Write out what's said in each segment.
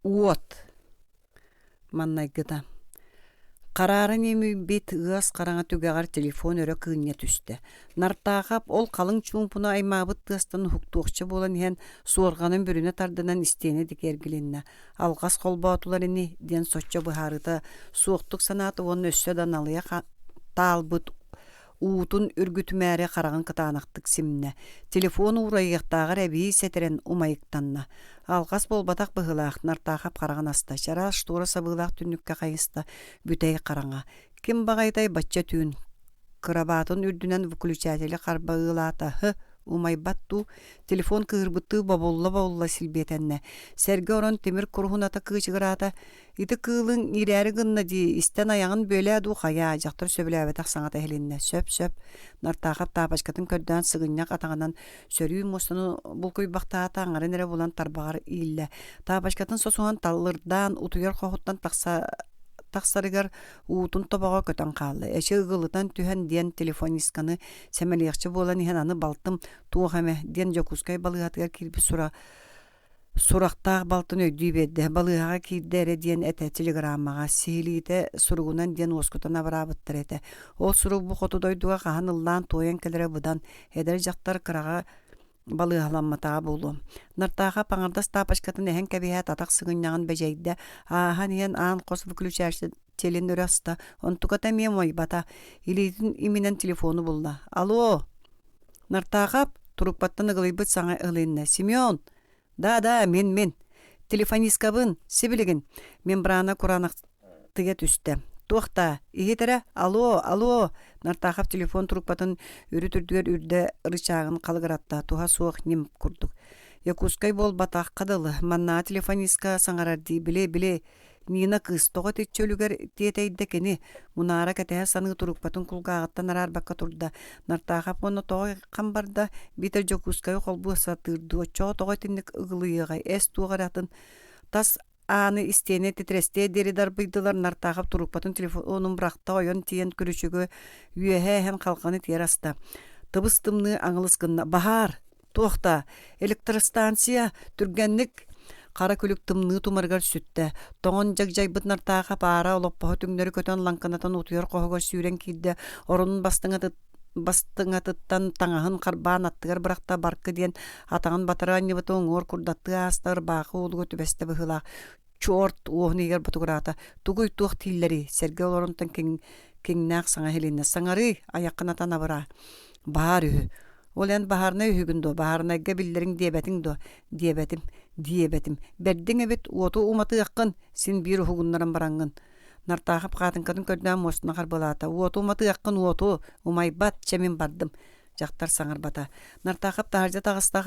уот маннайгыта. Карарын еми бит ыас караңа түгәгәр телефон өрө кыыння түсте. Нартағап ол қалың чумпуна аймабыт тыстан хуктуқчы болан ен суорганын бүрүнө тардынан истене дикергилинна. Алгас колбаатуларыны ден соччо быһарыта суоктук санаты он өссө даналыя таалбыт уутун үргүтмәре караган кытаанактык симне. Телефон урайыктагы эби сетерен умайыктанна. Алгас болбатак быһылаах нартаахап караган аста. Чара штура сабылаах түннүккө кайыста бүтей караңа. Ким багайтай бачча түүн кырабатын үрдүнен выключателе карбаылаата умайбатту телефон кыырбытты баболла силбетенне. Серге орон темир курхуната кычыгырата ити кылың ирәри гынна ди истен аяғын бөле ду хая жактыр сөбүләбетак саңата хелинне. Сөп нартаахап таапачкатын көрдөн сыгынняк атаңанан сөрүү мостуну бул куйбактаата аңарын эре булан тарбагар иилле. Таапачкатын сосуан таллырдан утуяр хохуттан тақсарыгар уутун тобаға көтөн қалды. Эші ұғылыдан түһен ден телефонисканы сәмелиякчы болан ихен аны балтым туғаме ден жокускай балыгатыгар кирби сурақтақ балтын өйдүй бедді. Балыгаға кирдері ден әті телеграммаға сихилиите суругунан ден оскутана барабыттыр әті. Ол суруг бұ қоту дойдуға қахан ыллан тойын келері бұдан әдер жақтар қыраға балыгаламматаа болу. Нартаага паңардас таапачкатын эхен кебиһэ татак сыгынняган бежейде аахан иен аан кос выключаешти телин ыраста онтуката мен ойбата илитин иминен телефону булла. Алло, нартаага турукпаттан ыгылыйбыт саңа ылынна. Семен, да, мен. Телефонискабын, сибилигин. Мен брана куранак тыге түсті. Туақта, игетере, алло, нартаахап телефон турукпатын үрүтүрдүгер үрдө рычагын калгыратта, туха суох нем курдук. Якускай бол батақ кадылы, манна телефониска саңарарди, биле, Нина кыз тоға тетчөлүгер тетейдекени, мунара кәтәһә саны турукпатын кулгағаттан арар бакка турда. Нартаахап оны тоға камбарда, битер жокускай қолбу сатырду, чоға тоға тенник ыгылыйыгай, эс туғаратын тас аны истене тетресте деридар быйдылар нартаахап турукпатын телефонун брахта ойон тиен күрүчүгө үйөһө һәм калканы тираста. Тыбыстымны аңылыскынна бахар, тоқта, электростанция түргенник Кара күлүк тымны тумаргар сүтте. Тоңон жагжайбыт нартаахап ара олоппаһы түңнөрү көтөн ланканатан утуяр кохогор сүүрен кийде орунун бастыңатыттан таңаһын карбаан аттыгар быракта баркы диен атаңан батараанны быты оңор курдатты астар баакы уулугу түбесте быһыла. Чорт уонигер бутугурата тугуй туох тиллери серге олорунтан кеңнак саңа хелинне саңары аякканатан абыра. Баар үһү. Ол ен баһарна үһүгүндө баһарнага биллериң диэбетим. Бердиң эбит уоту уматы аккын син бир хугуннаран барангын. Нартаахап катын көрдөн мостуна карбалата. Уоту уматы аккын уоту умайбат чемин бардым. Жактар саңарбата. Нартаахап тааржа тагыста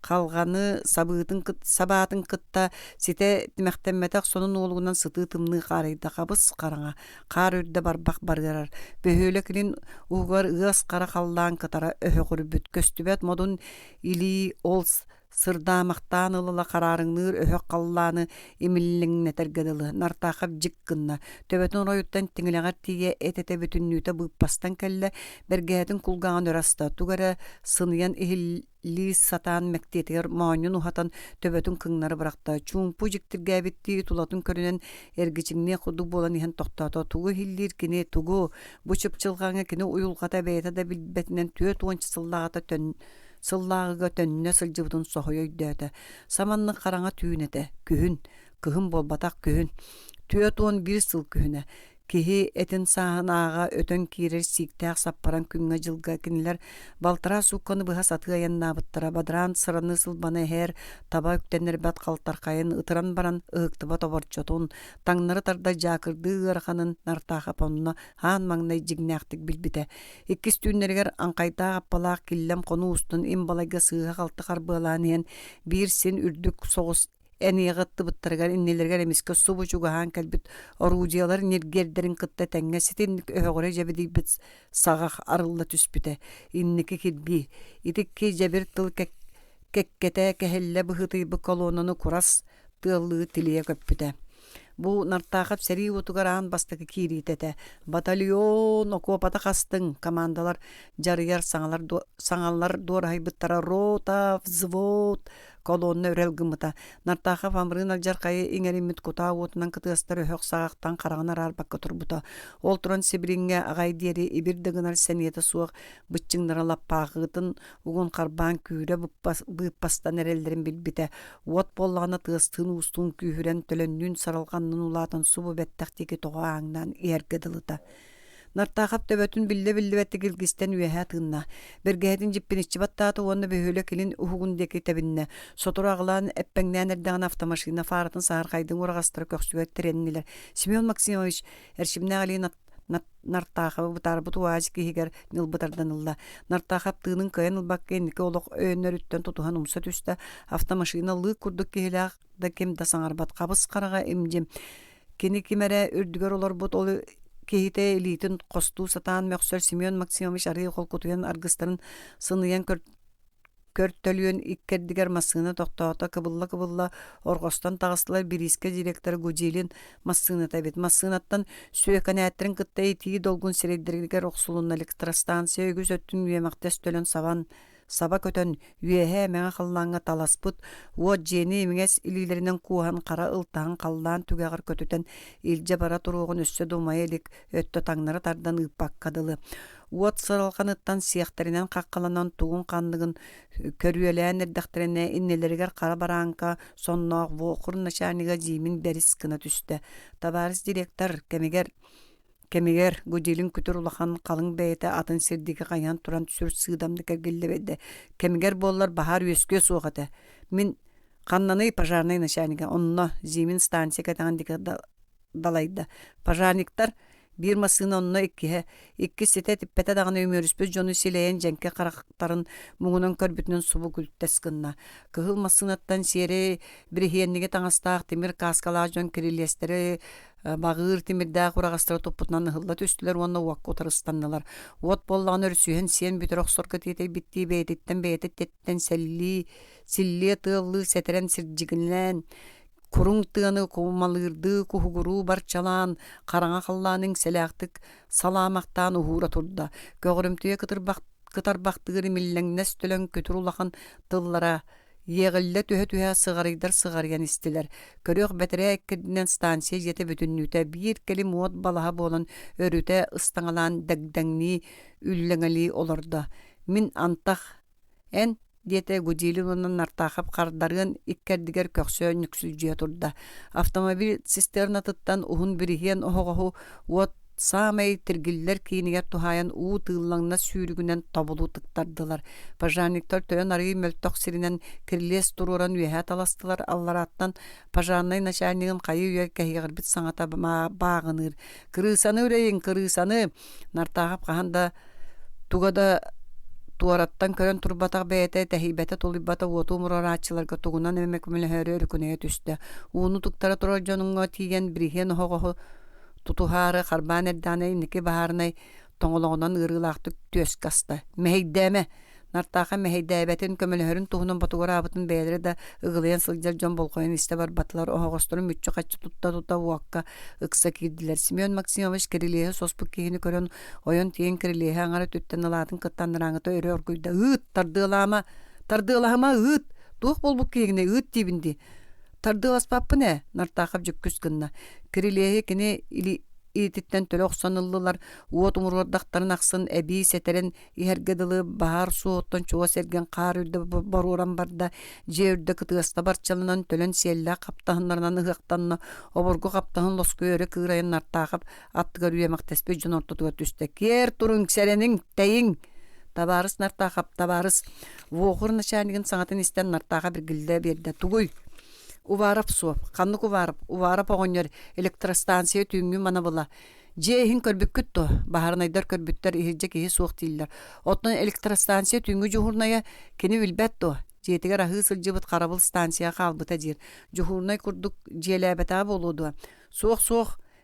калганы сабаатын кытта сите тимектемметак сонун оолугунан сыты тымны карыйда кабыс караңа. Кар үрдө барбак баргарар. Бөһөлөкүнүн угар ыас кара каллаан кытара өһө курбүт көстүбөт модун или ол сырдаамактаан ылыла карарыңныр өһө каллааны имиллиңнетергедылы. Нартаахап жиккынна. Төбөтүн роюттан тиңилегар тие этете бүтүннүүтө быппастан келле бергеһетин кулгаан ыраста. Тугара сыныян ихилли сатаан мектетер маанюн ухатан төбөтүн кыңнары быракта. Чумпу жиктиргэбитти тулатын көрүнен эргичиңне куду болан иһен токтото. Тугу хиллир кини тугу бу чыпчылгааңа кини уюлгата бейта да билбетинен төт ончы сыллагата сыллаагыга төннө сылжыбытын сохойойдөтө. Саманны караңа түүнете, кыһын болбатак күһүн. Төт он бир сыл күһүнө. Киһи этин саһанаага өтөн кирер сиктәк саппаран күнгө жылга кинилер балтара сукканы быха сатыга яннабыттара бадран сыраны сылбаны хер таба үктенер бат калтаркайын ытыран баран ыктыба тоборчотун таңнары тарда жакырды ырханын нартаха понна хан маңнай жигнактык билбите. Иккис түүнергер аңкайта аппалаак киллем кону устун имбалайга сыга калты карбылаанен бир син үрдүк согус энегатты буттаргар иннелерге эмиске субу чугахан калбит орудиялар нергердерин кытта теңге ситин өгөрө жебеди бит сагах арылла түспүтэ инники кидби итикки жебир тыл кеккете кехелле быхыты бу колонunu курас тыллы тилие көппүтэ. бу нартаахап сери утугараан бастакы кииритете батальон окопата кастың командалар жарыяр саңалар дуорайбыттара рота взвод колонна өрел гымыта нартаахап амрын алжар кайы иңеримит кута уутунан кытыастар өһөк сагактан караганар арбакка турбута ол туран сибиринге агай диери ибирдегинар сеньете суак быччыңнара лаппаагытын угун карбаан күүрэ быппастан эрелдерин билбите уот боллагана тыыстын устун күүрэн төлөннүн саралганнын улаатын субу беттактики тогааңнан иергедылыта нартаахап төбөтүн билле килгистен үэһэ тыынна бергäһитин жиппиниччи баттааты уонна бөһүөлө килин уһугундеки тебинне сотураглаан эппэңнээн эрдэҕин автомашина фаарын саархайдың урагастара көксүгө тереннилер Семен Максимович эршимнээҕи нартаахабы бутарбут уаажы киһигэр нылбытардан ылла нартаахап тыынын кыйан ылбакка энники олох өөннөрүттөн тутуһан умса түстэ автомашина лыык курдук киһилээх да ким да саҥарбат кабыс карага имдим кини кимэрэ үрдүгөр олорбут ол кehite элитин костуу сатаан мөхсөр Семен Максимович арый холкутуян аргыстарын сыныян көртөлүөн иккердигер массыына токтоото кыбылла оргостон тагыстылар бириске директор Гудилин массыына табит массыынаттан сүйөканээттирин кыттай тии долгун серейдергер оксулун электростанция өгүс өттүн үемактес төлөн саба көтөн үеһэ меҥэ халлааңҥа таласпыт уот жиэни имиҥэс илиилэринэн кууһан хара ылтаһан халлаан түгэҕэр көтүтэн илдьэ бара туруоҕун өссө думайа илик өттө таҥнара тардан ыыппаккадылы уот сыралханыттан сиэхтэринэн хаккаланан тугун ханныгын көрүөлээн эрдэхтерине иннелэригэр хара бараанка сонноох вуохур начальнига дьиимин бэрис кына түстэ табаарыс директор Кемигер Гудилин күтүр улахан калың бэйэтэ атын сирдиги кайан туран түсүр сыыдамды кергеллебедде кемигер боллар бахар үөскө суохата мин каннаны пожарный начальника онно зимин станция катаган дике далайда пожарниктар бир масына онно икки сете типпете даганы өмөрүспөз жону силэйэн женке карактарын муңунан көрбүтүнөн субу күлттес кынна кыһыл масынаттан сиэре бирихиэнниге таңастаах тимир каскалаа жон кирилиэстери багыыр тимирдээ курагастара туппутунан ыһылла түстүлэр уонна уакка утарыстанналар уот боллаган өрсүһэн сиэн бүтөр оксорго тиетей битти бэйэтиттен бэйэтиттен силлие тыаллыы сетерен сирдьигинлээн куруң тыаны кумалыырды куһугуруу барчалаан караҥа халлааның селээхтик салаамактаан уһуура турда көгөрөмтүө кытарбактыгыр имиллэҥнэс төлөн көтүр улахан тыллара иэҕиллэ түһэ сыгарыйдар сыгарыйан истилэр көрөөх бэтерэ эккирдинэн станция жете бүтүннүүтэ биир келим уот балаһа буолан өрүтэ ыстаҥалаан дэгдэҥнии үллэҥэлии олордо мин антах эн диэте Гудилин онон нартаахап кардарыан иккердигер көксөө нүксүлжүө турда автомобиль цистернатыттан уһун бирихиэн оһоҕоһу уот саамай тиргиллер киинигер тухайан уу тыыллаҥна сүүрүгүнэн тобулуу тыктардылар пожарниктар тойон арыы мөлтөх сиринен кирилиэс турууран үэһэ таластылар аллараттан пожарный начальнигын хайы үө кэһиэҕирбит саҥата баагыныыр кырыысаны үрейин кырыысаны нартаахап хаһанда тугада туараттан көрөн турбатах бэйэтэ тэһибэтэ тулуйбата уотуу мурарааччыларга тугунан эмек мүлөһөрө өрүкүнэйэ түстэ ууну туктара турар дьонуҥҥа тиийэн бирихиэн оһоҕоһу тутуһаары харбаан эрдээнэй ники баһаарынай тоҥолоҕунан ыарыылаахтык түөс каста мэһэйдээме нартааха мэһэйдээбэтин көмөлөһөрүн туһунан батугураабытын бэйэлэри да ыгылыйан сылдьар дьон болхойун истэ барбаттылар оһоҕосторун мүччү хаччы тута уакка ыкса киирдилэр Семен Максимович кирилиэһэ соспут киһини көрөн ойон тиийэн кирилиэһэ аҥара түттэн ылаатын кыттаннарааҥыта өрө оргуйда ыыт тардыылаама ыыт туох болбут киһигине ыыт тиибинди тардыыласпаппыне нартаахап жүккүс гынна кирилиэһи кини иититтен төлө охсоныллылар уот умуруордахтарын ахсын эбии сетерен иһэргедылы баһаар суоттон чуга серген каар үрдө борууран барда дьиэ үрдө кытыаста барчалынан төлөн сиэллээх хаптаһыннарынан ыһыактанна оборгу хаптаһын лоску өрө кыырайан нартаахап аттыгар үемактеспе дьонортотуга түстэ киэр туруң серениң тэйиң табаарыс нартаахап табаарыс вуохур начальнигин саҥатын истэн нартааха биргиллэ биэрдэ тугуй Уварап суоп, ханнык уварап оҕонньор электростанция түйүҥҥү мана була. Жээһин көрбүккүт то, баһарнайдар көрбүттер иһирдьэ киһи суох тииллэр. Оттон электростанция түйүҥҥү жуһурная кини билбэт то. Жиэтигэр аһыы сылдьыбыт харабыл станция хаалбыта диир. Жуһурнай курдук дьиэлээбэтаа болуудуа. Суох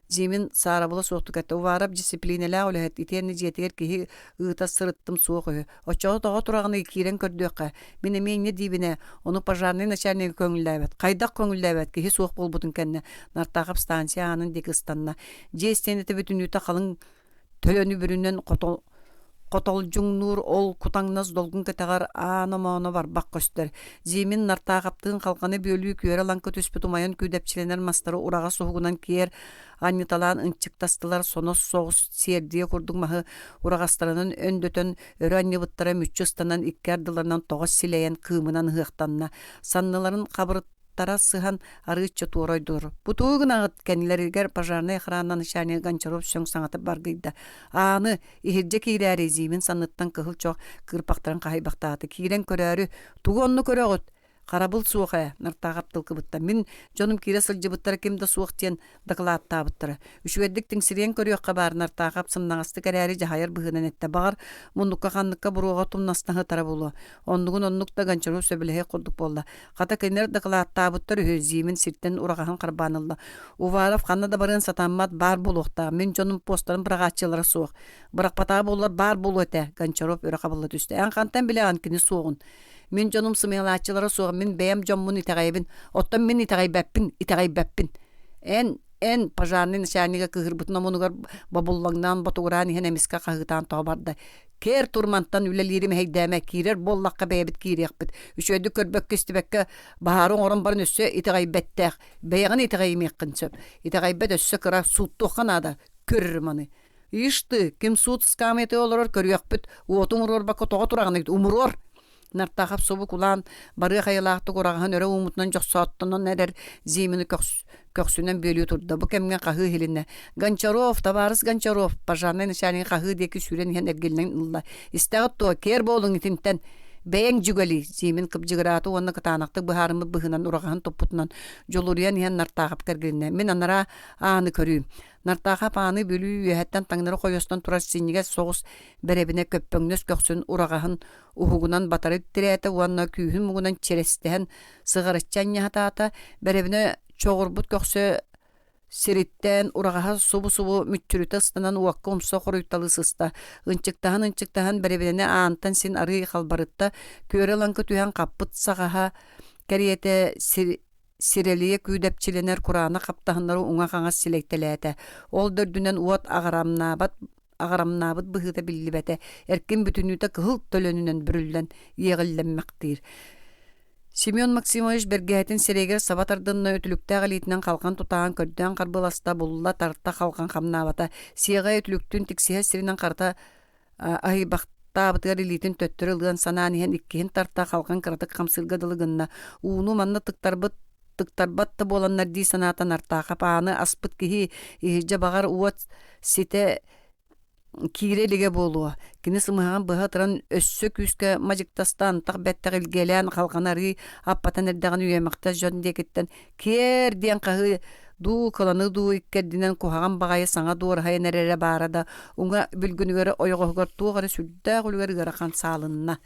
Зимин сарабыла суохтукатта уварап дисциплинелää олэхэт итиэнни дьиэтигэр киһи ыыта сырыттым суох үһү. Оччоҕо тоҕо турағаны киирэн көрдүөкка. Мин эмиэҥҥэ диибинэ, ону пожарный начальнига көҥүллээбэт. Хайдах көҥүллээбэт киһи суох болбутун кэннэ. Нартаахап станция анын дики ыстанна. Дьиэстиэнэтэ бүтүнүүтэ халыҥ төлөнү бүрүнэн Котолжуңнур ол кутаңнас долгун кетагар аана-маана барбак көстөр. Зимин нартаахаптыын халканы бөлүү күөрэ ланка түспүт умайын күдөпчиленер мастары урага суһугунан киер анниталаан ынчыктастылар сонос соҕус сиэрдие курдук маһы урагастарынан өндөтөн өрө аннибыттара мүччү ыстанан иккиардыларынан тоҕос силэйэн кыымынан ыһыахтанна. Санныларын хабырыттара сыһан арыыччы туоройдур. Бутуугун агыт кэнилэригэр пожарный охрана начальник Гончаров сөң саҥатып баргыйда. Ааны иһирдьэ киирээри зимин санныттан кыһыл чох кырпахтарын хаһайбахтааты. Киирэн көрөөрү тугу онну көрөҕөт. Карабыл суоха нартаахап тылкыбытта. Мин жонум кире сылжыбыттара кимде суох тиен докладтаабыттара. Үчүгэддик тиңсириен көрүөкка бар нартаахап сымнаҕасты кэрээри жаһайар быһынан этте багар муннукка ханныкка буруога тумнастаһы тара булу. Оннугун оннукта Гончаров сөбүлэһэ курдук болла. Хата кенер докладтаабыттар зимин сиртен урагаһын карбанылла. Уваров ханна да барын сатаммат бар булуохта. Мин жонум постарын бырагачылара суох. Быракпатаа боллар бар булу эте. Гончаров өрөка булла түстө. Эн хантан биле анкини суогун. Мин жонум сымыйлаачылары суға мин бәйәм жоммун итағайбин. Оттан мин итағайбәппин. Эн пожарный начальнига кыгырбытына монугар бабуллаңнан батугуран ихен эмиске кахытан тоғбарды. Кер турмантан үлелерим хейдәмә кирер боллаққа бәйбіт кирияқпыт. Үшөйді көрбөк кестібәкке бағарын орын барын өссө итағайбәттәқ. Бәйғын итағаймеққын сөп. Итағайбәт өссө кыра суттуққан ада көрір маны. Ишты, ким суд скаметі олырыр көріяқпыт. Уотың ұрор баққа тоға тұрағын умурор. Нартаахап собу кулан бары хайалаахты курагахан өрө умутунан жоксооттонон нерер зимини көксүнөн бөлүү турда. Бу кемген кахы хилине. Гончаров, товарищ Гончаров, пожарный начальник кахы деки сүрен хен эргелнен ылла. Истагат то кер болуң итинтен бэйэн жүгөли зимин кыпжыгырааты онна кытаанакты быхарымы быхынан урагахан топпутунан жолуруян хен нартаахап кергелине. Мен анара ааны көрүүм. Нартаахап ааны бөлүү үөһэттен таңнары койостон турар синниге соҕус беребине көппөңнөс көксүн урагаһын уһугунан батары тирээте уанна күүһүн мугунан черестеһен сыгарыччан яһатаата беребине чоҕурбут көксө сириттен урагаһа субу мүччүрүтэ ыстанан уакка умса хоруйталы сыста ынчыктаһан беребине аантан син ары халбарытта көөрэ ланкы түһэн каппыт сагаһа кэриэтэ сирелие күүдэпчиленер кураана каптаһыннары уҥа каҥас силэйтэлээте. Ол дөрдүнэн уот агарамнаабыт быһыыта биллибэте эркин бүтүнүүтэ кыһыл төлөнүнэн бүрүллэн иэҕиллэммэхтиир. Семен Максимович бергäһэтин сирегер сабатардынна өтүлүктэ галиитинен халкан тутаан көрдөөн карбыласта булла тарта халкан хамнаабата сиэга өтүлүктүн тиксиһэ сиринен карта ахибахтаабытыгар илиитин төттөрү ылыан санааниһэн иккиһин тарта халкан кыратык хамсырга дылыгынна ууну манна тыктарбатта боланнар дии санаатан артаахап ааны аспыт киһи иһирдьэ багар уот сите киирелиге болуа. Кини сымыһаан быһа тыран өссө күскө мажыктастан тах бэттэх илгелээн халханары аппатан эрдэҕин үйэмэхтэ жон диэкиттэн кер диэн каһы дуу кыланы дуу иккердинен куһаҕан баҕайы саҥа дуорһайан эрере баарада уҥа бүлгүнүгөрө ойоҕоһугар туоҕары сүрдээх үлүгэр ыарахан саалынна.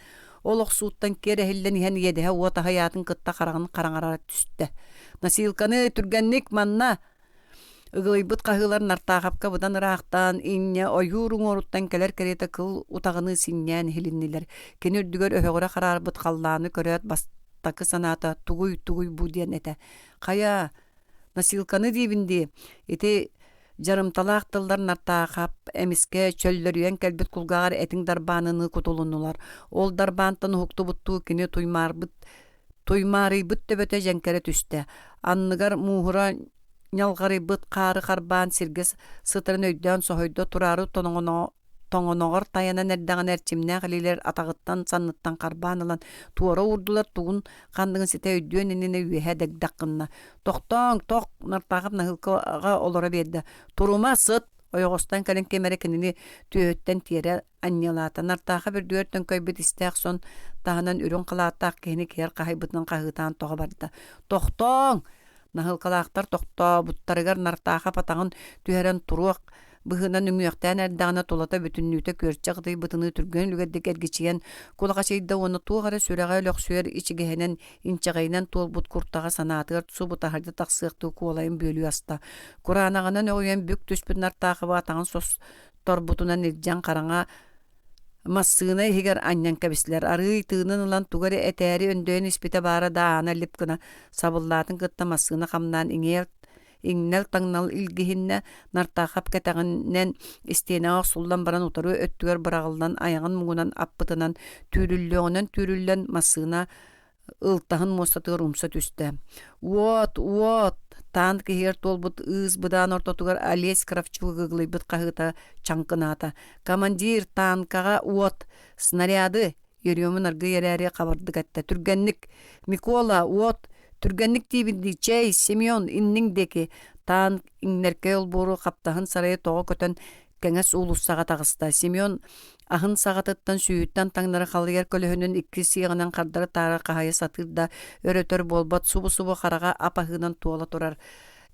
Ол охсууттан кер эһиллэн иһэн иэдэһэ уота хаyaатын кытта хараҕын хараҥарара түстэ. Насилканы түргэнник манна ыгылайбыт каһыылар нартаахапка быдан ыраахтан инне ойууруң оруттан келер керете кыл утаҕыны синнээн хилиннилэр. Кини үрдүгөр өһөҕөрө хараарбыт халлааны көрөөт бастакы санаата тугуй бу диэн эте. Хая насилканы диибинди ити жарымталаахтыллар нартаахап эмиске чөллөрүен келбит кулгаагар этиң дарбааныны кутулуннулар. Ол дарбаантан хуктубуттуу кини туймаарыйбыт төбөтө женкере түстэ. Анныгар муухура нялгарыйбыт каары карбаан сиргес сытырын өйдөөн соһойдо турары тоҥоноҕор таянан эрдэҕин эрчимнээх илилэр атаҕыттан санныттан карбаанылан туора урдулар тугун хандыгын сите өйдөөн иннине үөһэ дэгдаккынна. Тохтоң нартаахап нахылкаға олора биэрдэ. Турума сыт ойоҕостан кэлэн кемере кинини түөттэн тиэре анньялаата. Нартааха бир дүөртөн көйбүт истээх сон таһынан үрүн кылааттаах киһини киэр каһайбытынан каһыытаан тоҕо барда. Тохтоң нахылкалаахтар тохтобуттарыгар нартааха патаҕын түһэрэн туруак Быһынан үңүөхтään эрдэҕинэ тулата бүтүннүүтэ көрчэ гытый бытыны түргөн үлгэрдик эргичиэн кулаҕачайда уонна туоҕара сүрэҕэ өлөхсүөр ичигиһэнэн инчэҕэйинэн туолбут куртаҕа санаатыгар субу таһырдьа тахсыахтыы куолайын бөлүү аста. Кураанаҕынан өҕүйэн бүк түспүт нартаахы баатаҕын состорбутунан ирдьэн хараҥа массыына иһигэр анньан кэбислэр. Арый тыынын ылан тугар этээри өндөөн испите баара даана лип гына сабыллаатын кытта массыына хамнаан иңнэл таңнал илгиһиннэ нартаахап кэтэҕинэн истиэнэҕэ суллан баран утары өттүгэр быраҕыллан аяҕын муҥунан аппытынан түүрүллэн массыына ылтаһын мостатыгар умса түстэ. Уот, таан киһиэр толбут ыыс быдаан ортотугар Олесь Кравчук ыглыйбыт хаһыыта чаҥкынаата. Командир таанкаҕа уот, снаряды йөрүөмүн аргы эрээри хабардык этте. Түргэнник Микола, уот, түргэнник тиибинди чей, Семен, инниң деки. Таан иңнерке олбору хаптаһын сарайы тоҕо көтөн кэҥэс уулуссаҕа таҕыста. Семен аһын саҕатыттан сүүттэн таҥнары халыйар көлөһүнүн икки сиэҕинэн хардары таара хаһайа сатыырда өрөтөр буолбат субу хараҕа апаһыынан туола турар.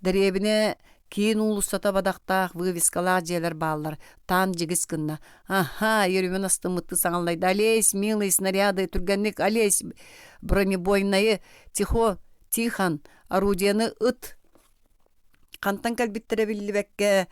Дэриэбине киин уулуссата бадахтаах вывескалаах дьиэлэр бааллар. Таан жигис гынна. Аха, йөрүмүн астыммытты саҥаллайда. Олесь, милый, снаряды, түргэнник, Олесь, бронебойнайы, Тихон, орудияны ыт. Хантан кэлбиттерэ биллибэкке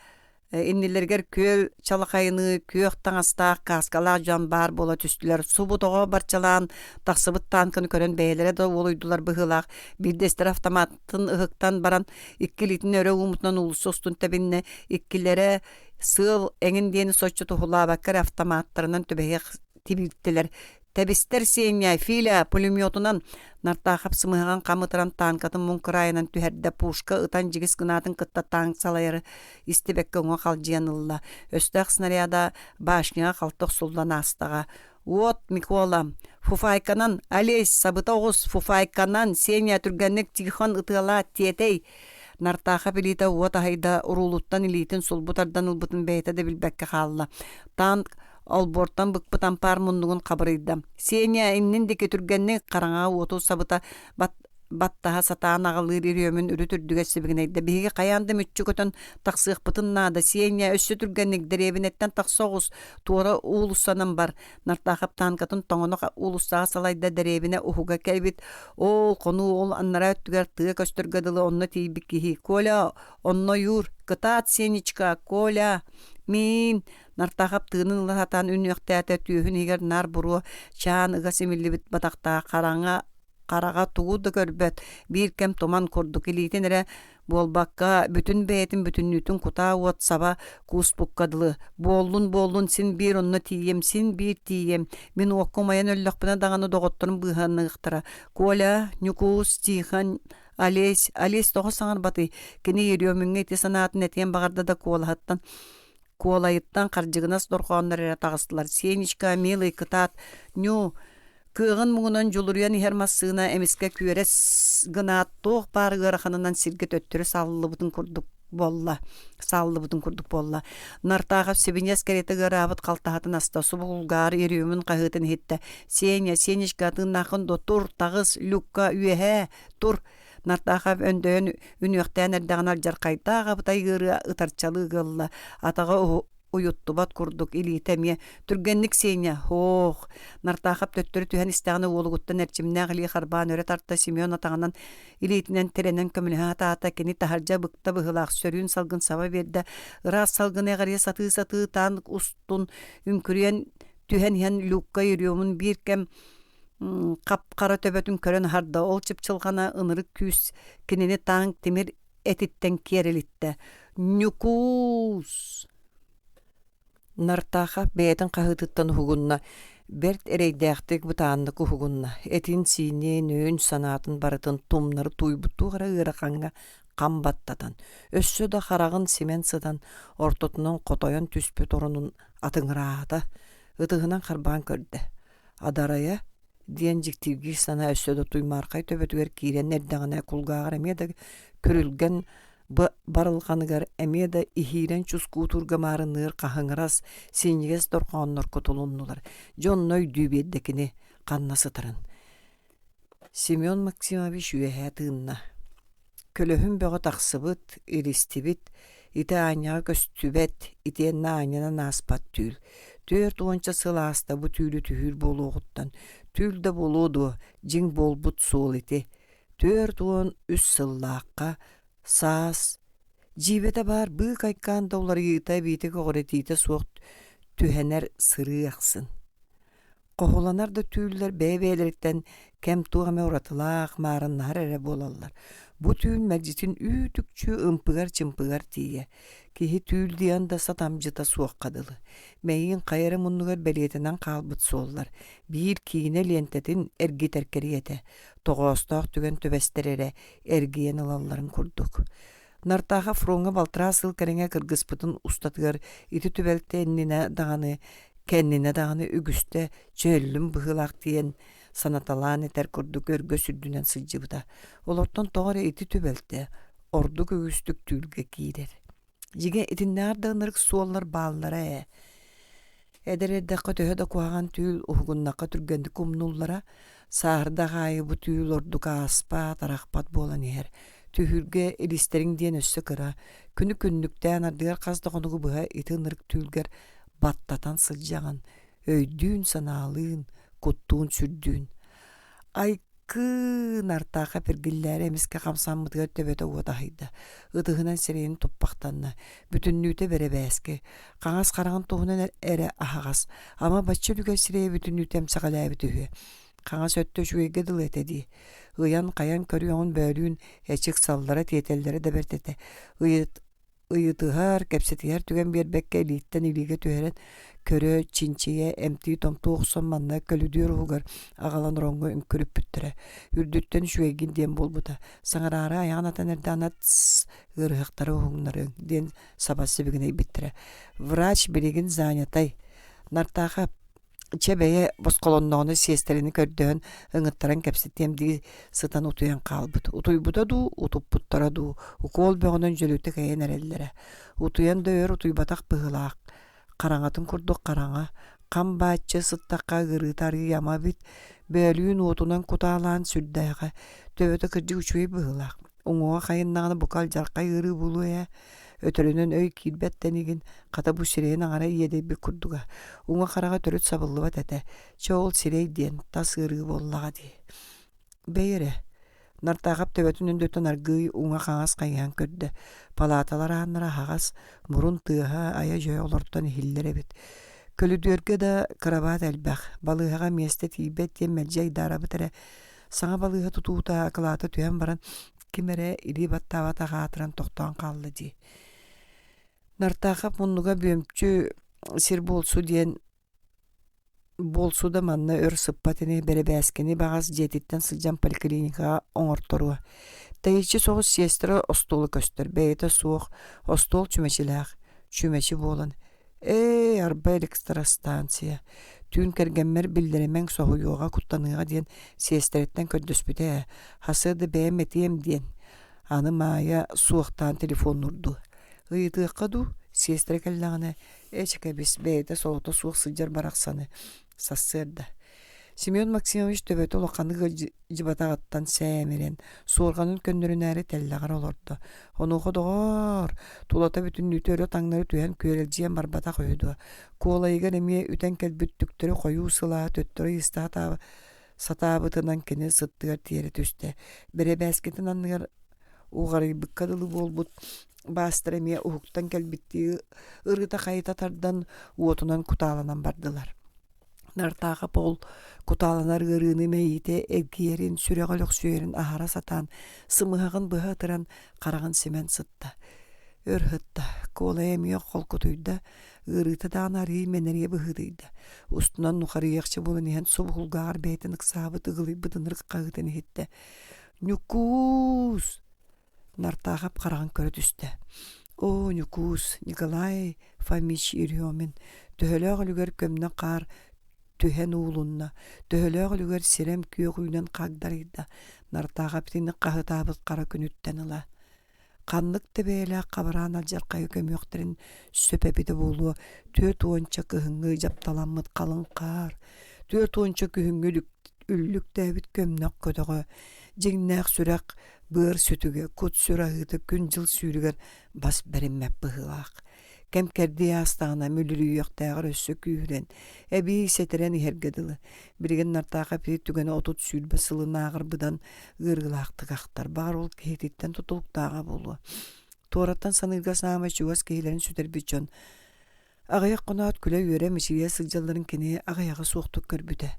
иннилэргэр күөл чалахайыны күөх таҥастаах кааскалаах дьон баар буола түстүлэр. Субу тоҕо барчалаан тахсыбыт таанкын көрөн бэйэлэрэ да уолуйдулар быһыылаах. Билдестер автоматтын ыһыктан баран иккилитин өрө уумутунан улус устун тэбинне иккилэрэ сыыл эҥин диэни соччу туһулаабаккар автоматтарынан түбэһиэх тибиттилэр. Тэбистер сиэньяй Филя пулеметунан нартаахап сымыһаҕан хамытыран таанкатын муҥкырайынан түһэрдэ пушка ытан жигис гынаатын кытта таанк салайары истибэкке уҥа халдьыан ылла. Өстөөх снаряда башняга халтох суллан астаҕа. Уот, Микола, фуфайканан, Олесь, сабыта оҕус, фуфайканан, Сеня, түргэнник, Тихон, ытыала, тиэтей. Нартаахап илиитэ уот аһайда урулуттан илиитин сулбутардан ылбытын бэйэтэ да билбэкке хаалла. Таанк олбортан быкпытан паар муннугун хабырыйда. Сеня иннин деке түргэнник хараҥа уоту сабыта баттаһа сатаан аҕалыыр ирүөмүн үрү түрдүгэ сибигинэйда. Биһиги хайаанды мүччү көтөн тахсыахпытын наада. Сеня өссө түргэнник дэриэбинэттэн тахсоҕус туора уулуссанан бар. Нартаахап таанкатын тоҥоно уулуссаҕа салайда дэриэбинэ уһуга кэйбит. Ол хонуу ол аннара өттүгэр тыа көстөргөдылы онно тиийбик киһи. Коля, онно юр, кытаат Сенечка, Коля, мин нартаахап тыынын ылар хатаан үнүөхтээте түйүһүн игер нар буруу чаан ыга симиллибит батахтаа карага тугу да көрбөт биир кем томан курдук илиитин эре буолбакка бүтүн бээтин бүтүннүүтүн кутаа уот саба кууспуккадылы. Буоллун син биир онно тиийем мин уоккумайан өллөхпүнэ даҕаны доҕотторун быыһанныгыктара. Коля, Нюкус, Тихон, Олесь тоҕо саҥар баты кини ирүөмүҥҥэ ити санаатын этиэн баҕарда да куолайыттан харжыгынас дорхооннар эре таҕыстылар. Сенечка, милый, кытаат, ню кыыҕын муҥунан жулуруйан иһэр массыына эмиске күөрес гынаат туох баарыгыраханынан сиргэ төттөрү саллыбытын курдук болла. Нартаахап сибиньяс керете гыраабыт калтаһатын аста субулгаар ирүүмүн хаһыытын хитте. Сенечка тыыннаахын до тур тагыс Люкка үэһэ тур. Нартаахап өндөөн үнүөхтээн эрдэҕин алдьар кайтааҕа бытайгыырыа ытарчалыы гылла. Атаҕа уйуттубат курдук илиитэмие. Түргэнник Сеня, хоох. Нартаахап төттөрү түһэн истэҕинэ уолугуттан эрчимнээх илии харбаан өрө тарта Семен атаҕынан илиитинэн теренэн көмүлэһэ таата кини таһардьа быкта быһылаах сөрүүн салгын саба биэрдэ ыраас салгын эҕарыйа сатыы таан устун үҥкүрүйэн түһэн иһэн Люкка ирүөмүн биир кэм капкара төбөтүн көрөн харда ол чыпчылгана ынырык күүс кинини таң тимир этиттен киэрилитте. Нюкус нартаха бээтин хаһыытыттан уһугунна берт эрейдээхтик бутааннык уһугунна этин сиини нөөн санаатын барытын тумнары туйбуттуугара ыаракаңга камбаттатан өссө да харагын Семен сыдан ортотунан котойон түспүт орунун атыңыраата ытыгынан харбаан көрдө. Адарая диэн жиктиги сана өссөдө туймаркай төбөтүгер киирен эрдэҕинэ кулгаагар эмиэда көрүлген барылганыгар эмиэда ихиирен чускуутурга маарыныыр хаһыҥырас синнигес дорхооннор кутулуннулар дьонной дүүбиэддекини канна сытарын. Семен Максимович үэһэ тыынна Kölöhün böğü taqsıbıt, iristibit, ite anyağı köstübet, ite nanyana naspat tül. 4-10 sılasta bu tülü tühür boluğuttan. Tül de boluğdu, jing bolbut sol iti. 4-10 üst sıllaqqa, sas, jibete bar bığı kaykan dağları yığıta biti koğretiyte soğuk tühener sırı yaqsın. Qohulanar da tüyüller beybelerikten kem tuğame uratılaq marınlar ere bolallar. Bu tüyül meclisin ütükçü ımpıgar çımpıgar tiye. Kihi tüyül diyan da satamcıta soğuk kadılı. Meyin kayarı munnugar beliyetinden kalbıt sollar. Bir kiyine lentetin ergi terkeriyete. Toğostaq tügen töbesterere ergiyen alalların kurduk. Nartaha fronga baltıra sıl kerenge kırgıspıtın ustatıgar iti tübelte kendine dağını ügüste çöllüm bıhılak diyen sanatalan eter kurduk örgö sürdünen sıcıbıda. Olorton toğara iti tübelte orduk ügüstük tülge gider. Jige itin nardağınırık suollar bağlılara Edere dakika töhe da kuağan tüyül uhugunnaka türgendi kumnullara sağırda gayı bu tüyül orduk aspa tarakpat bolan yer. Tühürge elisterin diyen össü kıra. Күнү күннүктен ардыгар каздагонугу быһа ити ынырык түүлгер баттатан сылжаган, өйдүүн санаалыын, куттуун сүрдүүн. Айкы нартаха пергиллери эмиске камсаммытыгар төбөтө уотахайда. Ыдыгынан сирейин туппактанна, бүтүннүүтө беребээске. Каңас караган туһунан эре ахагас. Ама баччы дүгө сирей бүтүннүүтем сагалаабы түһү. Каңас өттө шуйге дыл этеди. Ыян каян көрүөн бөлүүн эчик саллара тиетеллери да бертете. Ыйытыгар кепсетигер түген бербекке илиттен илиге түһерен көрө чинчие эмти томту оксон манна көлүдүөр угар агалан ронго үңкүрүп бүттүрэ. Үрдүттен шуегин дем болбута. Саңарара аяғанатан эрданат ырыхтары уңнары ден сабасы бигине биттире. Врач билигин занятай. Нартаха чебeye босқолонноғыны сестерini көрдөөн ыңыттаран кепсетемди сытан утуян қалбыт. Утуйбута ду, утуппуттара ду, укол бөғынан жөлөті кәйен әреллері. Утуян дөөр утуйбатақ бұғылақ. Қараңатын күрдік қараңа, қам бачы сыттаққа ғырытары яма бит, бөлүүн отунан куталаан сүрдайға, төбөті кірді үчуй бұғылақ. Оңуға қайыннағыны бұқал жарқай ғыры бұлуя, өтөрүнөн өй килбеттенигин ката бу сирейин аңара иеде бик курдуга. Уңа карага төрөт сабыллыба тете. Чоол сирей диен тас ырыгы боллага ди. Бейре. Нартагап төбөтүнөн дөтөн аргый уңа каңас кайган көрдө. Палаталар аннара хагас мурун тыга ая жой олорттон хиллере бит. Көлүдөргө да карабат элбах. Балыгага месте тийбет дем мелжей дарабы тере. Саңа балыга тутуута акылата түйөн баран кимере или баттабата гатыран токтон калды ди. Нартахап муннуга бөмчү сир болсу диен болсу да манна өр сыппатыны беребээскени багас жетиттен сылжан поликлиникага оңорторуа. Тайычы соғыс сестра остолы көстөр. Бейте суох остол чүмечилээх. Чүмечи болан. Арба электростанция. Түн кергенмер билдеремен соғуюға куттаныға диен сестереттен көрдөспүтэ. Хасыды бэйметием диен. Аны мая суохтан телефон урду. Ыйытыаққа ду, сестре кәллағына, әчіке бес бәйді солыта суық сылжар барақсаны, сассырды. Семен Максимович төбөті олақаны жібатағаттан сәмерен, суырғанын көннөрін әрі тәллағар олырды. Оны қодығар, тулата бүтін үтөрі таңнары түйен көрелжиен барбата қойды. Колайығар әме үтен кәлбіттіктері қою сыла, төттірі истатабы, сатабытынан кені сыттығар тиері түсті. Бірі бәскетін анығар уғары бұққадылы болбұт, Бастыреме ухуктан келбитти ырыта кайтатардан уотунан куталанан бардылар. Нартаға пол куталанар ырыны мейите эргиерин сүрөголөк сүйерин ахара сатан сымыгын быһатыран караган семен сытта. Өрхытта кола эмиё колкутуйда ырыта данари менерие быһыдыйда. Устунан нухарыякчы болын иһен субхулгар бейтин ыксабы тыгылый быдынырык кагытын хитте. Нюкус Нартағап қараған көрі түсті. О, Нюкус, Николай Фомич Ирьомин, төхөлөг үлігер көмні қар төхен уылынна, төхөлөг үлігер сирем күйег үйнен қағдарыйда, Нартағап тені қағытабыт қара күніттен ыла. Қанлық тәбейлі қабыран алжар қайы көмөктерін сөпәбіді болуы, төт онча күйіңгі жапталамыд қалың қар, төт онча күйіңгі үллік дәбіт көмнақ көдігі, жеңнәқ сүрәк быр сүтүгө кут сүрahıты күн жыл сүүрүгер бас береммеп быһылаак. Кем керди астагына мүлүрүйөктәгәр өссө күүрен. Эби сетерен ихергедылы. Бириген нартака пи түгәне отут сүүлбе сылынаагыр быдан ыргылаактыгактар. Бар ул кейтиттен тутулуктаага болу. Тоораттан саныйга саама чугас кейлерин сүтер бичон. Агаяк конаат күлө үйөрө мисие сылжалларын кини агаягы суоктук көрбүтэ.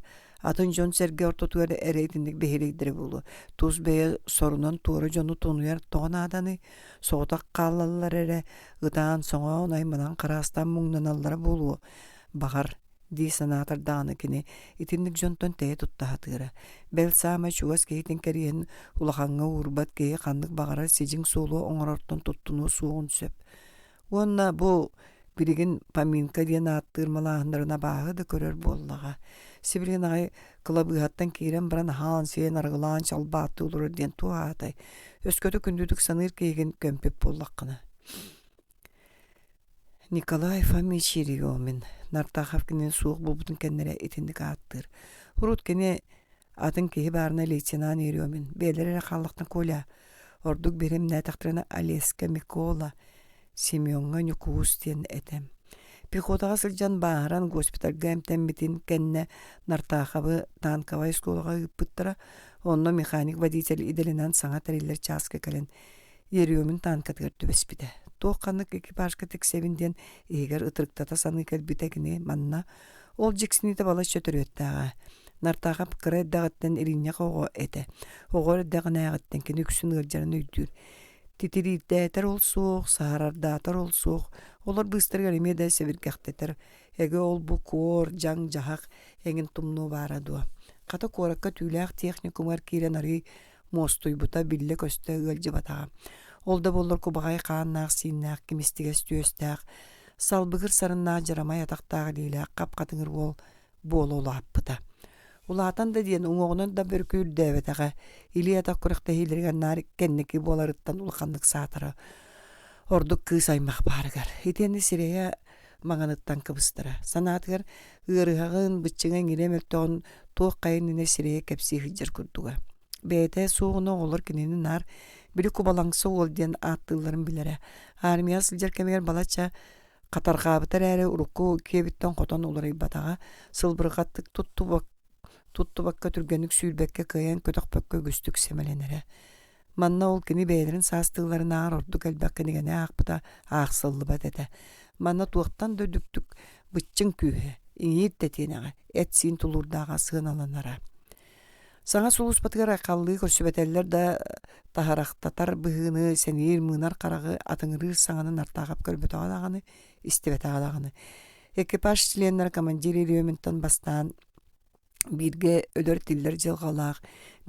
Атын жон серге ортотугар эрейтиндик бехелейдире болу. Туз бeye sorunun tuğru jonu tonuyar toğun adany soğutak qallallar ere ıdan soğa onaymadan qarastan muңнанallara bolu. Bahar di sanatar dağınıkini itindik jonton teye tuttahatıra. Bel sama çugas keytin keriyen ulahanga urbat keye kandık bagara sejing solu oңororton tuttunu suğun söp. Onna bu birigin paminka diyen attırmalağınlarına bağı da körör bollağa. Sibilin ağay kılabıhattan kiren baran haan siyen argılan çalbatı olur diyen tuğa atay. Öskötü kündüdük sanır keygen kömpep bollaqına. Nikolay Fomich Yeryomin nartaxavkinin suuq bulbutun kennere etindik attır. Hurut kene atın kehi barına leytenan Yeryomin. Beylere xallaqtan kola. Orduk berim nətaqtırına Aleska Mikola Semyonga Nukus diyen etem. Pixotağa sılcan bağıran gospitalga emtemmitin kenne nartaxavı tankavay skolaga ıppıttıra onno mekanik vaditel idelinan sağa teriller çaska kalen Yeryomin tankatgar tübespide. Toğqanlık ekipajka tek sevinden eğer ıtırıktata sanı kelbitekini manna ol jiksinite bala çötüröttəğa. Nartaxap kıra dağıttan elinye qoğu ete. Oğor dağın ağıttan kene üksün ırjarını üdür. Titirideter ol soğuk, saharardatar ol soğuk. Olar bыстыр gelmeye sevirgekteter. Ege ol bu kor, jang jahak, engin tumnu baradı. Kata korakka tüylaq texnikumar kiren arı mostoy buta bille köste ılcı batağa. Olda bollar kubağay qağannaq, sinnaq, kimistiges tüöstaq. Salbıgır sarınna jaramay ataqtağı leyle qap qatыңır bol olap bıta. Ulatan da diyen uŋoğunun da börkül dövetağa. İli ataq kuraqta hilirgen nar kenneki bolarıttan ulqanlık satırı. Orduk kız aymaq barıgar. Eteni sireye mağanıttan kıbıstıra. Sanatgar ırığağın bıççığın giremektoğun toğ kayınine sireye kepsi hıcır kurduga. Beyte soğunu olur kinini nar biri kubalangsı ol diyen attığıların bilere. Armiya sılcar kemer balaça qatar qabıtar ere uruku kebitten qoton olur ibatağa. Sılbırgattık tuttu bakka türgenlik sülbekke kayan kötök pökkö güstük semelenere. Manna ol kini beylerin sastığıların ağır orduk elbakka nigene ağpıda ağsıllı badede. Manna tuğattan dödüktük bıççın kühe. İngiyit detine etsin tulurdağa sığınalanara. Sana sulus batıgar akallığı körsübeteller da taharaktatar bıhını senir mınar karağı atıngırı sağının artağap körbet ağdağını istibet ağdağını. Ekipaj silenler kamandiri röminton bastan birge ödör tiller jılgalaq,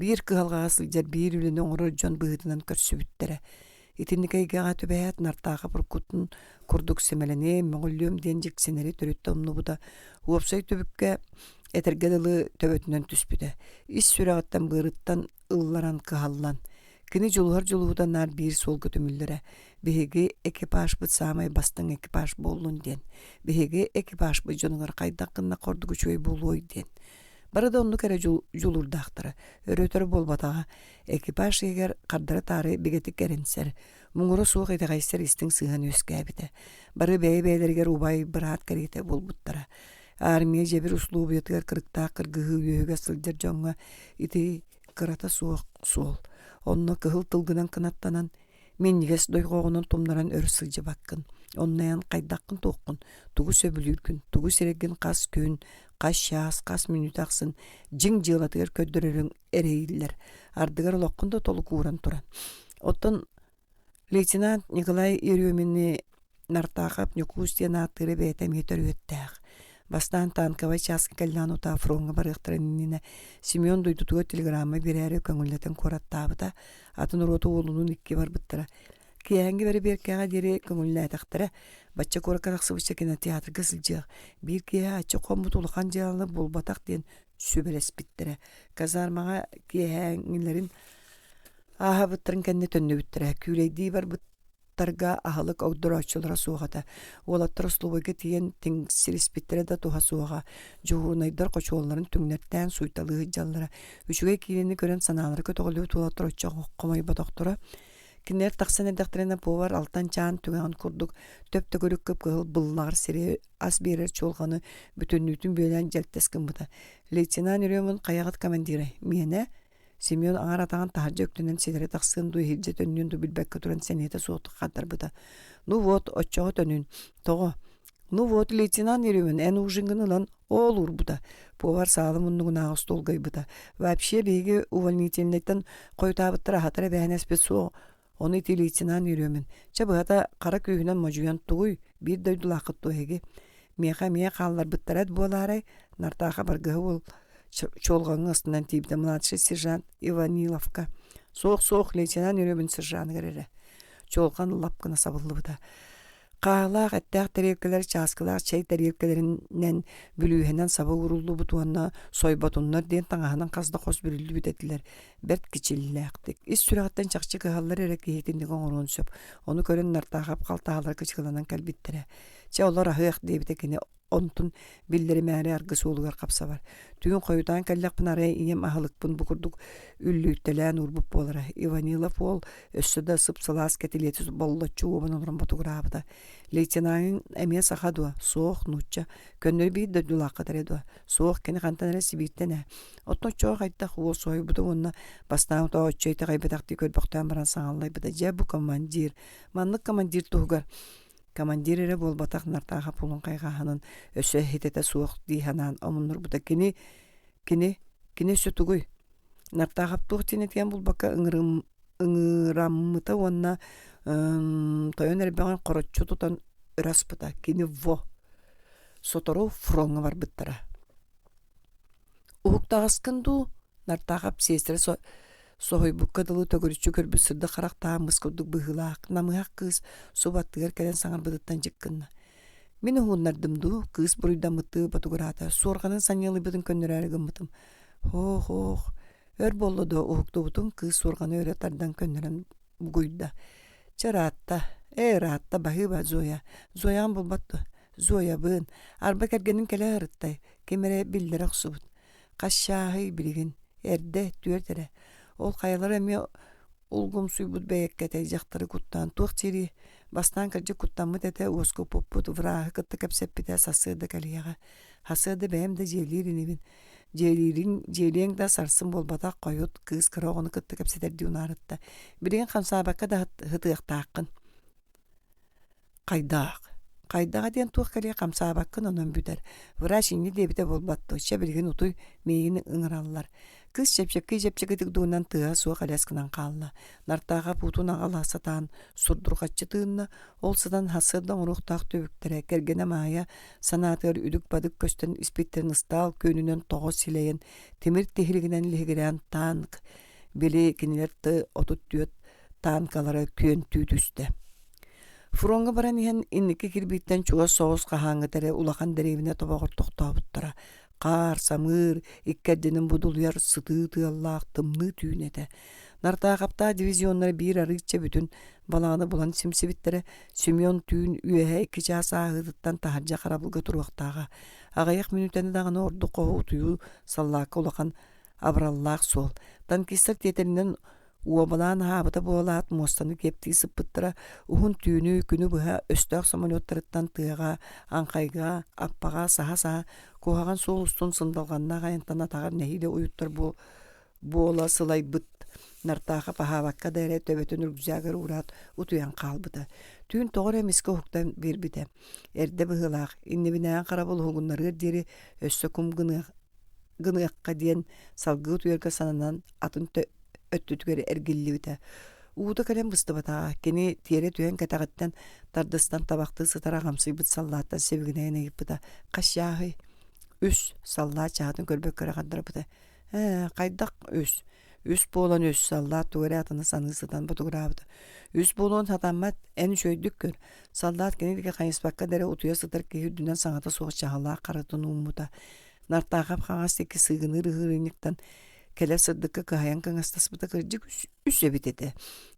bir kıhalgağa sıljar bir ülünü oğrur jon bıhıtınan körsübüttere. Itinikaygağa tübeyat nartağa burkutun kurduk semelene möğüllüğüm den jekseneri törütte omnu buda. Uopsay tübükke etergedili töbötünen tüspüde. İs sürağıttan bığırıttan ıllaran kıhallan. Kini juluhar juluhuda nar bir sol götümüllere. Behege ekipaj bıt samay bastın ekipaj bollun den. Behege ekipaj bıt jonungar kaydakınna kordu güçöy boluy den. Barada onu kere julurdaqtara. Örötör bolbatağa ekipaj eger qardara tarı bigetik erinser. Muңuru suuq ete qayser istin sığan öskәbide. Barı bey-beylerger ubay bıraat karite bolbuttara. Armiya jebir uslubu yatgar kırıkta kırgıhı üyöge sıljar jonga iti kırata suuq sol. Onunla kıhıl tılgınan kınattanan menniges doygoğunun tumnaran ör sılja bakkın. Onnayan qaydakkın toqqun. Tugu söbülürkün. Tugu seregin qas kün. Qas şahs, qas minut aqsın. Jing jığılatıgar köddürürün ereyiller. Ardıgar loqqunda toluk uğran turan. Otun Leytenant Nikolay Yeryominni nartaqap Nukus diyen attırı beytem yeter öttəq. Bastan tankava çaskı kallan ota fronga barıqtıranine Semyon duydutuğa telegramma birəri köngülleten korattağıda atın rotu oğlunun ikki var bıttıra. Kiyangi beri bir kağa deri köngülle taqtıra. Batça korakadaqsı bıçça kena teatr kısılcaq. Bir kiya açı qombut uluqan jalı bolbataq diyen sübeles bittire. Kazarmağa kiyangilerin aha bıttırın kenne tönne bittire. Küleydi var Оттарга ахалык огдорочулара сугата. Олаттар слубыга тиен тиңсириспиттере да туха суга. Жугунайдар кочуолларын түңнерттен суйталыгы жаллара. Үчүгэй киинини көрөн санаалары көтөголуу тулаттар оччоо комай батоктора. Кинер тахсан эдактерена повар алтан чаан түгән курдук. Төп төгөрүк көп кыл буллар сире ас берер чолганы бүтүннүтүн бөлән жалтескин бута. Лейтенант Юрьевын каягат командиры. Мене Семен аңар атаған тахаржа өктүнен селере тахсын ду хилже төннүн ду билбекке туран сенете суоктук кадар бута. Ну вот, оччого төнүн. Того. Ну вот, лейтенант Юрьевын эн ужингынылан ол урбута. Повар саалым уннугуна столгай бута. Вообще беги увольнительныйттан койтабыттыра хатара бәһәнәс бетсуо. Оны ити лейтенант Юрьевын. Чабыгата кара күйүнөн можуян тугуй бир дойдулакыт туэги. Меха қаллар бұттарад боларай, нартаға баргығы ол чолғаңы астынан тейбді младший сержант Иваниловка. Соқ лейтенант Юрьевын сержаны керері. Чолған лапқына сабылды бұда. Қағылақ, әттәқ тәрелкелер, часкылақ, чай тәрелкелерінен бүлүйенен сабы урулду бұтуанна сойбатуннар ден таңағынан қазда қос бүрілді бүтетілер. Бәрт кечеліләқтік. Ис сүрағаттан чақчы қағалар әрек ехетіндегі оңырын сөп. Оны көрін нартағап қалтағалар кычыланан кәлбеттірі. Ча олар ахыяқ дейбітекені онтун биллери мәре аргысы олугар қапса бар. Түйін қойудан кәлләқпін арай ием ахылықпын бұқырдық үллүйттелән урбып болара. Иванилов ол өссіда сыпсылас кәтілетіз боллатчу обын олырын батуғырабыда. Лейтенанын әме сақадуа, соқ нуча, көннөр бейд дөдулаққадар едуа. Соқ кені қантанары сибирттен Отно чоқ айттақ ол сойы бұды онына бастан ұта отчайты қайбетақты көрбақтан баран саңалай бұда. Жа бұ командир, манлық командир тұғығар. Командир эре болбатақ нартаға пулын қайғағанын өсі хететі суық дейханан омыныр бұда кені сөтігой. Нартаға тұқтен еткен бұл бақа ыңырамыта онына тойын әрбәған қоротчу тұтан үрас бұда. Кені во. Сотору фронғы бар бұттара. Уғықтағысқынду нартаға псестері Сохой буккадылы төгөрүчү көрбү сырды карактаа мыскылдык быгылаак намыак кыз субаттыгар келен саңар быдыттан жыккынна. Мен угуннардымду кыз буруйда мыты батугурата сорганын саньялы быдын көннөрәргы мытым. Хох, өр боллодо уктубутун кыз сорганы өрөтардан көннөрөн бугуйда. Чаратта, ратта бахыба Зоян болбатты. Зоя бын, арба кергенин келе арыттай, кемере билдерек субут. Кашшахы билген, эрде түертере. Ол қайылар әме ұлғым сұйбұд бәйеккәті жақтары құттан туқ тері бастан кіржі құттамыд әті осқы поппұд врағы күтті кәпсеппіде сасыды кәлияға. Хасыды бәйімді желерін ебін. Желең да сарсын болбата қойыт кыз кырағыны күтті кәпсетерді ұнарытты. Бірген қамсабаққа да хытықтақын. Қайдаға ден туқ кәлия қамсабақын онын бүдер. Вра шеңі дебіде болбатты. Шә білген ұтой мейіні ұңыралылар. Кыз жепчекетік дуынан тыға суға қаляскынан қалла. Нартаға путун ағал асатан сурдурғатчы тыынна, ол сыдан хасырдан ұруқтақ төвіктірі, кергені мая санатыр үдік бадық көстен испеттерін ыстал көнінен тоғы силейін, темір техілігінен легірен танк, беле кенелерді отут түйет танкалары көн түйдісті. Фронға баран ен иннекі кірбейттен чуға соғыз қағаңы тәрі улақан дәревіне тобағыр тоқтабыттыра. Қар, самыр, иккәдденін бұдылуяр сыты аллақ тымны түйінеді. Нартағапта дивизионлар бір арытча бүтін балағаны болан сімсебіттері Семен түйін үйәе 2 жасы ағыдыттан тахаржа қарабылғы тұруақтаға. Ағаяқ минутәні дағаны орды қоғы ұтыю саллақы олақан абраллақ сол. Танкистер тетерінен уабалан хабыта болаат мостаны кепті сыппыттыра ухун түйіні күні бұға өстіғ самолеттарыттан тыға, анқайға, аппаға, саха-саха коғаған сол ұстын сындалғанна ғайынтана тағар нәхиле ұйыттар бола сылай бұт. Нартаға пахавакка дәрі төбетін үргізәгір ұрат ұтуян қалбыды. Түйін тоғыр әмескі ұқтан бербіді. Әрді бұғылақ, инне бінәң қарабыл ұғынлары дері өссі күм гыныққа дейін салғы ұтуерге санынан атын өттүтүгері әргілі біті. Ууда кәлем бұсты батаға, кені тері түйен кәтағыттан тардыстан табақты сытара ғамсый бұт саллаттан себігіне әне бұта. Қашяғы үс салла чағатын көрбек көрі қандыр бұта. Қайдақ үс. Үс болан үс саллат туғыры атыны саны сыдан бұтығыра бұта. Үс болуын сатамат ән шөйдік көр. Саллат кенедіге қайыспаққа дәрі ұтуя сытар кейі дүнен саңаты соғы чағала қарытын ұмыта. Нартағап қағас текі сығыны рығырынықтан келер сырдыққа каян каңастас бұта кірдік үс өбітеді.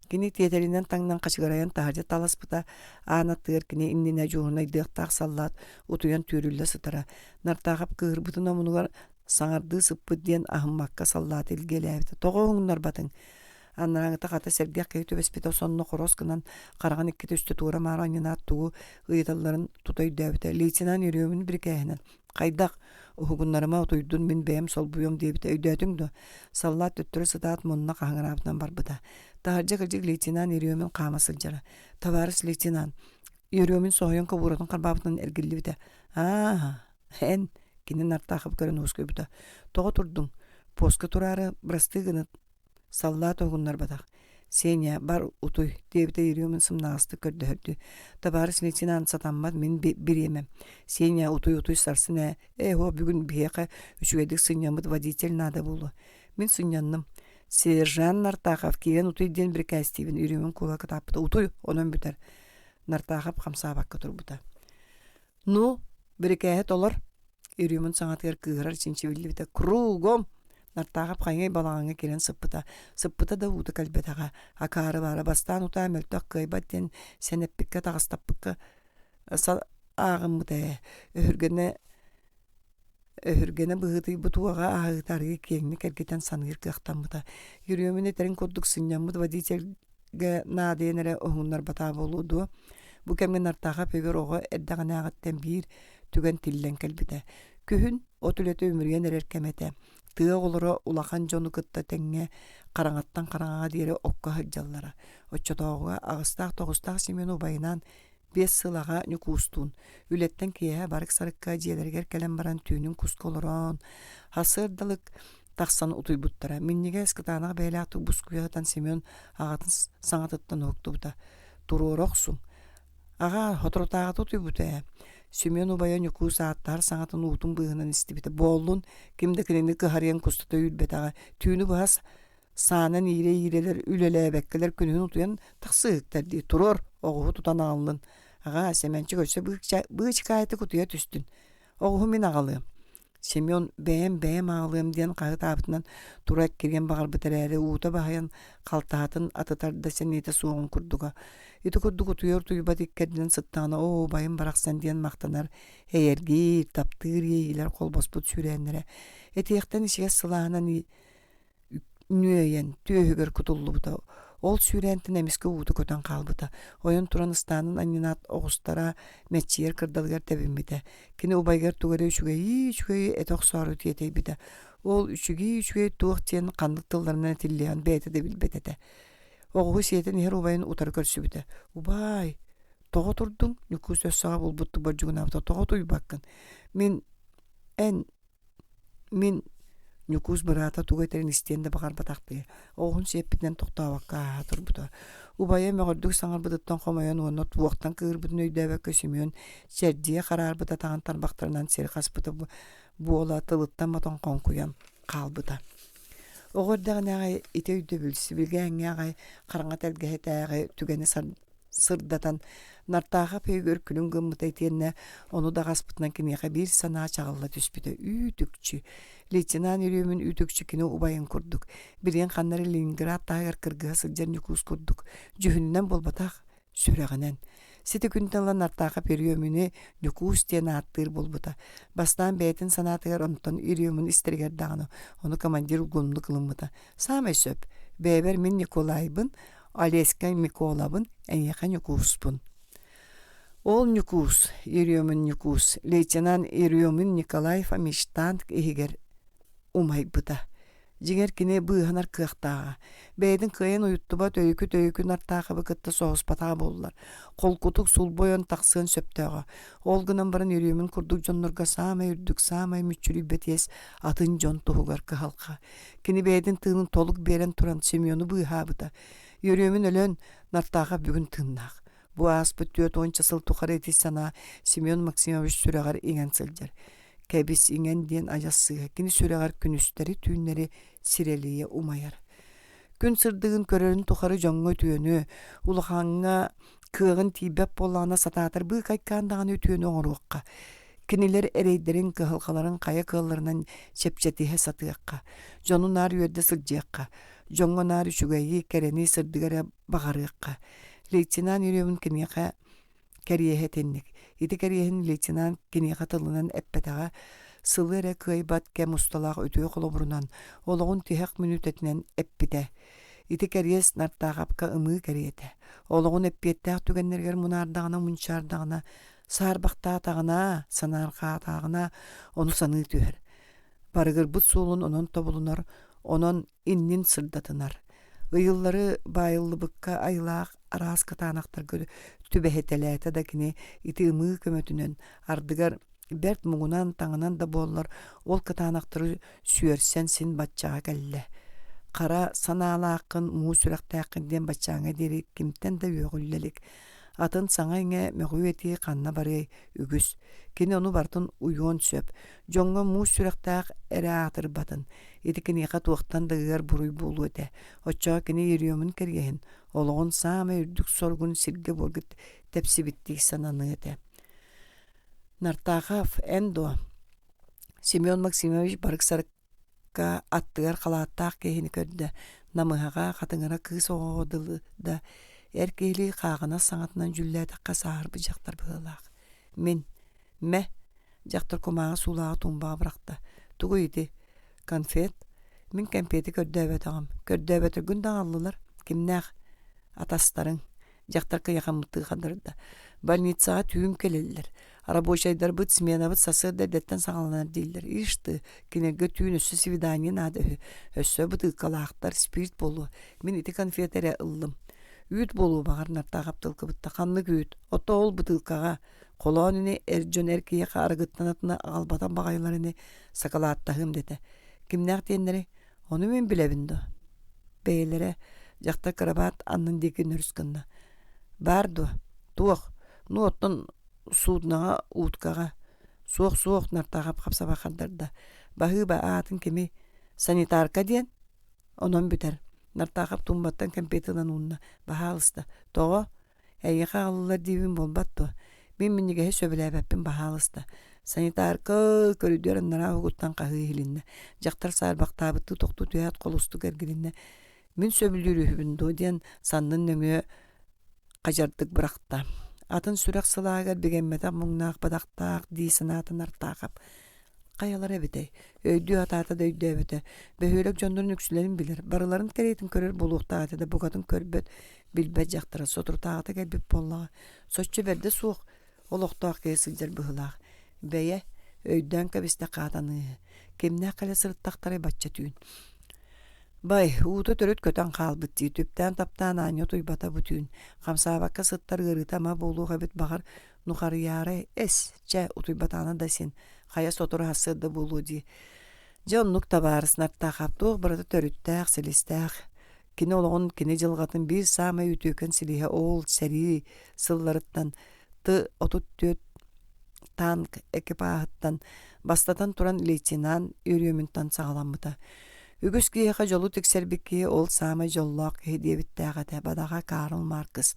Kini tieterinden tangnan kaçıgarayan taharca talaspıta anatır kini innine joğuna iddiaqtaq sallat utuyan türülle sıtara. Nartaqap kığırbıtına munugar sanardı sıppı diyen ahımmakka sallat ilgelebita. Toğuğunlar batın. Annaranıta kata sergiyak kayıtı bespita sonuna koros kınan qaragan ikkite üstü tuğra maranyanat tuğu ıyıtalların tutay dövte. Leysinan yürüyümün bir kehinen. Qaydaq uhugunlarıma otuydun min beyem sol buyum debite öydödüngdü. Sallat öttürü sıdaat mununa qahıngarabından barbıda. Taharca kırcık leysinan yürüyümün qamasılcara. Tavarız leysinan yürüyümün soğuyan kavuratın qarbabıtın ergilli bite. En kinin artaqıp görün uskü bite. Toğa turdun. Poska turarı brastı gınıt. Sallat ogunlar badak. Senya bar utuy debite yürüyümün sımnağısты kördü. Tabarız leysinan satanmad min bir yemem. Senya utuy sarsın o bugün biyaka üçügedik sınyamıd vaditel nada bulu. Min sınyanным. Serjan Nartaqaf kiyen utuy den bir kastivin yürüyümün kulakı tapıda utuy onun biter. Nartaqaf qamsa bakka turbuta. Nu bir kahet olur. Yürüyümün sanatgar kıgırar içinçi billi bite. Krugom. Nartaqap qaýy balağına gelen sıppıta da uta kalbetaga akarı bara bastan uta meltak kaybat den seneppikke tağıstappıkka ağımıda öhürgene bıhıtı butuaga ağıtarı kengni kergeten sanır kıqtamıda yürüyümün eterin kodduk sınyanmıd vaditelge nadenere oğunlar bata boludu. Bu kemgen Nartaqap ögör oğa eddağın ağıtten bir tügen tillen kalbide. Kühün otulete ömürgen erer kemete. Tığa oluru ulakan jonu kıtta tenge qarangattan qarangağa diyere okka hıcallara. Oççotoğuğa ağыстaq toğustaq Simeon ubayınan 5 sılağa nükustun. Ületten kiyehe barık sarıkka jiyelerger kelen baran tüynün kuskoloron. Hasırdalık taqsan utuy buttara. Minnige eskıtanağa beylaqtı buskuyağıtan Simeon ağatın sanatıttan hoktu buta. Turuoroqsun. Ağa hotorotağıt utuy butaya. Simeon ubayan yuku saattar sanatın uğutun bığınan istibite. Bollun kimde kilini kıhariyan kustuta ülbetağa. Tüynü bahas sanan iyireler ülele bekkeler günün utuyan taqsıqtar diye turur. Oğuhu tutan ağılın. Ağa semençi göçse bığı çıkayeti kutuya tüstün. Oğuhu min ağılıyım. Simeon beyem ağılıyım diyen qağıt abıtından turak kirgen bağır bıtarayla uğuta bahayan qaltaatın atıtarda senete soğun kurduga. Iti kudduk utuyur tuyubat ikkerdinen sıttağına o bayım baraksan diyen maqtanar. Eyergir, taptır yeyiler kolbasput sürenlere. Etiyekten işe sılağına nüyeyen tüyöhüger kutullu buta. Ol sürentin emiske uğutu köten kalbıta. Oyun turan ıstanın anyinat oğustara metçiyer kırdalgar tebin bide. Kini ubaygar tugare üçügeyi etok soru tiyetey bide. Ol üçügeyi tuğ tiyen kandık tıllarından etilleyen beyte de bilbetede. Oğuhu siyeten her ubayın utarı körsü bide. Ubay, toğa turdun, nükus öz sağa bulbuttu barcıgın avta. Toğa tuy bakkın. Min nükus bırata tuğeterin isteyende bakar bataqtı. Oğun seppinden toqtağa vakka turbuda. Ubaya meğorduk sangar bıdıttan qomayan onu tuğaktan kığır bıdın öydebe kösümüyon. Serdiye karar bıda tağın tarbaqtarından seri qasbıda bu ola tılıttan batan qonkuyan qalbıda. Oğurdağın ağay ite öйдө bilsi bilgen ağay qarangat elgehet ağay tügeni sırdatan Nartaqap ögör külün gımmıta etiyenne onu da qaspıtnan kiniyaka bir sana çağılla tüspüde ütükçü. Leysinan yürüyümün ütükçü kini ubayın kurduk. Birgen qannari Leningrad tağır kırgığa sıccan yukus kurduk. Cühünden bolbataq süreğinen. Siti güntanla Nartaqap yürüyümünü yukus diyen attır bolbuta. Bastan beytin sanatığır ondan yürüyümün isterger dağını. Onu komandir gulumlu kılınmıta. Same söp. Beber min Nikolaybın, Aleska Mikolavın en yakın yukuspun. Ol Nikus, yürüyümün Nikus. Leysinan yürüyümün Nikolay Famiştan ehiger umaybıta. Jiger kine bıhanar kıqtağa. Beydin kıyan uyuttuba töykü Nartaqapı kıtta soğuz patağa bollar. Kol kutuk sul boyan taqsığın söptağa. Olgınan baran yürüyümün kurduk jonlarga samay ürdük samay müçürü betes atın jon tuğugar kıhalqa. Kine beydin tığının toluk beren turan Simeonu bıhabıda. Yürüyümün ölön Nartaqap bugün tığınaq. Bu aspı tüöt onça sıl tuqar eti sana Simeon Maksimovic süreğar ingen sılcar. Kebis ingen diyen ajasıga kini süreğar künüsteri tüynleri sireliye umayar. Gün sırdığın körörün tuqarı jonga tüönü ulağanga kığın tibep bolağına satatar bu kaykandağın ötüönü oğruqqa. Kiniler ereyderin kıhılqaların kaya kığıllarından çepçetihe satıqqa. Jonun ar yöde sılcıqqa. Жоңгонар үчүгәйи кәрени сырдыгара бағарыққа. Лейтенант үрөмін кенеға кәріеге тенник. Ити кәріехін лейтенант кенеға тылынан әппетаға сылы әрі күйбат кәм ұсталақ өтуі қолобырынан олығын түйек минут әтінен әппіте. Ити кәріес нартағапқа ымы кәріеті. Олығын әппеттәқ түгеннергер мұнардағына, мұнчардағына, сарбақтағына, санарғатағына оны саны түйер. Барыгыр бұт суылын онын тобылынар, онын иннин сырдатынар. Ыйыллары байылы бұққа айлақ арас катанақтар көрі түбәхетеләті да кіне ити ымы көмөтінен ардыгар бәрт мұғынан таңынан да болылар ол катанақтары сүйерсен син батчаға кәлі. Қара саналақын мұғы сүрәқтәқінден батчаңа дері кімтен да өғіллелік. Атын саңа еңе мәғуеті қанна бары үгіз. Кені оны бартын уйон сөп. Жоңға мұғы сүрәқтәқ әрі атыр батын. Ити кені қатуақтан дағығар бұруй болу өте. Отчаға кені еріомын кәргейін. Олығын сама үрдік соргын сирге болғыт тәпсі біттік сананы өте. Нартағав әндо Семен Максимович барық сарыққа аттығар қалаттақ кейіні көрді. Намығаға қатыңыра кыз оғыдылы да әркейлі қағына саңатынан жүлләдіққа сағырбы жақтар бұғылақ. Мә, жақтар комаға сулаға тұнбаға бұрақты. Тұғы еді, конфет, мен конфеті көрді ағым. Көрді әбет үргін дағалылар, кімнәқ атастарың, жақтар қияқамыты қадырды. Больницаға түйім келелілер. Рабочайдар бұд, смена бұд, сасырда дәттен сағаланар дейлер. Ишті, кенерге түйін өссі свиданин ады өссі бұд ұқалақтар, спирт болу. Мен ити конфетері ұлым. Үйт болу бағар нартағап тылқы бұтта қанлы күйт. Отто ол бұтылқаға қолуаныне әржон әркеяқа арғыттанатына ағалбатан бағайларыне сақалаттағым деді. Кімнәқ дейіндері? Оны мен білебінді. Бәйлері жақта қарабат анның декі нүріскінді. Барды, туық, ну оттын судынаға уытқаға. Суық нартағап қапсаба қандырды. Бағы ба атын кеме санитарка дейін, онын бүтер. Нартағап тұмбаттан компетынан ұнына бағалысты. Тоғы, әйеға алылар дейбін болбатты. Мен мінігеге сөбіләбәппен бағалысты. Санитарка көрідер нара ұғыттан қағы елінді. Жақтар сарбақтабытты тоқты түйәт қолысты кәргілінді. Мен сөбілдері хүбінді дейін санның нөңе қажардық бірақта. Атын сүрәк сылағар бігенметақ мұңнақ бадақтақ дейсін атын артағап. Қаялар әбітай, өйді ататы да өйді әбіті. Бөхөлік жондырын үксілерін білір. Барыларын кәретін көрір болуқта аты да бұғатын көрбет, білбәт жақтыра. Сотыртағыты кәлбіп боллаға. Сотчы бәрді суық, олықтақ кәсілдер бұғылақ. Бәйе, өйден кәбісті қатаны. Кемне қаля сырттақтары батча түйін. Бай, уыты төрөт көтен қалбытты. Төптен таптан аньо тұйбата бұтүйін. Қамсабаққа сыттар ғырытама болуға бет бағар нұқары яры әс, чә ұтойбатаны да сен. Қая сотыры асырды болу ди. Жонлық табарыс нартақап тоқ бұраты төріттәқ, селестәқ. Кені олығын кені жылғатын бір сама үтөкен селеге ол сәрі сылларыттан ты отут төт танк экипағыттан бастатан туран лейтенант үрөмінтан сағаламыта. Үгіс кейеға жолу тексербекке ол сама жоллақ хедебіттәғаты бадаға Карл Маркс.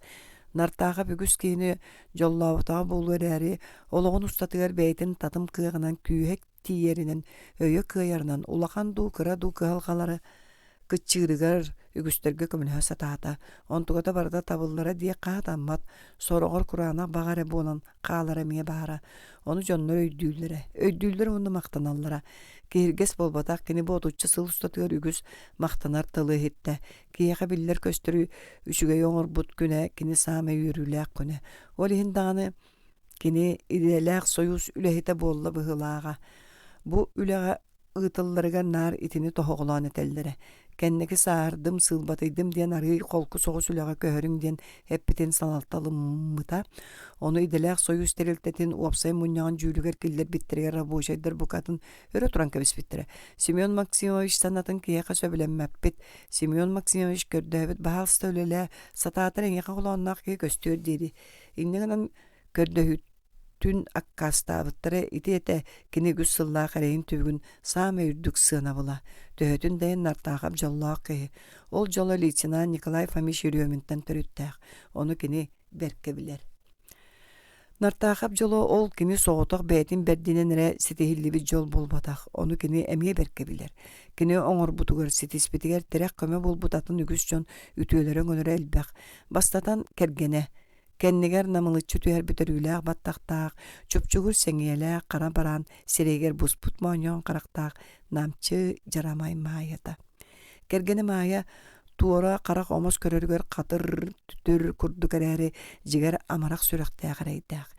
Нартағап үгіс кейіні жоллауытаға болу әрі олығын ұстатығар бәйтін татым күйіғынан күйек тиерінен өйі күйерінен улақан ду кыра ду кыhalғалары кытчырыгар үгістерге көмілі сатаата. Онтуғата барда табыллара дие қаатаммат сорғыр құрана бағары болан қалары ме бағара. Оны жонлар өйдүйлері оны мақтаналлара. Кейіргес болбатақ кені бодучы сыл ұстатығар үгіс мақтанар тылы хетті. Кейеға білдер көстірі үшіге оңыр бұт күні кені саме үйіріләк күні. Ол ехіндағаны кені иделәк союз үләхеті болла бұғылаға. Бұ үләға ұйтылларыға нар итini тоғылан етелдері. Кәннекі саардым, сылбатайдым ден арғы қолқы соғыс үләға көхірің ден әппетен салалталым мұта. Оны иделәк союз терелтетін уапсай мұняған жүйлігер келдер біттірігер рабочайдар бұқатын өрі тұран кәбіс біттірі. Семен Максимович санатын кейеқа сөбілеммәппет. Семен Максимович көрді әбіт бағалысты өлелі сататыр әңеқа қоланнақ кей көстер деді. Иннегінен көрді түн аккастабыттары ити-эте кини күс сылла қарайын түбігін сама үрдік сына бұла. Төхетін дайын нартағап жоллақ кей. Ол жолы лейтенант Николай Фомич Ерёминтен түріттәқ. Оны кини бәрке білер. Нартаахап жолу ол кини соғотох бәйтин бәрдиненере ситихилливит жол болбатах, onu кини эмие берке билер. Кини оңор бутугар ситиспитигер терек көмө болбутатын үгүс жон үтүөлөрөн өнөрө элбек. Бастатан кергене. Кеннигер намылычы түһэр бүтөрүлээх баттахтаах, чупчугур сеңиэлээх кара баран сирегер буспут мооньоон карактаах, намчы жарамай маайата. Кергене маая туора карак омос көрөрүгөр катыр түтүр курдукарары жигер амарак сүрөктээгарайдаах.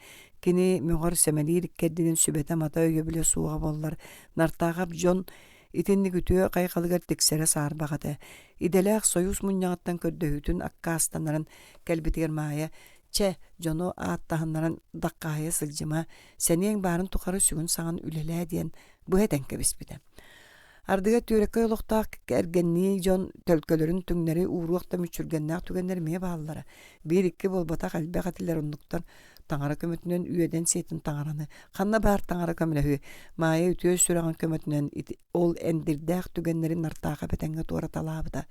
Кини мөңөр семелир кердинин сүбете мата өйө биле сууга боллар. Нартаахап жон итинни күтүө кайкалыгар тиксере саарбагата. Иделээх союз муньяғаттан көрдөһүтүн аккаастанарын кэлбитигер маая че жону ааттаханнарын даккаая сылжыма сенең барын тухары сүгүн саҥан үлелээ диэн быһэтен кэбиспите. Ардыга түрекке олохтаак эргенни жон төлкөлөрүн түңнери ууруакта мүчүргеннаак түгеннер мие бааллара. Бир икки болбатак албек атилер оннуктар таңара көмөтүнөн үйеден сетин таңараны. Ханна баар таңара көмөлөһү маая үтүө сүраган көмөтүнөн ол эндирдээх түгеннери нартаага бетенге туора талаабыта.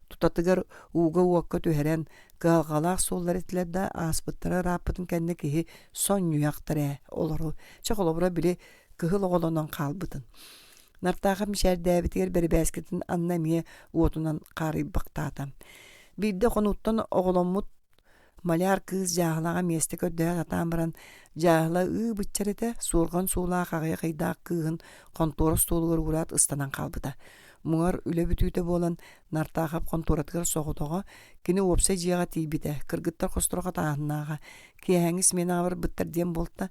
Тутатыгар uuga уокка түһэрэн гаалгалаах суоллар этилерда ааспыттара рааппытын кэнне киһи сон ньуяхтарэ олору. Чоголобура били кыһыл оголонон хаалбытын. Нартаага мишээрдээбитигер берибээскитин анна мие уотунан каарыйбактаата. Биирде конуттан оголоммут маляр кыыс жааһалаага миэсте көрдөһө атаан баран жааһала быччарете суурган суулаа кагыя кыйдаак кыыһын конторос туулугар ураат ыстанан калбыта. Муңар үле бүтүүтэ болан нартаахап конторатыгар соҕотоҕо кини уопса дьиэҕа тиибите кыргыттар хостороҕа тааннаага киэһэҥис мен аабар быттар диэн болта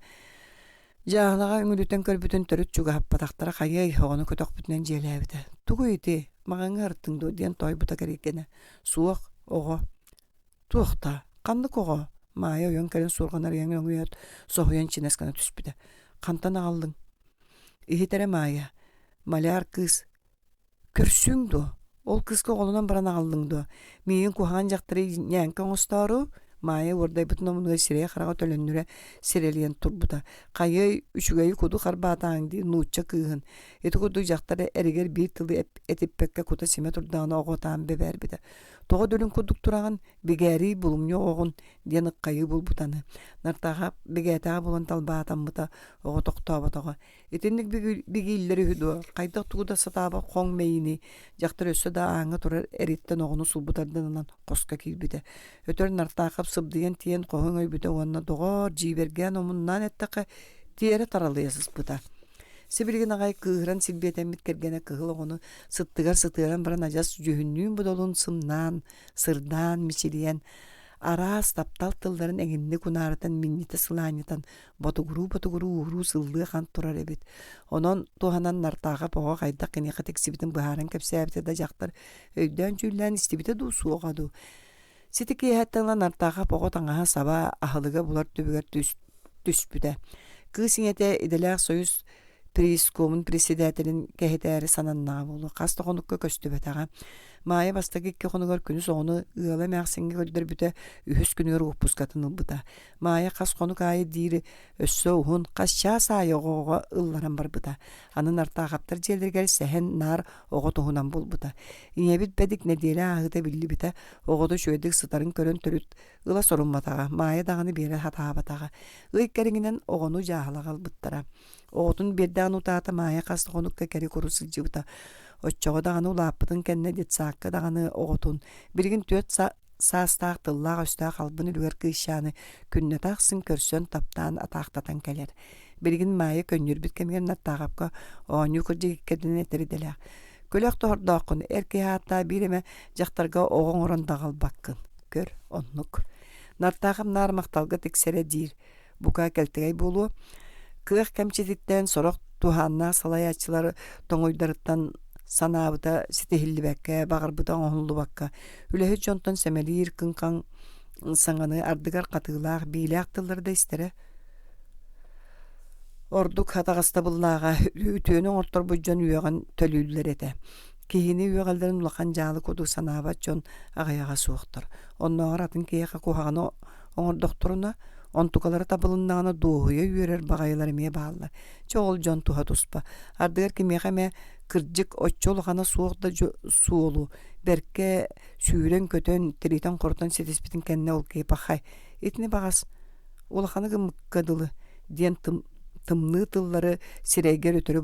жааһалаға үҥүлүтэн көрбүтүн төрүт чугаһаппатахтара хайый оҕону көтөхпүтүнэн дьиэлээбите. Тугу ити маҕаҥҥа ырттың дуо диэн тойбута кэриккене. Суох оҕо. Туохта, ханнык оҕо. Маая ойон кэрин суурганар яҥы оҥуйат соһуйан чинескана түспүтэ. Хантан аҕаллыҥ. Иһитерэ маая. Маляр кыыс. Көрсүң дуо. Ол кыска оҕолунан баран аҕаллыҥ дуо. Миигин куһаҕан дьахтары ñэҥkä оҥостоору маая уордайбытын омунугай сирее харага төлөннүрэ сирелиен турбута. Хайый үчүгэй куду харбаатааңди нуучча кыыһын. Эти куду дьахтары эригер биир тылы этиппекке кута симе турдааны оҕотаан бебээрбите. Тоҕо дөлүн курдук тураган бигээри булумньо оҕун диэн ыккайыы булбутаны. Нартаага бигээтэҕэ булан талбаатаммыта оҕо тохтооботоҕо. Итинник бигииллери хүдуо. Хайдах тугуда сатааба хоң мейини. Дьахтар өссө да ааҥа турар эриттен оҕону сулбутарданынан хоска киирбите. Өтөр нартаахап сыбдыйан тиен коһуң өйбүтэ уонна доҕоор дьииберген омуннаан эттэхэ тиэре таралыйасыспыта. Сибиригин агай кыыһыран силбиэтэммит кэргэнэ кыһыл оҕону сыттыгар баран ажас жүһүннүүн будолун сымнаан, сырдаан, мичилиэн араас таптал тылларын эҥинни кунаарытан минните сылааньытан ботугуруу ууруу сыллыы хан турар эбит. Онон туһанан нартаага поҕо хайдах киниэхэ тиксибитин быһааран кэпсээбитэ да дьахтар өйдөөн чүүлээн истибитэ дуу суоҕаду. Сити киэһэттэнла нартаага поҕо таҥаһа саба аһылыга булар түбүгэр түспүтэ. Кыыс иҥэтэ иделээх союз Прискомун председателин кэһитээри сананнаа болу. Хас тоҕонукка көстүбэтэҕэ. Маая бастаги икки хонугар күнүс оҕону ыала мээхсиҥҥи көрдөрбүтэ үһүс күнүгэр ууппускатын ылбыта. Маая хас хонук аайы диири өссө уһун хас чаас аайы оҕоҕо ылларан барбыта. Анын артааҕаптар дьиэлэригэр сэһэн наар оҕо туһунан булбута. Иñэбит бэдик нэдиэлэ ааһыта биллибитэ оҕодо үөдүк сытарын көрөн төрүт ыла сорумматаҕа. Маая даҕаны биэрэ хатаабатаҕа. Ый кэриҥинэн оҕону жааһалагалбыттара. Оҕотун биэрдэҕин утаата маая хас тоҕонукка кэри куру сылдьыбыта. Оччоҕо даҕаны улааппытын кэннэ дьитсаакка даҕаны оҕотун биригин түөт саастаах тыллаах өстөөх албын үлүгэр кыыщааны күннэтаахсын көрсөн таптаан атаахтатан кэлэр. Биригин маая көннүрбүт кэмигэр наттааҕапка оонньуу кырдьыгиккэдин этериделээх. Көлөөх тоһордооххун эркиһааттаа бииреме дьахтарга оҕоҥорон даҕалбаккын. Көр, оннук. Нартаахам наар макталга тиксере диир. Бука кэлтэгэй буолуо. Кыах кэмчититтэн сорох туһааннаах салайааччылар тоҥойдарыттан санаабыта ситихиллибэккэ, бағарбыта оҥоллубакка. Үлэһи дьонтон сэмэлиир кынкаң саҥаны ардыгар қатыылаах биилээх тылларда истэрэ. Ордук хатаҕастабыллааҕа үтүөнү оҥортор буйдьон үөҕэн төлүүллэр этэ. Киһини үөҕэллэрин улахан дьаалы куду санаабат дьон аҕайаҕа суохтор. Оннооҕор атын киэхэ куһаҕаны оҥордохторуна онтукалары табылыннааны дуоһуйа үөрэр багайылар эмиэ бааллар. Чоҕол дьон туһа туспа. Ардыгар кимиэхэ эмэ кырдьык оччол хана суохта суолу. Берке сүүрэн көтөн тиритен корутан сетиспитин кэнне ол киэпахай. Итини багас улаханы гымыккадылы диэн тымны тыллары сирейгер өтөрө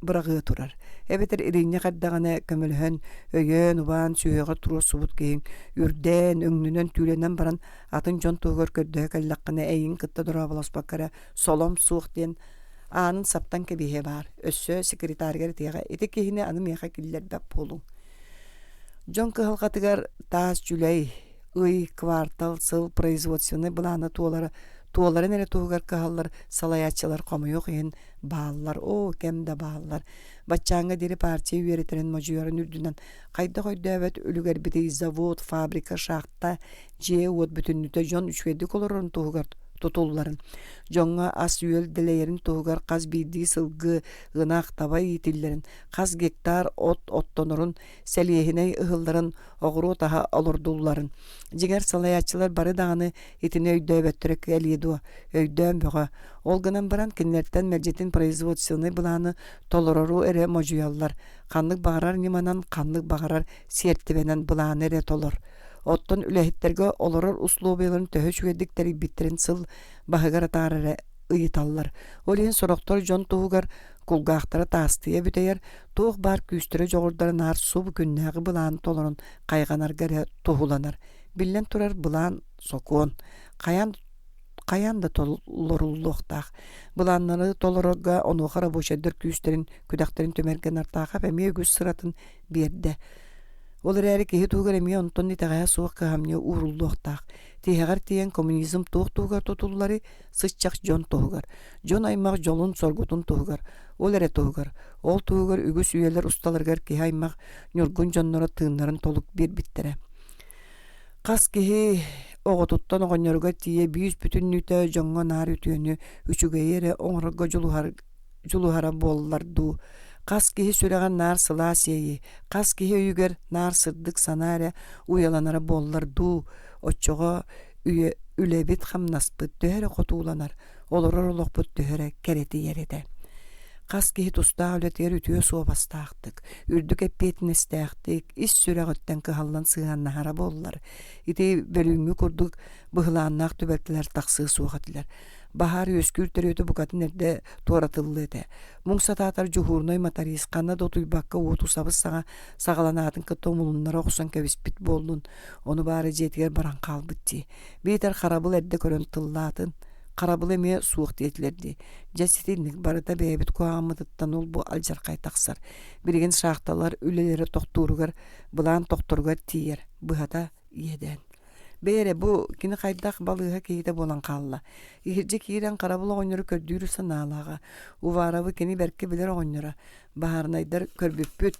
бырагы турар. Эбетер ирине кардагана көмөлһөн өйөн убан сүйөгө туру субут кең үрден өңнүнөн түленен баран атын жон тугөр көрдө каллаккына эйин кытта дора болоспаккара солом суук ден анын саптан кебиһе бар. Өссө секретарьгер тига эти кихине аны меха киллер бап болу. Жон кыһалгатыгар таас жүлей ый квартал сыл производственный буланы туолары нере тугар каһаллар салаячылар комуйук ен бааллар кемде бааллар баччаңга дири партия үеретерин можуярын үрдүнөн кайда койдөбөт үлүгер бити завод фабрика шахта же от бүтүнүтө жон үчүгеди колорун тугар тутулларын жоңга ас үөл делерин тугар каз биди сылгы ынак табай итиллерин каз гектар оттонорун селиехине ыһылларын огуру таха олордулларын жигер салаячылар бары даганы итине өйдөбөттөрөк элиду өйдөм бага ол гынан баран киннерттен мержетин производственный буланы толорору эре можуяллар каннык багарар ниманан каннык багарар сертибенен буланы эре толор оттон үлэхиттерге олорор условияларын төһөчүгедиктери биттерин сыл баһыгар таарары ыйыталлар. Олин сороктор жон тугар кулгаахтара таастыя бүтәйер туох бар күстөрө жогордарын ар суб күннәгы булан толорун кайганарга тухуланар. Биллен турар булан сокон. Каян да толоруллуктак. Буланнары толорога онухара бошедер күстерин күдәктерин төмерген артага бәме күс сыратын берде. Олар әрі кейі туғыр әме онтон нетағая суық қағамне уруллуқтақ. Тейгар тейен коммунизм туғар тотуллары сыччақ жон туғар. Жон аймақ жолын соргутун туғар. Ол әрі туғар. Ол туғар үгіс үйелер ұсталарғар кейі аймақ нюргун жоннора тыынларын толық бер биттері. Қас кейі оғытуттан оғынерға тие бүйіз бүтін нүті жоңға нар үтіені үчіге ері оңырға жулуғара болыларду. Қас кихи сүреген нар сыла сейі, қас кихи үйгер нар сырдық санаре уяланары болларду, отчоға үлебет хамнаспыт төхері қотуланар, олырыр олықпыт төхері кереті ереті. Қас кихи туста өлетер үтіе суабастақтық, үрдік әппетін істәқтік, ис сүрегіттен кығаллан сыған нахара боллар. Ити бөліңі күрдік бұғыланнақ түбәктілер тақсы суғатылар. Bahar özgürtörütü bukatın erde toratıllıdı. Mungsatatar juhurnoy mataris kanna dotuy bakka otu sabız sağa sağalanatın kıtomulunlara oxusan kevispit bollun. Onu bari jetiger baran kalbıttı. Beyter karabıl erde körün tıllatın. Karabıl eme suuq detlerdi. Jasitinlik barıda bebet koğamıdıttan ol bu aljarkay taqsar. Birigen şahtalar üleleri toqturugar, bulan toqturugar tiyer. Bıhata yeden. Bere bu kini kaydak balığa keyde bolan kalla. İhirce kiren karabula oynuru kördüğürü sanalağa. Uvarabı kini berke bilir oynura. Baharnaydar körbüpüt.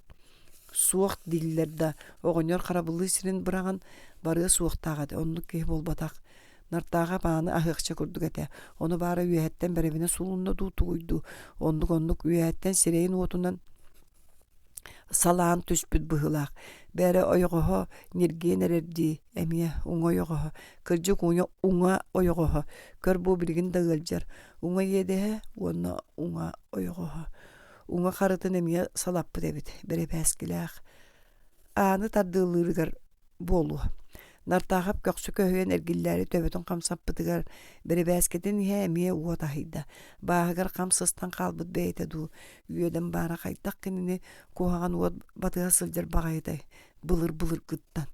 Suuq dillerde oynur karabulu sirin bırağın barığı suuq tağadı. Onluk keyif ol batak. Nartağa bağını ahıqça kurduk ete. Onu bari üyetten berevine sulunda tuğuydu. Onluk üyetten sireyin otundan salan tüspüt bıhılaq. Bere oyuğuha nirgen ererdi. Emiye unga oyuğuha. Kırcık unga oyuğuha. Kör bu bilgin dağılcar. Unga yedehe ona unga oyuğuha. Unga karıtın emiye salapı debit. Bere bəskilaq. Anı tardığılırgar bolu. Nartağap köksü köhüyen ergilleri töbetun kamsapıdıgar. Bere bəskeden emiye uğa tahida. Bağıgar kamsızdan kalbıd beytedu. Üyeden bara kaydak kenini koğağın uğa batığa sılcar bağayday. Bılır gıttan.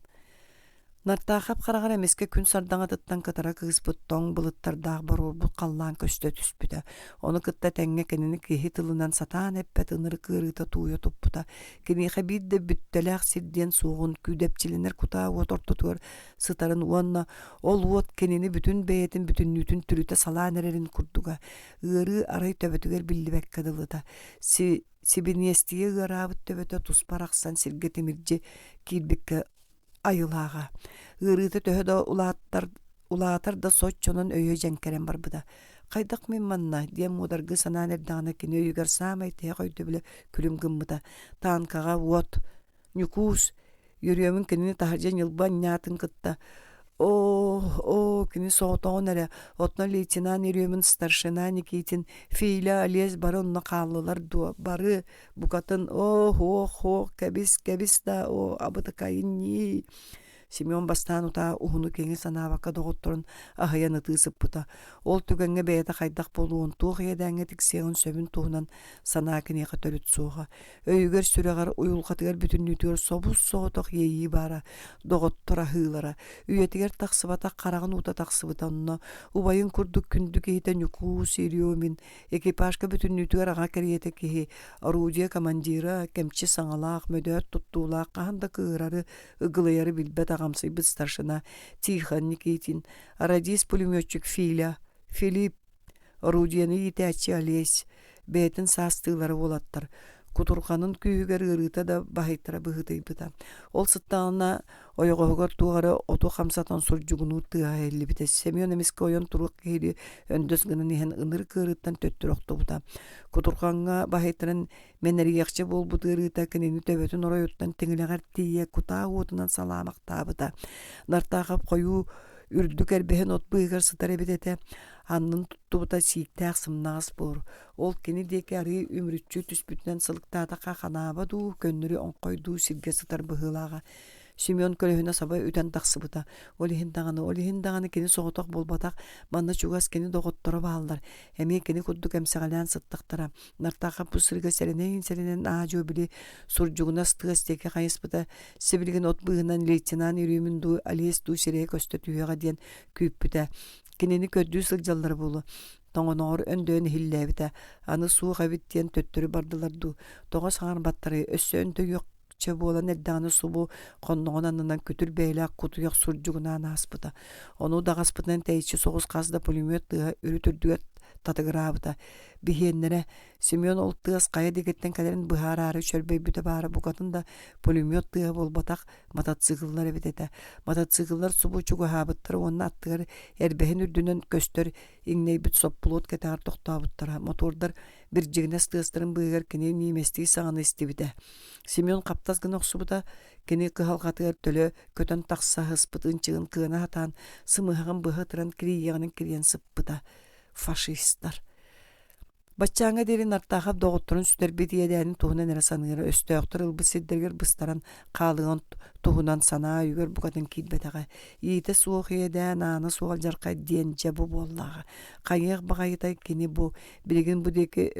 Nartağap qarağar emeske kün sardağa tıttan katara kızbıttong bılıttardağı barur bu kallan köste tüspüde. Onu kıtta tenge kenini kehi tılından satan eppet ınırı kırıta tuğuya toppuda. Kenihe bir de büttelak sirden soğun küdepçilenir kutağı ot ortutuyor sıtarın uanna. Ol ot kenini bütün beyetin bütün nütün türüte salan ererin kurduga. Iırı aray töbetüger billibek kadılıda. Sibiniyestiye ıarabıt töbete tusparaksan sirgetimirce kilbikke ayılağa. Iırıtı töhöde ulatar da soççonun öyö jenkerem bar bıda. Kaydak men manna diyen modargı sanan erdağına kini öyügar samay tehe koydu bile külüm gımmıda. Tankağa vot, nyukus, yürüyümün kinini taharcan yılban nyatın kıtta. Kini soğutoğun ere, otna leytinan yürüyümün starşına nikitin, fiile aliyez barı onunla kallılar dua. Barı bukatın, kebis da, abıda kayın yi. Simeon бастан ута ухуну кеңи санаабакка доҕотторун аһайан ытыысыппыта. Ол түгәҥҥэ бэйэтэ хайдах болуун туох иэдээҥҥэ тиксиэҕин сөбүн туһунан санаа киниэхэ төрүт суоҕа. Өйүгэр сүрэҕэр уйулхатыгар бүтүннүтүгэр собус соҕотох иэйии баара доҕоттор аһыылара. Үйэтигэр тахсыбата харагын ута тахсыбыта онно убайын курдук күндүк иһитэ ньукуу сириомин экипажка бүтүннүтүгэр аҕа кэриэтэ киһи орудия командира кемчи саҥалаах мөдөөт туттуулаах хаһанда кыырары ыгылайары билбэт агамсыйбыт старшина Тихон Никитин, радист пулеметчик Филипп, орудияны итэчи Олесь, бэйтин саастыылары болаттар. Кутурханын күйүгер ырыта да баһайтара быһытыйбыта. Ол сыттаана ойоҕоһугар тугары оту хамсатан суржугунуу тыа эллибите. Семен эмиске ойон турук киһири өндөс гынан иһэн ыныр кыырыттан төттүрөхтубута. Кутурханга баһайтарын менериякчы болбут ырыта кинини төбөтүн оройуттан тиңилегер тиийэ кутаа уутунан салаамактаабыта. Нартаахап койуу үрдүк эрбэһэн от быыгар сытар эбитете. Аннын туттубута сииктээх сымнаас бур. Ол кини диэки арыы үмүрүччү түспүтүнэн сылыктаатакка ханааба дуу көннүрү оңкойдуу сиргэ сытар быһыылаага. Семен көлөһүнэ сабай үтэн тахсыбыта. Олиһин даганы кини соҕотох болбатах манна чугас кини доҕотторо бааллар. Эми кини курдук эмсэҕэлээн сыттахтара. Нартаахап бу сырга сэрэнээн аажуу били суржугуна стыас диэки хайыспыта. Сибилигин от быһынан лейтенант үрүүмүн дуу алиес дуу сирээ көстө түйэҕэ диэн күүппүтэ. Кинини көддүү сылдьаллар болу. Тоҥоноҕор өндөөн иһиллээбитэ. Аны суох эбит диэн төттөрү бардыларду. Тоҕо саҥарбаттары өссө өндө юокча буолан эрдэҕини субу хонноҕун аннынан күтүр бэйэлээх кутуйах суржугунаан ааспыта. Ону даҕаспытынан тэйичи соҕус хасда пулемет тыа үрү түрдүгэр татыгыраабыта. Биһиэннэре Семен ол тыас кая дигеттен кэлэрин быһаараары чөрбөйбүтэ баара букатын да пулемет тыа болбатах мотоцикллар эбитете. Мотоцикллар субу чугаһаабыттар уонна аттыгар эрбэһин үрдүнөн көстөр иҥнэйбит соппулуот кэтээр тохтообуттара. Мотордар бирдьигинэс тыастарын быыгар кини нииместии саҕаны истибите. Семен каптас гына охсубута кини кыһалҕатыгар төлө көтөн тахсаһыспыт ынчыгын кыана хатаан сымыһаҕын быһытыран кириийэҕинин кириэн сыппыта. Фашисттар. Баччааҥҥа диэри нартаахап доҕотторун сүтэрбит иэдээнин туһунан эрэ саныыра өстөөөхтөр ылбыт сирдэригэр быстаран хаалыҕын туһунан санаа үгөр букатын киирбэтэҕэ. Иите суох иэдээн аана суол жархай диэн жабу буоллааҕа. Хайыах баҕайытай кини бу билигин бу диэки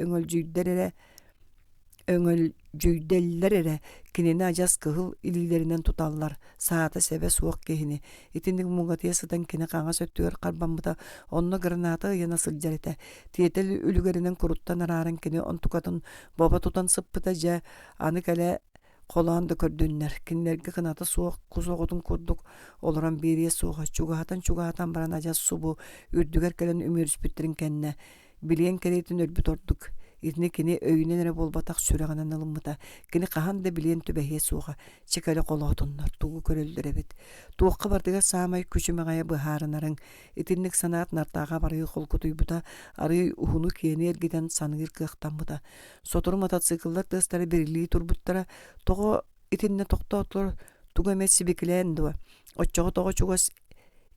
өҥөлжүйдэллэр эрэ кинини адьас кыһыл илиилэринэн туталлар. Саата сэбэ суох киһини. Итинник муҥатыйа сытан кини хаҥа сөттүгэр харбаммыта онно граната ыйана сылдьар этэ. Тиэтэл үлүгэринэн куруттан араарын кини онтукатын боба тутан сыппыта дьэ аны кэлэ холоон да көрдүннэр. Кинилэргэ кыната суох кусоҕутун курдук олорон биирие суоха чугаһатан баран адьас субу үрдүгэр кэлэн үмүөрүспүттэрин кэннэ. Билиэн кэриитин өрбүт ордук. Итини кини өйүнен эре болбатах сүрэҕинэн ылыммыта. Кини хаһан да билиэн түбэһиэ суоха чикэлэ колоотуннар тугу көрөлдөр эбит. Туохха бардыга саамай күчүмэҕэйэ быһаарынарың. Итинник санаат нартааҕа барыы холкутуйбута арыы уһуну киэни эргитэн саныыр кыахтаммыта. Сотору мотоцикллар тыастары бирилии турбуттара тоҕо итинне тохтоотлор туга эмес сибикилээн дуа. Оччоҕо тоҕо чугас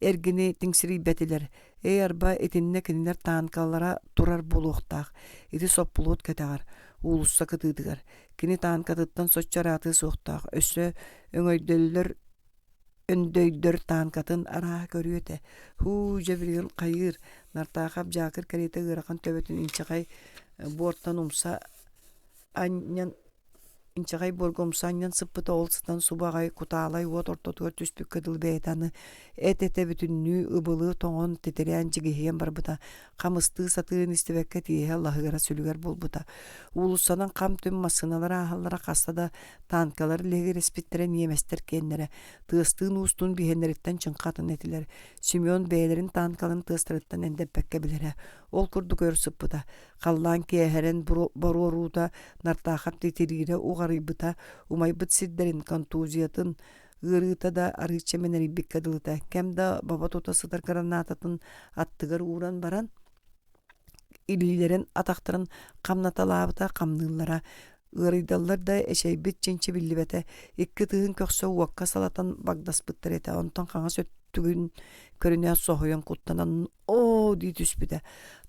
эргини тиңсирийбэтилэр. Арба итинне кинилэр таанкаллара турар булуохтаах. Ити соппулуот кэтэҕэр, уулусса кытыытыгар. Кини таанкатыттан соччарааты суохтаах. Өссө өндöйдөр таанкатын араа көрүөтэ. Жабирил хайыр нартаахап жаакыр кэриэтэ ыарахан төбөтүн инчагай буорттан умса аньян инчагай боргомсаньян сыппыта олсытан субагай кутаалай уот ортотугар түспүк кыдыл бээтаны этете бүтүннүү ыбылыы тоҥон тетериан жигиһиэн барбыта. Хамыстыы сатыын истибэкке тиэһэ лаһыгара сүлүгэр болбута. Уулуссанан хам түм массыналар ааһаллара хастада таанкалар легер эспиттерен иеместер киэннэре. Тыыстыын уустуун биһэннериттен чыҥхатын этилэр. Семен бэйэлэрин таанкалын тыыстарыттан эндеппекке билэрэ. Ол курдук өр сыппыта. Халлаан киэһэрэн боруоруута нартаахап титириире угарыйбыта умайбыт сирдэрин контузиятын ырыыта да арыыча менерийбикке дылыта. Кэм да баба тута сытар гранататын аттыгар ууран баран илиилэрин атахтарын камнаталаабыта камныыллара. Ырыйдаллар да эчейбит чинчи биллибэте. Икки тыһын көхсө уакка салатан багдаспыттар эте. Онтон хаҥа сөттүгүн көрүнээн соһуйан куттанан дии түспүтэ.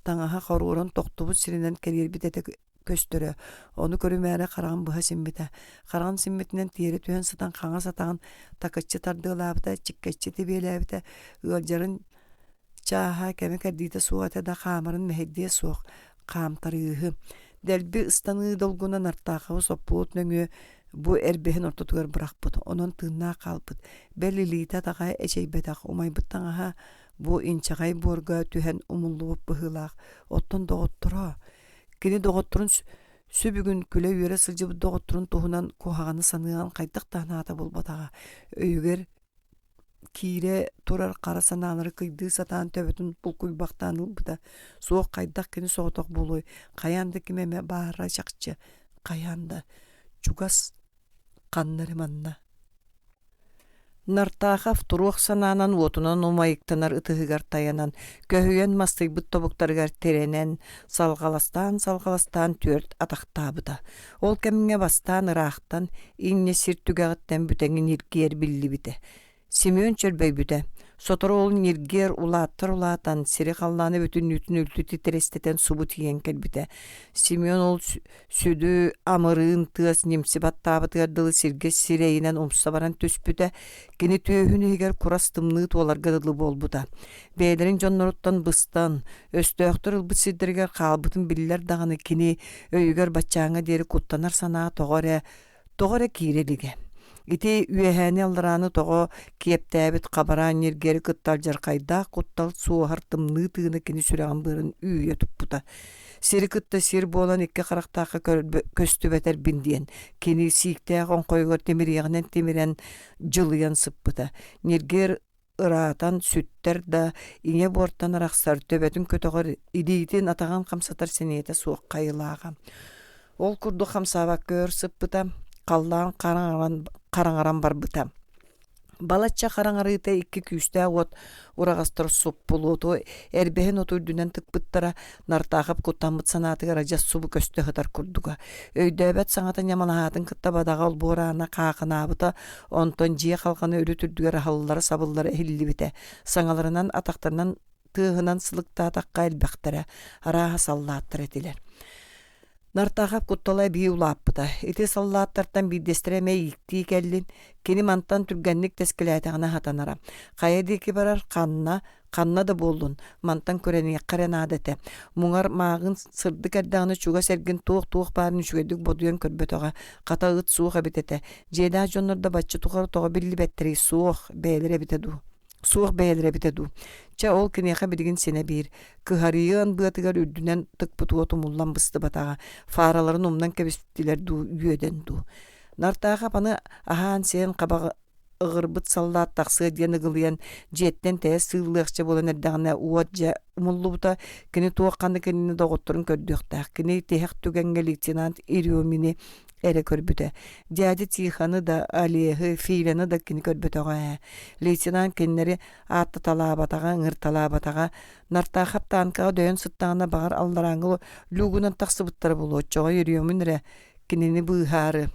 Таҥаһа хорууран тохтубут сиринэн кэриэрбит эте көстөрө. Onu көрүмәрэ караган быха симбите. Караган симбитинен тиери түһен сатан каңа сатаган такыччы тардыылаабыта, чиккеччи тибиэлээбите, ыалжарын чааха кеме кэрдиите сугата да хаамарын мэхэддие суох хаамтарыыһы. Дэлби ыстаны долгуна нартаахабы соппуут нөҥүө бу эрбэһин ортотугар бырахпыт. Онон тыыннаа каалбыт. Беллилиита тагай эчейбетах умайбыттаҥаха бу инчагай буорга түһэн умуллубуп быһыылаах. Оттон доҕотторо. Кини доҕотторун сүбүгүн күлэ үөрэ сылдьыбыт доҕотторун туһунан куһаҕаны саныаан хайдах таанаата булбатаҕа. Өйүгэр киире турар кара санаалары кыйдыы сатаан төбөтүн булкуйбахтаан ылбыта. Суох хайдах кини соҕотох булуй. Каянда кимеме баара чакчы. Каянда чугас каннары манна. Нартаахав туруох санаанан уотунан умайыктанар ытыһыгар таянан, көһүйэн мастыйбыт тобуктарыгар теренен, салгаластаан түөрт атахтаабыта. Ол кэмиҥэ бастаан ыраахтан, инне сиртүгэҕиттэн бүтэҥин иргиэр биллибите. Симеон чөрбөйбүтэ. Сотору ол ниргер улааттар улаатан сири халлааны бүтүннүтүн үлтү титерестетен субу тиген келбите. Симеон ол сүдү амырыын тыас немси баттаабытыгар дылы сирге сирейинен умса баран түспүтэ. Кини түйөһүн егер курастымны туоларга дылы болбута. Бээлерин жонноруттан быстан, өстөөктөр ылбыт сиддергер хаалбытын биллер даганы кини өйүгер баччааҥа диэри куттанар санаа тоҕоре киирелиге. Ити үөһээни алларааны тоҕо киэптээбит хабараан ниргери кыттал жаркайдаах куттал суоһар тымныы тыына кини сүрэҕин быырын үүе туппута. Сири кытта сир буолан икки харахтаахха көстүбэтэр биндиэн. Кини сииктээх оҥхойгор темириэҕинэн темирэн дьылыйан сыппыта. Ниргер ыраатан сүттэр да иҥэ буортан арахсар төбөтүн көтөҕөр идиитин атаҕан хамсатар сениэтэ суох кайылааҕа. Ол курду хамсаабак көөр сыппыта. Қаллаан қараңаран барбыта. Балачча қараңарыыта икки күүстää уот урагастар суппулууту эрбэһин отурдунан тыкпыттара нартаахап куттаммыт санаатыгар ажас субу көстөһөтөр курдуга. Өйдөбөт саҥата ñамалаһаатын кытта бадаҕа олбуораана каахынаабыта онтон дьиэ халҕаны өрү түрдүгэр халлары сабыллары эхиллибите. Саҥаларынан атахтарынан тыаһынан сылыктаатакка элбэхтэрэ арааһа саллааттар этилэр. Нартаахап кутталай бии улааппыта. Ити саллааттартан биддестереме икти келлин, кини мантан түргэнник тескелээтэҕинэ хатанара. Хая диэки барар ханна да боллун, мантан көрени қаренаадete. Муңар маагын сырды кэрдэҕини чуга сэргин туох барын үчүгэдик бодуян көрбөтөҕө, хата ыт суох эбитете. Жейдаа дьоннорда баччы тухар тоҕо биллибэттери суох бээлер эбитеду. Ча ол кинеха бидигин сене бир. Кыһарыйан быатыгар үрдүнен тыкпытуоту муллан бысты батаға. Фараларын умнан кебистилер үйөден ду. Нартаға паны ахан сен қабағы ыгырбыт саллаат тақсыға диэн ыгылыян жеттен тәе сыылыақча болан әрдағына уат жа умуллубута кини туаққанды кинини доғотторун көрдіқтақ. Кини тейхақ түгенге лейтенант Ириомини эре көрбүтэ. Дяди Тиханы да Алиэхы Филаны да кини көрбөтөҕө. Лейтенант киннери аатта талаабатаға, ыңыр талаабатаға, нартаахап таанкаға дөйөн сыттағына бағар аллараңылы лугунан тақсыбыттары болу. Чоға Ириомин ре кинини быыхары.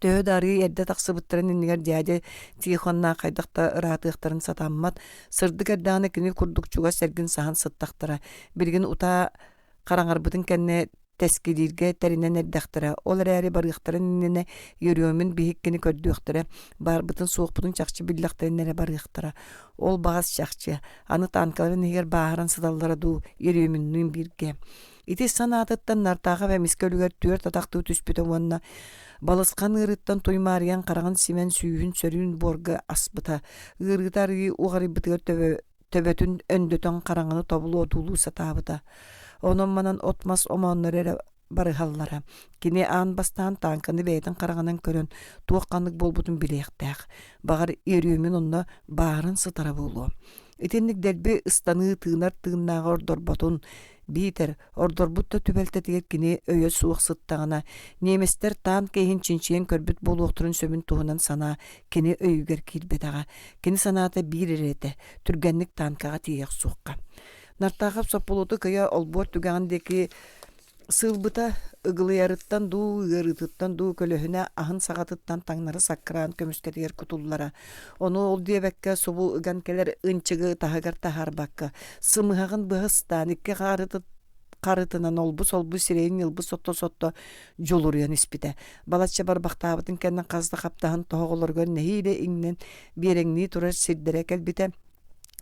Төһөдары эрдэ тахсыбыттарын иннигэр дядя Тихонна хайдахта ыраатыахтарын сатаммат сырды кэрдэҕинэ кини курдукчуга сэргин сахан сыттахтара. Билгин ута караңарбытын кэнне тескилирге теринен эрдэхтара. Ол эрээри барыахтарын иннене Ириомин бихиккини көрдүөхтара. Барбытын суохпутун чахчы биллахтарын эре барыахтара. Ол багас чахчы. Аны таанкаларын егер бааһаран сыдаллара ду Ириоминнин бирге. Ити санаатыттан нартаға вә мискөлүгер түөр татақты түспүтө уонна балысқан ырыттан туймариян қараған симен сүйүн сөрүн борга аспыта. Ырытары уғары бытыгар төбөтүн өндөтөн қараңыны тобулу отулу сатабыта. Онон манан отмас омоннор эре барыхаллара. Кини аан бастаан таанканы бэйтен қараңанан көрөн туаққанлык болбутун билеэхтээх. Багар Ириомин онна баарын сытара болу. Итинник дэлби ыстаны тыынар тыыннаға ордорботун битер ордорбутта түбэлтетигер кини өйө суох сыттагана неместер таан кейин чинчиен көрбүт болуохтурун сөмүн туһунан сана кини өйүгер килбетага кини санаата бир эрете түргэнник таанкага тиек суукка нартаахап сопполуту кыя олбуор түгәгәндеки сылбыта ыгылыярыттан дуу ыгырытыттан дуу көлөһүнэ аһын саҕатыттан таңнары саккыраан көмүскетигер кутуллара. Ону ол диэбэкке собу ыган келер ынчыгы таһыгар таһарбакка. Сымыһагын быһыстан икки қарытынан олбу сирейін ылбы сотто жолурыян испите. Балатча бар бақтабытын кәннен қазды қаптағын тоғылыргөр нәхейле иңнен береңні тұрар сирдері кәлбіте.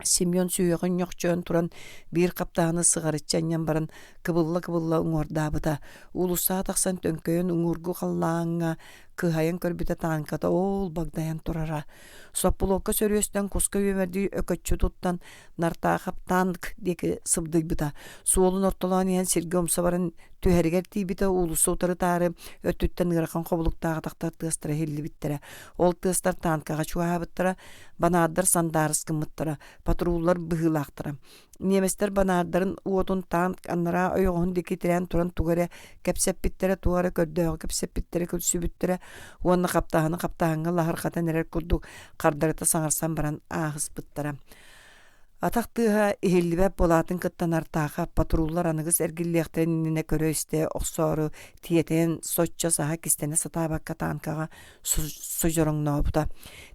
Семен сүйеғін йоқчуан туран бир қаптағыны сығарытчаннан баран кыбылла уңордабыта. Улуса тақсан төнкөйін уңургу қаллаңа кыхайын көрбіте танката ол багдаян турара. Соппулокка сөрөстен куска өмерді өкөтчү туттан нартақап танк декі сыбдыйбыта. Суолын ортолан ен сирге омса барын түхәргер тейбіті улусы утары тары өттүттен ырақын қобылықтағы тақтар тыстыра хелли биттері. Ол тыстар танкаға чуағабыттыра, банаддар сандарыс кымыттыра, патруллар бұғылақтыра. Неместер банардарын уотун танк аннара ойоғын декетерен туран тугаре кәпсеппиттере тугары көрдөғы кәпсеппиттере көрсүбүттере уонна қаптағыңа лахарқата нерер күрдік қардарыта саңарсан баран ағыз бұттыра. Атақтыға ихеллибәп болатын кыттан артаға патруллар анығыз әргілліқтірініне көрөсте оқсору тиетен сотча саға кистене сатабаққа танкаға сужорыңна опта.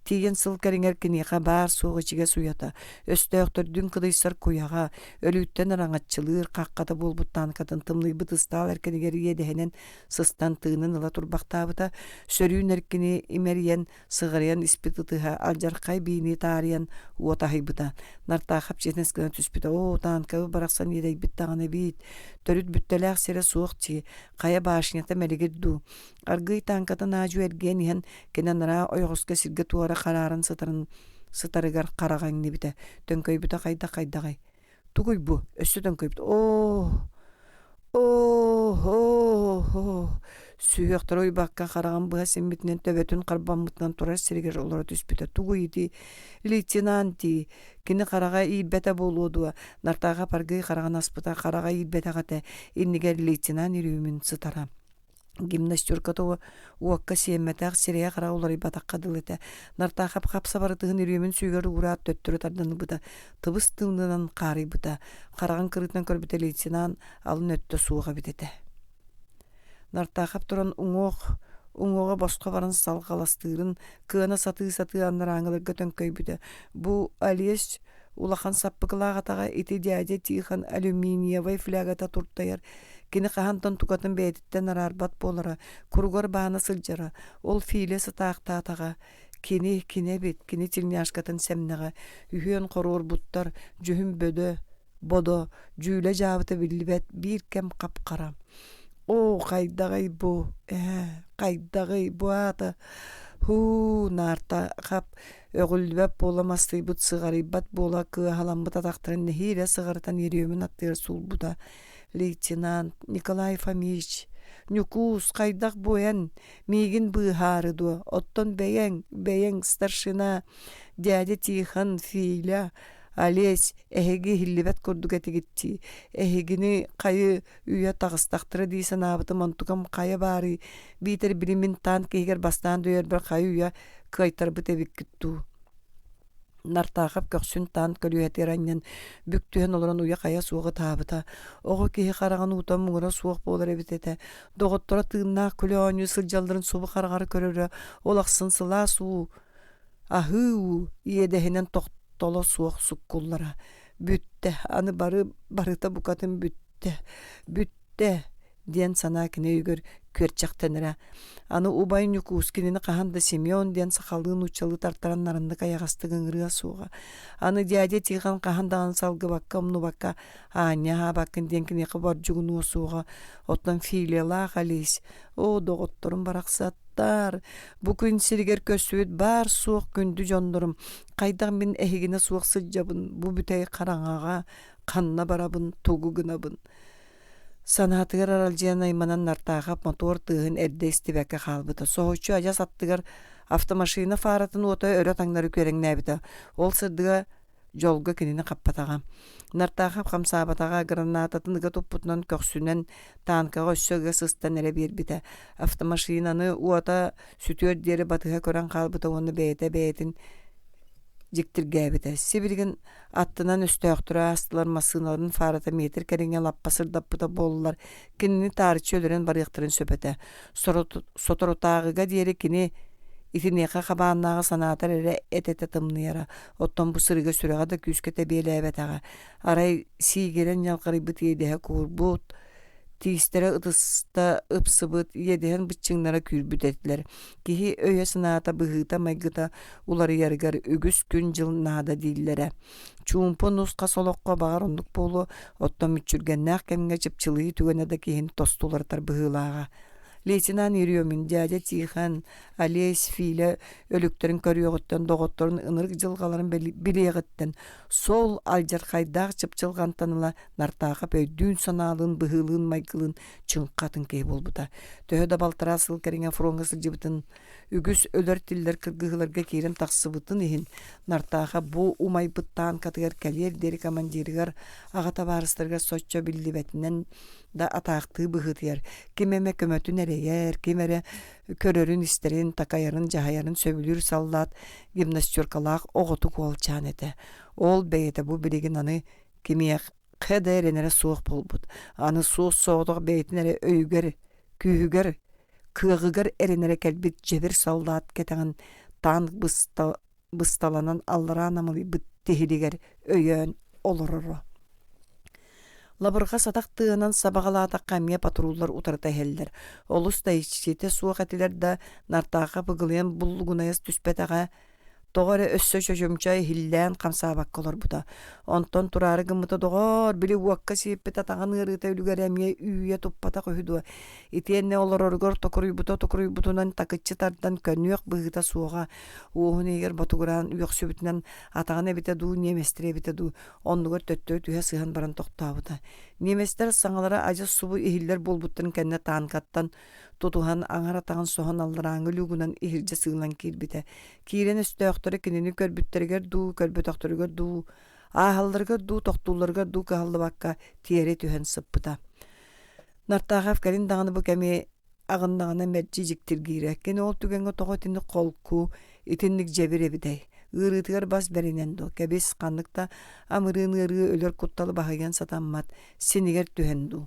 Тиген сыл кәріңер кінеға бар суғы жиге суята. Өстөқтірдің кыдайсар куяға өліттен араңатчылыр қаққаты болбыт танкатын тымлый бұтыстал әркенегер едехенен сыстан тыынын ыла турбақтабыта. Сөрүүн әркені имерien сығыриян испитытыға алжарқай бейіне тариян уотахайбыта. Нартақап жетінскіна түспіті. О, танкабы барақсан едей біттағаны бейт. Төрүт бүттеләқ сере суықчы. Қая башынята мәлігерду. Аргый танкатын ажу әрген ен кенанара ойғысқа сирге туара қарарын сытарыгар қарағайын небіті. Төнкөй біті қайдағай. Тугуй бұ, өсі төнкөй біті. Сүйектір ой баққа қараған бұға сенбетінен төбетін қарбан мұтынан тұрар сиргер олары түспіті. Тугуй еді, лейтенанти, кені қараға иілбәті болуыдуа. Нартаға паргый қараған аспыта қараға иілбәті қаты. Еннігер лейтенан ирюмін сытара. Гимнастерката уаққа сиемметақ сирия қара олары батаққа дылыты. Нартақап қапса барытығын үрімен сүйгері ұрат төттірі тарданы бұда. Тыбыс тыңдынан қари бұда. Қараған кырытынан көрбіті лейтенан алын өтті суға бітеті. Нартақап тұран уңоға босқа барын сал қаластырын, кыана саты аннар аңылырға төнкөй бүді. Бұ алес улахан саппықылағатаға ити дядя тихан алюминиевай флягата турттайар. Кені қағантан тұқатын бәйдіттен арарбат болара, күргөр бағына сылжара, ол фейлесі тақтатаға, кені бет, кені тіліне ашқатын сәмнаға, үйен қорор бұттар, жүхін бөді, бодо, жүйлі жабыты білібет, бір кәм қап-қара. О, қайдағай бұ аты. Нарта қап, өғілбәп боламасты бұт сығары бат бола күй халамбыта тақтырын нехейлі сығарытан ереумен аттыр сол бұда. Лейтенант Николай Фомич, Нюкус, қайдақ боян, мегін бұғары дуа, оттон бәйен старшина, дядя Тихан Филя, Алес, әхеге хиллибет көрдік әтігітті, әхегіні қайы үйе тағыстақтыры дейсін абыты монтуғам қайы бары, бейтер білімін танк егер бастан дөйер бір қайы үйе қайтар бұт әбік күтту. Нартақап көксүн таан көлүетер аннан бүктүһен олорон уя кая суога таабыта. Ого кихи караган утан муңура суог болар эбитете. Доготтора тыыннаак көлөөнү сылжалдырын субу карагары көрөрө. Олаксын сыла суу. Ахыу иедехинен токтоло суог суккуллара. Бүтте, аны барыта букатын бүтте. Ден сана кіне үйгөр көрчақтаныра. Аны убайын юкускинini қағанда Семен ден сақалдығын учалы тартаран нарындық аяғастығын ұрыға суға. Аны дядя тиған қағандағын салғы баққа, ұмны баққа, аня бақын ден кіне қыбар жүгін осуға. Оттан филела қалейс. О, доғыттырым барақсаттар. Бүкін сіргер көсует бар суық күнді жондырым. Қайдақ мен әхегіне суық сылжабын. Бұ бүтәй қараңаға, қанна барабын, тоғы гынабын. Санатыгар аралжыян айманан нартағап мотор тыгын әрді істебәкі қалбыты. Соғычу ажас аттыгар автомашина фаратын ота өрі таңнары көрің нәбіті. Ол сырдыға жолға кенені қаппатаға. Нартағап қамсабатаға гранататыныға топпутынан көксүнен танкаға өссөгі сыстан әрі бербіті. Автомашинаны ота сүтөр дері батыға көрін қалбыты оны бәйетін жіктіргәбіті. Сибирген аттынан өстөқтіра астылар масыналарын фарата метр кәріңе лаппасыр даппыта болылар. Кенini тарычы өлірен барықтырын сөпеті. Соторотағыға дері кені итинеха хабааннага санаатар эре этете тымныяра. Оттон бу сырыга сүрэҕэ да күскете биэлээбэтаҕа. Арай сиигерен ялкарыйбыт иэдэһэ куурбут. Тиистере ытыста ыпсыбыт иэдэһэн быччыҥнара күүрбүт этилэр. Киһи өйө сынаата быһыыта майгыта уларыйарыгар үгүс күн жыл наада дииллэрэ. Чуумпу нуска солоққа бағар ондук болу оттон мүччүргэннээх кэмҥэ чыпчылыы түгэнэ да киһини тостулартар быһыылааҕа. Лейтенант Ирёмин, дядя Тихон, Олесь, Филя, өлүктерин көрүөгөттөн доготторун ынырык жылгаларын билиэгеттен сол алжар хайдаах чыпчылгантаныла нартаaka пөйдүүн санаалын быһыылыын майгылын чыңкатын кей болбута. Төһө да балтара сыл кериңе фронга сылжыбытын үгүс өлөр тиллер кыргыһыларга киирен тахсыбытын иһин нартаaka бу умайбыттаан катыгар кэлиэр дери командиригар агата барыстарга соччо биллибетинен да атаактыы быһытыяр. Кимеме көмөтүн эрейер, кимере көрөрүн истерин, такайарын, жахаярын сөбүлүр саллаат, гимнастеркалаах оҕоту куолчаан эте. Ол бэйэте бу билигин аны кимиэх хэдэ эренере суох болбут. Аны суох соҕотох бэйэтин эре өйүгер, күүһүгер, кыагыгар эренере кэлбит жебир саллаат кетэҕин таан бысталанан аллараан амылый быт тиһилигер өйөөн олороро. Лабырға сатақ тыынан сабағалата қамия патруллар утарта хеллер. Олус да ичите суақ әтілер да нартаға бұғылыян бұллығынайыз түспетаға тоғары өссө шөжөмчай хиллән қамсабақ колор бұда. Онтон турары гымыта доғар білі уаққа сеппет атаған ырыта үлігер әмие үйе туппата қойдуа. Итенне олар оргор токуруй бутунан такытчы тардан көннөк бұғыта суға. Уғын егер батугыран үйек сөбітінен атаған әбіте ду, неместер әбіте ду. Оннығыр төттөй түйе сыған баран тоқтауыда. Неместер саңалара ажы субу ихиллер болбуттарын кәнне таанкаттан тутухан аңара таган сохан аллараңы люгунан ихирже сыылан кирбите. Кирен өстөөхтөрө кинини көрбүттергер ду, көрбөтөхтөргөр ду, ахалларга ду, тохтууларга ду кахаллыбакка тиери түһен сыппыта. Нартаахав кәрин дағаны бу кәме ағындағына мәрджи жиктиргире. Кені ол түгенге тоғы тінді қолку, итинник жебіре бідей. Ырытыгар бас бәрінен ду. Кәбес қанлықта амырын ыры өлер құтталы бағайан сатаммат. Сенігер түһен ду.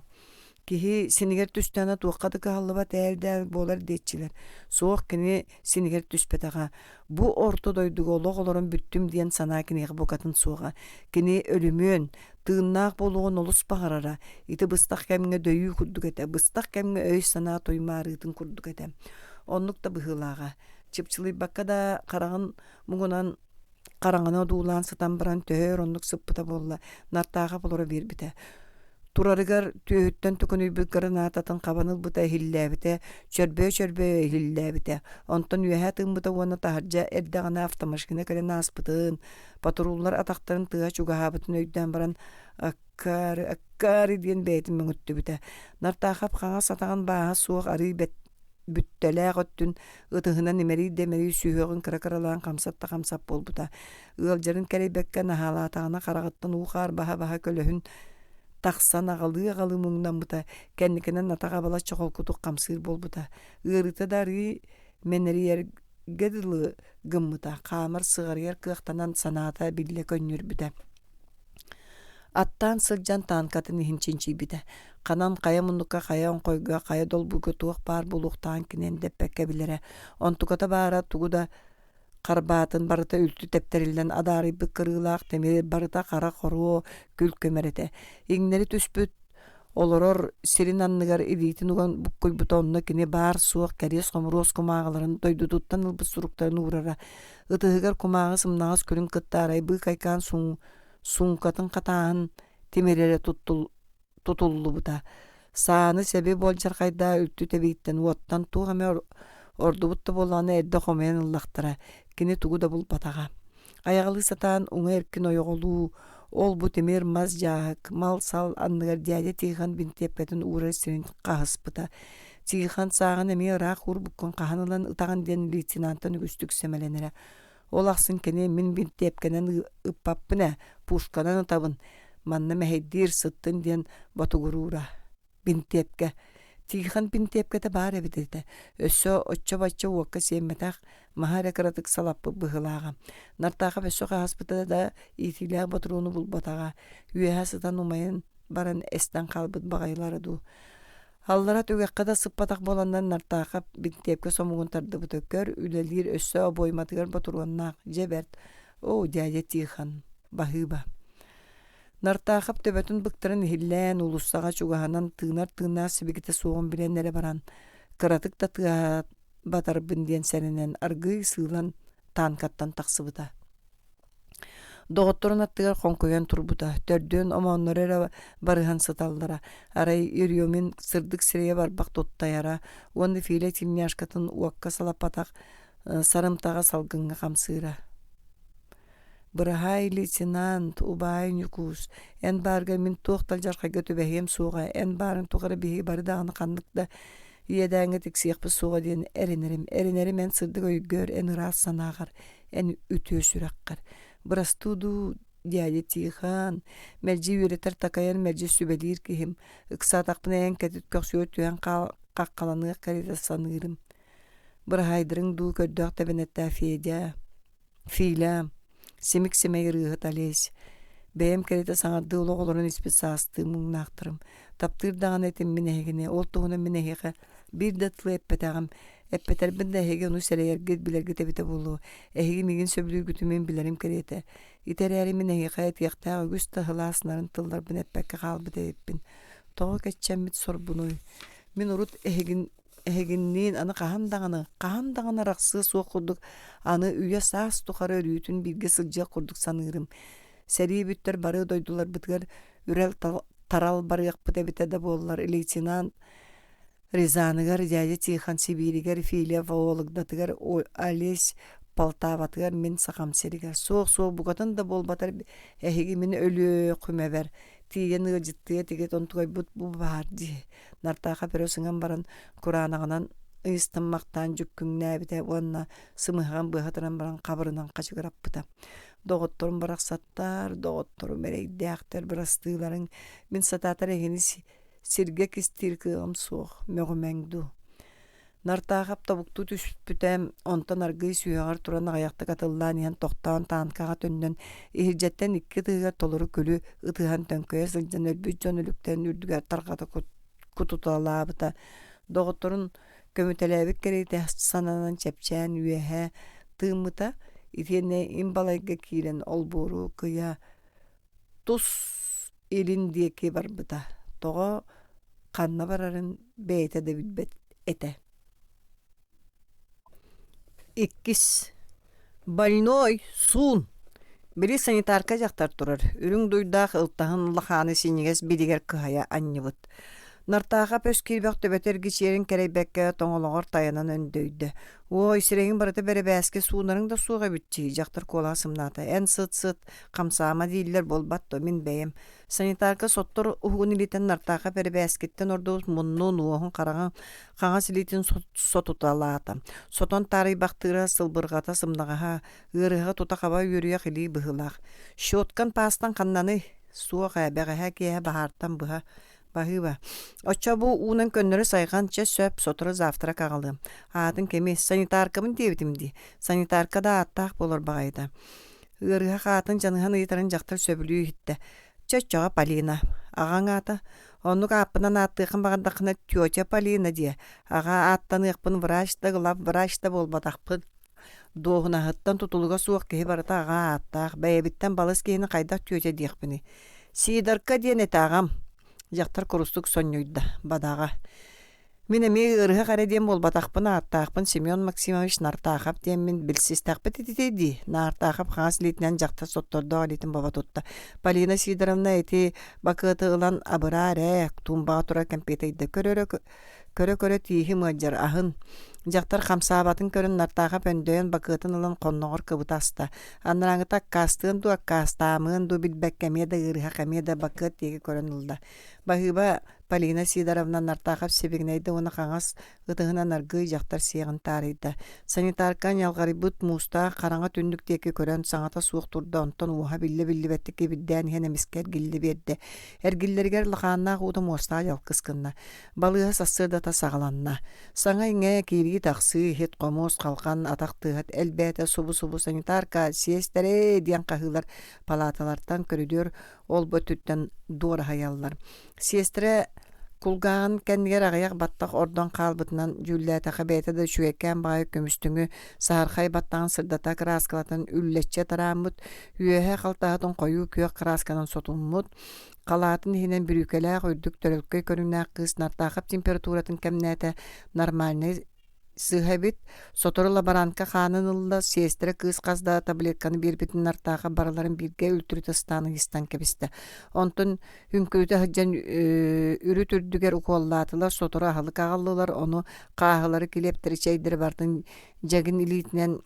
Кихи синигер түстәна туаққаты кахаллыбат әлдәл болар дейтчилер. Соқ кini синигер түспетаға. Бу орто дойдуғы олоғолорын бүттім диен сана кинеғі бокатын соға. Кini өлімөн, тыыннаақ болуғын олыс бағарара. Ити быстақ кәміңе дөйі күрдік әті. Быстақ кәміңе өй сана тоймарытын күрдік әті. Онлық та бұғылаға. Чыпчылы баққа да қарағын мұғынан қараңына дулан сатан баран төр онлық сыппыта болла. Нартаға болора бербіте. Турарыгар түйөттен түкүнүй бүккарын ататын қабаныл бұта хилләбіте, чөрбө хилләбіте. Онтон үйәтін бұта оны тахаржа әрдіғана автомашкина кәрен аспытын. Патруллар атақтарын тыға чуғабытын өйден баран аккары дейін бәйтін мүңітті біте. Нартақап қаңа сатаған баға суық ары бүттәләғ өттін ұтығынан немері демері сүйеғін кіракаралан қамсатта қамсап бол бұта. Үғалжарын кәрейбәкке нахалатағына қарағыттан уқар баға көліхін тақсан ағалы мұңнан бұта, кәнікінен атаға бала чоқол күтік қамсыр бол бұта. Үріті дары менері ергеділі гыммыта, қамыр сығарияр қықтанан саната білі көннер бұта. Аттан сылжан таанкатын ихинчинчи біта. Қанан қая мұндыққа қая онқойға, қая долбуғы туық бар бұлуқтан кінен деппәкке білері. Онтықата бара туғыда Қарбатын барыта үлті тептерілден адары бүккірілақ темер барыта қара қору күл көмерете. Еңнері түспүт олорор сирин анныгар илитин уган бүккөй бутонна кіне бар суық кәрес қомырос кумағыларын дойдудуттан ылбы суруктарын урара.Ытығығар кумағы сымнағыз көрін кыттарай бұй кайкан суңкатын қатағын темерелі тұтулы бұта. Саны себе болжар қайда үлті тебейттен уоттан туғаме ордубутта боланы әдді қомайын ұллақтыра. Кені тугу да бұл батаға. Аяғылы сатан уңа еркін ойғылу, ол бұ темер маз жағық, мал сал анныгар дядя Тихон бинтеппетін ура сирин қағыс бұта. Тихон сағын әме рақ ұр бұққан қағанылан ұтаған ден лейтенантын үгістік семеленері. Ол ақсын кені мен бинтепкенен ұппаппына, пушканан ұтабын. Манна мәхейдер сыттын ден батуғырура. Бинтепке. Тихон бинтепкеті бар әбідеді. Өссө отча-бача уаққа семметақ махара кыратык салаппы бұғылаға. Нартаға бөссө қағаспыта да итиліға батыруыны бұл батаға. Үйәсідан умайын баран әстен қалбыт бағайлары ду. Халлара түгәккә да сыппатак боланнан нартака биттепке сомугун тарды бутөккөр үлелир өссө обойматыгар батуруаннаак жеберт. О, дядя Тихон, бахыба. Нартаахап төбөтүн быктарын хиллэн улуссаға чугаһанан тыынар сибигите суоҕун билэн эре баран кыратык да тыа батарбын диэн сэринэн аргый сыылан таанкаттан тахсыбыта. Доҕотторун аттыгар хонкуйан турбута. Төрдөөн омооннор эре барыһан сыталлара. Арай үрүөмүн сырдык сирее барбак туттайара. Уонны филе тимняшкатын уакка салапатак сарымтага салгынга камсыыра. Бырахай лейтенант убай нюкус. Эн барга мин туохтал жарха götүбэһиэм суоҕа. Эн барын тугара биһи бары даганы ханныкта иэдээҥҥэ тиксиэхпит суоҕа диэн эринерим эн сырдык өйгөөр эн ыраас санаагар эн үтүө сүрэккэр. Бырастууду дядя Тихон, мэлжи үретер такаян мэлжи сүбэлиир киһим. Ыксаатакпына эн кэтит көхсүө түөн каккаланыах кэрита саныырым. Бырахайдырың дуу көрдөөх тэбэнэттээ Филя. Семик семей рыгыт алесь. Бэйэм кэрита саҥарды улоҕолорун испит саастыы муҥнаахтырым. Таптыыр даҕаны этим минэһигини, ол туһуна минэһиэхэ биир да тылы эппэтэҕим. Эппэтэрбин да эһиги ону сэлэйэргит билэргит эбитэ буолуо. Эһиги мигин сөбүлүүгүтүмүн билэрим кэриэтэ. Итэрээри минэһиэхэ этиэхтээх үгүс тахылааснарын тылларбын эппэккэ хаалбыта эбиппин. Тоҕо кэччэммит сорбунуй. Мин урут эһигинниин аны хаһан даҕаны рахсыы суох курдук аны үйэ саас тухары өрүүтүн бииргэ сылдьыа курдук саныырым. Сэрии бүттэр бары дойдулар бытыгар үрэл тарал барыахпыт эбитэ да буоллар. Лейтенант Рязаныгар, дядя Тихон Сибиригар, Филя Вологдатыгар, Олесь Полтаватыгар мин сакамсеригар. Суох бугатын да болбатар эһиги мин өлүө күмэбэр. Тиен ыжыттыя тигет онтугай бут бу бар ди. Нартаха перосыңан баран куранағынан ыйыстыммактан жүккүңнәбите уанна сымыган быхатынан баран кабырынан качыгараппыта. Доғотторун барақсаттар, доғотторун берейдяқтар, бірастыыларын мин сататар эгени сирге кистир кыам суох мөгөмәңду. Нартаахап табукту түспүтәм онтан аргый сүйәгар туран аяқта катыллан ян тоқтаан таанкаға төннөн ихиржеттен икки тыыгар толору күлү ытыхан төнкөйө сылжан өлбүт жон өлүктен үрдүгер таргата кутуталаабыта. Доғотторун көмүтэлээбик керейте сананан чепчән үэһэ тыымыта итиэнне имбалайга киирен олбору кыя тус илин диэки барбыта. Тоҕо ханна барарын бэйэтэ да билбэт эте. Иккис. Больной суун. Били санитарка жактар турар. Үрүң дуйдаах ылтаһын лаханы синигес билигер кыһая анныбыт. Нартаага пөс кирбек төбөтер гичерин керейбекке тоңолоңор таянан өндөйдө. Ой, сирегин барыта беребээске суунарың да суuга бүтчи жактар коласымната. Эн сыт камсаама дииллер болбатто мин бэйем. Санитарка соттор угун илитен нартаага беребээскеттен ордуус мунну нуохун караган каңа силитин сотуталаата. Сотон тарый бактыра сылбыргата сымнагаха ырыга тутакаба үрүя хили быһылаах. Шоткан пастан каннаны суога бэгэһэ киэ бахартан быха Бахыба. Оча бу унан көннөрү сайганча сөп сотору завтра кагалым. Атын кеми санитаркамын дебитимди. Санитарка да аттак болор багайда. Ырыга хатын жаныхан ыйтарын жактар сөбүлүү хитте. Чачага Полина. Агаң ата. Онну капынан аттыгын багандакына тётя Полина дие. Ага аттан ыкпын врачта гылап врачта болбатакпын. Доғына хыттан тутулуга суок кеһи барата ага аттак. Бәйбиттен балыс кеһини кайда тётя диекпини. Сидарка диен этагам. Жактар курустук соннюйда бадага. Мен эми ырыга карадем болбатакпын аттакпын Семен Максимович Нартахап дем мен билсизтакпыт этеди. Нартахап хас литнен жакта соттордо алитин баба тутта. Полина Сидоровна эти бакыты ылан абыраре тумба тура компетейде көрө тиһи мыжар ахын. Жактар хамсаабатын көрүн Нартахап өндөн бакытын ылан конногор кыбытаста. Анраңыта кастын ду кастамын ду билбеккеме да ырыга кеме да бакыт теги көрүн ылда. Бахыба Полина Сидоровна Нартахап себигнейді оны қаңас ұтығынан аргый жақтар сиғын тарыйды. Санитаркан ялғарибыт муста қараңа түндіктекі көрен саңата суық тұрды онтан уға білі бәтті кебілден хенеміскер гілді берді. Әргілдергер лақаннақ ұды моста ялқысқынна. Балыға сасырда та сағаланна. Саңа еңе кейлі тақсы хет қомос қалқан атақтығыт әлбәті субу санитарка сиестере диян қағылар палаталардан көрілер ол бөтіттен дуар хаяллар. Сиестре Кулгаан кэннигэр аҕыйах баттах ордон хаалбытынан жүллээтэхэ бэйэтэ да үчүгэккээн баайы көмүстүҥү саархай баттаан сырдата краскалатын үллэччэ тарааммут үөһэ халтаатын койуу күөх красканан сотуммут калаатын иһинэн бүрүүкэлээх үрдүк төрөлкөй көрүнээх кыыс нартаахап температуратын кэмнээте нормальный сыһабит сотору лаборантка хаанын ылла сиэстэрэ кыыс казда таблетканы биирбитин нартааха бараларын бирге үлтүрүтэ стааны истан кэбисте. Онтон хүнкүйтэ хаджан үрүт үрдүгэр укуоллаатылар сотору аһылык аҕаллылар ону кааһылары килептери чэйдери бардын жагин илиитинэн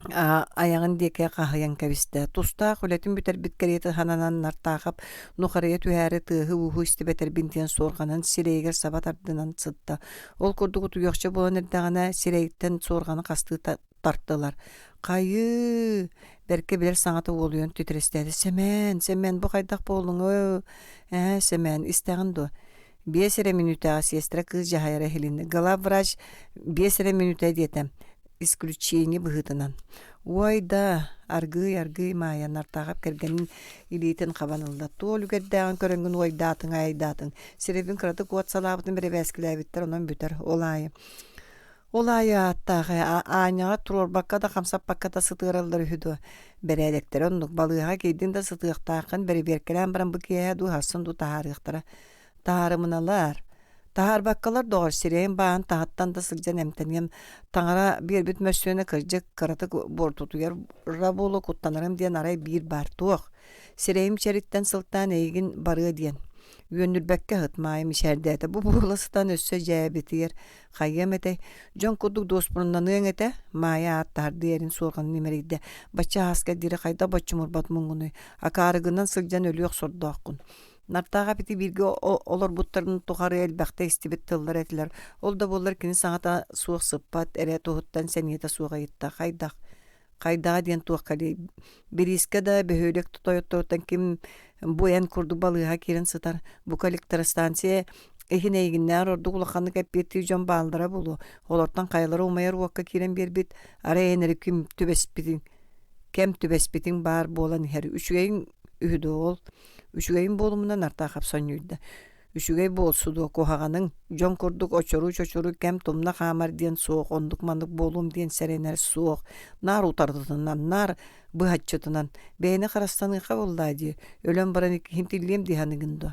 аяғын деке қахыян кәбісті. Тұста құлетін бүтер біткереті хананан нартағып, нұқария түхәрі тығы ұғы істі бәтер бінтен сорғанын сирейгер сабат ардынан цытты. Ол күрдігі тұйықшы болан әрдіғана сирейттен сорғаны қасты тарттылар. Қайы! Бәрке білер саңаты олуын түтірістеді. Сәмен, бұл қайдақ болуң, сәмен, істәғын ду. 5 минута сестра кыз жахайра хелинде. Гала врач 5 минута детем. Исключение быһытынан. Ой да, аргый мая нартагап кергенин илитен кабанылда. Тол үгәддәгән көрөнгөн ой датын айдатын. Серебин кыраты кот салабытын бере бәскиләбиттер, онан бүтер олайы. Олайы аттагы аняга турор бакка да хамсап бакка да сытыралдар хүдө. Берәдектер оннук балыга кейдин да сытыктакын бере беркелән баран быкия ду хасын ду таарыктара. Таарымыналар. Тахар баккалар doğru сирейин баан тахаттан да сылжан эмтенем таңара бир бит mössöne кыржык караты бортутугер раболу куттанарым диен арай бир бар туох. Сирейим чериттен сылтан эйгин бары диен. Үйөнүрбекке хытмайым ишердеті. Бу буласытан өссө жәбетигер. Хайям эте. Жон кудук доспурундан өңете. Мая аттар дерин сорған немерейді. Бача хаска дири хайда бачумур батмуңгуну. Акарыгынан сылжан өлүөк сордоаққын. Нартаға бити бирге олар буттарын тухары элбәхтә истибет тыллар этилер. Ол да болар кини саңата суық сыппат эре тухуттан сәниета суға йытта. Хайдаға ден туақ кали. Бириске да бөхөлек тутойоттортан ким буян курду балыға керін сытар. Бу коллекторстанция эхин эйгиннәр орду кулаханы кәппети жон балдыра болу. Олортан кайлары умайыр уаққа керен бербит. Ара энери кем түбеспитин бар болан хер. Үшігейін үхіді ол. Үшігейін болумунан артақап сонюйда. Үшігей болсуду кохағаның жон курдук очору кем тумна хамар ден соқ, ондук мандык болум ден сәренер соқ. Нар утардытынан, нар быхатчытынан. Бәйіні қарастаныға болдайды. Өлен баран екі хинтилем диханығынды.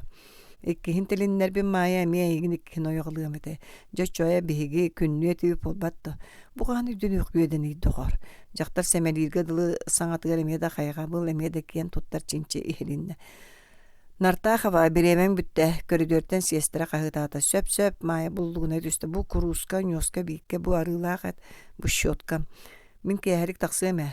Екі хинтилиннер бен мая әмия егін екі хин ойғылығым еті. Жачоя бігіге күнні өтіп болбатты. Бұған үйден өкүйеден үйдіғар. Жақтар сәмелерге дылы саңатығар әмеда қайға бұл әмеда кен тұттар чинче ихилинне. Нартахова беремен бүтті көрідөртен сестіра қағытата сөп мая бұлдығына түсті. Бұл куруска, нёска бейікке, бұл арылағат, бұл шотка. Мен кәйәрік тақсыме.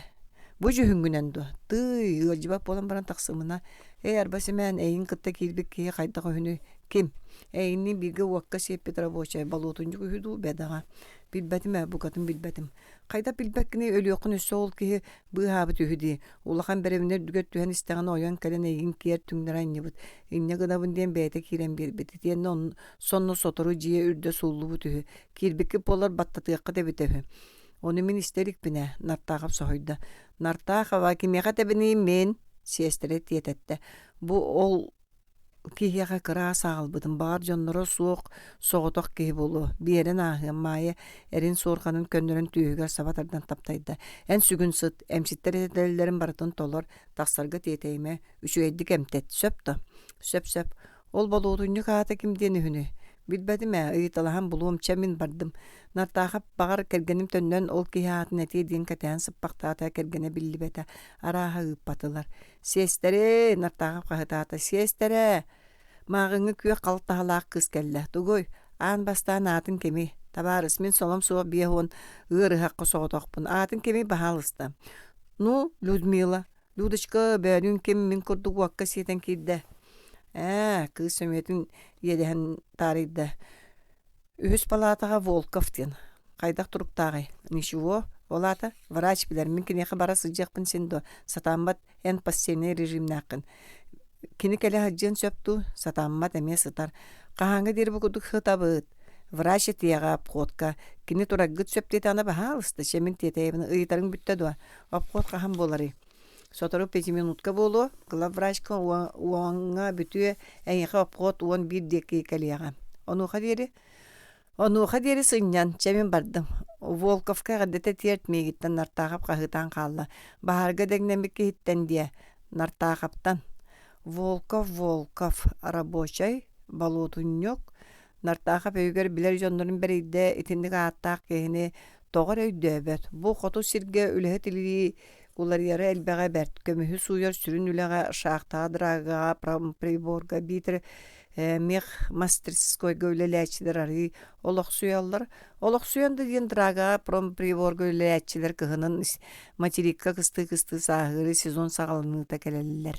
Бұл жүхінгіненді. Тый, ұлжыбап болан баран тақсымына. Арбасы мән әйін қытта келбек кей қайдаға хүні кем? Әйінні бірге уаққа сеппет рабочай балуытынжы күхіду бәдаға. Билбәтім бұқатын билбәтім. Қайда билбәккіне өлі оқын өссі ол кей бұғабыт үхіді. Улақан бәрімінер дүгет түхен істеген ойан кәлен әйін кер түңдер айны бұд. Инне ғынабын ден бәйті керен бербеті. Тен сонны сотору жие үрді сұллы бұд үхі. Келбекке болар баттатыққа дәбет өхі. Оны мен істерік біне нартағып соғойды. Нартағыва кемеға тәбіне мен сестерет ететті. Бұ ол кихияға кыра сағылбыдым. Бар жонлары суық, соғытық кей болу. Берін ағы майы әрін сорғанын көндірін түйігер сабатардан таптайды. Ән сүгін сұт, әмсеттер етелерін барытын толар, тақсарғы тетейме, үшуейдік әмтет. Сөпті. Сөп. Ол болуытынды қағата кімдені хүні. Билбәдім ыйталахан бұлуым чәмін бардым. Нартағып бағар кәргенім төннен ол кейхатын әтей дейін кәтән сыппақтата кәргене білі бәті араға ұппатылар. Сестере, нартағып қағытата, сестере. Мағыңы күйе қалықтағалақ қыз кәлі. Тұғой, аң бастан атын кеме. Табарыс, мен солым суық бейхуын ғырығаққы соғытоқпын. Атын кеме бағалысты. Ну, Людмила, Людочка бәрін кем мен күрді уаққа сетен кейді. Кыз сөметін еден тарыйды. Үз палатаға Волков ден. Қайдақ тұрықтағы. Ничего, олата, врач білер. Мен кенеқі бара сыджақпын сенді. Сатамбат ән пассионный режимнақын. Кені кәлі хаджен сөпту, сатамбат әме сытар. Қағаңы дер бұқыдық хытабыд. Врач етеға апқотқа. Кені тұрағыт сөптет ана бағалысты. Шемен тетейбіні ұйытарын бүттеді. Апқот қағам болары. Сотору 5 минутка болу, кыла врачка уаңа бүтүе эңеха опкот уон 1 декикалияга. Онуха дери сыннян, чәмен бардым. Волковка гаддете тиерт мегиттен нартағап қағытан қалла. Бахарга дегнемі кейттен дия, нартағаптан. Волков, рабочай, балуутуньок. Нартағап өйгер білер жондырын берейді, итіндік аттақ кейіні тоғыр өйдөбет. Бұл қоту сирге үлігі тілі улар яры әлбәға бәрт. Көміхі суяр сүрін үліға шақтаға дыраға, приборга битір, мех мастерской гөлеләчилер ары олох суяллар. Олох суянды ден драга прибор гөлеләчилер кыһынын материкка кысты сағыры сезон сағалыны тәкәлелер.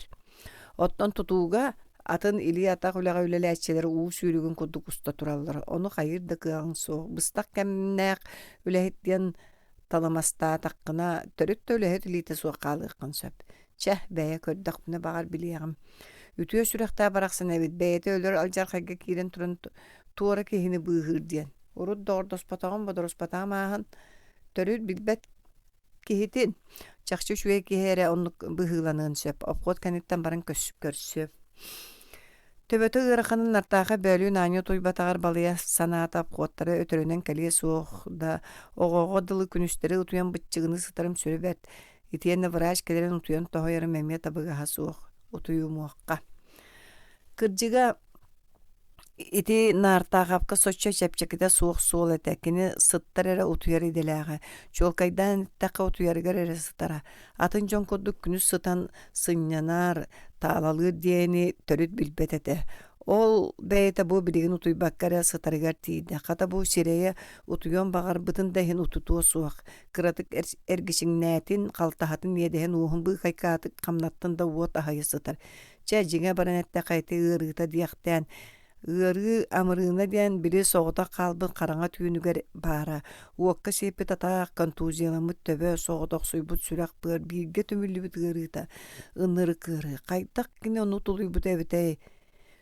Оттан тутууга атын или атак үләгә үлеләчилер уу сүйрүгүн кудук уста тураллар. Оны хайырды кыган со. Быстак кәмнәк үләһиттен таламаста таққына төрөт үләһит лите суақалы кансап. Чәх бәя көрдәк менә багар билегем. Үтүө сүрәхтә бараксын әбит бәйәте өлөр алжархайга кирен туран туора кehini быгыр диен. Урут дордос патаган бодорос патамахан төрүт билбет кехитин. Чакчы шуе кеһере онлук быгыланын сөп. Опкот канеттан баран көрсөп. Төбөтө ыраханын нартаха бөлүн аню туйбатагар балыя санаата опкоттары өтөрөнөн калие суохда огого дылы күнүстөрү утуян бытчыгыны сытарым сүрөбөт. Итиенне врач келерен утуян тохойры мемет абыга суох утуюмуакка. Кырдыга ити нартагапка соччо чепчеките суох суол этекини сыттарыра утуяр иделяга. Чолкайдан така утуяргар эре сытара. Атын жон коддук күнүс сытан сыннянар таалалы диэни төрүт билбетете. Ол бәйте бу билигин утуйбаккара сытарыгар тииде. Ката бу сирея утуйон багар бытын дайын утутуо суак. Кыратык эргишиңнәтин калтахатын едehen уһун бу кайкатык камнаттын да уот ахайы сытар. Ча жиңе баранетте кайты ырыта дияктан ыры амырына диэн били соғыта қалбын қараңа түйінігер бара. Уаққа сепі тата контузияламыт төбе соғытақ суйбут сүрәк бұр бирге төмілі біт ырыта ыныры кыры. Қайдақ кіне оны тұлый бұт әбітай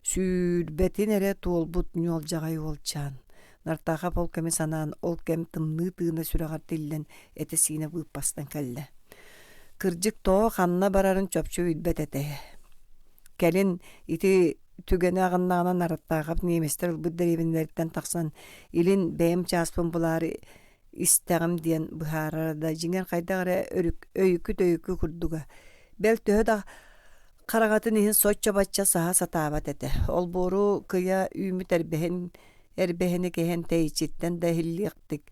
сүрбәтін әрі туол бұт нюал жағай олчан. Нартаға бол кәмі санан ол кәм тымны тыына сүрәғар тиллен әті сиіне бұйпастан кәлі. Кыржык тоғы қанына барарын чөпчө үдбәт әті. Кәлін ити түгені ағыннағына нараттағап неместер бұддар ебіндерден тақсан илин бәйім часпын бұлары истәғім ден бұхарарда жиңер қайдағыра өйкі күрдіға. Бәл төһі да қарағатын ехін сотча батча саха сатабат әті. Ол бору кыя үйміт әрбәхіні кәхен тәйчеттен дәхіллиқтік.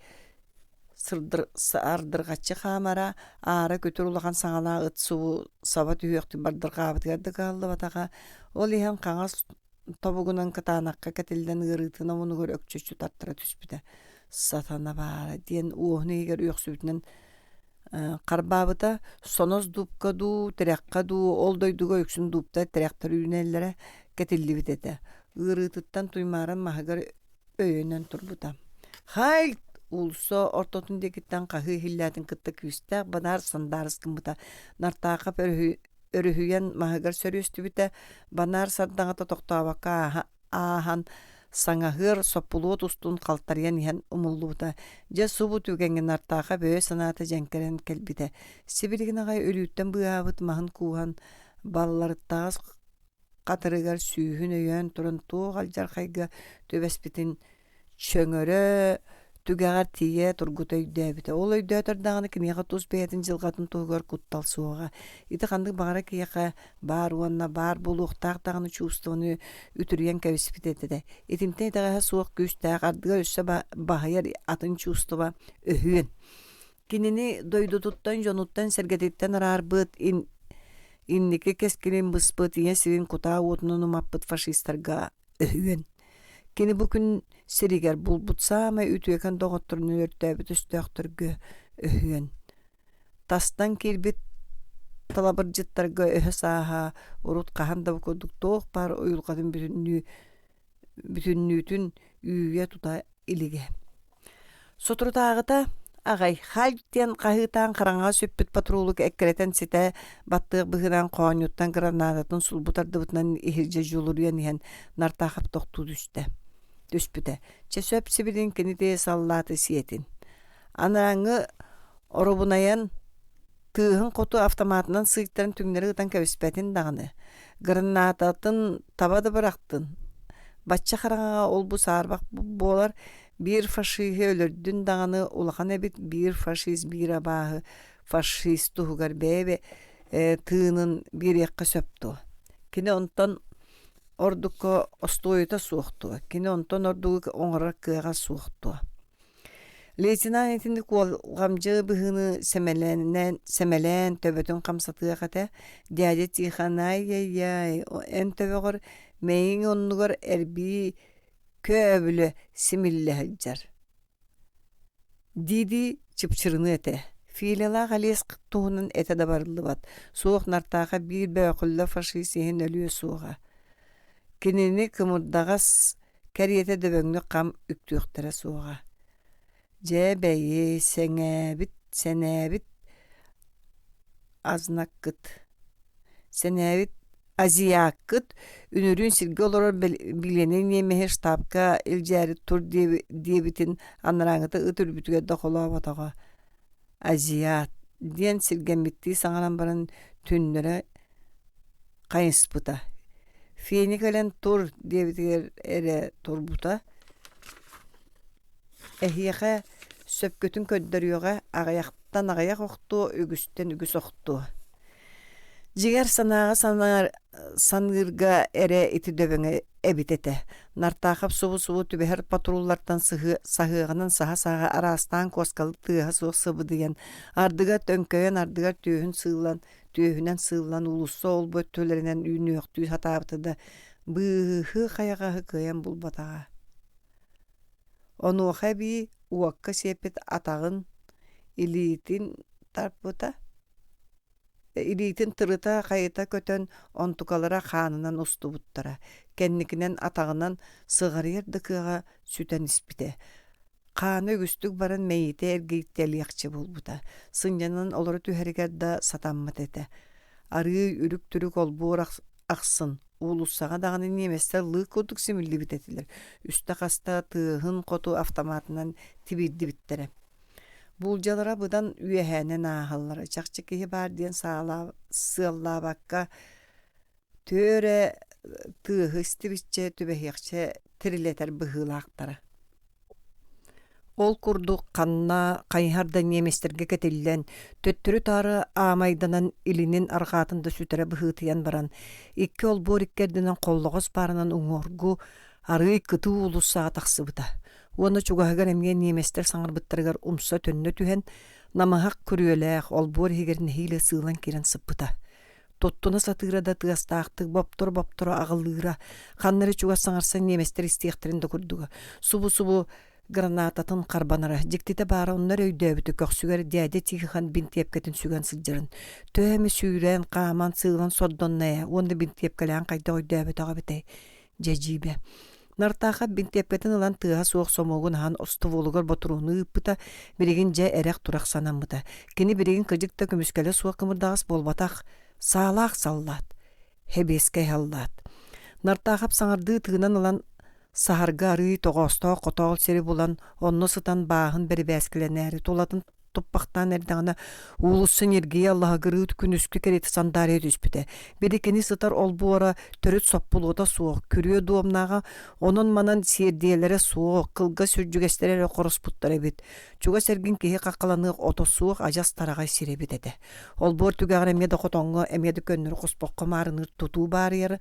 Ардырғачы қамара ары көтір ұлаған саңала ұт суы сабат үйекті бардырғабытығарды қалды батаға. Ол ехен қаңас тобугунан катанаққа кәтілден ғырытына мұны көр өкчөчі таттыра түспіді. Сатана бары ден уғыны егер үйексүбітінен қарбабыта соноз дупка ду, тірекқа ду, ол дойдуға өксін дупта тіректар үйнелері кәтілді бітеді. Ғырытыттан туймарын мағығар өйінен тұрбыта. Хайт! Улсо ортотун декиттен қағы хиллятын кытты күстәк банар сандарыс кымбыта. Нартақап өрүхүйен мағығар сөрөстү біті банар сардаңата тоқтауака ахан саңағыр соппулуот устун қалтариян ехен умуллуыта. Жа субу түгенген нартақап өй санаты жәнкерен келбіті. Сибирген ағай өлүттен бұғабыт мағын куған балларыттағыз қатырығар сүйхін өйен тұрын туғал жарқайға төбеспітін чөңөрі түгәгәр тие тургут өйдөбүтө. Ол өйдөтөрдаганы кимега туз бейтин жылгатын тугар куттал суга. Ити кандык багара кияка бар уанна бар булуктагдаганы чувствону үтүрген кебиспитетеде. Итимтен тага суак күстә гардыга өссө бахаяр атын чувство өһүн. Кинини дойдутуттан жонуттан сергетиттен арарбыт инники кескилин быспыт ие сирин кута отнуну маппыт фашисттарга өһүн. Кені бүкін сиригер бұлбұт самай үтуекен доғыттырын өрттәбіт үстіяқтырғы өйін. Тастан келбет талабыр жыттарға өйі саға ұрут қағанда бұкодық тоқ бар ойылғадың бүтіннүтін үйе тұта иліге. Сотыртағыта ағай халттен қағытан қараңға сөппіт патрулық әккеретен сеті баттық бұғынан қуанюттан гранадатын сұлбұтарды бұтынан ехірже жолырыян ехен нартақап тоқту түспіті. Чесөп сібірін кенеде саллаты сиетін. Анараңы орыбынаян Тыһын коту автоматынан сыйттарын түңнері ытан кәбіспәтін дағаны. Гранататын табады барақтын. Батча қараңаға ол бұ сарбақ болар bir фашиһи өлөрдүн дағаны улахан эбит bir фашист bir абааһы фашист туһугар бэбе тыынын bir якка сөптү. Кини онтон ордукко остойта суохту. Кини онтон ордугу оңорар кыага суохту. Лейтенант итинди куолгамжы быһыны семелен төбөтүн камсатыга ката дядя Тихон ай эн төбөгөр мейин оннугар эрби көбүлө симиллехэлжар. Диди чыпчырыны эте. Филела галес кыттуунун эте да барылыбат. Суох нартаага bir бөкүллө фашистин өлүө суога. Кинини кымырдагас кәриете дөбөңнү кам үктүөхтөрө суога. Жебейи сенебит азнаккыт. Сенебит азияккыт үнүрүн сирге олорор биленин немеhe штабка илжәри тур дебитин анараңыты ытүрбүтүгө дохолообатага. Азият диен сиргемитти саңаран баран түннөрө кайынспыта. Феникален тур дебитер эре турбута. Эхиэхэ сөпкөтүн көддөрүөҕэ агаяктан агаяк охту, үгүстен үгүс охту. Жигер санааға санырга эре ити дөбөңө эбитете. Нартаахап субу түбэхэр патруллартан сахыганан саха арастан коскалык тыаха суох сыбыдыян. Ардыга төңкөйөн ардыгар түйүһүнен сыылан улуссо олбөт төлеринен үйнүөктүү хатаабытыда быыхы хаягахы кыйан булбатага. Онуоха би уакка сепет атагын илиитин тарпыта. Илиитин тырыта кайыта көтөн онтукалара хаанынан устубуттара. Кенникинен атагынан сыгарыерді кыга сүтен испите. Хааны үгүстүк баран мейите эргейттелиякчы болбута. Сынжанын олору түһәригерда сатаммат эте. Арый үрүк түрүк олбуур аксын. Улуссаға дағаны неместер лык кодук симилли битетилер. Үстө каста тыыһын коту автоматынан тибирди биттере. Булжалара бұдан үйәһәнен ағаллары. Чақчы кеһи бар диен сыаллаабакка төре тыыһы стибитче түбэһиэхче тирилетер быһыылаактара. Ол курдук канна кайһарда неместерге кетиллен төттүрү тары аамайданан илинин аргаатында сүтәрә быһыытыян баран. Икки ол бориккерденен коллогос барынан уңоргу арый кыты улуссаа тахсыбыта. Уону чугаһыгар эмге неместер саңарбыттарыгар умса төннө түһен намаһак көрүөлээх ол бор хигерин хиле сыылан кирен сыппыта. Тоттуна сатыырада тыастаактык боптор агыллыыра ханнары чуга саңарсан неместер истиэхтеринде курдуга. Субу гранататын карбанара диктите бара оннар өйдөбүтү көксүгөр дядя Тихон бинтепкетин сүгөн сылжырын. Төһөмү сүүрэн кааман сыылан соддонная онда бинтепкелен кайда өйдөбүтү агабытай. Жежибе. Нартаха бинтепкетин ылан тыаха суох сомогун хан остуволугар ботуруну ыппыта биригин же эрек турак санаммыта. Кини биригин кыжыкта көмүскеле суох кымырдагас болбатах саалаах саллат. Хебеске халлат. Нартахап саңарды тыынан ылан сахарга арый тоғосто котоол сери булан онно сытан бааһын берибээскеленээри тулатын туппактан эрдаңана уулусsun эргии аллаһыгырыыт күнүскү керети сандария түспүтэ. Бирикени сытар олбуора төрүт соппулуота суох күрүө дуомнаага онон манан сиэрдиэлере суох кылга сүржүгэстерере короспуттар эбит. Чуга сергин киһи каккаланык ото суох ажас тарагай сиребит эте. Олбуор түгэгэр эмиэде котоҥҥо эмиэде көннөр куспокко маарыныр тутуу барыяра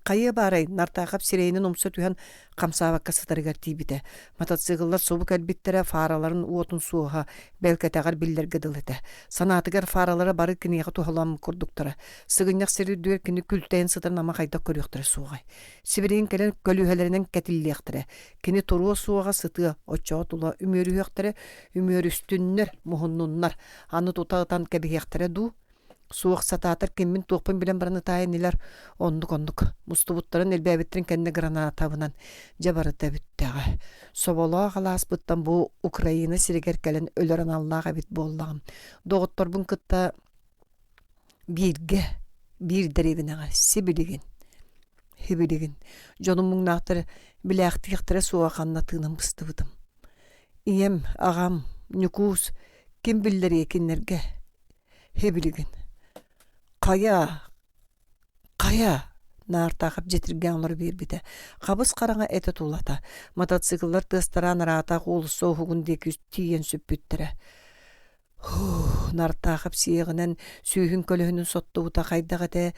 кайы барай нартаахап сирейинин умса түһэн камсаабакка сытарыгар тийбите. Мотоцикллар собу кэлбиттере фараларын уотун суоха белкетегар биллерге дылыты. Санаатыгар фаралары бары киниэҕэ тухалам курдуктара. Сыгынньах сири дүер кини күлтэйин сытар нама хайда көрүөхтөрө суогай. Сибирин келен көлүһэлеринен кетиллиэхтере. Кини туруо суога сытыа оччоо тула үмөрүөхтере үмөрүстүннөр мухуннуннар. Аны тутаатан кебиэхтере ду. Суох сатаатар кеммин туохпун билен бараны таайнилар ондук мустубуттарын элбэбиттерин кенне гранатабынан жабарыта бүттээҕэ. Соболоо халаас буттан бу Украина сиригер келен өлөрөн аллаага бит боллагам. Доготторбун кытта бир деребинега сибилигин. Жонумуңнаактар билээхтиэхтере суоханна тыынан быстыбытым. Ием, агам, нюкус, ким биллери экиннерге Hebilgin. Kaya Nartaqap jetirgänler birbide. Qabыс qaranga ete tulata. Mototsiklar tыстаран рата улсо хугундеки тиен сүппүттөрө. Nartaqap сиегинен сүйүн көлөһүнүн соттуута кайдагате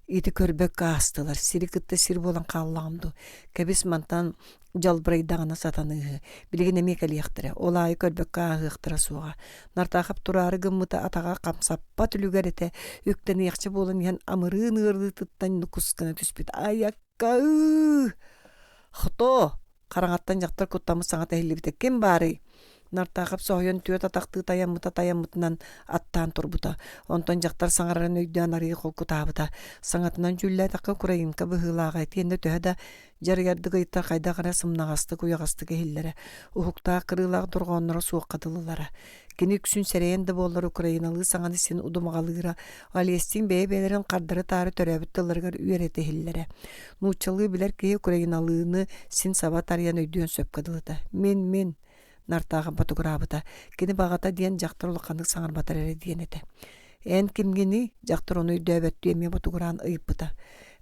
ити көрбөк каастылар. Сирикытта сир болан қалламду. Кебис мантан жалбырайдағына сатаны. Билеген эмекелияқтыры. Олай көрбөк каастыра суға. Нартақып турары гыммыта атаға қамсаппа түлігерете. Үктен яқчы болан ен амырын ырды тұттан нукускана түспет. Аякка! Хто! Қараңаттан жақтар көттамы саңата хелебіте. Кем бары? Нартақып соғын түйет атақты таяммытынан аттан турбута. Онтан жақтар саңарарын өйден арығы қолку табыта. Саңатынан жүлі атаққа күрайынка бұғылаға. Тенді түйеді жаргарды ғайттар қайда қара сымнағасты, көяғасты кехиллері. Ухуқта қырылағы тұрғанлары суыққадылылары. Кені күсін сәрейенді болар Украиналы саңаны сен удымағалығыра. Алестин бәйбәлерін қардары тары төрәбіттілергер үйереті хиллері. Нучалы білер кей Украиналыны сен саба тариян өйден сөпкадылыды. Мен Нартағы батуграбыта. Кені бағата дейін жақтыр ұлыққандық саңар батар әрі дейін еті. Ән кемгені жақтыр оны өйдөбәтті еме батугран ұйыппыта.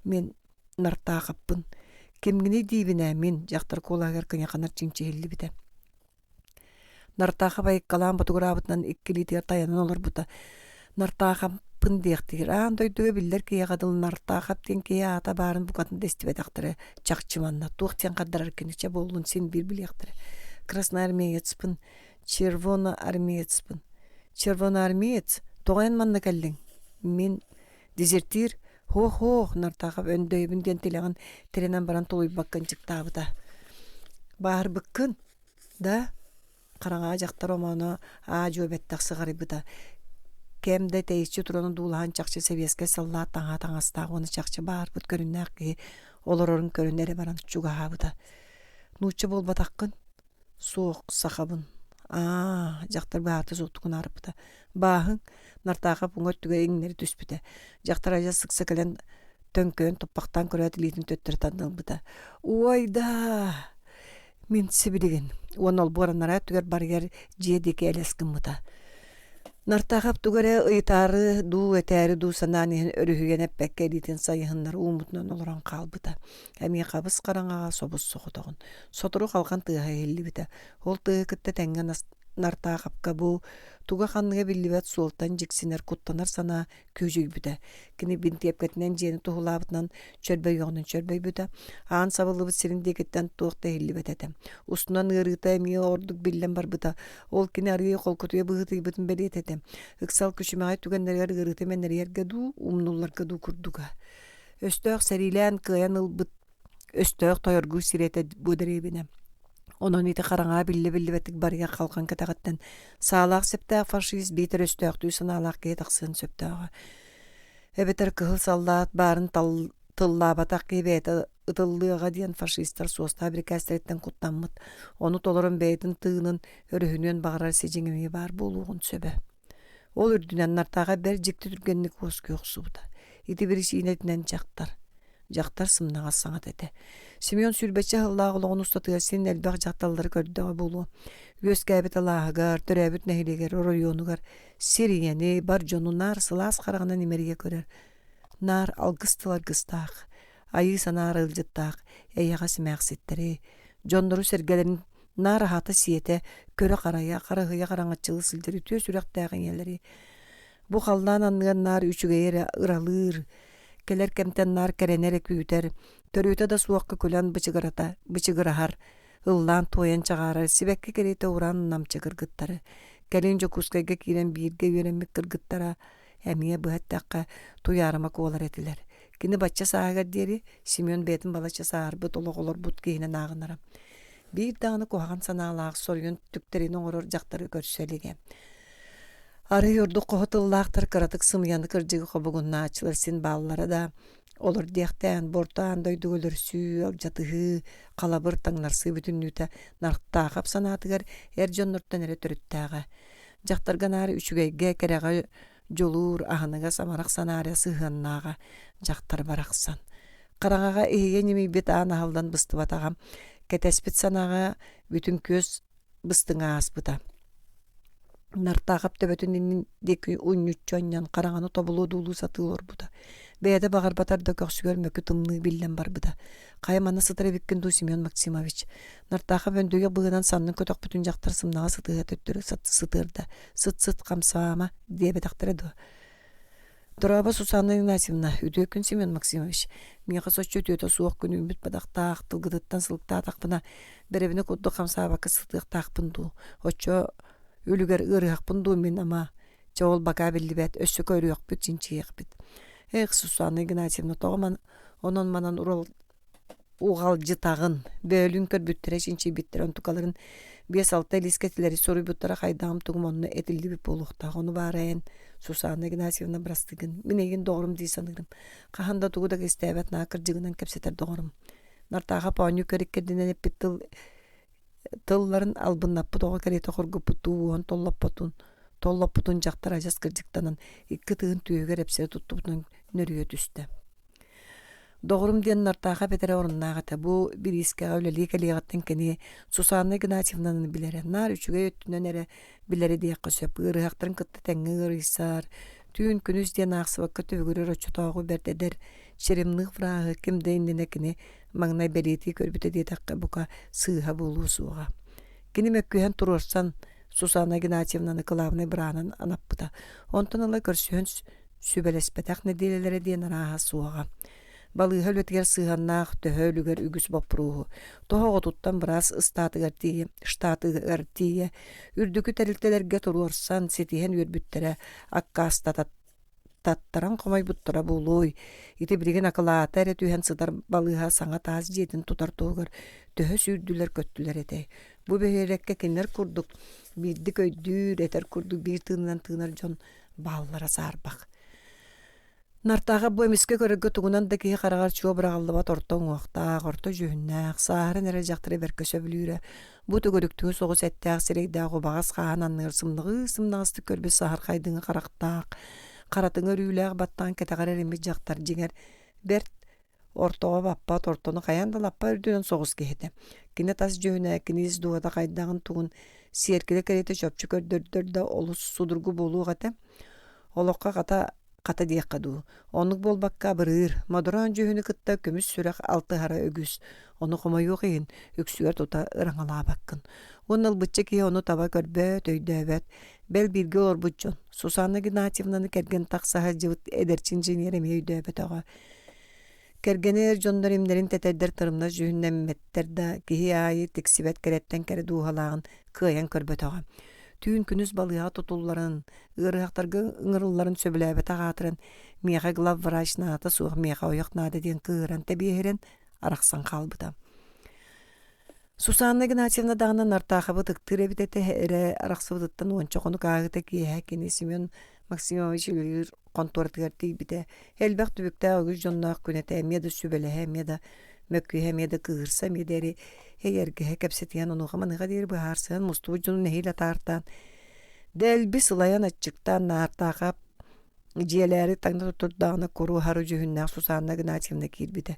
Мен нартағыппын. Кемгені дейбіне мен жақтыр қолағыр кіне қанар чинчехелі біті. Нартағы байық қалан батуграбытынан иккелетер таянын олар бұта. Нартағыппын дейқтігір. Андойдуға білдер кей қадыл нартағыптен кей ата барын бұқатын дестібет ақтыры чақчыманна. Тоқтен қаддарар кенікче болуын сен бір білектірі. Красноармеецпін, червоноармеецпін. Червоноармеец, тоғайын манна кәлдің. Мен дезертир, хоқ, нартағып өндейбінден телеген теренен баран толой баққан чықтабыда. Бағыр бұққын, да, қараңа жақтар оманы жөбеттақ сығарыбыда. Кемді тәйісчі тұрының дулаған чақчы сәбеске сылла таңа-таңастағы оны чақчы бағыр бұт көрінне ақы, олар орын көріннері баран чуға хабыда. Нучы бол батаққын. Соқ сақабын. Жақтар бағаты соқтығын арыпыда. Бағын нартақап ұңғыттыға еңнері түспіді. Жақтар ажа сықсы кәлен төнкөн топпақтан көрәті лейтін төттірі тандың бұда. Ойда! Мен сібілеген. Оны ол бұғаранара түгер баргер жедеке әлескін бұда. Нартақап түгері ұйтары ду әтәрі ду сананығын өріхіген әппәкке дейтін сайығынлар ұмытынан олыран қалбыда. Әме қабыс қараңаға собыз соғыдығын. Сотыру қалған тұға елі біді. Ол тұғы күтті тәңген нартақапқа бұл туға қанныға білібәт суылтан жіксінер құттанар сана көжүй біді. Кені бінті әпкетінен жені тұғылабытынан чөрбей оғының чөрбей біді. Аған сабылы бұд сіріндекеттен тұғықта елі бәдеді. Ұстынан ұрыта әмей ордық білден бар бұда. Ол кені арығы қол күтуе бұғыты бұтын бәлі етеді. Үксал күшімағай түгендерер ұрыта мәнерерге ду, умнулларға ду күрдуға. Өстөк сәрилән кыян ылбыт, өстөк тойыргу сиреті бұдыребіне. Onun iti qaranga billi betik barıya қалқан катағаттан. Саалақ септәғ фашист бейтір өстөк түйсін алақ кейтақсын сөптәғы. Әбетер кығыл саллат барын тыллабатақ кейбеті ытыллыға дейін фашисттар соста бір кәстіреттен құттанмыд. Оны толырын бейтін тыынын өріхінен бағарар сежеңеме бар болуғын сөбі. Ол үрдінен нартаға бәр жекті түргенлік өскі өқсуыда. Ити бір шейнетінен жақтар сымнаға саңат әді. Семен сүрбәтші ғылағылығын ұстатыға сен әлбәқ жақталары көрдіға болу. Өз кәбет алағығар, түрәбіт нәхилегер, оройонығар, серияны, бар жону нар сылас қарағына немерге көрер. Нар алғыстылар ғыстақ, айы санар ылжыттақ, әйяға сімәқсеттері. Жондыру сәргелерін нар хаты сиеті, көрі қарая, қарағыя қараңатчылы сілдері, төс үрәқтәғын елері. Бұ қалдан анныған нар үшігейері ыралыр, келер кемтен нар кәренерек үйтер, төрөйті да суаққа көлен бычығырахар, ыллан тойын чағарар, сибәкке керейті уран намчы кыргыттары. Кәлен жо кускайға кейрен бейірге өремік кыргыттара, әмие бұхаттаққа туярыма қолар етілер. Кені батча сағығар дері, Семен бәтін балача сағар бұт олығылар бұт кейінен ағынара. Бейір дағыны қоған саналағы сорйын түктерінің орыр жақтары көрселіге. Ары yordu qoğutıllıqtır kıratık sımyanı kırcığı qobuğunna açılır sin ballara da olur diyekten bortan doydu ölürsü alcatığı qalabır tаңнарсы bütünlüte nartağap sanatıgar erjon nurttan ere törüttəğe. Jaqtargan arı üçügeyge kereğe jolur ahanaga samarak sanarya sığannağa jaqtar baraqsan. Qarağağa ehe nemi bet ana haldan bısты batağam. Ketespit sanağa bütün köz bıstыңa asbıta. Нартаахап төбөтүнүн деки уннуччоннан караңаны тобулуу дуулуу сатыылар буда. Бэйэдэ багарбатар да көксүгөр мөкү тымны биллен бар буда. Кайманы сытыры биккен ду Семен Максимович. Нартаахап өндүгө быгынан саннын көтөк бүтүн жактар сымнага сытыга төттөрү сытырда. Сыт камсаама дебетактары ду. Дораба Сусанна Игнатьевна, үдөкүн Семен Максимович. Миха сочу төтө суок күн үмбүт бадактаак тылгыдыттан сылыктаатакпына беребине кудду камсаабакка сытыктаакпын ду. Очо үлүгер ырыакпын ду мен ама жол бака билбет өссө көрүөкпүт чинчиекпит. Эх, Сусанна Игнатьевна тогоман онон манан угал жытагын бөөлүн көрбүттүрэ чинчи биттер онтукаларын 5-6 лискетилери соруйбуттара хайдагым тугумонну этилдибип болуктаа ону баарайын Сусанна Игнатьевна брастыгын минеген догорум дий саныгырым. Каханда тугу да кестебет наакыр жыгынан кепсетер догорум. Нартаага пааню көриккердинен эппит тылларын албыннаппыт ого керете хоргуппут туон толлоппутун жактар ажас кырдыктанан икки тыын түйөгөр эпсере туттубутун нөрүө түстө. Догорум диэн Нартаага бетере оруннаагата бу бирискага үлелии келиэгаттен кени Сусанна Игнатьевнаны билере нар үчүгө өттүнөн эре билери диэкка сөп ырыактарын кытта теңге ырыйсаар түүн күнүс диэн ааксыбакка төвгөрөр очутоогу бердедер черемных врагы кимде инненекини маңнай белити көрбүтө диэтакка бука сыыха булуу сууга. Кини мөккүһэн турурсан Сусанна Игнатьевнаны кылаабыны быраанан анаппыта. Онтон ала көрсөөн сүбелеспетак неделелере диэн арааха суага. Балыыха өлөтгер сыыганнаах төһөлүгөр үгүс боппуруу. Тоһого туттан бырас штатыгар тие үрдүкү терилтелерге турурсан сетиһен үрбүттере аккаастатат таттаран комай буттара булуй. Ити бириген акылаата эре түһэн сыдар балыыха саңа таас жиетин тутар тугар төһө сүрдүлер көттүлер эте. Бу бөһөрекке кинер курдук бирди көйдүүр этер курдук бир тыынынан тыынар жон бааллара саарбак. Нартаага бу эмиске көрөггө тугунан да кии карагар чуо бырагаллыбат ортон уактаак орто жүүннаак саарын эре жактыры беркөсө билүүрэ бу төгөрүктүгү согус эттээк сирейдаак убагас хаан анныгыр сымнагысты көрбү саар хайдыҥы карактаак каратыҥы үрүүлээх баттаан кетегар эремит жактар жиңер берт ортого баппат ортону каян да лаппа үрдүнөн согус киһите. Кини тас жүүнээ кинис дуада хайдаагын тугун сиэркиле керете чопчу көрдөрдөр да олус судургу болуугата олокка ката диэкка дуу. Онук болбакка бырыыр модорон жүүнү кытта көмүс сүрэх 6 хара өгүс. Ону комоюу кыйын үксүгөр тута ыраңалаабаккын. Оннал бычча кии ону таба көрбөт өйдөбөт. Бел бирге олорбутчун. Сусанна Игнатьевнаны керген таксаха жыбыт эдерчин жинереме өйдөбөт ого. Кергенер жондар имдерин тетердер тырымна жүүннэмметтер да кии айы тиксибет кереттен кере дуугалагын кыйын көрбөт ого. Түүн күнүс балыга тутулларын, ырыактарга ыңырылларын сөбүләбет агатырын, меха глав врач наата суох меха ояк наада диэн кыыран тебиерен араксан калбыта. Сусанна Игнатьевна дагына Нартаахабы тыктыр эбитете эре араксыбыттан уонча кону каагыта киэһэ кини Семен Максимович үлүр контортыгар тийбите. Элбек түбүктэ огуз жоннаак күнете меда сүбелеһе меда мөккүһэ меда кыырса медери эгерге кепсетиен онуга маныга дер баарсан мусту жун нехиле тартан делби сылаян ачыктан Нартаахап жиелери таңда турдагына кору хару жүһүннэ Сусанна Игнатьевна кирбите.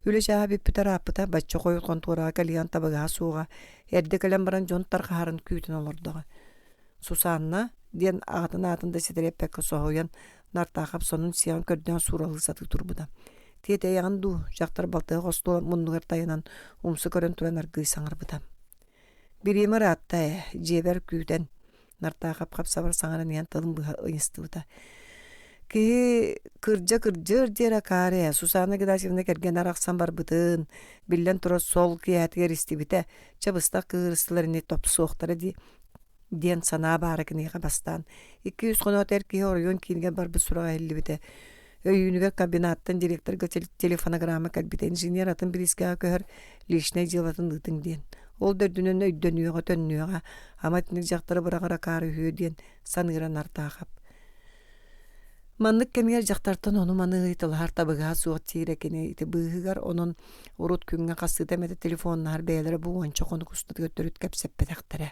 Үлежаа биппитер апыта бачча койу контора калиан табага сууга эрде калам баран жон тархарын күйтүн олордога. Сусанна диэн атын сетереппекке соһуян Нартаахап сонун сиян көрдөн суралы саты турбуда. Тете янду жактар балты госту мундугар тайынан умсы көрөн туран аргый саңарбыта. Биример атта жебер күтен Нартаахап капсабар саңаран ян тылым быга ыйыстыбыта. Ки кыржыр дера каре Сусанна Игнатьевна керген араксан барбытын биллен тура сол киятыгер истибите чабыста кырыстыларыны топ суоктары диэн санаа баара кинига бастан 200 конотер ки оройон кинге барбы сурага эллибите. Өйүнүгө кабинаттан директорга телефонограмма калбите инженер атын бириске көр лишне жылатын ытың диэн. Ол дөрдүнөн өйдөнүгө төннүгө аматник жактары бырагара кары хүү диэн саныра Нартаахап. Маннык кемер жактартан ону маны тылар табыга суот тирекени ити быгыгар онун урут күнгө касыта мете телефоннар бээлери буончо кону кустат көттөрүт кепсеппетактары.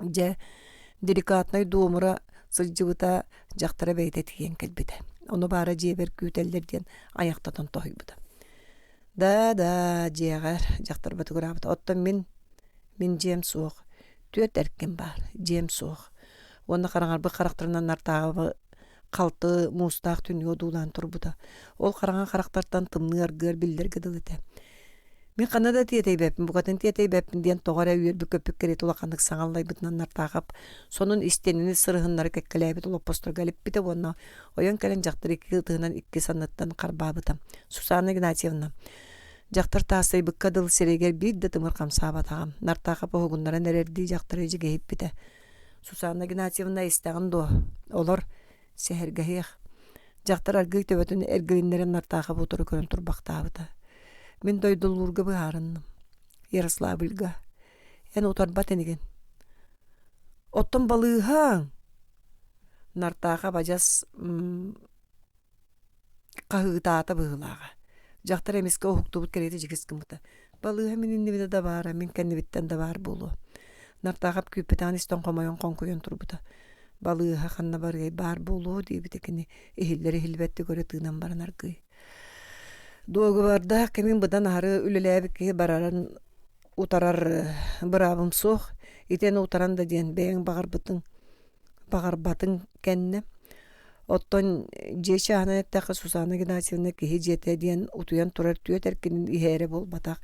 Же деликатный дуумура сылжыбыта жактара бейте тиген келбите. Ону бара жебер күтелдерден аяктатан тойбута. Да жегер жактар батыгырабыта. Оттон мен жем суох. Түөт эркен бар, жем суох. Оны караңар бу характарынан нартагы қалты мустақ түнүгө дуулан турбута. Ол караңа характартан тымны аргыр билдерге дылыта. Мен Канада тиетейбеппин, бугатын тиетейбеппин диен тоғара үйербі көппік керет улақандық саңаллай бітінан нартағап, сонун истенini сырығынлары кәккіләбіт олоппостыр галіп біті онна, ойон кәлін жақтыр екі тығынан екі санаттан қарбабыта. Сусана Игнатьевна. Жақтыр тасай бұққа дыл серегер бейді тымыр қамсабатағам. Нартағап оғынларын әрерді жақтыр ежі гейіп біті. Сусана Игнатьевна истағын до, олар сәхіргәйіқ. Жақтыр аргый төбетін әргілінлерін нартағап отыры көрін тұрбақтабыта. Мен дойдулурга быһаарынным. Ярославльга. Эн утарбат энеген. Оттон балыыһаң. Нартаага бажас кахыгытаата быһылаага. Жактар эмеске охуктубут керети жигискымыта. Балыыһа менин небиде да баара, мен кеннебиттен да баар болу. Нартаагап күппетан истон комойон конкуйон турбута. Балыыһа ханна баргай баар болу дейбитекини эхиллери хилбетти көрө тыынан баран аргый. Дуогу барда кемин быдан ары үлеләбикке барарын утарар бырабым соқ. Итен утаран да диен бәйін бағарбатын кәнне. Оттон жечі анаяттақы Сусана Игнатьевна кехи жете диен утуян турар түйет әркенін ихәре бол батақ.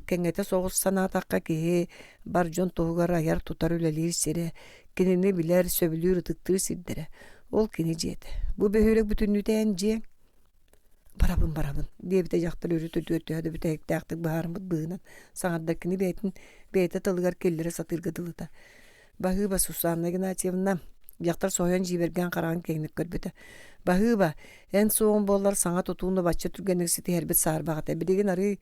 Кәңгәте соғыз санатаққа кехи бар жон тоғығар аяр тутар үлелер сере. Кенені білер сөбілер ұтықтыр сиддері. Ол кені жете. Бұ бөхірек бүтіннүтәйін жең. Барабын. Дебите жақтыр өрүтө төтөдө бүтектактык баармыт быынан. Саңардар кини бейте тылыгар келлери сатырга дылыта. Бахыба Сусана Игнатьевна жақтар соян жиберген караган кеңник көрбөтө. Бахыба эн соон боллар саңа тутууну бачча түргенексити хербет саарбагата. Бидеген ары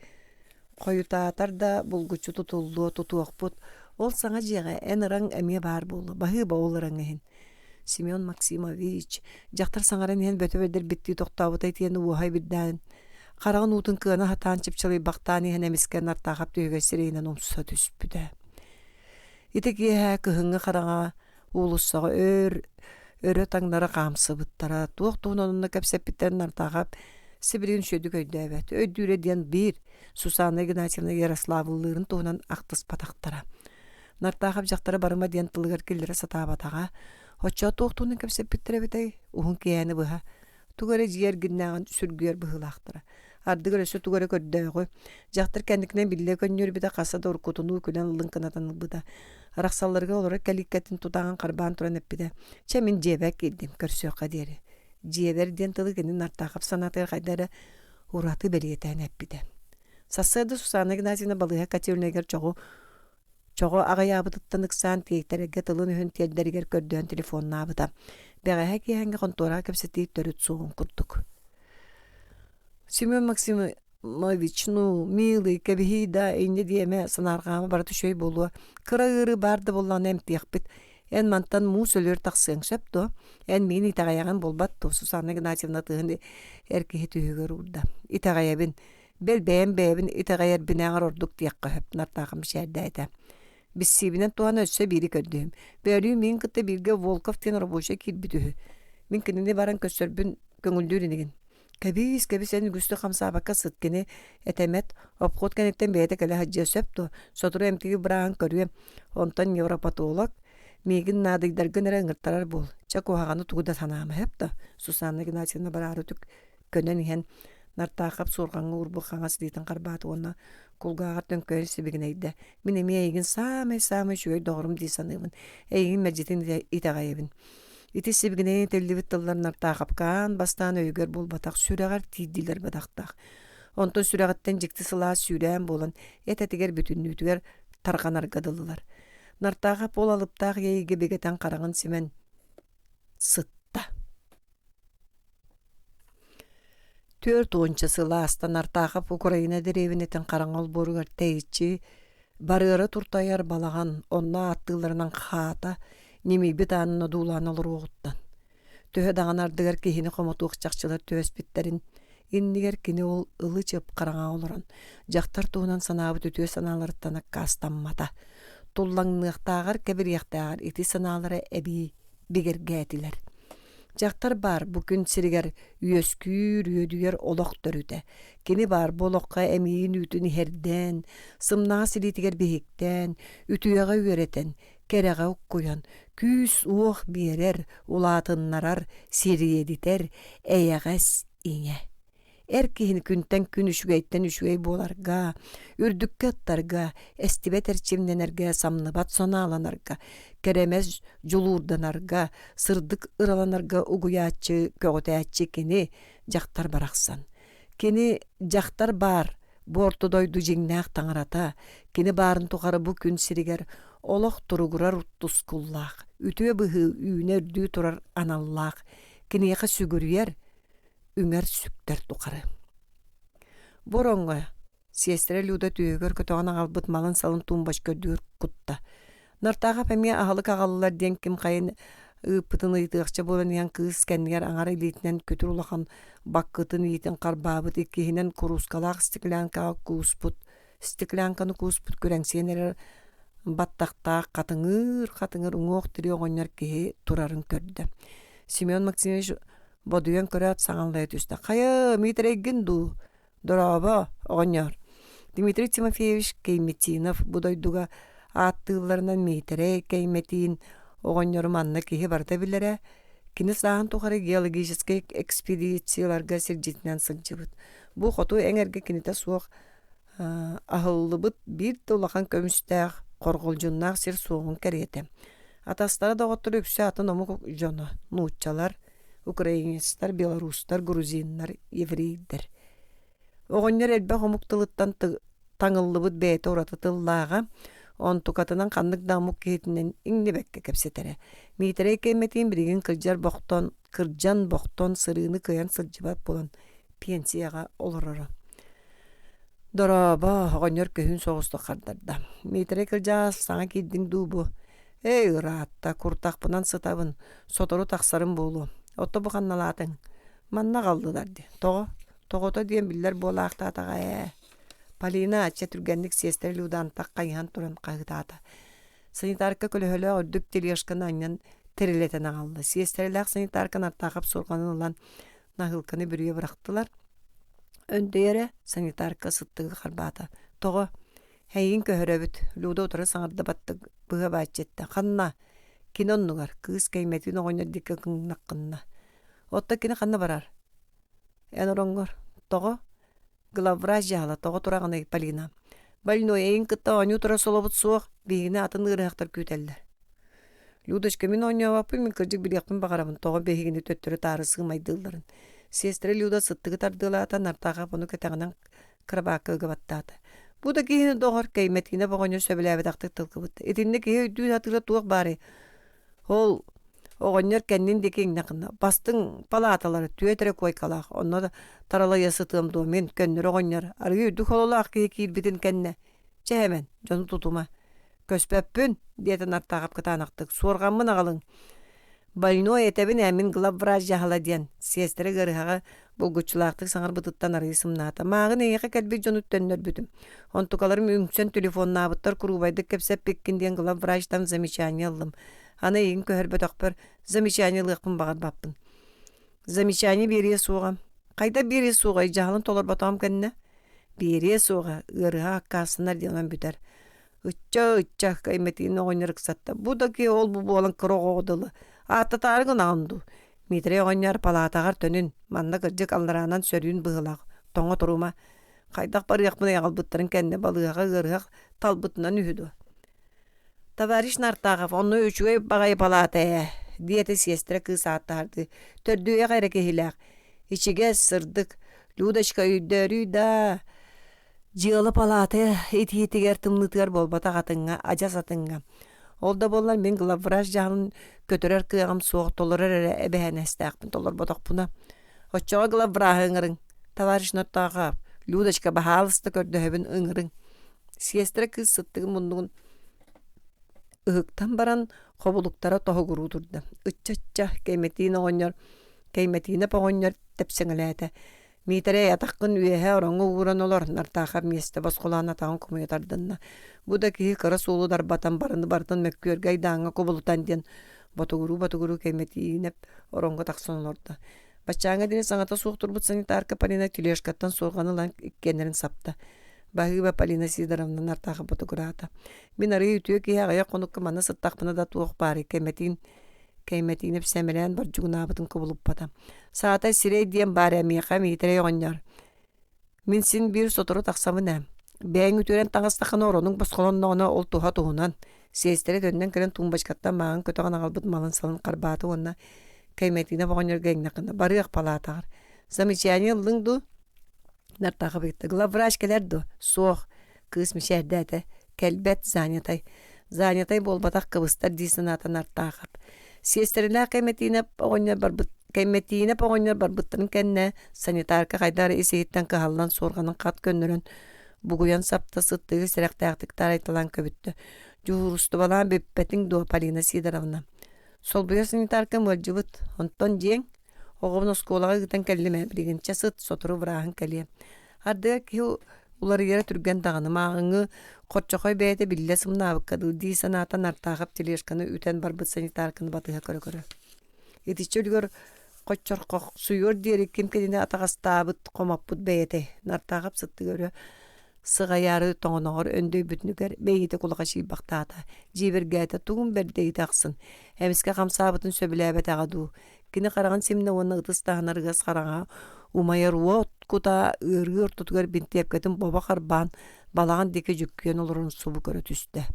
коютаатар да булгучу тутулду тутуокпут. Ол саңа жега эн ыран эмие баар болду. Бахыба ол ыран эхин. Семен Максимович, жақтар саңаран ен бөтөбедер битти тоқтабытай тиен уахай биддән. Қарағын утын кыана хатан чыпчылы бақтаны ен эмескен артағап түйге сирейнен омсуса түспүдә. Итеки кыһыңы қараға улуссаға өрі таңдары қамсы бұттара. Туақтуын онына кәпсеппіттерін артағап Сибирин шөді көйді әбәт. Өйдүре ден бір Сусана Игнатьевна Ярославлыларын туынан ақтыс патақтара. Нартағап жақтары барыма ден тылығар келдері сатабатаға. Очо тоқтуны кепсеп биттеребетей ухун кияны быха. Тугары жиер гиннаган сүргүер быхылактыра. Ардыгыр өсө тугары көрдөөгө. Жактыр кендикнен билле көннөр биде касада уркутуну күнен лынкынатын быда. Араксалларга олора каликкатын тутаган карбан туран эппиде. Чемин жебек кидим көрсөкка дери. Жебер ден тылы кенин артакап санатыр кайдары ураты белиетен эппиде. Сассады Сусана Игнатьевна балыга катюрнегер Чоғы ағаябытыттан ықсан тейіктерге тылын үйін телдерігер көрден телефонна абыта. Бәғәе кейхенге контора кәпсеті төріт соғын күрдік. Семен Максимович, милый, кәбіхи да әйне дейме санарғамы барты шөй болуы. Кыра-ғыры барды болан әмтияқ біт. Ән мантан му сөлер тақсың сөпті. Ән мен итағаяғын болбатты. Сусана Игнатьевна тығынды әркеге түйігер ұрды. Итағаябын, бәл-бәйін итағаяр бінәғар ордық тияққа хөп нартағым шәрді әді. Biz sibinen tuğan ötse biri kördüğüm. Böyle min kıtta birge Volkov ten roboşa kilbüdüğü. Min kınını baran kösörbün köngüldürünegin. Kabis sen güstü kamsa baka sıtkini etemet opkot kenetten beyte kale hacca söptü. Soturu emtigi bırakın körüyem. Ondan Evropatolog migin nadıgdargın erengirtarar bol. Çako hağanı tuğda tanamı hep da. Susana Ignatyevna bararıtık könen ihan нартаақап сорғаңы урбу қаңасы дейтін қарбаты онна кулгағар төнкөйін себеген әйді. Мен әме әйгін самай жөй доғырым дейсанығын. Әйгін мәджетін итағайыбын. Ити себеген әйін тәлдебет тыллар нартаақапқан бастан өйгер бол батақ сүрәғар тейділер бадақтақ. Онтон сүрәғаттен жекті сыла сүрән болын әтәтігер бүтін үтігер тарған аргадылылар. Нартаақап ол алыптақ әйге бегетен қарағын семен сытта. 4-10 сыла астан артағып Украина деревинетін қараңал боругар тәйітші барыра туртаяр балаған онна аттыларынан қата немейбет анына дуланылыр оғыттан. Төхі даған ардығар кейіні қоматуық чақшылар төәс біттерін иннигер кені ол ылы чып қараңа олырын. Жақтар туынан санабы төтөе саналарыттаны кастанмата. Туллаңнықтағар кәбір яқтағар ити саналары әбі бігерге әтілер. Жақтар бар бүкін сиригер үйөскүр үйөдүгер олоқ төрүтэ. Кени бар болоққа әмейін үтін херден, сымнаға сиритигер бейіктен, үтüеға үйеретен, Kereğe ukkuyan, küs uoh birer, ulatınlarar, siriyediter, eyeğes iňe. Erkihini künten gün üşügeytten üşügey bolarga, ürdükke attarga, estibet erçimlenerge, samlıbat sona alanarga, keremez julurdanarga, sırdık ıralanarga uguyaççı, kögötäççi kini jaktar baraksan. Kini jaktar bar, bortu doydu jiňnäk taňarata, kini barın tuqara bu gün siriger, olaq turugurar uttuskullaq, ütüe bıhı üýüne ürdüğü turar anallaq, kiniýekä sügürýär, üňer sükter tuqары. Boronga, siestere luda tüýeger kötöňe albyt malyn salyn tumbaş gördüür kutta. Nartaga pemia ahalyk agallar diýen kim gaýyn pıtını ýytykça bolan ýan kız kendiler aňara ilitinen kötür ulakan bakkytyn ýiten qarbabyt ikihinen kuruskalak stiklanka kusput. Stiklankany kusput göreňsener battakta katıngır uňok tiri oňar ki turaryn kördü. Simeon Maximovich boduyan körat saňanlay düşdi. Kaya mitregin du. Doraba oňar. Dmitri Timofeyevich Keymetinov budoyduga attylarından mitre Keymetin oňar manna ki barda bilere. Kini sahan tuqara geologiskiy ekspedisiýalarga sirjitnen sylжybyt. Bu hotu eňerge kinite suwak ahyllybyt bir tolakan kömüstäg korguljunnaaq sir suwun kerete. Atastara da otur öpse atın omu jonu, nuççalar, ukrainistar, belarustar, gruzinlar, evreydir. Oğonlar elbe homuktalıttan taňyllybyt beti oratatyllığa, on tukatınan kanlık damuk kehitinden iňli bekke kepsetere. Mitere kemetin birigin kırjan bokton sırığını kıyan sılcıbat bolan pensiyaga olururu. Doraba oňar köhün soğustu qardarda. Mitere kırjas saňa kiddin dubu. Ey rahatta kurtak bunan sıtabın, sotoru taksarın bolu. Oto bukannalatın. Manna kaldılar di. Toğota diyen biller bola aktata Palina açça türgenlik siesteri ludan tak kayhan turan kayıtata. Sanitarka kölöhölö ördük teliyashkan anyan terileten ağaldı. Siesteriler sanitarkan artaqap sorganın olan nahılkanı bürüye bıraktılar. Öndeyere sanitarka sıttığı karbata. Toğo, heyin köhöröbüt. Luda otura sanarda battık. Bıha bahçette. Kanna. Kinonnugar. Kız keymetin oğunyar dikka kınnakınna. Otta kini kanna barar. Enorongor. Toğo. Glavraz jahla. Toğo turağına Palina. Balino eyin kıtta oğunyu tura solobut soğuk. Behine atın ırıhaktar küteller. Ludaşka min oğunyu vapı min kırcık bir yakpın bakarabın. Toğo behigini töttürü tarı sığmaydıldırın. Sestere Luda sıttığı tardılaatan artağa bunu köteğinden kırabakı gıbattadı. Bu da kihini doğar keymetine boğunyu söbelebe taktık tılkıbıttı. Etinde kihi düğün hatırla tuğuk bari. Hol oğunyor kendin dekeğin nakına. Bastın palataları tüyetere koy kalak. Onunla da tarala yasıtığım doğum. Men könür oğunyor. Argı dük ololak kihi kirbitin kendine. Hemen conu tutuma. Köspöppün diyeten artağap kıtanaktık. Sorgamın ağalın. Balino etebin emin glavraz jahla diyen. Sestere gırıhağa bulguçulaktık sanar bıtıttan arayısım nata. Mağın eyeğe kelbi jonut dönür büdüm. Ontukalarım üngsen telefonuna abıttar kurubaydık kepsep pekkin diyen glavrazdan zamiçani aldım. Ana eyin köhör bötökpör zamiçani lıqpın bağır bappın. Zamiçani beriye soğam. Kayda beriye soğay jahlın tolar batağım kendine. Beriye soğa ırıha akkasınlar diyen büter. Itça kaymetini oynarık satta. Bu da ki ol bu olan kırık oğdalı. Atta targın andu. Mitre oñar palatagar tönün. Manna kırcık aldıranan sörüyün bığılaq. Toңa turuma. Kaydak bar yakmına yağalbıttırın kendine balığa gırgaq talbıtından ühüdü. Tavariş nartağaf onu üçüge bagay palataya. Diyete siestere kız attardı. Tördüye gayreke hilaq. İçige sırdık. Ludaşka üddörü da. Jığılı palataya eti tımlıtır bolbata atınga, ajas atınga. Olda bollar men glavraz jahlın kötürər kıyağım soğuk tolarır ebehen estaqpın tolar bodak buna. Hoççağa glavrazı ıngırın. Tavariş nartağaf. Ludaşka bahalıstı kördü höbün ıngırın. Siestere kız sıttığın bunduğun ıhıktan baran qobuluktara tohu gurudurdu. Itça keymetine oñar. Keymetine poñar tepseŋelete. Mitere yataqqın üyehe oranğı uğuran olar. Nartağaf mieste basqolana tağın kumuyatardınna. Bu da ki kara solu darbatan barını bardan mökkür gaydağına qobulutan diyen batuguru keymetine oranğı taqsan olardı. Başçağına dine saňata suğtur but sanitarka panina tüleşkattan soğanı lan ikkenlerin sapta. Bahıba Palina Sidarovna nartağı fotograta. Min arı ütüyor ki ya konuk mana sıttaqpına da tuğuk bari kıymetin hep semelen barjugun abıtın kubulup patam. Saata sirey diyen bari miqa mitre yoğunlar. Min sin bir sotoru taqsamı nem. Beğen ütüren tağıstaqın oronun baskolonuna ona ol tuha tuğunan. Sestere dönden keren tuğun başkatta mağın kötüğün ağalbıt malın salın qarbatı onna kıymetine boğunyor gengnaqında. Barıaq palatağır. Zamiçani yıldın du nartağı bitti. Glavraş kelerdi. Soğuk. Kız müşehdete. Kelbet zanyatay. Zanyatay bolbataq kıvıstar disin ata nartağı. Sesteriler kıymetine boğunyor barbıttırın kenne sanitarka qaydar isehitten kıhallan sorganın kat gönlürün buguyan sapta sıttığı sirektağıtık taraytılan köbüttü. Juhurustu balan beppetin do Palina Sidarovna. Sol buya sanitarka mölcübüt. Onton jeng. Oğumun oskolağa gıtan kellime. Birinci sıt soturu vırağın kelliye. Hardıya ki uları yere türgen dağını mağını Koççokoy beyde bille sımna abıkkadı. Di sanata nartağıp tileşkanı üten barbıt sanitarkını batıya körü. Yetişçi ölgör Koççorkoq suyur diyerek kim kedine atağastabıt komapbut beyete. Nartağıp sıttı görü. Sığa yarı toğunağır öndöy bütnüker beyete kulağa şiybaqtaata. Jibergayta tuğun berdeyi taqsın. Hemiske qamsabıtın söbüläbet ağadu. Kini qarağın simne onu ıtыстağın argas qarağa. Umayar uot kuta ırgır tutgar binti epketin baba qarban balağın deke jükkiyen olurun subu körü tüste.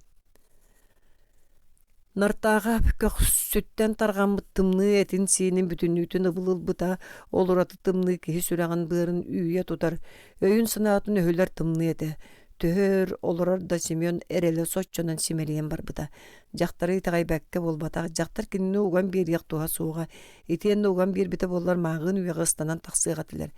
Nartağa pükök sütten targan bıttımlı etin sinin bütünlüğütün ıvılıl bıta olur atı tımlı kehi sürağın bığırın üye tutar. Öyün sınatın öhüller tımlı ete. Töhөр olurar da Simeon erele soççonan simeliyen bar bıta. Jaktarı itagay bekke bolbata. Jaktar kinini ugan bir yaktuğa soğuğa. Itiyen ugan bir bite bollar mağın üye gıstanan taksıgatiler.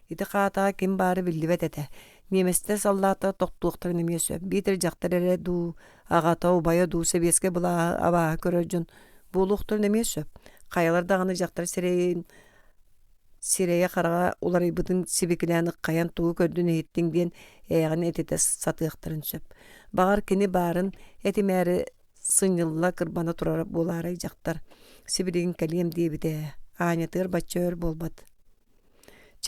Iti qatağa kim bari billibet ete. Nemeste sallata toqtuqtar nemesö. Bitir jaktar ere du ağata ubaya du sebeske bula aba köröjün. Buluqtar nemesö. Qayalar dağını jaktar sireye qarağa ular bıtın sibikilani qayan tuğu kördün ettin diyen eğen etete satıqtırın söp. Bağır kini barın etimeri sınyılla kırbana turara bularay jaktar. Sibirin kaliyem diye bide. Anyatır bachör bolbat.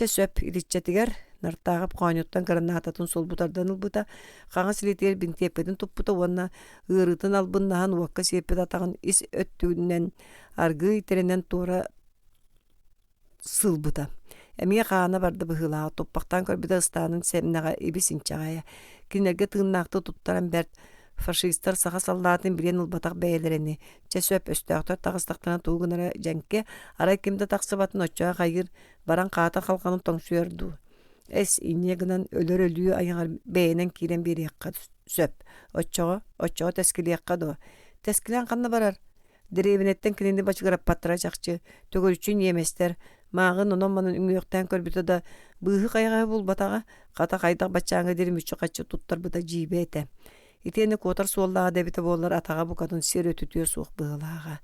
Söp ilitçetiger nartağıp qanyottan granatатын sol butardan ılbıta qağa siletiyer bintiyepedin tupputa onna ığırıtın albınnahan vakka sepet atağın is öttüğünden argı iterenen tora sılbıta. Emiye qağına barda bıhılağı toppaqtan körbide ıstanın semnağa ebisin çağaya. Kinerge tığınnaqtı tuttaran bert faşistar sağa sallatın bilen ılbataq beylerini. Söp östağıtar tağыстaqtana tuğunara jenke ara kimde taqsabatın oçağa qayır baran qata qalqanın toңsuyardu. Es inegынан ölөр ölüyü ayağar beyenen kiren bir yakka söp. Oçağa teskili yakka do. Teskilen qanna barar. Direvinetten kilini başıgarap pattıracakçı. Tөгөр üçün yemester. Mağın ononmanın üngüyökten körbütü da bıhı qaygağı bul batağa. Qata qaydaq batçağına dirim üçü qaçı tuttar bıda jibe ete. Iteni kotar sollağa debite bollar atağa bu kadın sir ötütüyor soğuk bığılağa.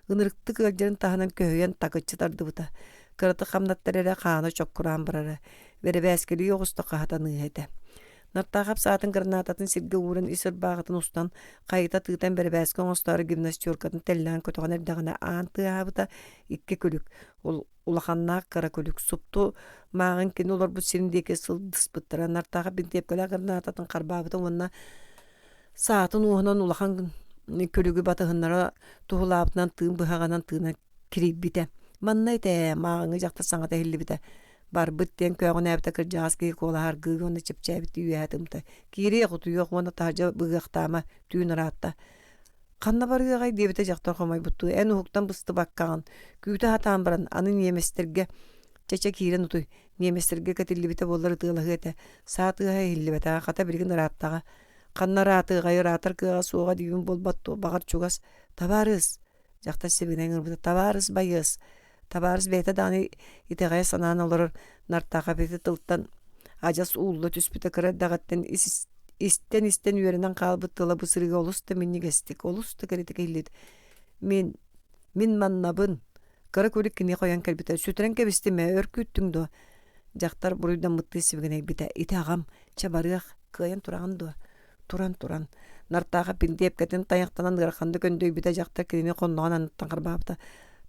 Inırıkты kölgerin tahanan köhöyen takıçı tardı bıta. Kırıtı qamnattar ere qağına çok kuran barara. Vere bäskeli yoğustu qahatan ıhete. Nartağap saatın granatатын sirge uğran isir bağıtın ustan qayıta tığıtan bere bäske oňostarı gimnastiyorkatın tellan kötüğün erdağına ağın tığabıta ikke kölük. Ulaqannaq kara kölük suptu mağın kini olar bu sirindeki sıldыс bıttıra. Nartağap bintiyepkele granatатын qarbabıta onna saatın uğunan ulaqan kölügü batıhınlara tuğulabıtan tığın bıhağanan tığına kirib bite. Manna ite mağını jakta saňata hilli bite. Bar bitten köğün äbite kırjağız ki kola hargı onu çipçäbit üýädimde. Kiri qutu ýok onu taja bıgaqtama tüýün ratta. Qanna barıgay debite jaktar qomay buttu. En huktan bısты bakkan. Küýte hatan baran anyň ýemeslerge çeçe kiren utuy. Ýemeslerge ketilli bite bollar tığlagy ete. Saatı hilli bite qata birgin rattaga. Qanna ratı gayr atar kıga soğuğa diýün bolbatto bagar çugas. Tabarız. Jakta sebinen ırbıta tabarız bayız. Tabarız beyte dani itegaya sanan olur nartağa beti tıltan ajas uğullu tüspüte kıra dağatten isten üyerinden kalbıt tıla bu sırıga olusta minni gestik olusta karitik illid min mannabın kara kolik kini koyan kalbite sütren kebistime örküttün do jaktar buruydan mıttı sivgene bite ite ağam çabarıaq kıyan turağın do turan nartağa bindiyep ketin tayaqtanan gıraqandı köndöy bite jaktar kini konnoğan anıttan qarbabıta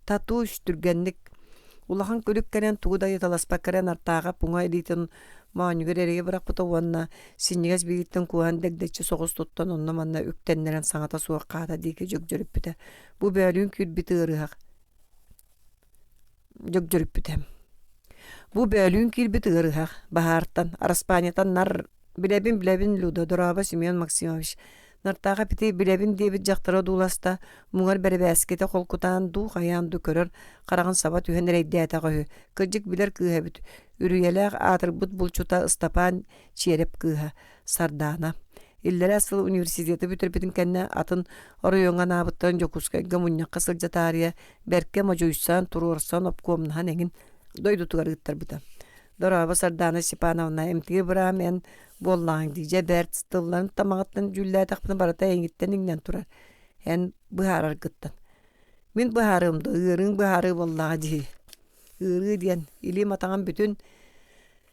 tatu üstürgenlik ulaqan kölük kenen tuğda yatalaspa karen nartağa punga elitin Maanyuger erege bırak bu tavanna sinniges biritten kuhan degdetçi soğuz tuttan onna manna üktenneren saŋata suwak qata dike jögjörüp bite. Bu bölüň külbiti ırıhak. Jögjörüp bite. Bu bölüň külbiti ırıhak. Bahartan, Araspaniyatan nar bilebin Luda Doraba Simeon Maksimovic. Nartaga piti bilebin diye bir jaktara dulasta muğar berebeskete kolkutan du hayandu körür qarağın sabat ühen reydiyata qoyu. Kıcık biler kıha büt. Ürüyeler atırbut bulçuta ıstapan çiyerep kıha. Sardana. İllere asıl üniversiteti bütürpitin kenne atın orayonga nabıttan jokuska gamunya qasılca tariye berke majoysan turursan opkomnahan engin doydu tugar gittar buta. Doraba Sardana Sipanovna emtigi bıram en bollaň diye bert stıllan tamaqatlan jülle taqpını barata engitten ingden turar. En bıharar gittan. Min bıharımda ırın bıharı bollağa diye. Irı diyen ilim atağın bütün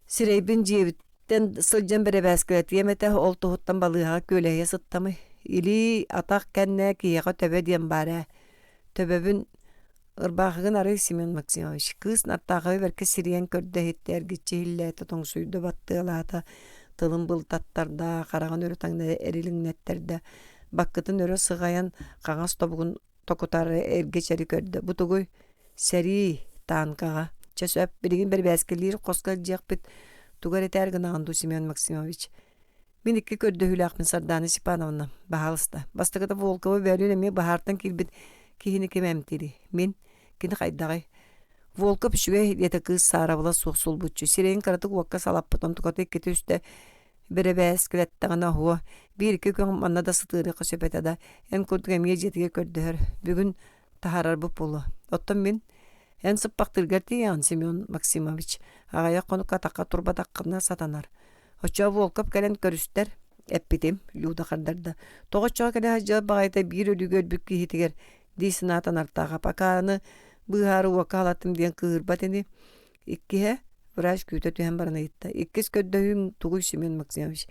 sireybin jebitten sılcan bere basket yemete oltu huttan balığa köleye sıttamı. İli ataq kenne kiyaqa töbe diyen bare. Töbebün Irbağın arı Simeon Maksimovic. Kız nartağı berke siriyen körde hitler gitçi hillete ton suydu battığılata. Tılın bıltattarda, qarağın örü tangda erilin netterde. Bakkıtın örü sığayan qağas tobuğun tokutarı ergeçeri körde. Bu tuğuy seri tankağa. Çesöp birigin beri bäskelir qoskal jaq bit. Tugar eter gınağındu Simeon Maksimovic. Min iki körde hülaqmin Sardana Sipanovna. Bahalısda. Bastıqıda Volkova bölünemi bahartan kilbit kihini kememtiri. Min kini qaydagay. Volkov şüve yete kız sarabıla soğsul butçu. Sireyin karatık vakka salapputan tukatı kiti üstte bere bäskelettegana huwa. Bir iki gün manna da sıtırı qışıpetada. En kurduk emiye jetige kördüher. Bugün taharar bu pulu. Ottan min en sıppaqtırgerti yan Simeon Maksimovic. Ağaya konuk ataka turba taqqına satanar. Hoça Volkov gelen körüster. Eppitim, Luda qardarda. Toğaçağa kele hacca bağayda bir ölü gölbük kihitiger. Disin atan artağa pakarını bıharı vakalatım diyen kığırbatini. İkkihe vraj küte tühen barana gitta. İkkis köddöhüm tuğuy Simeon Maksimovic.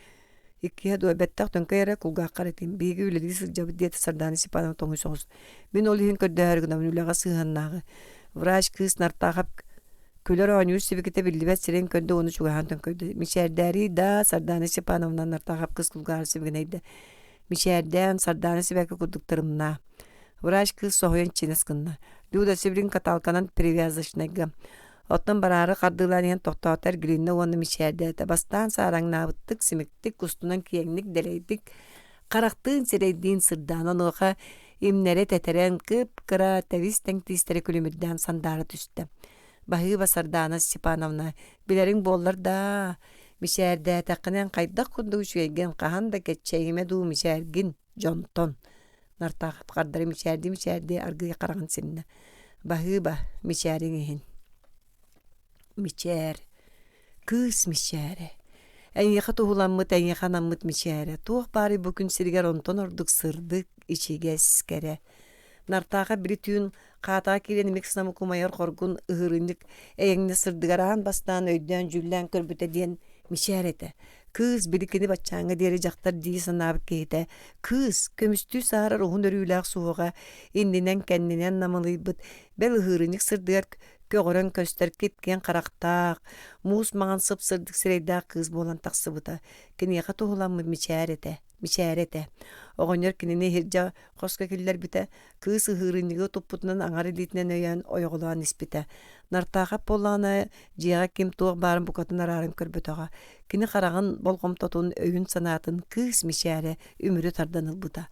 İkkihe doğa bettaq tönke yere kulga qaretim. Bigi üledi sırcabı diyeti Sardana Sipanovna toğuy soğuz. Min olihin köddöher gınamun ülağa sığhannağı. Vraj kız nartağap Küler oynuyuz sivikite bildibet siren könde onu çugahan tönköyde. Mişerderi da Sardana Sipanovna nartağap kız kulgar sivigineyde. Mişerden Sardana Sibeke kurduklarımna. Vraj kız soğuyan çineskınna. Luda Sibrin katalkanan privyazlaşnayga. Ottan bararı qardılan toqtağıtar gilinne onu mişerde. Bastan sarang nabıttık, simiktik, kustunan kiyenglik deleydik. Qaraqtığın sireydiğin sırdanan oğa imnere teteren kıp kıra tevis tenktistere külümüdden sandara tüste. Bahı Sardana Sipanovna bilerin bollar da mişerde taqınan qaydak kundu şüyegen qahan da keçeyime du mişergin jonton. Nartaqat qardary mişerdi argıya qarağın sinne. Bahı mişerin ehin. Mişer. Kız mişere. En yaqa tuhulanmıt, en yaqanamıt mişere. Tuğ bari bugün sirger onton orduk sırdık içige siskere. Nartaqa biri tüyün qatağa kilen miksnamı kumayar korgun ıhırınlık eğengine sırdıgaran bastan öydüyen jüllen körbüte diyen mişerete. Kız birikini batçaŋa deri jaktar diye sanabık kehite. Kız kömüstü sahara ruhun örüylaq suğuğa indinen kendinen namalıybıt. Bel ıhırınlık sırdıgar köğören köster ketken qaraqtaq. Muus mağan sıp sırdık sireydaq kız bolan taqsıbıta. Kini yaqa tuhulanmı mişerete. Oğonyor kinini hirca qoska killer bite. Kız ıhırınlığı topputunan aŋarı ditinen öyen oyoğuluğa nispite. Nartaqap bolana jiğa kim tuğ barın bukatın ararın körbötağa. Kini qarağın bolqom totun öyün sanatın kız mişere ümürü tardanıl buta.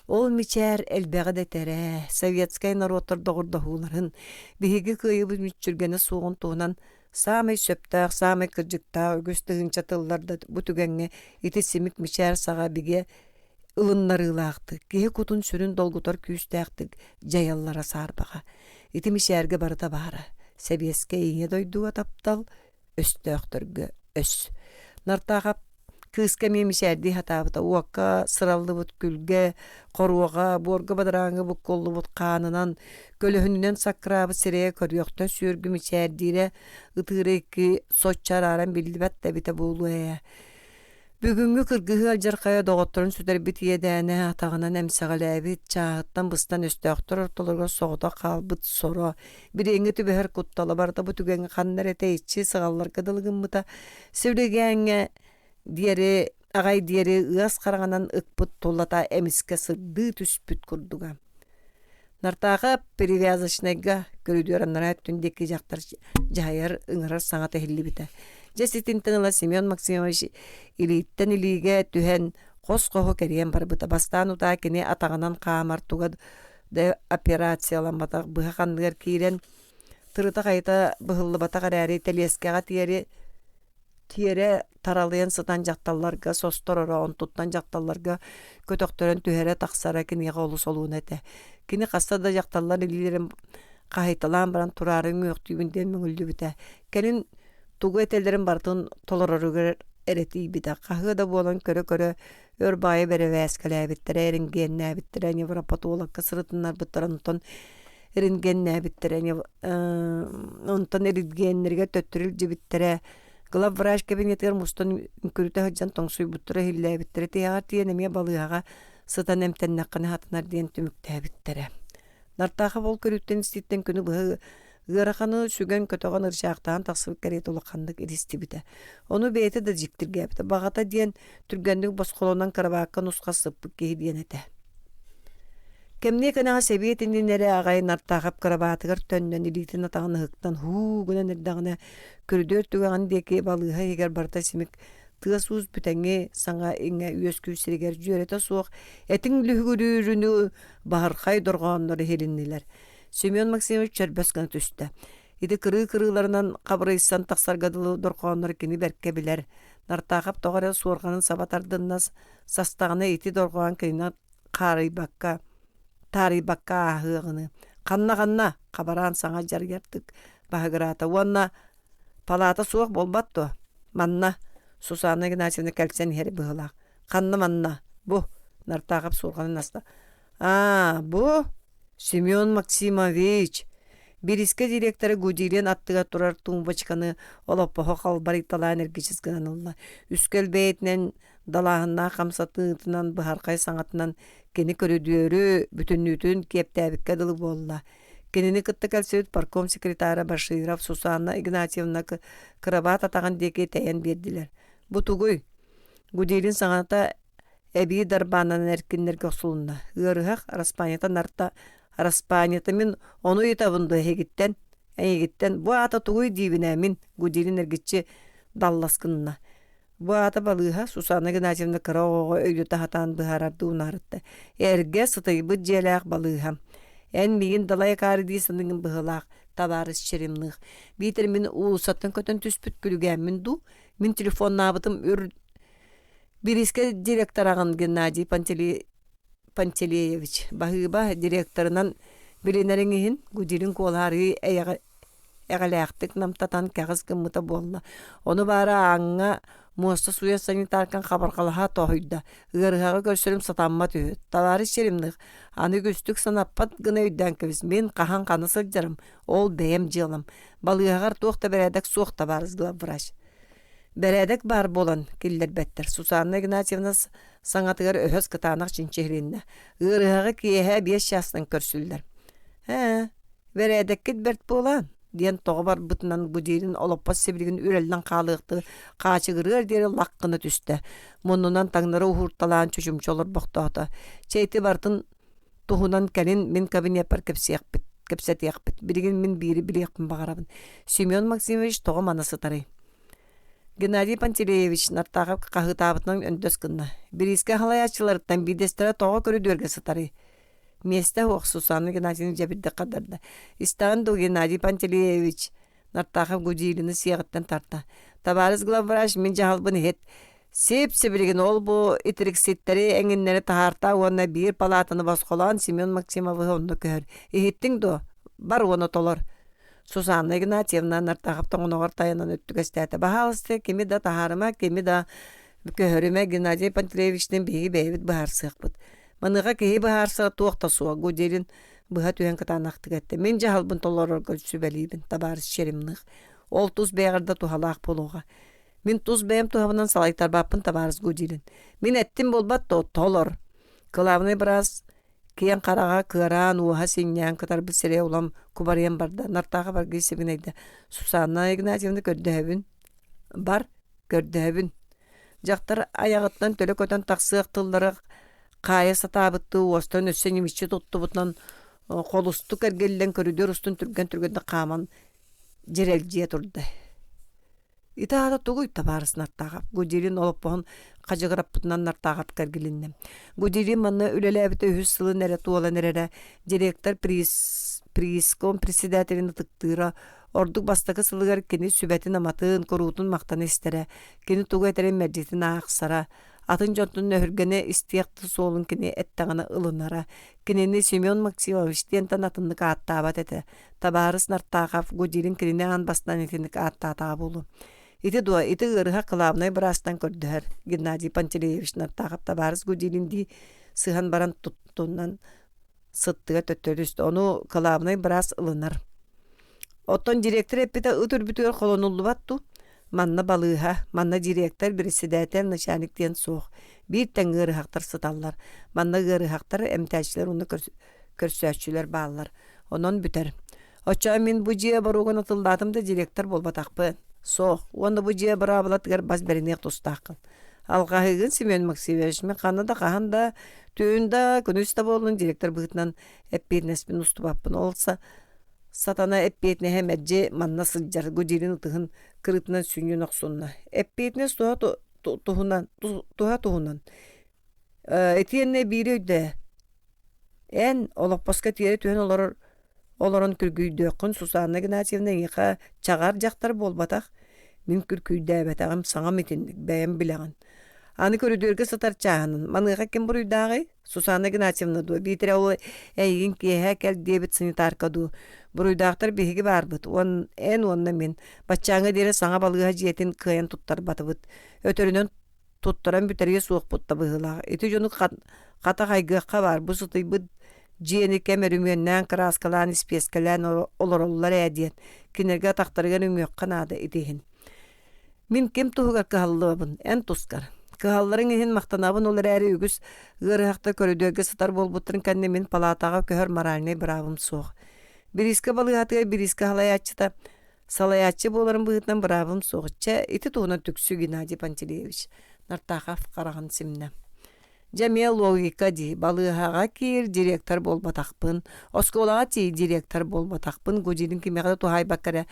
Ol mişer elbeğe de tere. Sovetskay narodlar doğurda huların. Bihigi kıyıbı müçürgene soğun tuğunan samay söptağ, samay kırcıktağ, ögüstüğün çatıllarda bu tügenge iti simik mişer sağa bige ılınları ılağdı. Gehe kutun sürün dolgutar küstağdık jayallara sarbağa. Iti mişerge barıda bağıra. Sebeske iğne doyduğu taptal östüğtürgü ös. Nartağap kız kemi mişerdi hatabıda uakka sırallı bud gülge, koruağa, borga badarağını bu kollu bud kanınan, kölühününen sakrabı sireye körüyokta sürgü mişerdire, ıtırı iki soççar aran bildibet de bite buğuluya. Бүгүнгү кыргыһы алжаркая доҕотторун сүтэрбит иэдээне атаҕынан эмсэҕэлээбит чааһыттан быстан өстөөхтөр ортолорго соҕото хаалбыт соро бириэҥи түбэһэр куттала барда бу түгэҥи ханнар этэйиччи саҕалларга дылыгыммыта сибиригээҥҥэ диэри аҕай диэри ыас хараҕанан ыкпыт туллата эмиске сырдыы түспүт курдуга. Нартаага перевязочныйга көрүдүөр аннара түндеки жактар жайар ыңырар саҥата хиллибите. Жеситин тыңыла Семен Максимович илииттен илиге түһэн қос-қоһу кэриэн барбыта. Бастаан утаа кини атаҕынан хаамартуга да операцияламатах быһа ханныгар киирен тырыта хайта быһыллыбата карари телескага тиере таралыйан сытан жакталларга состороро онтуттан жакталларга көтөктөрөн түһэре тахсара киниге олус олуун эте. Кини хаста да жакталлар илилерин кахайталаан баран турарын мүйөктүүбүнден мүңүлдүбүтэ. Кенин тугу этелерин бартын толороругер эретийбите. Кахы да болан көрө өр баайы беребээскалээбиттере эрингеннээбиттере невропатологка сырытыннар быттаран онтон эрингеннээбиттере онтон эритгеннерге төттүрүл жибиттере глав врач кабинетер мустан күрүтэ хаджан тоңсуйбуттара хиллээбиттере тиягар тиенеме балыяга сытан эмтеннакканы хатынар диэн түмүктээбиттере. Нартаха бол көрүттен иститтен күнү быһы гыраханы сүгөн көтөгөн ыршаактаан таксыбык керет улакандык иристибите. Ону бейте да жиктиргебите. Багата диен түргөндүк босқолонан карабаакка нуска сыппык кеhi диен эте. Кемне канага себиетиндин эре агай нартаахап карабаатыгар төннөн илитин атаганы хыктан гүнен эрдагына көрдөр түгәган деке балыга егер барта симик тыас уз бүтәңе саңа иңе үескү сиригер жөрете суок этиң лүгүрүрүнү баархай доргоннор хелиннилер. Семен Максимович чөрбөскөн түстө. Иди кырыы-кырыыларынан кабырыйсан таксаргадылы доргоннор кини берке билер. Нартаахап тоғары суорганын сабатардыннас састагына ити доргоан кыйна тарыйбакка ахыгыны. Канна кабаран саңа жаргертык багырата. Уанна палата суок болбатто. Манна Сусанна Игнатьевна кәлсен хери быһылаах. Канна манна. Бу нартаахап суорганын наста. Бу Семен Максимович. Бириске директоры Гудилен аттыга турар тумбочканы олоппохо халбаритала энергическанан улла. Үскел бейтнен далаһынна хамсатыытынан быһаркай саңатынан кени көрүдүөрү бүтүннүтүн кептәбикке дылы болла. Кенини кытты кәлсөт парком секретары Баширов Сусанна Игнатьевна кырабат атаган деке тәйен бердилер. Бу тугуй Гудилен саңата эби дарбанан эркиннерге осулунна. Гырыхак Распанята нарта Распанята мен onu итабынды эгиттен бу ата тугуй дибине мен Гудилен эргитчи далласкынна. Бу ата балыга Сусанна Игнатьевна караого өйдө тахатан быһарарды унарытты. Эрге сытыйбыт желак балыга. Эн мигин далай кардисының быһылак табарыс черемных. Битер мен улусаттан көтөн түспүт күлгән мен ду. Мен телефон набытым Бириске директорагын Геннадий Пантелеевич баһыба директорынан билинериңин Гудилен колары эгаляктык намтатан кагыз кымыта болла. Оны бара аңга моста суя санитаркан хабаркалаха тохуйда. Гырыгага көрсөрүм сатамма түһөт. Таварыш черимник. Аны көстүк санаппат гына үйдөн кебиз. Мен кахан каны сылжарым. Ол бэм жылым. Балыгагар туохта бередек суохта барыз главврач. Бередек бар болан киллер беттер. Сусанна Игнатьевна саңатыгар өһөс кытанак чинчехринне. Гырыгага киэһэ 5 жастан көрсүллер. Бередек кит берт болан. Диен тоғы бар бұтынан Гудилен олоппас себілген үрелден қалықты қачығырыр дері лаққыны түсті. Мұнынан таңнары ұхырталан чүчімчолыр бұқтақты. Чейті бартын тұғынан кәлін мен кабинет бар кепсет яқпет. Бірген мен бири білеқпін бағарабын. Семен Максимович тоғы манасы тарай. Геннадий Пантелеевич нартағып қағытабытынан өндөс кынна. Бириске халай ачыларыттан бидестері тоғы көрі дөргесі тарай. Месте ох Сусанна Игнатьевна жабидде кадарда. Истанду Геннадий Пантелеевич нартахав Гудилені сияғыттан тарта. Табарыз главврач мен жағалбын хет. Сеп-себілген ол бұ итерексеттері әңгенлері тахарта оны бір палатаны басқолан Семен Максимовы онны көр. Ехеттің до, бар оны толар. Сусанна Игнатьевна нартахав тоңынығыр тайынан өттігістәті. Бағалысты кеми да тахарыма, кеми да көріме Геннадий Пантелеевичтен бейі бәйбіт бағар сықпыд. Маныга кеһи баһарса туохта суа Гудилен быһа түһэн катанактык этте. Мен жаһалбын толорор көрсүбелибин табарыс черимных. Ол туз бэгарда тухалаах болуга. Min tuz beyem tuhabından salaytar bapın tabarız gudilin. Min ettim bolbat da tolor. Kılavnay biraz kiyen qarağa kıran uha sinyan katar bir sere ulam kubariyen barda. Nartağa bar giyse bineydi. Susanna Ignatievna gördühebin. Bar gördühebin. Jaktar ayağıttan tölök öten taksıaq tılları kaya satabıttı uostan össen yemişçi tuttu butlan kolustu kergellen körüdür ustun türgen de kaman jerelciye turdu. Ita da tugu tabarız nartağap. Gudilin olup boğun qacıqırap butnan nartağap kergilinnem. Gudilin manna ülelebite ühüs sılı nere tuola nerede direktor priskom presidatelini tıktıra orduk bastakı sılıgar kini sübetin amatın korutun maktanı istere. Kini tugu eteren mercetin ağıksara. Atın jontun nöhürgene istiyaktı solun kini ettağına ılınara. Kinini Semyon Maksimoviç diyen tanatınlık ağıttabat ete. Tabarız nartağap Gudilin kinini an bastan etinlik ağıttatağı bolu. Iti dua iti ırıha kılavnay birastan kördüher. Gennadiy Panteleyevich nartağap tabarız Gudilin di sıhan baran tuttuğundan sıttığa töttörüstü. Onu kılavnay biras ılınır. Oton direktör epide ıtır bütür kolonullu battu. Manna balıha, manna direktör birisi deten nişanlık diyen soğuk. Bir ten ırıhaktar sıtallar. Manna ırıhaktar emtaçlar onu körsüatçüler bağlar. Onun büter. Oça min bu ciye baruğun atıldadım da direktör bolbatakpı. Soğuk. Onda bu ciye barabalat gar baz berine tostaqın. Alqahıgın Semyon Maksimoviç men kanada qahanda tüğünda günüste bolun direktör bıgıtnan hep bir nesbin ustubapın olsa satana epiyetne hemedce manna sılcar Gudilin ıtıhın kırıtından süngün oqsunna. Epiyetne tuhunan. Etiyenne biri öde. En olaqpaska tiyere tühen Oloron kürgüydü kun Susanna Ignatievna yıka çağar jaktar bolbatak. Min kürgüydü betağım sana mitindik beyem bileğin. Anı körüdürge satar çağının. Manıqa kim buruydağı? Susanna Ignatievna du. Bitire o eyin ki hekel debit sanitarka du. Buruydaqtar bihigi barbıt. Onna min. Batçağı dere sana balığa jiyetin kıyan tuttar batıbıt. Ötörünen tuttaran büteriye soğuk butta bıhılağı. Eti jonu kata kaygıqa var. Bu sıtı bıd jiyeni kemerümünden kraskalan ispeskalan olorollar ediyen. Kinerge taqtargan ümüq kanada edihin. Min kim tuhugar kıhallıbın. En tuskar. Kıhalların ehin maqtanabın olar äri ügüs gırıhaqta körüdöge sıtar bolbutun kannemin palatağa köhör maralini bravım soğuk. Biriske balıgatıga biriske halayatçıda salayatçı boların bıhıtnan bravım soğukça iti tuğuna tüksü Gennadiy Panteleyevich. Nartaqaf qarağın simne. Jamia logika di balıgağa kir direktor bolbatakpın. Oskolağa ti direktor bolbatakpın. Gudilin kimeğde tuhay bakkara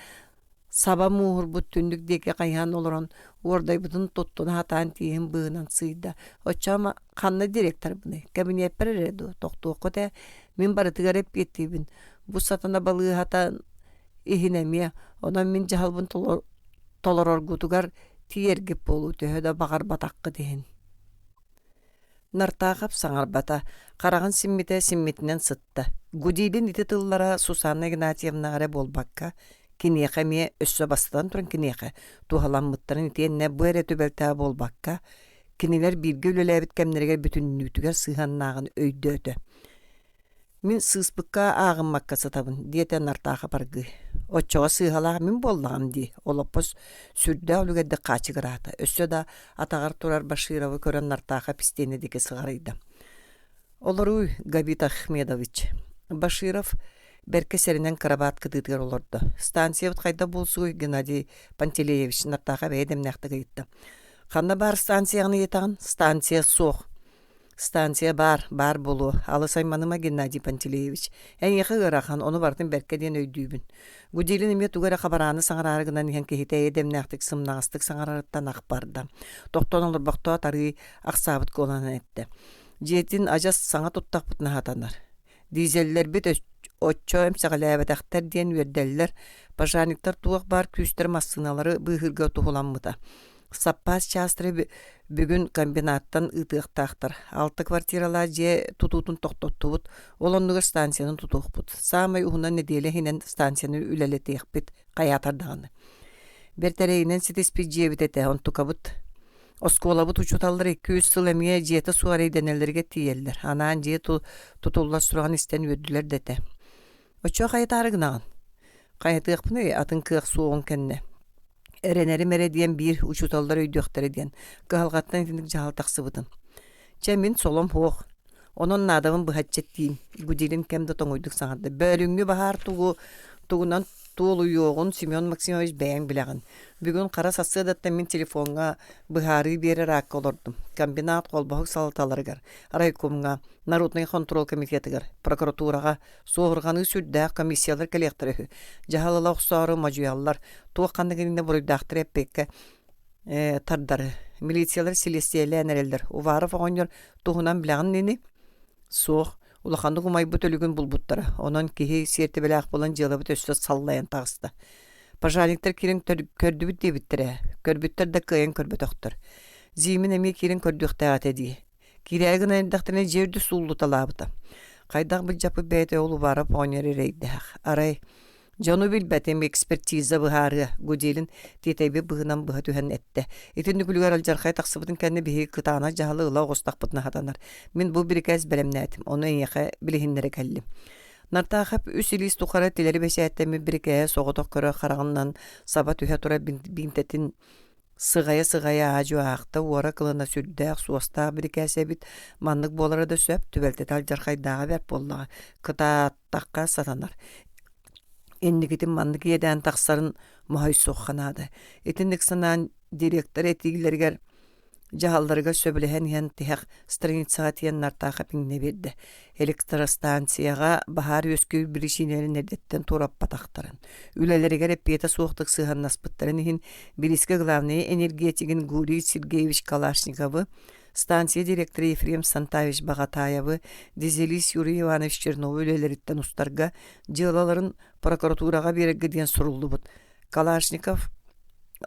Saba muhur bu tündük deke kayhan oluron orday butun tuttuna hatan tiyin bığınan sıyda. Oçama kanna direktor bunu. Kabinet pereredu. Toktu okote min baratıgar hep yettibin. Bu satana balığı hatan ihinemiye. Ona min cahalbın toloror gutugar tiyergip bolu tühöda bakar batakka dihin. Nartaqap sangar bata. Qarağın simmitinden sıttı. Gudilin iti tıllara Susanna Ignatievna gare bolbakka. Kineqe mi össö basıdan turan kineqe. Tuhalanmıttарын itiyen ne bu ere tübelta bolbakka. Kiniler birge ülelebit kemlerger bütünlüğütüger sığannağın öydödü. Min sığıspıkka ağınmakka satabın. Diyeten nartaqa pargı. Oçoğa sığalağı min bollağım di. Olopos sürde olugedde qaçı qırata. Össö da atağar turar Başırov'u kören nartaqa pistenedeki sığarıydı. Oloruy Gabita Ahmedovich. Başırov Berke serinden karabat kıdıdıgar olurdu. Stansiya kayda bolsuy Gennadiy Panteleyevich nartaqa beydem näqti gıyıttı. Qanna bar stansiyany yetağın? Stansiya soğuk. Stansiya bar bolu. Alısaymanıma Gennadiy Panteleyevich. En yaxı ıraxan onu bartın berke den öydübün. Gudilin ime tugara xabaranı saŋararıgınan ihan kehite edem näqtik sımnağıstık saŋararıttan aqbarda. Dokton olur baktoğa tarığı aqsabıt kolanan etti. Jetin ajas saŋa tuttaq butna hatanar. Dizeller bit oçço emsaqalabadaqtar diyen verdeller. Pajaniktar tuğaq bar küster massınaları bıhırga tuhulanmıda. Sappas çastırı bugün kombinattan ıtıqtaqtar. Altı kvartiralar je tututun toqtottubut. Olonluğur stansiyanın tutuqbut. Samay uğundan nedele hinen stansiyanı üleleteqbit qayatardağını. Bertereyinen sitespit jebitete on tukabut. Oskolabut uçutallar 200 sıl emiye jeta suarey denelerge tiyeller. Anan je tutullar surağın isten ödüler dete. Oço qayatarıgınağın. Qayatıqpını atın kığıq suğun kenne. Ereneri mere diyen bir uçutallar öydükteri diyen. Kıhalgattan itinik jahal taksıbıdın. Çemin solom hoğ. Onun nadamın bıhatçet diyeyim. Gudilin kemde toňuyduk saňarda. Bölüňňi bahar tuğunan tuğulu yoğun Simeon Maksimoviç beğen bilegin. Bugün kara sassıdattan min telefonga bıharı beri rak olurdum. Kombinat kolboğuk salatalarıgar. Raykomga, Народный kontrol komitetigar. Prokuraturaga, soğurganı sürdäq komissiyalar kolektorı. Jahalala oqsarı majuyallar. Tuğkandıgınında buruydaktır epekke tardarı. Milisiyalar silesiyeler nereldir. Uvarı fagonyor tuğunan bilegin nini? Soğuk. Ulaqandı gumay bu tölügün bulbuttara. Onun kihi siyerti belaq bolan jılabıt össö sallayan tağısta. Pajalikler kirin kördübüt debittire. Körbüttер de kıyan körbütöktür. Zimin emi kirin kördük dağıt ediyi. Kiraygın ayındaktırına jerdi sullu talabıta. Qaydaq bil japı beyte olu barap oyneri reydaq. Aray. Jonu bilbetem ekspertiza bıharı Gudilin titeybi bığınan bıha tühen etti. Etin nükülüger aljarkay taqsıbıdın kendi bihi kıtağına jahalı ıla oğustaqbıdına hatanar. Min bu bir kez belemnetim. Onu en yaqa bilihinlere kellim. Nartaqap üs ilis tuqara tileri beşeyettemi bir kaya soğutok körü qarağından saba tühe tura bintetin sığaya acı ağıqta uara kılına sürdüğü suostaq bir kese bit manlık bolara da söp tübeltet aljarkay dağa verp bollağa kıta taqqa satanar. Ennigitin mandık yeden taqsarın muhay soğxanadı. Etindik sanan direktor etigileriger jahallarga söbülehen yan tihaq stranitsaga tiyan nartaqa pingne berdi. Elektrostansiyaga bahar öskü birişineri nerdetten torap pataqtarın. Üleleriger epiyete soğuqtık sığan naspıttарын ihin Biriske glavneye energetigin Guri Sergeyevich Kalashnikov'ı stansiya direktoru Efrem Santayevich Bagatayev'ı Dizelis Yuri Ivanovich Chernov'u üleleritten ustarga jılaların prokuraturaga beregi diyen soruldu bud. Kalashnikov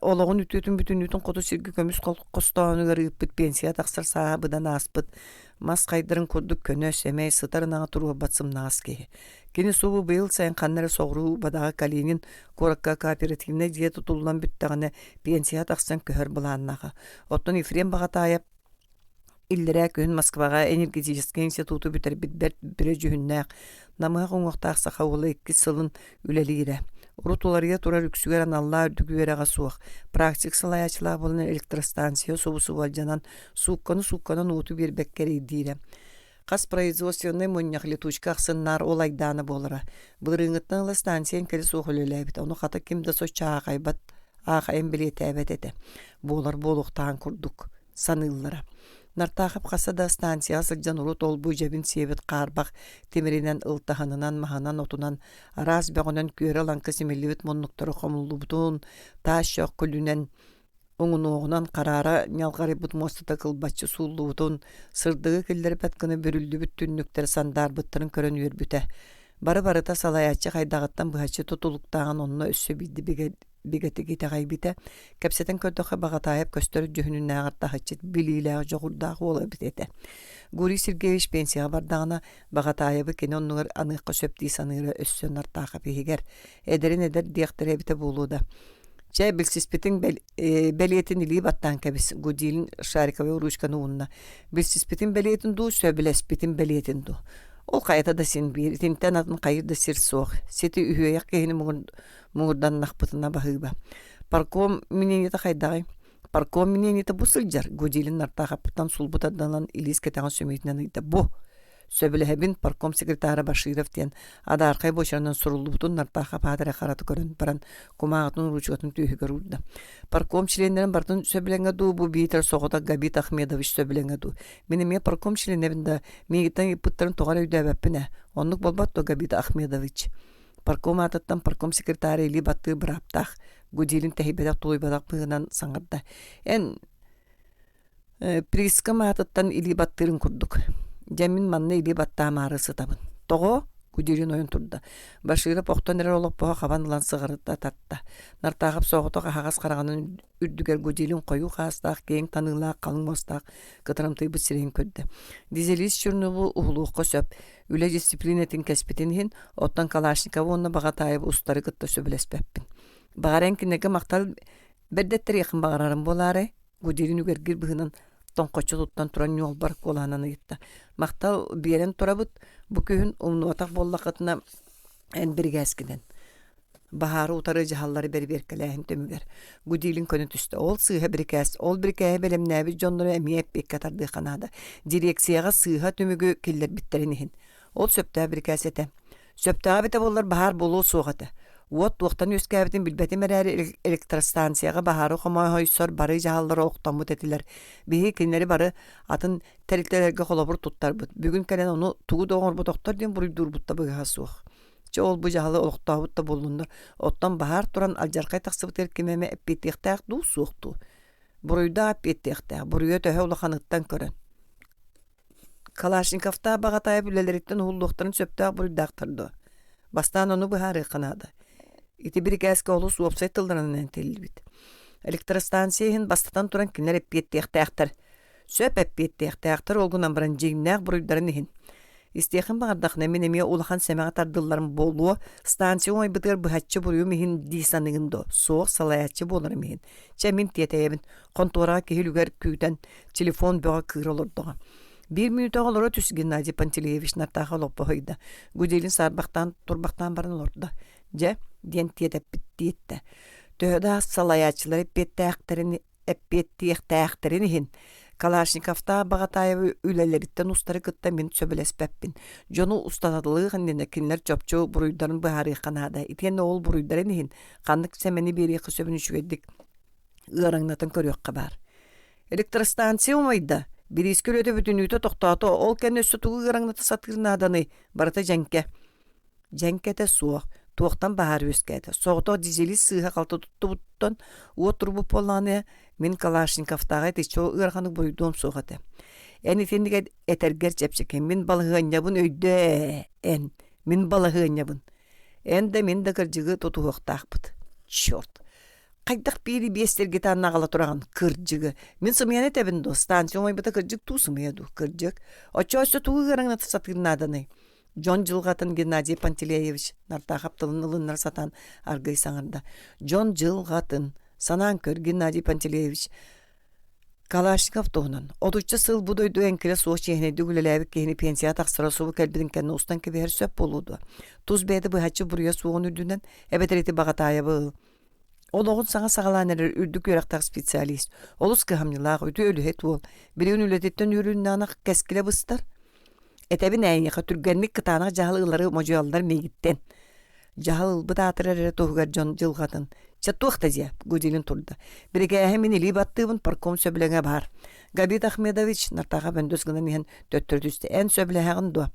Olağın bütün kodu sirgi kömüs kostanı garıp pensiya taqsar sahabıdan aspıt. Mas kaydırın kurduk könös emey sıtarına turu batsım naski. Kini sobu bıyıl sayın kanları soğru badağı kalinin korakka kooperativine diye tutulan büttağına pensiya taqsan köhör bulannağı. Otun Efrem Bagatayep illere köyün Moskvaga energetik institutu biter bir cühünnäq. Namığa qoňuqtaq saxawılı 2 sılın ülelire. Urutularıya turar üksügeren Allah ürdügüvere suaq. Praktik salayaçılığa bolan elektrostansiya sobusu valjanan suqqanı nutu bir bekkeri dire. Qas производственный monyak letuçka sınnar olaydana bolara. Bırıngıttan la stansiyan keli soğulelebit. Onu qata kimde so çağaybat ağayın bilete evet ede. Bolar boluqtan kurduk sanıllara. Nartaqap qasada stansiya sıljan urut ol bu jebin sebet qarbaq temirinen ıltahanınan mahanan otunan araz beğonan köre lan kısimillibit monnuqtары qomulubutun taş yok kulünen oğunan qarara nyalqari but mostata kılbaççı sullubutun sırdığı killeri patkını bürüldü bütünlükler sandar bıttırın körön yürübüte. Barı ta salayatçı qaydağıttan bıhaçı tutuluqtağın onunla üssü bildi bigeti gite gaybite kapseten ködöxe Bagatayep köstörü cühünün nağırta haçit biliyle joğurdağı ola bitete. Guri Sergeyevich pensiya bardağına Bagatayep'i kene onunlar anıqqa söptüğü sanıyrı össön artaqa pihiger. Ederin eder diyaktere bite buluda. Çay bilsispitin beliyetin ili battan kebis Gudilin Şarika ve Uruşkanı unna. Bilsispitin beliyetin du söbilespitin beliyetin du. Ol qayta da sin bir tinten atın qayırda sir soğ. Seti ühüyak kehini muğurdan naqpıtına bahıba. Parkom minenita qaydağı. Parkom minenita bu sıljar. Gudilin nartaqapıtan sulbutadalan ilis ketağın sömeytinden ita bu. Söbülehebin parkom sekretara Başirov diyen ada arkay boşandan soruldu butun nartaqap hadara qaratı görün paran kumağatın ruçgatın tüyü görüldü. Parkom şilenlerin bartın söbülenge du bu biter soğuda Gabit Ahmedovich söbülenge du. Benim ya parkom şilenlerinde migitan ipıtların toğara üdebepine. Onluk bolbat da Gabit Ahmedovich. Parkom atattan parkom sekretari ili battığı bıraptaq. Gudilin tehibedak tuluybadaq pığınan sangarda. En priskam atattan ili battırın kurduk. Jamin manna ili batta marısı tabın. Togo Gudilin oyun turda. Başırıp oqtan erer olup boğa qaban lan sığırıda tatta. Nartaqap soğutoqa haqas qarağının ürdüger Gudilin koyu qastaq, keyin tanıla qalın mostaq, qıtırımtı bu sireyin ködde. Dizelis Chernovu uhluqqa söp. Üle disiplinetin kespitinihin, ottan Kalashnikov onna Bagatayep ustarı qıtta söbülespeppin. Bağarenkinege maqtal berdetteri yakın bağararım bolare. Gudilin ügergir bıhının tonqoçu tuttan turan yol bar kolananı gitti. Maqtal biren turabıt bu köyün umnu otaq bollaqatına en bir geskiden. Baharı utarı jahalları berberkelehin tömüger. Gudilin könü tüstü. Ol sığha birikəs. Ol birikəhe belemnäbi jonları emiyep bek katardı kanada. Direksiyaga sığha tömügü killer bitterinihin. Ol söptää birikəs ete. Söptää bete bollar bahar bolu soğatı. Uot uqtan yüskəbitin bilbeti merəri elektrostansiyaga baharı xomoy hoysor barı jahalları oqtamut etiler. Bihi kinleri barı atın teriklerge kolabur tuttar bud. Bugün kelen onu tuğu doğur bu doktor diyen buru durbutta bıgıha soğuk. Çoğul bu jahalı oluqtağıt da bolundu. Ottan bahar turan aljarkay taqsıbı terkimeme eppettiyaqtaq du soğuktu. Buruyda eppettiyaqtaq. Buruya töhe ulaqanıttan körün. Kalaşnikov'ta bağataya büleleritten hulluqtарын söptaq buruydaaqtırdı. Bastan onu buharı qanadı. İti bir gəski olu suop saytıldıranın telbit. Elektrostansiyahin bastatan turan kinler eppettiyaqtaqtır. Söp eppettiyaqtaqtır olgunan baran jeyimnaq buruydarın ihin. İsteyxin bağırdaq nemin emiye ulaqan semağa tardılların bolu stansiyon oy bıdır bıhatçı buruyu mihin disanığında. Soğuk salayatçı bolur mihin. Çemin tiyeteyebin. Kontora kehil üger kүйten telefon bağa kıyır olurdu. Bir minuta olur tüs Gennadiy Panteleyevich nartağa oluppa hoyda. Gudelin sarbaqtan turbaqtan baran olurdu. Je, diyen tiyetep bittiyette. Töhda salayatçılar eppettiyaqtaqtarini hin. Kalaşnikov'ta bağatayı üleleritten ustari kıtta min söbelespeppin. Jonu ustadılığı nene kinler çöpçü buruydarın buharı kanada. İtiyen oğul buruydarın hin. Kanlık semeni beri söbünü şüveddik. Iğrangnatan körüyok kabar. Elektrostansiyon oyda. Bir iskölöde bütün üyte toqtatı. Ol kenne üstü tuğu iğrangnatı satırın adanı. Barata jenke. Jenke de soğuk. Tuğtan bahar öskədi. Soğuda dizeli sığha qalta tuttu buttan. Otur bu polanı min Kalaşnikov'tağa eti çoğu ırğanı boyduğum soğudu. En efendiga eterger çepçeken min balığın yabın öyde en. Min balığın yabın. En de min de kırcığı tutu hoqtaq bud. Çort. Qaydaq biri bester gitan nağala turağın kırcığı. Min sımyan etebin do. Stansiyon oy bata kırcık tu sımıyadu kırcık. Oço üstü tuğu ırğanatı satırın adanı. John Jılgatın Gennadiy Panteleyevich nartaqap tılın ılınlar satan argay sanırda. John Jılgatın sanan kör Gennadiy Panteleyevich Kalaşnikov toğunan. Oduçça sıl bu doydu enkile soğuk çehnedi güleləvik kehini pensiya taqsıra soğuk elbidin kenne ustan kebi her söp boludu. Tuz beydi bıhaçı buruya soğun ürdünden ebetereti bağataya bığı. Oloğun sana sağlaneler ürdük yöraqtaq spesialist. Olus kıhamnılaq ötü ölü het ol. Birinin ületetten yürüyünün anaq keskile bıstar. Etebin äýňe türgenlik kıtana jahalıları mojuallar meýitten. Jahal bıtatırere toğgar John Jılgatın. Çatuqta diye Gudelin turda. Birge hemin ili battıbın parkom söbülenge bar. Gabit Ahmedovich nartağa bendöz gınan ehen döttürdüstü. En söbülehağın do.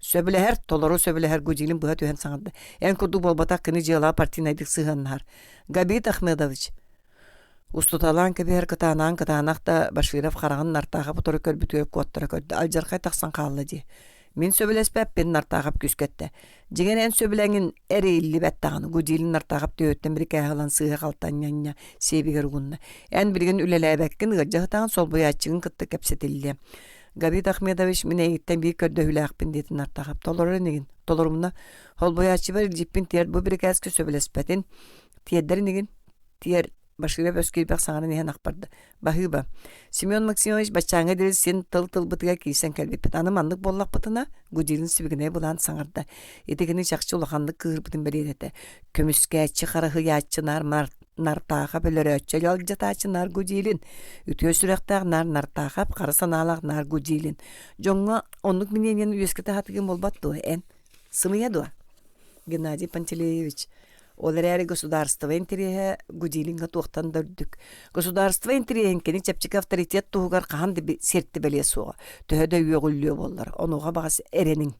Söbüleher toloro söbüleher Gudelin bıha tühen sanırdı. En kurdu bolbatak kını jığala partinaydık sığınlar. Gabit Ahmedovich. Ustutalan kebi her kıtanaq da başviraf qarağın nartağa bu toru körbütüye kuattara kördü. Aljarkay taqsan qallı di. Min söbülespep ben nartağap küskette. Jigen en söbülengin eri illi bettağını. Gudelin nartağap döyötten bir kæhalan sığha qaltan yanya sebiger ugunna. En birgin ülelebekkin gıcahtan sol boyatçığın kıttı kepsetilli. Gabit Ahmedovich mine eğitten bir kördü hülaqpin dedi nartağap. Tolorun egin. Tolorumuna hol boyatçı var jippin tiyer bu bir kæski söbülespetin. Tiyedderin egin. Tiyer başkırıp öskürüp sağına nehen akbardı. Bahıba. Simeon Maksimovich başçağına deri sen tıl bıtıga kiysen kelbip. Tanımanlık bollak bıtına Gudelin sibigine bulan sanırdı. Etekini çakçı ulağanlık kığır bıtın belirdi. Kömüskәçi qarahı yaçınar nartağa bölörü ötçeli alıcataçınar Gudelin. Ütüyo süreqtağ nartağap qarısan ağlaq nar Gudelin. Jonga onluk minyen üyeskete hatıgın bolbattı en. Sımıya doğa. Gennadiy Panteleyevich. Olar äri государство интересе Gudelinga tuğtan dördük. Государство интересенкени çepçik авторитет tuğgar qahan dibi sertti bele soğa. Töhöde üyegüllüyor bollar. Onuğa bağısı erenin.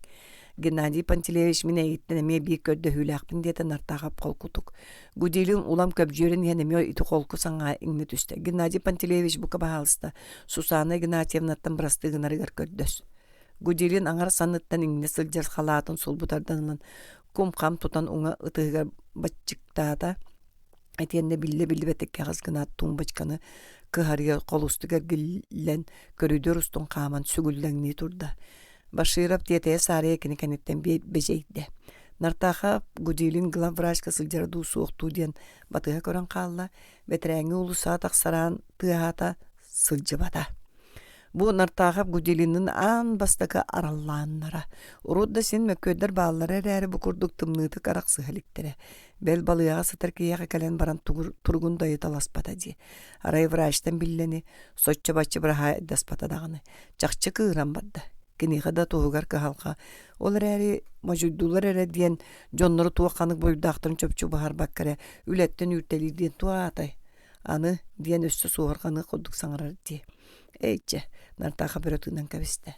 Gennadiy Panteleyevich mine gitten eme bir kördü hülaqpin diyete nartağap kolkutuk. Gudelin ulam köpjören yenemiyor iti kolku sana inne tüste. Gennadiy Panteleyevich bu kabahalısda. Susana Ignatyevnattan brastığınarı gar kördös. Gudelin aňar sanıttan inne sıljar halatın sulbutardanın kum kam tutan uňa ıtıgar batçıktada etiyende billi betek kağız gına tumbaçkanı kıharıya kolustugar gillen körüdör ustun kaman sügüllenni turda. Başırap diyeteye sarıya kini kenetten beceydi. Nartağa Gudelin gılan vrajka sılcara du soğuktu diyen batığa kören kalla ve trengi ulusa taqsaran tığata sılcı bata. Бу нартаахап гуделинин ан бастaka араллааннара. Урудда сен мөккөддөр бааллары әрі бу курдук тымныты караксы хеликтере. Бел балыяга сытыр кияга кален баран тургун дайы таласпата ди. Арай врачтан биллени сочча бачы браха даспата даганы. Чакчы кыыран бадда. Кенига да тугар калка. Олар әрі мажуддулар әрі диен жоннору туаканык бойдактын чөпчү бахар баккаре. Үлеттен үртелиден туатай. Аны диен өссө суарганы кудук саңарар ди. Эйче, нартаха бөрөтүнөн кабисте.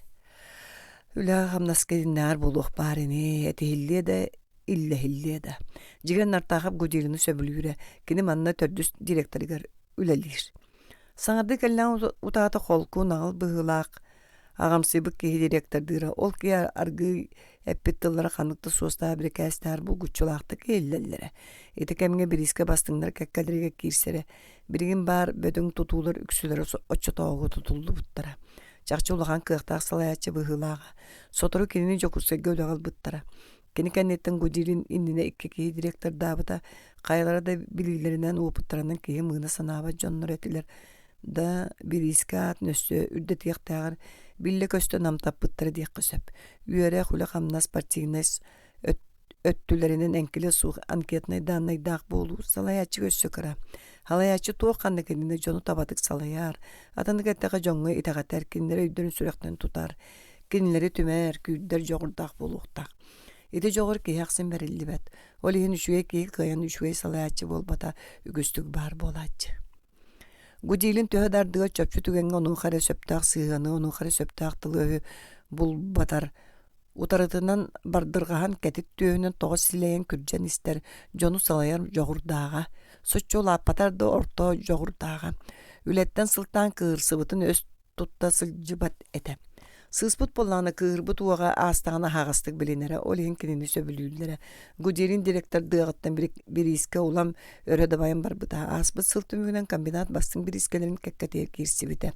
Үла хамнаскединнар булух барини, этихилле да, илле да. Жиген нартахап гудилини сөбүлүрэ, кини манна төрдүс директоригер үлелир. Саңарды кэллэн утаата холку нагыл быгылаак, агамсыбык кихи директордыра, ол кия аргы эппеттыллара ханыкты соста абрикастар бул гуччулаакты киэллеллере. Эти кемге бириске бастыңдар кәккәдіреге кирсере, бірген бар бөдің тұтулар үксілері отчотауғы тұтулды бұттара. Чақчы улахан кықтақ салаячы бұғылаға. Сотыру кенini жокурса гөлағал бұттара. Кені кәнеттен гудилин индіне икке кейі директор дабыта, қайлары да білгілерінен опыттаранын кейі мығына санаба жоннор етілер. Да бириске ат нөсі үрдет еқтағыр, білі көсті намтап бұттары дейк көсөп. Үйері құлы қамнас партийнес өттүлеринен энкиле сух анкетный данный дақ болу салаячы көссө кыра. Халаячы туаққанды кеніне жону табатык салаяр. Атанды кәттіға жоңы итағатар кенлері өйдерін сүректен тутар. Кенлері түмәр, күйдер жоғырдақ болуқтақ. Ити жоғыр кейақсын бәрілі бәт. Ол ең үшуе кейі қиян үшуе салаячы болбата үгістік бар болачы. Гудилин төхедардыға чөпчү түгенге оның қары сөптақ сыйғаны, оның қары сөптақ тылығы бұл батар. Утарытынан бардыргахан кәтит түйөнен тоғыз силейен күрджен істер жону салаяр жоғырдаға. Соччол аппатарды орто жоғырдаға. Үлеттен сылтан кыырсыбытын өз тұтта сылжыбат әті. Сыспыт болланы кыырбыт уаға астағына хағастық білінері, олеген кенені сөбілілері. Гудерин директор дығыттан бір иске улам өреді байын бар бұта. Аспыт сылтымығынан комбинат бастың бір искелерін кәккәтер кирси біті.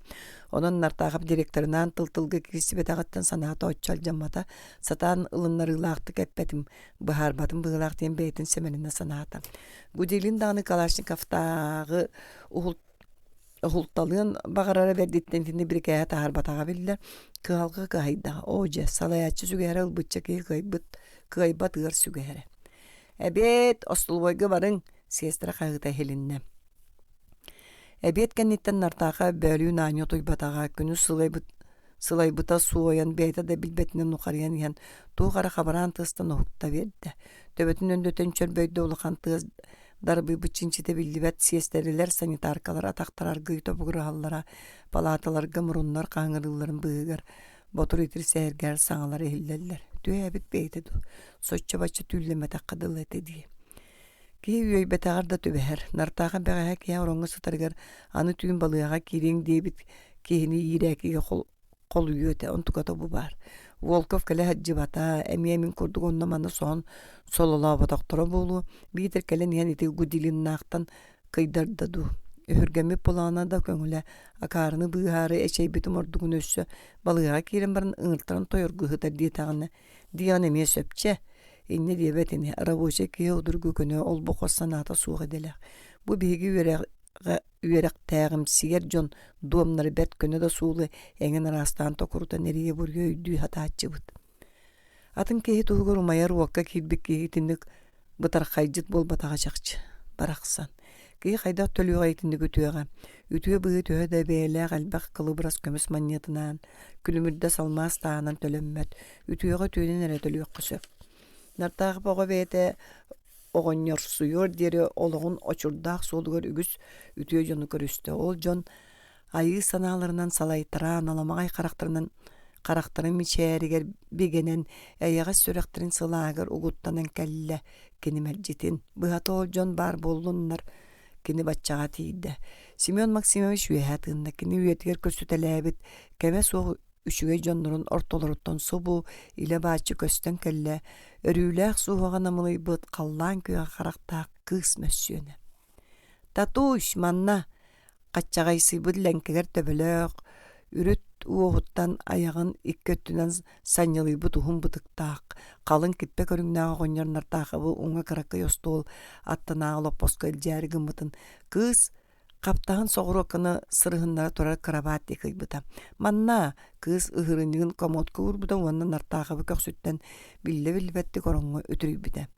Онын нартағып директорынан тылтылғы кирси біті ағаттан санаты отчал жаммата, сатан ылынлар ылақты кәппәтім, бұхар батым бұғылақтен бәйтін семеніне санаты. Гудерин дағыны Калашниковтағы Ухулталын бағарары бердеттен тінді бір кәйә тағар батаға білдер. Кығалғы кығайдаға. Оже, салаячы сүгәрі ұлбытча кығайбат ұғар сүгәрі. Әбет, остылбойғы барың, сестра қағыта хелінне. Әбет кәнеттен нартаға бөліуін аньо тойбатаға, күні сылайбыта суоян, бәйті да білбетінен ұқариян ен, туғара қабаран тыстан ұқытта берді. Төбетін өндетен чөрбөйді олыған тыз дарбы бычынчыты билдибет сиестерилер санитаркалар атактарар гыйто бугураллара палаталарга муруннар каңырыларын быгыр ботур итир сәргәр саңалар эхиллеллер түәбит бейтеду сочча бачы түллеме таккадыл этеди ки үйөй бетагар түбәһәр нартага бәгә кия ороңы сытаргар аны түйін балыяга кирең дебит кихини ирәкиге кол үйөтә онтуката бу бар Волков кәлі хаджибата, әмиямин күрдік онна маны соғын солыла батақтыра болу, бейтер кәлі ниян еті гудилин нақтан қайдардаду. Үхіргәмі полана да көңілі, акарыны бұйхары әчей бітім ордығын өссі, балыға керен барын ұңыртырын тойыр ғығытар детағыны. Диян әме сөпче, енне дебетіне, рабоча кей ұдырғы көні ол бұқос саната суғы делі. Бұ бейгі үйерек тәғім сигер жон дуамнары бәт көне да суылы әңін арастан токурута нерие бұрге үйді хатаатчы бұд. Атын кейі туғыр умайар уаққа кейбік кейі тіндік бұтар қайджыт бол батаға жақчы. Барақсан. Кейі қайдақ төлуға етіндік үтуеға. Үтуе бұғы төе да бәйлі әлбәқ қылы бұрас көміс манетынан, күлімірді салмас тағынан төлөммәт. Үтуеға түйенен әрі төлуек қысып. Нартағы бұғы бәйті оғынер сүйер дері олығын очурдақ солығыр үгіс үтіе жоны көрісті. Ол жон айы саналарынан салайтыран, аламағай қарақтарын мечәрігер бегенен әйіға сөректерін сылағыр ұғыттанын кәлі кенемәл жетін. Бұғаты ол жон бар болуынлар кені батчаға тейді. Семен Максимович үйәтігінна кені үйәтігер көрсетелі әбіт кәме соғы үшіге жонларын ортолырыттан собу иле бачы көстен кәлі өрүләк суғағана мұлай бұд қаллан күйға қарақтақ кыз мөссүйені. Татуш манна қатчағай сыйбыд ләңкегер төбілік үріт уоғыттан аяғын иккөттінен санялый бұд ұхын бұдықтақ қалын кітпе көріңнағы ғонярнар тағы бұл ұңа қырақы йостол аттына алып посқа әлжәрігін бұтын кыз Каптаһын соҕуруккана сырыһыннара турар карабаат декыйбыта. Манна кыыс ыһырыннигин комодка урбута уонна нартаахабы көксүттэн билле-биллибэтти короҥҥо өтүрүйбүтэ.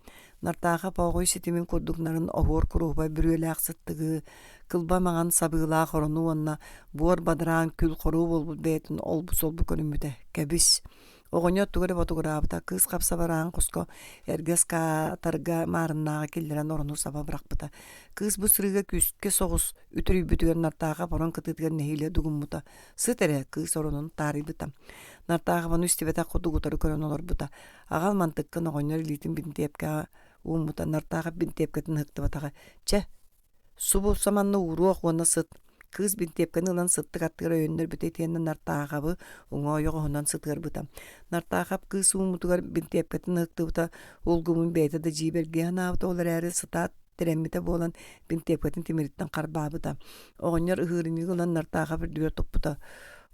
Нартааха поогой ситимин курдукнарын оһуор куруһуба бүрүөлээх сыттыгы, кылба маҕан сабыылаа хорону уонна буор бадыраан күл хоруу болбут бэйэтин олбу-солбу көрүммүтэ. Кэбис. Оҕоньо тугары ботугураабыта кыыс хапса бараан куско эргес каатарга маарыннааҕа киллэрэн орону саба бырахпыта. Кыыс бу сырыыга күскэ соҕус үтүрүйбүтүгэр нартааха борон кытыытыгар нэһиилэ дугуммута. Сыт эрэ кыыс оронун таарыйбыта. Нартааха бону истибэтэ худугутары көрөн олорбута. Аҕал мантыккын оҕоньор илиитин бинтиэпкэ ууммута. Нартааха бинтиэпкэтин ыктыбатаҕа. Че, субу саманны уруох уонна сыт. Кыыс бинтиэпкэни ылан сыттык аттыгар өйөннөр бүтэ тиэннэ нартаахабы уҥоойоҕо онон сытыарбыта. Нартаахап кыыс ууммутугар бинтиэпкэтин ыктыбыта улгумун бэйэтэ да дьиибэргиэханаабыта олар ээри сытаат терэммите буолан бинтиэпкэтин тимириттэн харбаабыта. Оҕоньор ыһыырыниги ылан нартааха үрдүгэр туппута.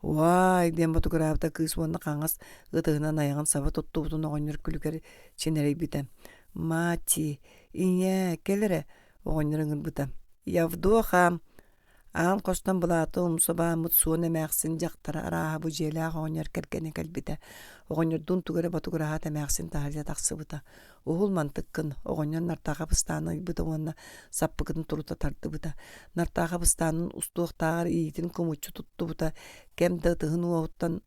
Уай диэн ботугураабыта кыыс уонна хаҥас ытыһынан айаҕын саба туттубутун оҕоньор күлүгэр чинэрэйбитэ. Мати, иñэ, келере оҕоньор ыҥырбыта. Явдоха аан костон булааты умсубааммыт суон эмээхсин дьахтара арааһа бу дьиэлээх оҕоньор кэргэни кэлбитэ. Оҕоньордун тугары ботугураһат эмээхсин таһырдьа тахсыбыта. Уһул мантыккын оҕоньор нартааха быстааныйбыта уонна саппыкытын турута тардыбыта. Нартааха быстаанын устуохтааҕар иитин кумуччу туттубута. Кэм да тыһын уоһуттан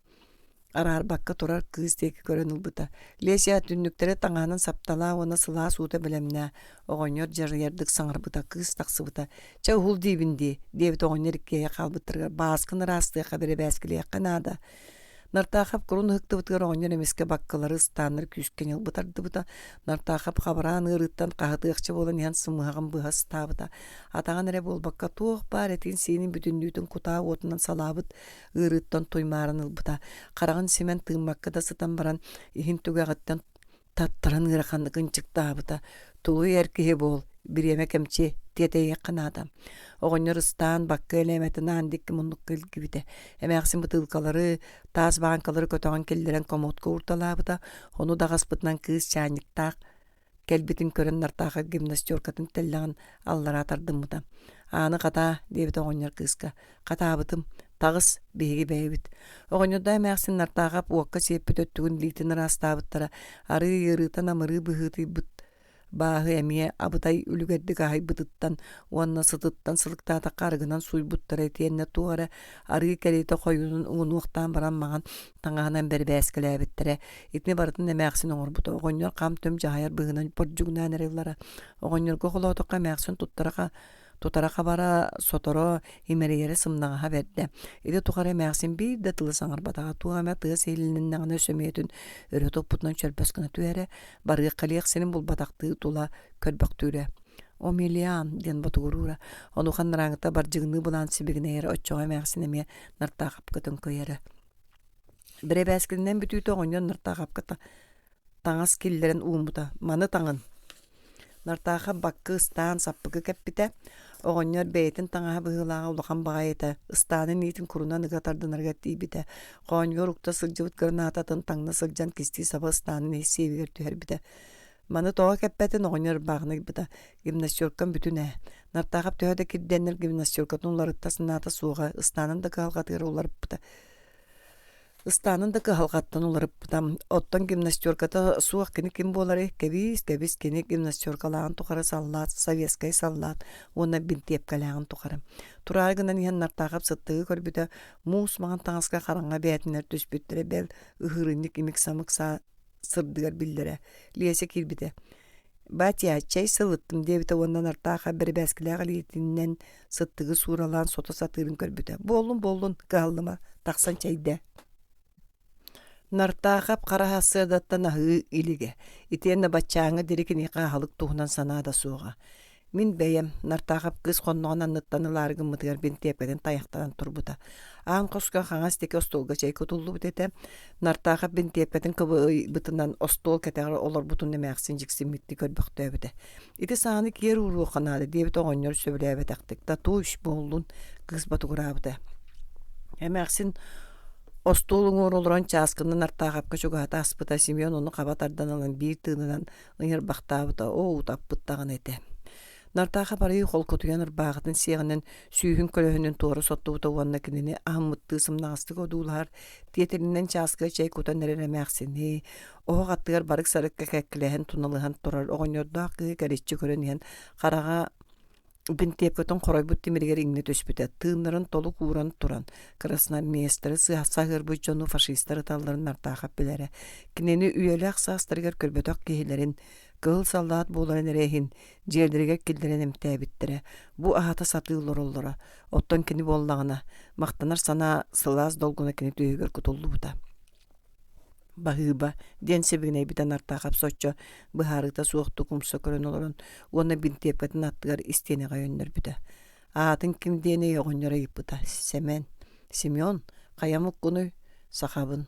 араар бакка турар кыыс диэки көрөн ылбыта. Лесия түннүктэрэ таҥаанан сапталаа уонна сылаа суута белэмнээ. Оҕоньор дьарыйардык саҥарбыта, кыыс тахсыбыта. Ча уһул диибинди, диэбит оҕоньор иккиэйэ хаалбыттарыгар бааскын ыраастыаха бире бээскилиэххэ наада. Нартаахап курун ыктыбытыгар оҕоньор эмиске баккалары станнар күүскэн ылбытардыбыта. Нартаахап хабараан ырыттан хаһытыахчы буолан иһэн сымыһаҕын быһа сытаабыта. Атаҕан эрэ буолбакка туох баар этигин сиинин бүтүннүүтүн кутаа уотунан салаабыт ырыттан туймааран ылбыта. Хараҕын симен тыыммакка да сытан баран иһин түгэҕиттэн таттаран ыараханныгын чыктаабыта. Тулуу эркиһи буол бириэмэ кэмчи тиэтэйиэххэ наада. Оҕоньор ыстаан бакка элээмэтин аандикки муннукка илгибитэ. Эмээхсин бытыылкалары, таас баанкалары көтөҕөн киллэрэн комодка уурталаабыта. Ону даҕаспытынан кыыс чааньыктаах кэлбитин көрөн нартааха гимнастеркатын теллэҕин аллара тардыммыта. Ааны хатаа диэбит оҕоньор кыыска. Хатаабытым, таҕыс биһиги бэйбит. Оҕоньорда эмээхсин нартаахап уокка сиэппит өттүгүн лиитин ыраастаабыттара арыы ырыытан амырыы быһыытыйбыт. Бааһы эмиэ абытай үлүгэрдик аһайбытыттан уонна сытыттан сылыктаатакка арыгынан суйбуттара тиэннэ туора арыы кэлиитэ хойунун уунуохтаан баран маҕан таҥаһынан бэрбээскэлээбиттерэ. Итини барытын эмээхсин оҥорбута. Оҕоньор хам төм дьаһайар быһынан пордьугунаан эрыллара. Оҕоньорго холоотукка эмээхсин тутараха бара соторо имерийэри сымнаҕаһа бердэ. Ити тухары эмээхсин биир да тылы саҥарбатаҕа туама тыа сиилиннэҥҥэ сөмүөтүн өрө топпутунан чөлбөскүнэ түөрэ барыаккалиах синин булбатактыы тула көлбөк түүрэ. О миллиан диэн ботугурура. Онухан нараңыта баржыгыны булаан сибигинэйэр оччоҕо эмээхсин эмиэ нартаахапкытын көйэрэ. Бире бээскилинэн бүтүүтэ оҕоньор нартаахапкыта таҥас киллэрэн уумута. Маны таҥын. Нартааха баккы ыстаан саппыгы кэппитэ. Оҕоньор бэйэтин таҥаһа быһыылааҕа улахан баҕайыта. Ыстаанын иитин куруна ныгатардынарга тиибитэ. Хооньор укта сылдьыбыт кырнаататын таҥна сылдьан кисти саба ыстаанын иһиссиэбигэр түһэрбитэ. Маны тоҕо кэппэтин оҕоньор бааҕыныйбыта. Гимнастеркан бүтүн ээ. Нартаахап төһө да кирдэннэр гимнастеркатын уларытта сынаата сууга ыстаанын да кыһалҕатыгар уларыппыта. Ыстаанын да кыһалҕаттан уларыппыта. Оттон гимнастерката суох кини ким буолары кэбис кини гимнастеркалаан тухары саллаат, советскай саллаат, уонна бинтиэпкалааҕын тухары. Тураар гынан иһэн нартаахап сыттыгы көрбүтэ муус маҕан таҥаска хараҥҥа бээтинэр түспүттэрэ бэл ыһырынник имик самыкса сырдыгар биллэрэ. Лиэсе киирбитэ. Батя чай сылыттым диэбитэ уонна нартааха бэрбээскилээҕэ лиитиннэн сыттыгы сууралаан сото сатыырын көрбүтэ. Боллун кааллыма тахсан чайдэ. Нартаахап хараһассыадаттан аһыы илигэ. Итиэннэ баччааҥҥа дирикини хаалык туһунан санаада суоҕа. Мин бэйэм нартаахап кыыс хонноҕун анныттанылаарыгыммытыгар бинтиэпкэтин тайахтаран турбута. Аан хоска хаҥас теке остуолга чайка туллубут этэ. Нартаахап бинтиэпкэтин кыбытынан остуол кэтэҕэр олорбутун эмээхсин дьиксиммитти көрбөхтөөбүтэ. Ити сааны киэр урууханаады диэбит оҕоньор сөбүлээбэтэхтик. Татууш буоллун кыыс батугураабыта. Эмээхсин остуулуңур олорон чааскынны нартаахапка чугаата аспыта Семен ону кабатардан алан биир тыынынан ыйыр бахтаабыта таппыттаган эте. Нартаха барый холкотуян ырбаагытын сиэгинен сүүһүн көлөһүнүн туору соттубута уонна кинини аһыммыттыы сымнаҕастык одуулаһар тиэтининен чааскыга чэй кутан эрэрэмээхсини оҕо аттыгар барык сарыкка кэккилэһэн туналыһан турар оҕонньордоох кыһы кэриччи көрөн иһэн харага бинтиэпкөтөн хоройбут тимиригер иҥне түспүтэ тыыннарын толу кууран туран красноармеецтары сыахсаһыарбыт дьону фашисттар ыталларын нартаахап билэре кинини үөлээх саастарыгар көрбөтөх киһилэрин кыл саллаат буоларын эрэйин дьиэлэригэр киллэрэн эмтээбиттерэ бу аһата сатыыллар оллора оттон кини буоллаҕына мактанар санаа сылаас долгуна кини түйүгэр кутуллубута баһыыба диэн себигинэйбитэ нартаахап соччо быһаарыта суохту кумса көрөн олорон уонна бинтиэпкэтин аттыгар истиэнэҕэ өйөннөрбүтэ аатын ким диэни йоҕонньорайыппыта Семен хайамуккунуй сахабын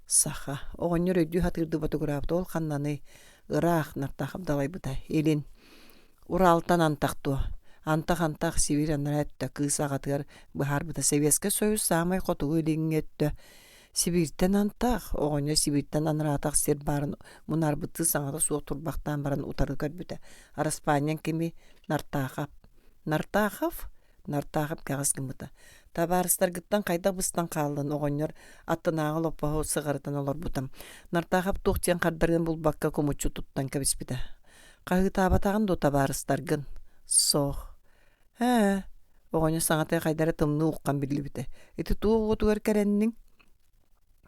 саха оҕонньор өйдүү хатыырды батыгыраабыта ол ханнаны ыраах нартаахап далайбыта элин Уралтан антах Сибирь аннараатта кыыс аҕатыгар быһаарбыта Советский Союз саамай хотугу илиҥҥиөттө Сибирьтен антах оҕонньор Сибирьтен анараатах сер барын мунарбыты саҥата суох турбахтаан баран утары көрбүтэ Араспааньян кими Нартаахав кэҕэс гыммыта табаарыстаргыттан хайдах быстан хааллын оҕонньор аттынааҕы лоппоһу сыҕарытан олорбутам Нартаахав туохтиэн хардаргын булбакка кумуччу туттан кэбиспитэ хаһыытаабатаҕын ду табаарыстаргын соох оҕонньор саҥата хайдара тымны уккан биллибитэ ити туоҕутугар кэрэнниҥ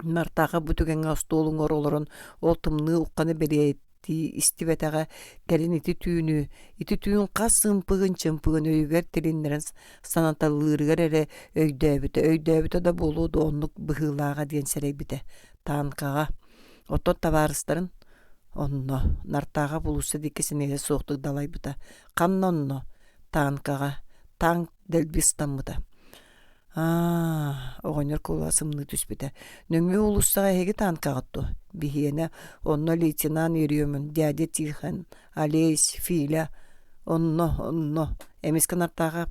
Нартаахав бутугэҥҥэ остуулуҥор олорон ол тымны укканы белиэйти истибэтэҕэ кэрин ити түүн хас сымпыгын чымпыгын өйүгэр тилиннэрэн санаталлыырыгар эрэ өйдөөбүтэ да буолуу дооннук быһыылааҕа диэн сэрэйбитэ таанкаҕа оттон табаарыстарын онно Нартаахав улуса дикки синеге суохтук далайбыта ханна онно таанкаҕа таң дэлбистаммыта оҕонньор кулуасымны түспүтэ нөҥүө улуссаҕа эһиги таанкаҕатту биһиэнэ онно лейтенант Ерёмин дядя Тихон Олесь Филя онно эмискэ Нартаахав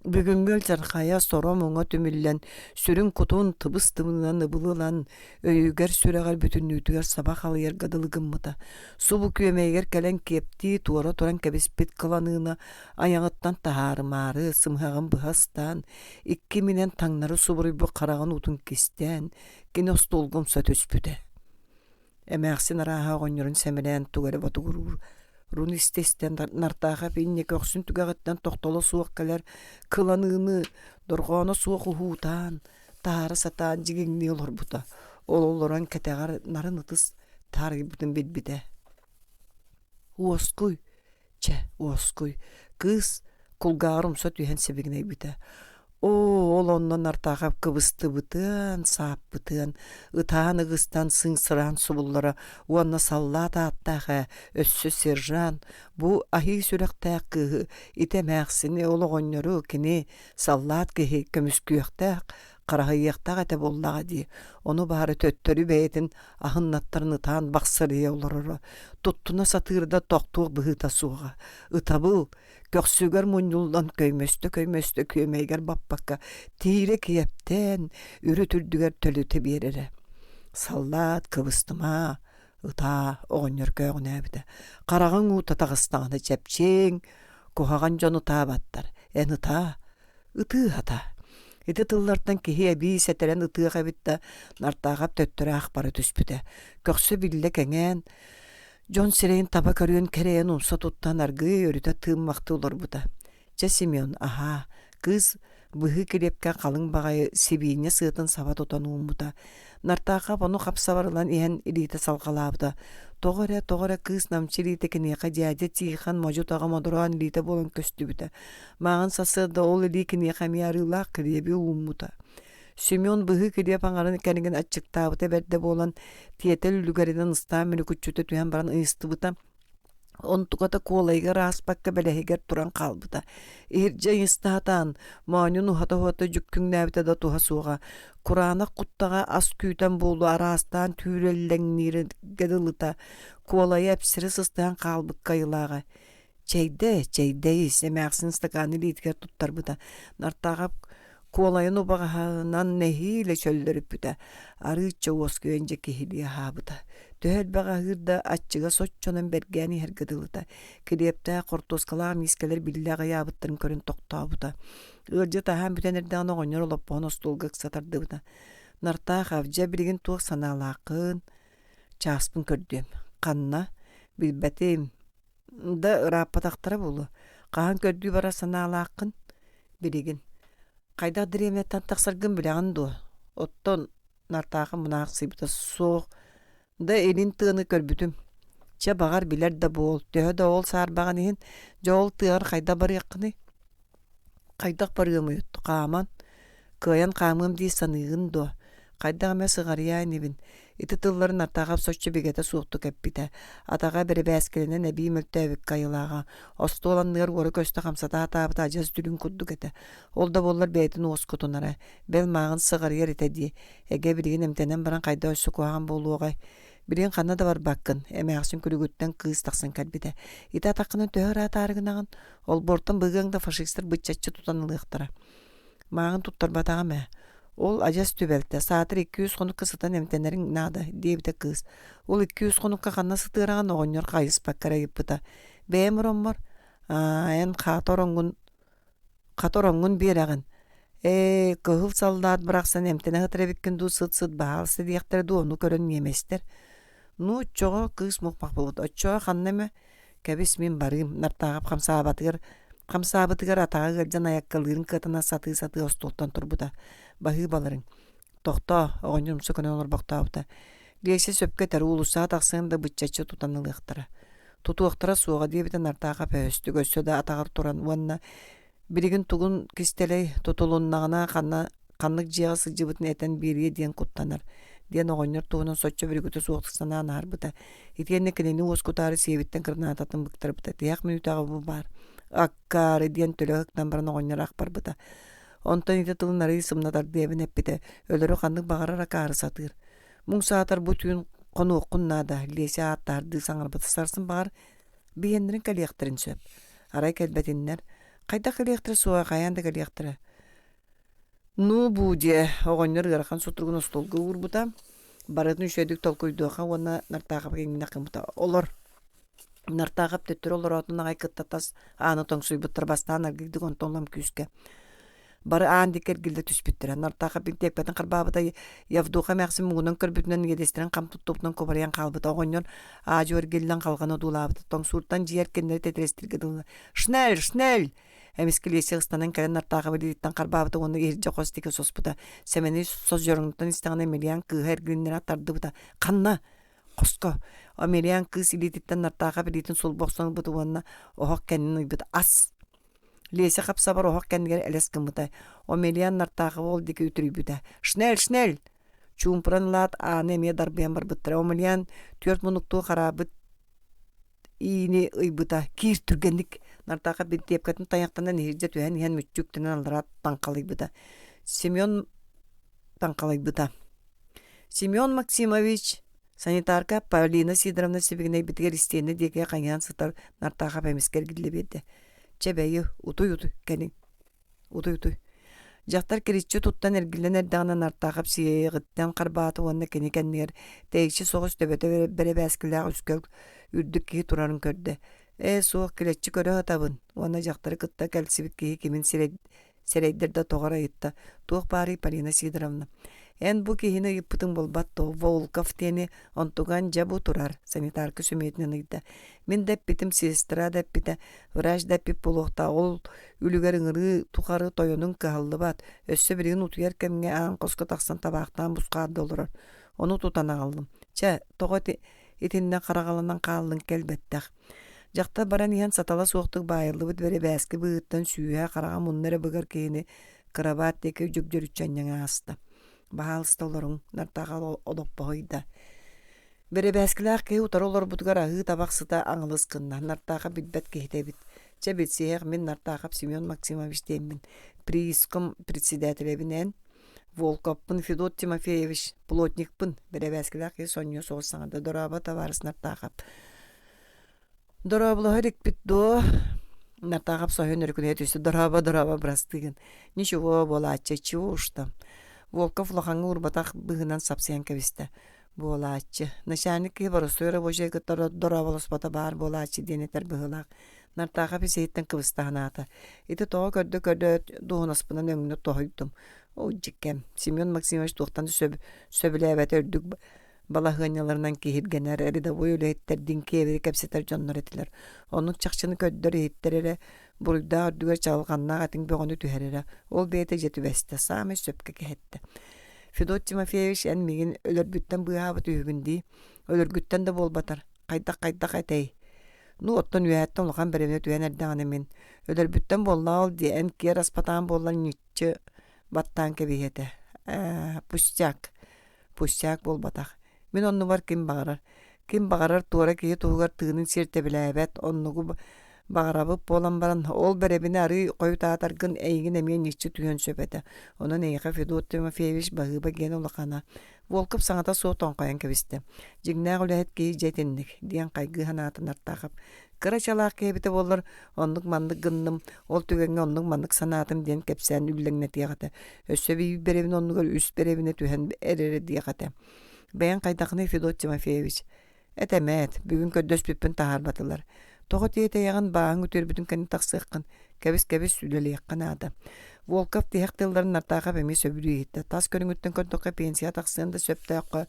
бүгүнгүл зархая сором оҥо түмүллэн сүрүн кутун тыбыс тымынан ыбылылан өйүгэр сүрэҕэр бүтүннүүтүгэр сабах алыйар гадылыгыммыта субу күөмэйгэр кэлэн кепти туора туран кэбиспит кыланыына аяҥыттан таһаарымаары сымһаҕын быһастан икки минэн таҥнары субуруйбу хараҕын утун кистэн кини остуулгумса түспүтэ эмээхсин арааһа оҕонньорун сэмэлээн тугары батугурур рун истестен Нартаахав инне көксүн түгэҕиттэн тохтоло суох кэлэр кыланыыны дорҕооно суох уһуутаан таары сатаан дьигиҥнии олорбута ол олорон кэтэҕэр нарын ытыс таарыйбытын билбитэ уоскуй кыыс кулгааҕар умса түһэн себигинэйбитэ ол онно Нартаахав кыбыстыбытыан сааппытыан ытаан ыгыстан сыҥсыраан субуллара уонна саллаат ааттааха өссө сержан бу аһыы сүрэхтээх кыыһы итэмээхсини ол оҕонньору кини саллаат киһи көмүскүөхтээх хараһыйыахтаах этэ буоллаҕа дии ону баары төттөрү бэйэтин аһыннаттарын ытаан бахсырыйа олороро туттуна сатыырда тохтуох быһыыта суоҕа ытабыл көксүгэр муньуллан көймөстө күөмэйгэр баппакка тиире киэптэн үрү түрдүгэр төлүтэ биэрере саллаат кыбыстыма ытаа оҕонньор көөгүнээбитэ хараҕын уута тагыстаҕына чэпчиң куһаҕан дьон ытаабаттар эн ытаа ытыыһата ити тыллартан киһи эбии сэтэрэн ытыах эбитэ Нартаахав төттөрөөх бары түспүтэ көксө биллэ кэҥээн дьон сирэйин таба көрүөн кэрэйэн умса туттан аргыы өрүтэ тыыммахты олорбута Семен кыыс быһы килепкэ халыҥ баҕайы сибиине сыытын саба тутан ууммута Нартаахав ону хапсабарылан иһэн илиитэ салҕалаабыта тоҕо кыыс намчы илиитэ киниэхэ дядя Тихон можутаҕа модураан илиитэ буолан көстүбүтэ мааҕын сасыырда ол илии киниэхэ миарыылаах кириэби ууммута Семен быһы килиэп аҥарын кэнигин аччыктаабыта бэрдэ буолан тиэтэ үлүгэринэн ыстаан мүнүкүччүтэ түһэн баран ыйыстыбыта онтугата куолайга рааспакка бэлэһигэр туран хаалбыта иирдьэ ыйыстаатаан моонун ухата жүккүҥнээбитэ да туһа суоҕа кураанах куттаҕа ас күүтэн буолу араастаан түүрэллэҥниири гэдылыта куолайы эпсири сыстыан хаалбыкка ыйлааҕа чэйдэ эмээхсин стакааны илиитигэр туттарбыта Нартаахав Kuolayın obağынан nehiyle çöldürüp bütä. Arıçça osköyünce kihiliye habıta. Töhel bağa hırda aççıga soççonan bergeni hergıdılıda. Kidiyeptä kortoskalar miskeler billağa yabıttırın körün toktabıda. Ircı tahan büten erdan oğonyor olup boğun ostolgak satardıbıda. Narta havca birigin tuğ sanalaqın. Çaspın kördüğüm. Qanna bilbetim. Da rapataktara bolu. Qahan kördüğü bara sanalaqın birigin. Qayda diremetten taksargın bileğin do. Otton nartaqın mınaq sibita soğuk. Da elin tığını körbütüm. Çe bağar biler de bol. Töhö da ol sar bağın ehin. Joğul tığar qayda bar yakını. Qaydaq bar yumuyut. Qaman. Kıyan qamım diye sanığın do. Qayda me sığarıya nevin. Iti tılların nartaqap soççu bigete soğuktu keppite. Atağa beri bäskelene nebi mültevik kayılağa. Ostu olanlar goru köstü qamsata atabıt acaz dülün kudduk ete. Olda bollar beytin oskutunara. Bel mağın sığarıya ritedi. Ege birigin emtenen baran qayda össü koğan boluğay. Birigin qanna da var bakkın. Emeğsin külügütten kız taqsın kalbite. Ita ataqının töhör atarıgınağın. Ol bortan bıgın da faşistler bıççatçı tutanılığıqtara. Mağın tuttar batağı me. Ol acas tübelte. Saatır 200 konuk kısıtan emtenerin nada diyebite kız. Ol 200 konukka qanna sıtırağın oğonyor qayыс bakkara yıppıta. Beğen mor. En qatorongun birağın. Kıhıl saldat bıraksan emtene hıtıra bikkin du sıt bağalsı diyektere du onu körün yemester. Nu çoğu kız muqmaq bulud. O çoğu qanneme kebis min barım. Nartağap qamsabatıgar atağı gırcan ayakkılığın kıtına satı ostoltan turbuda. Bahı baların. Toqta, oğoncurum sökünen olur baqtağıbıda. Leyse söpke teri ulusa taqsığın da bıççaçı tutanılığıqtıra. Tutuqtıra soğa diye biten nartağa pöstü. Gössö da atağır turan vanna. Birigin tugun kisteley tutulunnağına qanlık jiyası jibıtın eten biriye diyen kuttanır. Diyen oğonyor tuğunun soçça birigütü soğuqtıksana anar bıda. Itiyen nekeneni oskutarı sevitten kırına atatın bıktır bıda. Diyak minutağı bu bar. Akkari diyen tölü hıktan baran oğonyor akbar bıda. Ondan ite tılınları isımnatar diye hep bide. Ölürü qanlık bağırarak ağrı satır. Mung saatar bu tüyün konu okunnada. Lese attardı sanır bıda sarsın bağır. Biyenlerin kaliyaktirin söp. Aray kelbetinler. Qayda kaliyaktirin soğa qayan da kaliyaktirin. Nu bu diye oğonyor garakan soturgun ostolgu uğur buda. Baratın şöydük tolkuyduğa ona nartaqap gengine qımıta olur. Nartaqap töttür olur otuna ay kıttatas anı toңsuy bıttır bastan argigdik ontonlam küske. Bары аан дикер гилде түспүттүрен. Нартаха бин теппетин кырбабыта явдуха мәксим мугунан көрбүтүнөн едестерен камтуттуптан кобарян калбыта огоньор аажуар гиллен калганы дулабыта. Тоң суртан жиер кеннери тетрестирге дулы. Шнель, шнель! Эмискелесе ыстанан келен нартаха билиттен карбабыта оны эрже костике соспута. Семени соз жорыңтан истаган эмелиян кыгер гилнер аттардыбыта. Канна! Коско! Эмелиян кыз илититтен нартаха билитин сол боксан быта уанна охок кеннин быта ас. Лесе қапса бар оғақ кәндігер әлес кымытай. О мелиян нартағы ол деке үтірі бүті. Шнел, шнел! Чумпыран лат аны эме дарбиян бар бұттыра. О мелиян төрт мұнықту қарабыт иіне ұйбыта. Кир түргендік нартаға бір тепкетін таяқтанан ерже түйен ен мүтчүктінен алыра таңқалай бұта. Семен Максимович санитарка Павлина Сидоровна себегіне бітігер істейіні деке қаңян сытар нартаға бәмескер гілі беді. Чебейі, утой, кәнің. Утой. Жақтар керетші тұттан әргілен әрдағынан артағып сиғыттан қарбаты онына кәне кәнігер. Тәйікші соғыс төбеті бәрі бәскіліға үскел үрдік кейі тұрарын көрді. Соғық керетші көрі ғатабын. Онына жақтары қытта кәлсібіт кейі кемін серейдерді тоғара етті. Туық бары Полина Сидоровна. Эн бу кейіні еппытың болбатты. Волков тені онтуған жабу тұрар. Санитарка сөметінен ұйды. Мен дәппетім сестра дәппеті. Враж дәппет болуқта. Ол үлігеріңірі тұқары тойының кағылды бат. Өссі бірігін ұтуер кәмге ағын қосқы тақсан табақтан бұсқарды олырар. Оны тұтана қалдым. Тоғы етіннен қарағалынан қалың кәлбеттіқ. Жақта баран ең сатала соқтық байылды бұд бәрі бәскі бұғыттан сүйе қараған мұннары бұғыр кейіні қырабат деке жүгдер үтчәннен асты. Бағалысты оларың нартаға олоппа ойда. Бәрі бәскіләқ кей ұтар олар бұдығар ағы табақсыта аңылыс қынна. Нартаға бітбәт кейте біт. Ча бітсеғ мен нартағап Семен Максимович деймін. Прииском председателебінен Волковпын Федот Тимофеевич плотникпын. Бәрі бәскіләқ кей соньо соғысаңады. Дораба таварыс нартағап. Дорабылығы рекпет до Нартагап соһын өркүнэ түстө дораба брастыгын. Ничего болаччы, чего уж там. Волков лохаңы урбатах быгынан сапсыян кебисте. Болаччы. Начальник барыстыра божай кытара дорабалыспата бар болаччы денетер быгылак. Нартагап исейттен кыбыстаханата. Ити тоға көрдө дуғынаспынан өңүнө тоһойдум. Оджикем. Семен Максимович туқтан сөбіләбәт өрдүк балахыаняларынан киһиргенер, рядовой үлэхиттердин киэбири кэпсетер дьоннор этилер. Оннук чахчыны көддөр эйиттерере, буруйда ордугар чалганнаах атың бөҕөнү түһэрере. Ол бэйэтэ жетүбэстэ, саамай сөпкө кэһэтте. Федот Тимофеевич эн мигин өлөрбүттен быаабыт үһүгүндии, өлөргүттен да болбатар. Кайдах этей. Ну, оттон үэттен улахан беремне түһэн эрдэҕаны мин. Өлөрбүттен боллаал диэн киэр аспатаан боллан ниччы баттаан кэбиһэтэ. Пустяк болбатах. Мин онну бар ким бағарар туора киһи туһугар тыынын сиэртэбилээбэт, оннугу бағарабып болан баран, ол бэребине ары койутаатаргын эйигин эмиэн ниччи түһөн сөбэтэ. Онон эйиха Федот Тимофеевич багыба ген улахана. Волков саҥата суох тоҥхойон кэбисте. Дьигнээх үлэһит киһи дьэтинник, диэн хайгыы ханаатын артаахап. Кыра чалаах кэбите боллар, оннук маннык гынным, ол түгэҥҥэ оннук маннык санаатым диэн кэпсээн үллэҥнэ диэҕэтэ. Өссө бии беребин оннугар үс беребине түһэн эрере диэҕэтэ. Бэйэн хайдахны Федот Тимофеевич. Этэмэт, бүгүн көддөс бүппүн таһаарбатылар. Тоҕо тиэтэйэҕин бааҥ үтүөрбүтүн кэнни тахсыаххын, кэбис үлэлиэххын аада. Волков тиһэх тылларын нартаахап эми сөбүрүйитте. Тас көрүҥүттэн көрдөххэ пенсия тахсыында сөптөөххө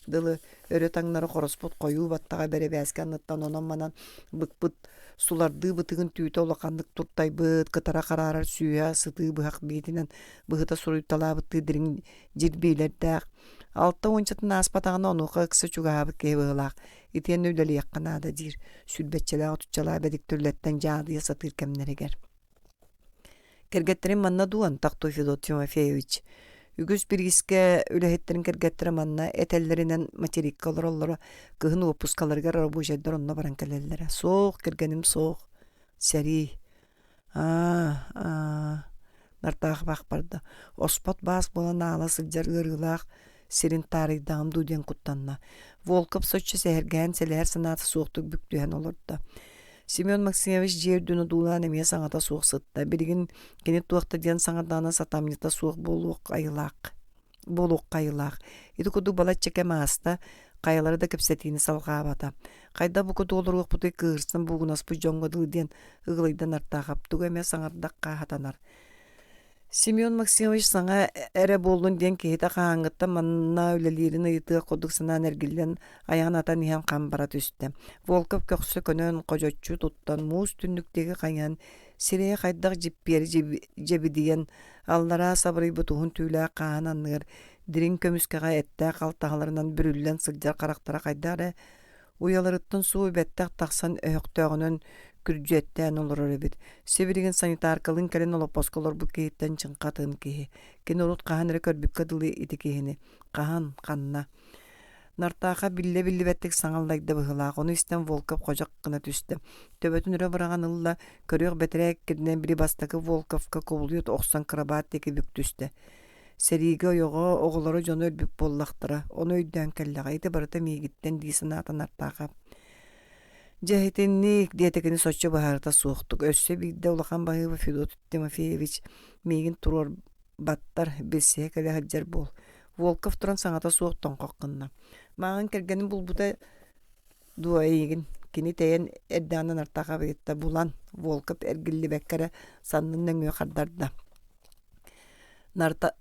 дылы өрө таңнары хороспут коюу баттага беребээске анныттан онон манан бык-быт суларды бытыгын түйүтэ олаканнык туртайбыт, кытара караарар сүйэ сытыы быһак биитинен быһыта суруйтталаабытты дириң жирбиилэрдээх. Алта ончатын аспатагына онуха кысы чугаабы кебыылаах. Итиэн үлэлиэхханаада дир. Сүлбэтчэлээх отучалаа бэдик түрлэттэн жаадыйа сатыр кэмнеригер. Кэргэттэрин манна дуан тахтуу Федот Тимофеевич. Үгүс биргиске үлэхеттерин кэргэттэрэ манна этэллэринэн материкка олороллоро кыһын опускаларыгар арабужайдар онно баран кэлэллэрэ. Соох кэргэним соох. Сэрии. Нартаах бах барда. Оспот баас болан аала сылдьар ырыылаах сирин таарыйдаам дууден куттанна. Волков соччу сэһэргээн сэлэһэр санаата суохтук бүктүһэн олорда. Семен Максимович жиэрдүнү дуулаан эмиэ саҥата суох сытта. Билигин кини туохта диэн саҥардаана сатамньыта суох болуох кайылаах. Ити кудук балат чекем ааста, кайылары да кэпсэтиини салгаабата. Кайда бу куду олоруох бутый кыырсын бугунаспы жоҥҥодыл диэн ыгылайдан артаахап, тугу эмиэ саҥардак каахатанар. Семен Максимович саңа эре болдун диэн киһитэ хааңытта манна үлэлиирин ыйытыа кудук санаан эргиллэн аяан атан иһэн хамбара түстэ. Волков көхсө көнөн кожоччу туттан муус түннүктеги хайан сирее хайдах жиппиери жеби диэн аллара сабырыйбы туһун түүлээх каан анныгар дирин көмүскэҕэ эттээх халтаҕаларынан бүрүллэн сылдьар харахтара хайдаары уяларыттан суу бэттэх тахсан өһөктөөгүнөн күрдүөттээн олорор эбит. Сибиригин санитаркалын кэлэн олопосколор бу киһиттэн чыҥхатын киһи. Кини урут хаан эрэ көрбүккэ дылы ити киһини. Хаан ханна. Нартааха билле-биллибэттик саҥаллайда быһылаах. Ону истэн Волков хожак гына түстэ. Төбөтүн өрө бараган ылла көрүөх бэтэрэк кирнэн бири бастакы Волковка кобулуйут охсан кырабаат теки бүк түстэ. Сэриге ойоҕо оҕолоро дьону өлбүк боллахтара. Ону өйдөөн кэллэҕэ ити барыта миигиттэн диисанаата нартааха. Жэхитинник диэтекини соччу баһаарыта суохтук. Өссө биирдэ улахан баһыыба Федот Тимофеевич миигин туруор баттар билсиһэ кэлэһэлдьэр буол. Волков туран саҥата суох тоҥхоххунна. Мааҕын кэргэним булбута дуайыгин кини тэйэн эрдээнэн артаха быйытта булан Волков эргиллибэккэрэ саннын нөҥүө хардарда. Нарта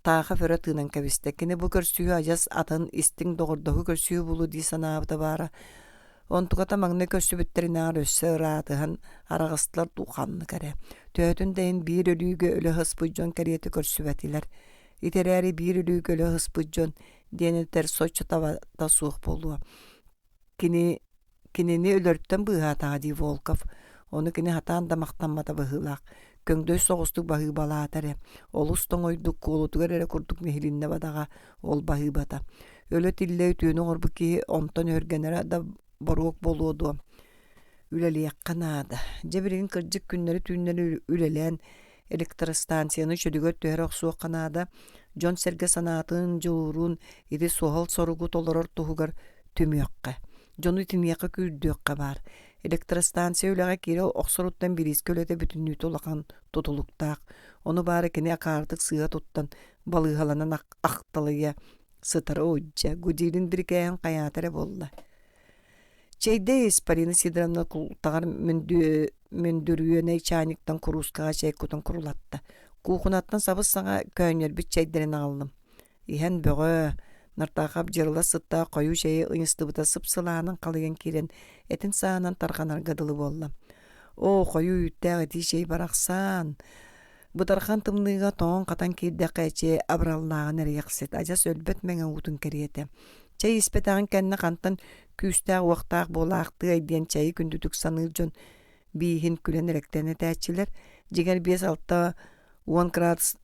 тааха фөрө тыынан кэбистэ. Кини бу көрсүүһү ажас атын истиң доҕордоһу көрсүүһү булу дии санаабыта баара. Онтугата магны көссүбүттеринаар өссө ыраатыһан арагыстылар туханны кэрэ. Төһөтүн дэйин биир өлүүгө өлө хыспыдьон кэриэти көрсүбэтилэр. Итерээри биир өлүүгө өлө хыспыдьон диэнэтэр соччу табата суох болуа. Кинини өлөрттөн быһаатаҕа дии Волков. Ону кини хатаан да мактанмата быһыылаах. Көҥдөй соҕустук баһыы балаатаре. Олус тоҥойдук куолутугар эрэ курдук нэһилиннэ бадага ол баһыыбата. Өлө тиллэ үтүүнү оҕорбу киһи онтон өргэнэрэ да боруок болуоду. Үлэлиэкканаада. Жебиригин кырдьык күннери түүннери үлэлэн электростанцияны чөдүгөр төһөр оксуокканаада Дьон Серге санаатын жолуурун ити суохал соругу толорор туһугар түмүөккэ. Дьону тимиэкка күүрдүөккэ баар. Электростанция үләгә кире оксоруттан бирис көлөтө бүтүннүтө улахан тутулуктаак. Ону бары кини акаардык сыга туттан балыгаланан акталыя сытары уджа. Гудилин биркәен каятары болла. Чейде Испарина Сидоровна култагар мөндүрүөнэй чайниктан курускага чайкутан курулатта. Кухунаттан сабыс саңа көйнер бит чайдерин алдым. Иһен бөгө нартахап жырла сытта кою чайы ыйыстыбыта сыпсылаанын калыган кирен этин саанан тарханар гадылы болла. О, кою үттәгы ти чай бараксан. Бутархан тымныга тоон катан кирде кайче абраллаган эрексет. Ажас өлбөт менен утун кериете. Чай испетагын кэнне кантан күстәг уактаак болаакты айден чайы күндүтүк саныр жон бийхин күлен эректене тәчилер. Жигер 5-6 10 градус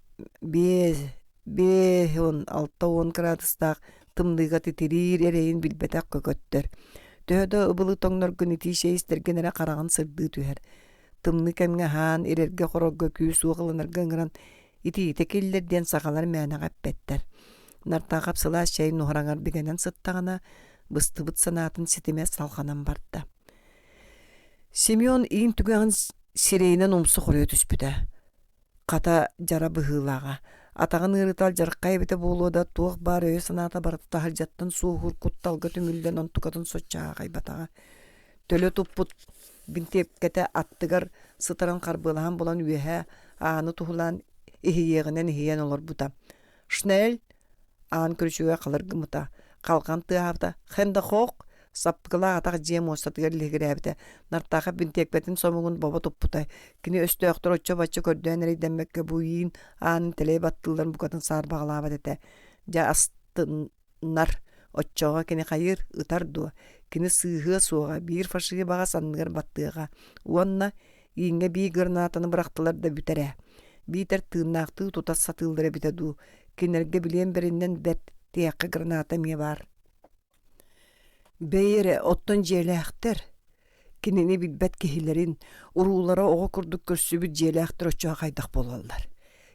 5-10 градустаак тымныга титирир эрейин билбетак көкөттөр. Төһөдө ыбылы тоңнор күн ити шейистергенере караган сырдыы түһэр. Тымны кемге хаан эрерге хорогго күүс уғылынырга ыңыран ити текиллерден сағалар мәнағап беттер. Нарта қапсыла шәй нухараңар бігенен сыттағана быстыбыт санатын сетеме салғанан барды. Семен иін түгіғін сирейінен умсы құры түспіді. Қата жара бұғылаға. Атағын ырытал жарқай біті болуда туық бар өй саната барыты харжаттан суғыр құтталғы түмілден онтукатын сочаға қайбатаға. Төлі тұппыт бинтепкете аттыгар сытаран қарбылаған болан үйе аны тұғылан ихиегінен ихиен олар бұта. Шнел аан күршуге қалырғы мұта. Қалған тұғавда хэнда хоқ сапқыла атақ жем остатығар легір әбіті. Нартаға бинтепкетін сомығын баба тұппытай. Кіне өсті өқтір отча бачы көрден әрей дәммекке бұйын аанын тілей баттыларын бұқатын сар бағылаба дәті. Жа астынар отчоға кені қайыр ұтарду. Кені сыығы суға бір фашығы баға санығыр баттыға. Уанна иңе бей гырнатыны бұрақтылар да бүтәрі. Бейтер тыыннақты тұтас сатылдыры бітәду. Кенерге білен бірінен бәт тияқы гырната ме бар. Бейері оттон желәқтір. Кенені білбәт кехілерін ұруылара оғы күрдік көрсі біт желәқтір отчоға қайдақ болалар.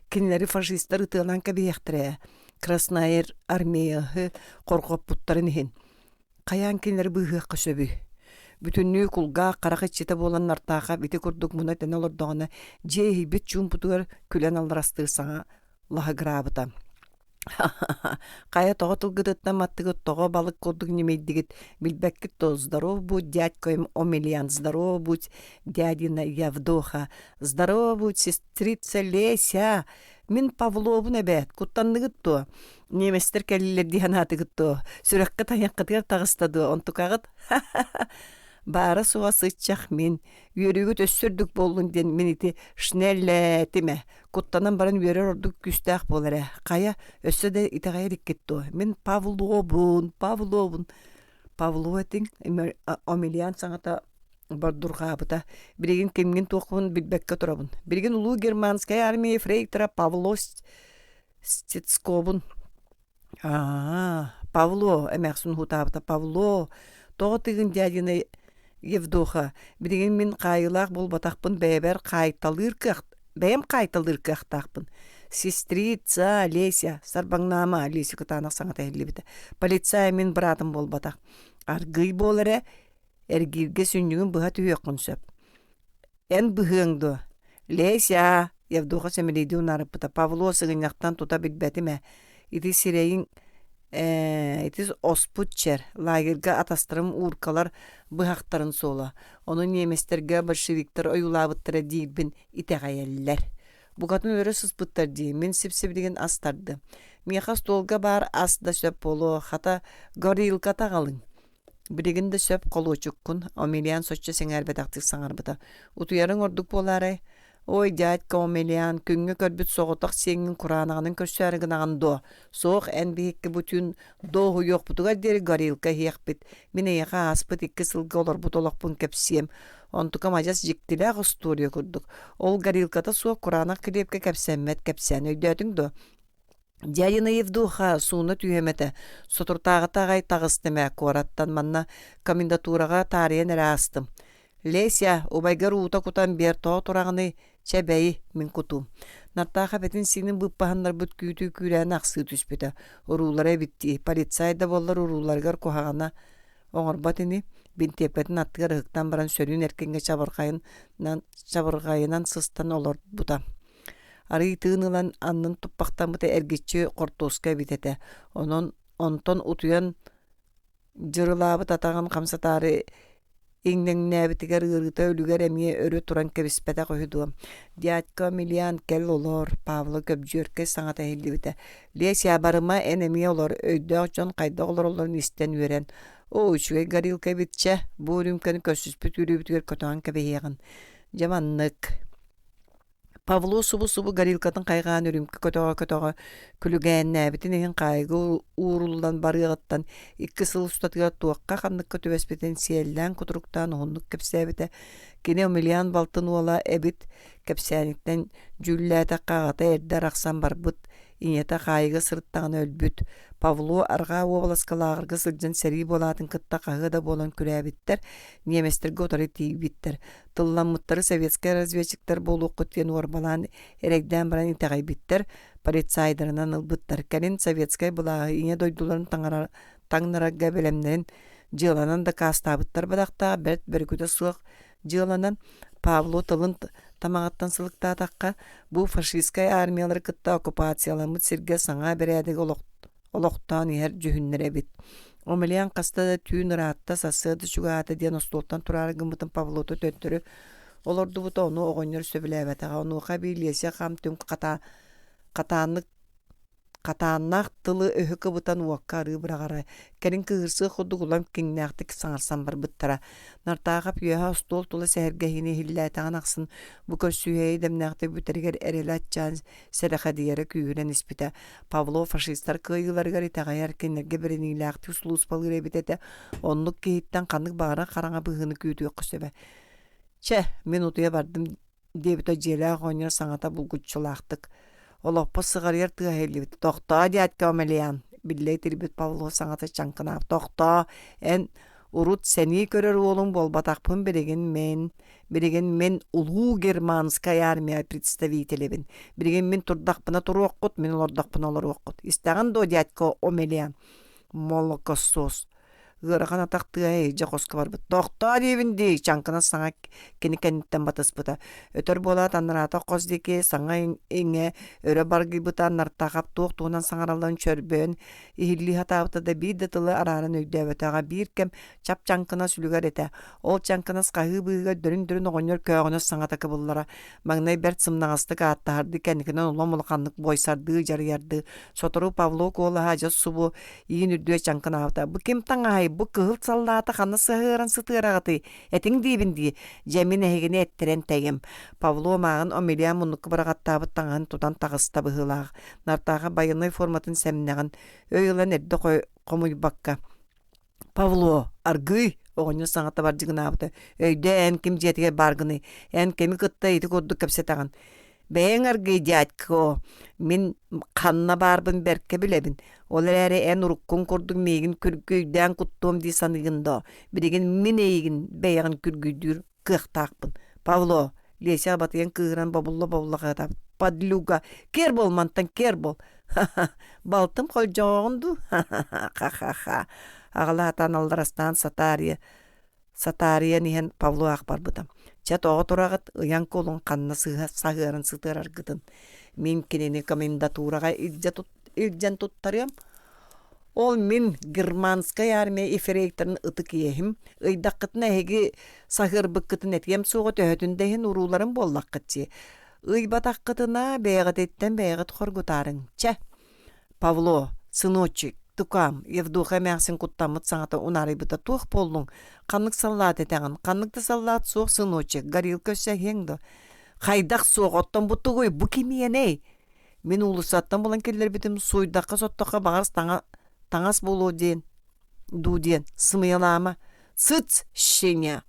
Кенелері фашистар ұтығынан кәбейектірі. Краснаер армияғы қорқып бұттарын ехін. Қаян кенелері бұғыққа сөбі. Бүтінні құлға қарақы четі болан нартаға біті күрдік мұна тәне олырдығына жейі біт чуын бұтығыр күлен алырастығы саңа лағы грабыта. Қая тоғы тұлғыдыттан маттығы тоғы балық көрдік немейдігіт білбәккіт то здоров будь, дядькоем Омельян, здоров будь, дядина Явдоха, здоров будь, сестрица Леся, мен Павловын әбәт, құттандығыт то. Неместер кәлілер диянатығыт то. Сүрәккі таяққытығыр тағыстады, онтықағыт. Бары суға сытчақ мен, үйерігіт өссірдік болын ден мен ити шнелләтіме. Құттанан барын үйерер ордық күстәқ болары. Қая өссі де итағайыр еккетті. Мен Павловын. Павловын Омельян саңата бардурға бұта. Біреген кемген тоқуын білбәкке тұрабын. Біреген ұлу германская армия фрейтера Павло Стецковын. Павло, әмәқсін ғутабыта. Павло, тоғы тығын дядина Евдоха, біреген мен қайылақ бол батақпын бәйбәр бәйім қайталыр қақтақпын. Сестрица Леся, сарбаңнама Леся күтанақ саңата әлі біті. Полицая мен бұратым бол батақ. Арғый болыры, әргерге сүнігін бұға түйеққын сөп. Ән бұғыңды. Леся, Евдоха сәмелейді ұнарып бұта. Павло сығынақтан тұта білбәтіме. Иті сирейін Этис оспутчер, лагерга атастырым уркалар бұхақтарын сола. Оның неместерге большевиктер ойулабыттыра дейбін итеғайеллер. Бұғатын өрі сұспыттар дейм, мен сеп-сеп деген астарды. Меха столға бар асда сөп болу, хата горилка тағалың. Бірегінде сөп қолу чүккін, Омельян сочча сеңәр бәдақтық саңар бұта. Утуярың ордық болары. Ой, дядька Омельян, күнгі көрбіт соғытақ сеңін құранағының көрсәрігін ағын до. Соқ ән бейікке бүтін доғы йоқ бұтыға дері горилка хеқ біт. Мен еға аспыт екі сылғы олар бұтолақпын кәпсием. Онтука мажас жіктілі ағы студия күрдік. Ол горилката соқ құранақ кілепке кәпсәммет кәпсән өйдәдің до. Дядина Евдоха суыны түйеметі. Сотыртағы тағай тағыстымә қораттан манна комендатураға тариян әрі астым. Леся, обайгар ута кутан бер тоғы тұрағыны чәбәйі мен кутум. Нартаға бәтін сенің бұппағандар бұт күйті күйлән ақсы түспеті. Урулары бітті. Полицайда болар уруларғар қоғағана оңыр батыны бинтепетін аттыгар ыктан баран сөрүн эркенге чабыргайынан сыстан олор бута. Арый тыынылан аннын туппактан бута эргиччи кортуска битете. Онтон утуян жырылабыт атаган камсатары иңнеңнәбитигер ырыта өлүгер эмие өрө туран кебиспете койдуам. Дядька Миллиан кел олор Павло көбжүркө саңата хилдибите. Лесия барыма энемие олор өйдө жон кайда олорун истен үйрен. О үчүгө гарилка битче бу үрүмкөнү көсүспүт үрүбүтүгөр көтөгөн кебейегин. Жаманнык. Павло субу гарилкатын кайгаан үрүмкө көтөгө күлүгәннәбитин еген кайгы уурулдан барыгыттан 2 сыл устатыгар туакка канныкка төбеспетен сиэллән кутуруктан хуннук кепсәбите кине Миллиан балтын уола эбит кепсәниктен жүлләтә кагата эрдер аксан барбыт инета кайгы сырттаган өлбүт. Павло арга обласкалагыргы сылжан сери болатын кытта кагыда болон күрәбиттер, неместерге отары тийбиттер. Тылламыттары советский разведчиктер болу кытен орбалан эрегден баран итагайбиттер, полицайдырынан ылбыттар. Кәрин советский булагы ине дойдуларын таңнарага белемнерин жыланан да кастабыттар бадакта бір күтө сык жыланан Павло тылын тамагаттан сылыктаатакка бу фашистская армиялары кытта оккупацияламыт сирге саңа берәдеги олоқтан иһер жүһүннер эбит. Омелиан каста түйін ыраатта сасыды шугаата диэн остолтан турары гымытын Павлоту төттөрү олорду бута ону оҕонньор сөбүлээбэтага онуха биилиэсе хам түн катааннаах тылы өһүкө бутан уакка арыы бырагара кэрин кыырсы худугулам киңнээхтик саңарсан барбыттара нартаахап юэха остол тула сэһэргэһини хиллээтаҕан ахсын бу көссүһэйи демнээхти бүтэригэр эрэлаатчаан сэрэхэ диэри күүһүнэн испите Павло фашисттар кыйыларыгар итаҕайар киннерге берениилээхти услуус балыыр эбитете оннук киһиттэн ханнык баҕара хараҥа быһыны күүтүөккө сөбэ че минутуя бардым диэбитэ дьиэлээх оҕонньор саҥата булгуччулаахтык Олоппо сыгарыяр тыаһэллибит. Тохтоо дядька Омелиан. Биллей тирбит Павло саңата чаңкынаап. Тохтоо эн урут сени көрөр уолун болбатакпын береген мен улуу германская армия представителебин. Береген мен турдакпына туруоккут, мен олордакпына олоруоккут. Истаган до дядька Омелиан. Молокосос. Гырахан атактыа жакоска барбыт. Тохтоо дебин дей чаңкына саңа кенекенниттен батыспыта. Өтөр болат аннарата коздеке саңа эңе өрө баргыбыта нартагап туохтуунан саңаралан чөрбөн ихилли хатабыта да бийде тылы арарын өйдөбөтага бир кем чап чаңкына сүлүгөр эте. Ол чаңкынас кайы быйга дөрүн оҕонньор көөгөнө саңата кыбыллара. Маңнай берт сымнаңастык аттаарды кенекенен улам-улаканнык бойсарды жарыярды. Сотору Павло кола хажа субу иин үрдүө чаңкынаабыта. Бу кем таңай бу кыһыл саллаата ханы сыһыыран сытыырагыты этиң диибинди жемин эхигини эттерен тегем Павло маагын Омелиан муннукка барагаттаабыт таңан тутан тагыста быһылаах нартаага байыной форматын сэмнэгэн өйылан эрдэ комуйбакка Павло аргый оҕонньор саҥата бардьыгынаабыта өйдө эн ким дьиэтигэр баргыны эн кеми кытта ити курдук кэпсэтаҕын бэйэҥ аргый дядько мин ханна баарбын берке билебин ол эрээри эн уруккун курдук миигин күргүйдэн куттуом дии саныгындо билигин мин эйигин бэйэҕин күргүйдүүр кыахтаакпын Павло Леся батыйан кыыран бабулла каатап подлюга кер бол мантан кер бол балтым холжоонду ха агалаатан алдарастан сатария ниһэн Павло акбарбытам чат оҕо турагыт ыян колун ханна саһыарын сытыарар гытын мин кинини комендатурага илдьэн туттарыам ол мин германская армия ефрейторын ыты киэхим ыйдаккытына эһиги саһыарбыккытын этиэм суоҕа төһөтүндэһин урууларын буоллаккытчы ыйбатаккытына бэйэҕэтиттэн бэйэҕит хоргутаарыҥ че Павло сыночек тукам Евдуха мяхсин куттаммыт саҥата унарыйбыта туох поллуҥ ханнык саллаат этеҕин ханныкта саллаат суох сыночек гарил көссөһиэҥдо хайдах суох оттон буттугуй бу кимиэнэй мен улусаттан булан келлер битим суйдакка соттокка багарыс таңас болуу диэн дуу диэн сымыялаама сыц щеня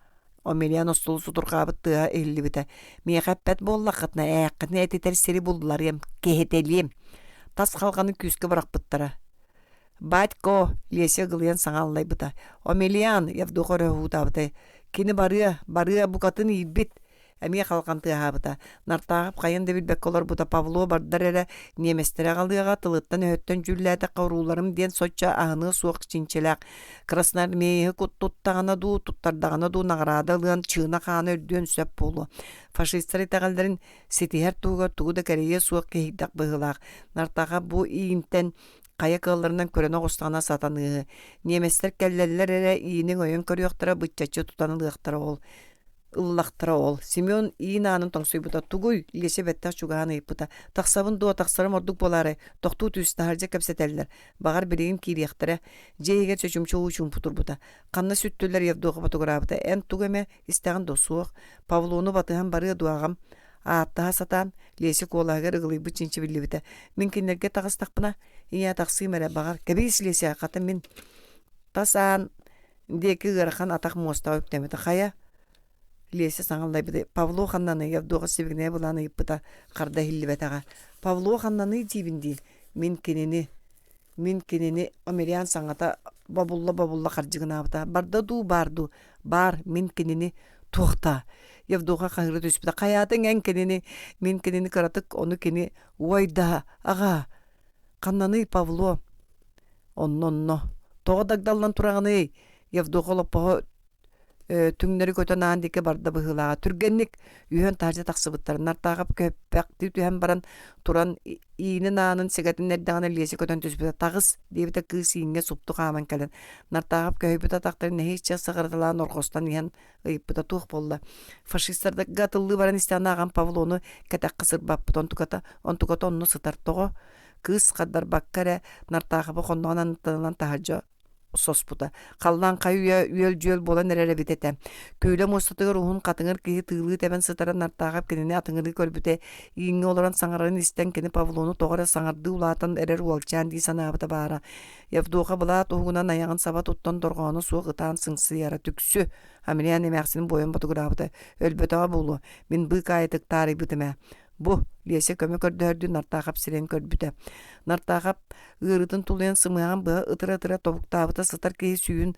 Омелиан остолу сутуркаабыт тыа эллибите миэхэппэт буоллаккытна ээккытына этитер сери булдуларыам кеһетелиэм тас халганы күүскө баракпыттара Батько Леся гылыян саңаллайбыта Омелиан Евдуха рöһуутаабыта кини барыа букатын иирбит Әмие қалқан тыахабыта. Нартағып қайын да билбек олар бұта Павло бардар әрі неместере қалыға тылыттан өттен жүлләді қауруларым ден сотча ағыны суық чинчеләк. Красnar мейі туттағана ду, туттардағана ду нағырада лыған чыына қаны өрден сөп болу. Фашистар итағалдарын сетихер туға туғыда кәрейе суық кейдақ бұғылақ. Нартаға бұ иінтен қая кылларынан көрені қостағына сатаны. Неместер кәлләлілер әрі иінің ойын көріяқтыра бұтчачы тұтанылықтыра ол. Ыллақтыра ол. Семен иін анын тоңсой бұта тугуй лесе бәттақ чуғаны иппыта. Тақсабын дуа тақсарым ордық болары. Тоқту түсті харжа кәпсетәлілер. Бағар бірегін кейрияқтыра. Жейгер сөчімчі ұшын пұтыр бұта. Қанна сүттілер евдуғы батуғыра бұта. Ән тугеме істеген досуық. Павлону батыған бары дуағам. Аттаға сатан, лесі қолағыр ұғылы бұтчинчі білі біті. Мен кенлерге тағыз тақпына, ия тақсы мәрі бағар. Кәбейс лесі ақаты мен тасан декі ғырқан атақ мостаға өктемеді. Қая лесі саңылдай біді. Павло қаннаны евдуға себігіне бұланы еппіта қарда хілі бәтіға. Павло қаннаны дейбінді. Мен кенені Америан саңата бабулла қаржығына абыта. Барда ду барду. Бар мен кенені туақта. Евдуға қаңыры төспіді. Қаятың ән кенені, мен кенені қаратық, оны кені ойда, аға, қаннаны Павло. Онно. Тоға дагдалынан тұрағаны, Евдуға лоппағы түңнері көтен андеке барда бұғылаға. Түргенник үйен таржа тақсыбыттар. Нартағып көппәқті түйен баран тұран иінін анын сегатын әрдіғаны лесі көтен төспіді. Тағыз дейбіті қыз иінге сұпты қаман кәлін. Нартағып көйбіті тақтарын нәхейші сығырдылаған орқостан ен ұйыппыда туық болды. Фашистарды ғатылы баран істіғана аған Павлоны кәтәк қысыр баппыды. Онтуғата онны сытартығы. Қыз қаддар баққары нартағыбы қондығынан ынтылынан тағаджы соспута. Қалдан қайуя үйел-жүйел болан әрәрі бітеті. Көйлі мостатығыр ұғын қатыңыр кейі тығылы тәбін сытарын нартағап кеніне атыңыры көлбіте. Иңі оларан саңырарын істен кені Павлону тоғыры саңырды ұлатын әрер уалчан дей санабыта бара. Евдуға бұлат ұғынан аяғын сабат ұттан дорғаны суық ұтан сыңсы яра түксі. Амелиян емәқсінің бойын бұтығырабыты. Өлбетаға болу. Мен бұй қайтық тарih бітіме. Бұ, лесе көмі көрдөрді нартағап сирен көрбіті. Нартағап ғырытын тұлыян сымыған бұға ұтыра-ұтыра тобықтабыта сытар кейі сүйін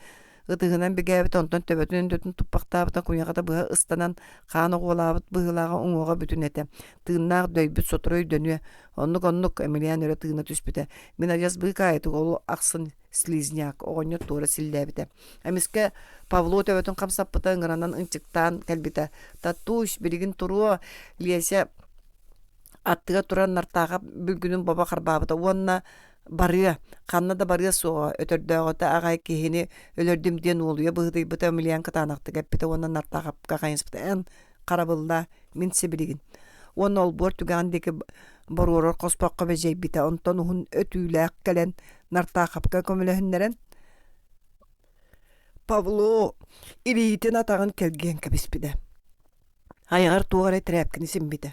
ұтығынан бігәбіт онтан төбөтін өндетін тұппақтабыта құяғата бұға ұстанан қаны қолабыт бұғылаға ұңуға бүтін әті. Тығыннақ дөйбіт сотырой дөнуе. Оннық Эмилиян өрі тығына түспіті. Мен ажас бұға қайты олы ақсын слизняк, оғынет туыры сілдәбіті. Әміске Павло төбөтін қамсаппыта ұңыранан ұңчықтан кәлбіті. Таттуш бірігін тұруы лесе аттыға тұран нартаға бүлгінің баба қарбабыда. Онна барыя, қанна да барыя соға өтірдіғыта ағай кейіні өлірдімден олуя бұғыдай бұта Эмилиян катанақты кәппіті. Онна нартаға қағайынсыпыта. Ән қарабылда мен себілігін. Онна ол бұр түгіған декі баруырыр қоспаққа бәжей біті. Онтан ұғын өтүйләк кәлен нартақапқа көміліхіндерін. Павло ирейітін атағын кәлген кәбіспіді. Айғар туғарай тірәпкіні сімбіді.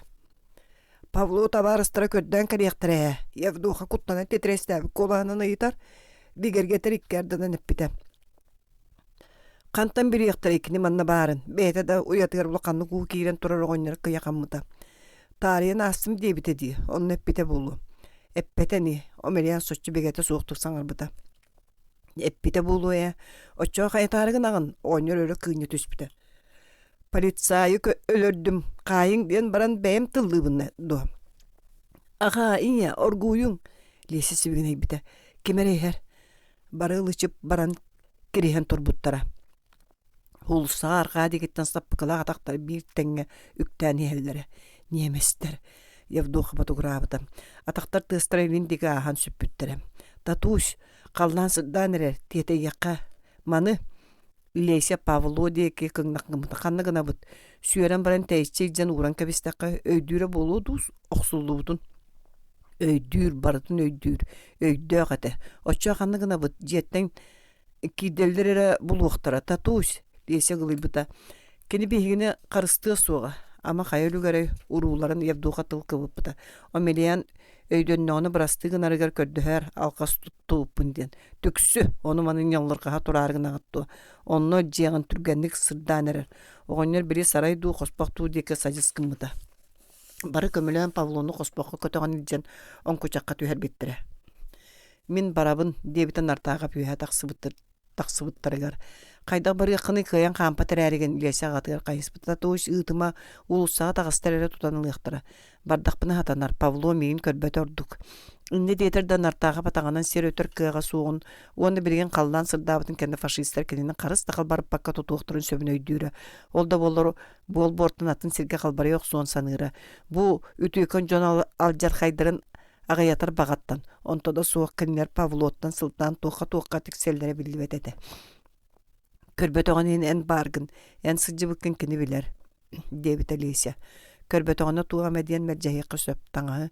Павло табарыстыра көдден кәрияқтырая. Евдуға құттана тетрестәбі қолағынан ұйытар, бігерге тіріккердіні өппіті. Қантан бір яқтыра екіні манна барын. Бәйті да ұятығыр бұлы қанны құғы кейрен тұрар оғынлары қияқамыда. Тариян астым дейбіті дей, оның өппіті болу. Өппетені, Омелиян сотчы бігеті суықтық саңыр бұда. Өппіті болу Очоға қайтарығын ағын, оғынлар өрі қиыны түспіті. Полицайы өлірдім, қайың ден баран бәйім тылды бұнна до. Аға, ине, оргуйың, лесі себігін әйбіті. Кемер әйхер, бары ұлычып баран керейен тұрбұттара. Олыса арға дегеттен саппықылақ атақтары бір тәңе үктән елдері. Неместер, Евдуға батуғырабыды. Атақтар тыстырайлын деге аған сүппіттірі. Татуш, қалдан сырдан әрер, тете яққа, маны, Лесе Павло деке кыңнаққымыды қаннығына бұд. Сүйерен баран тәйістейден уран кәбістаққа өйдүрі болу дұз оқсулуудun. Өйдүр барытын өйдүр. Өйді ағаты. Оча қаннығына бұд. Жеттен кейделдері бұл оқтара. Татуыз. Лесе ғылы бұда. Кені бейгіні қарысты суға. Ама қайылу ғарай ұруларын евдуға тылқы бұда. Омелиян өйдөннөөнү брастыгын арыгар көрдөһөр алкас туттууппунден түксү ону манын яллырга турарыгын агатту онно жеган түргенник сырдан эрер огоннер бири сарай ду коспактуу деке сажыскымыда бары көмөлөн Павлону коспокко көтөгөн илжен онкучакка түһөр биттире мен барабын дебитен артаага пүйө таксыбыттарыгар Кайда бары кыны кыян кампа терәриген илесе агатыр кайыспыта туш ытыма улуса тагыстыры тутанылыктыра. Бардакпына хатанар Павло мейин көрбөт ордук. Инде детерден артага батаганан сер өтөр кыга сугун. Оны билген калдан сырдабытын кенде фашисттер кенен карыс тагыл барып пакка тутуктурун сөбүнөйдүрө. Ол да болор бол бортун атын сирге калбары yok сон саныра. Бу үтүкөн жон алжар хайдырын агаятар багаттан. Онтода суак кеннер Павлоттан сылтан тока тикселлере билбетеде. Көрбөтөгөнүн эн баргын, эн сыжыбыккын кини билер. Дебит Алисия. Көрбөтөгөнө туга медиен мерҗәһи кысып таңа.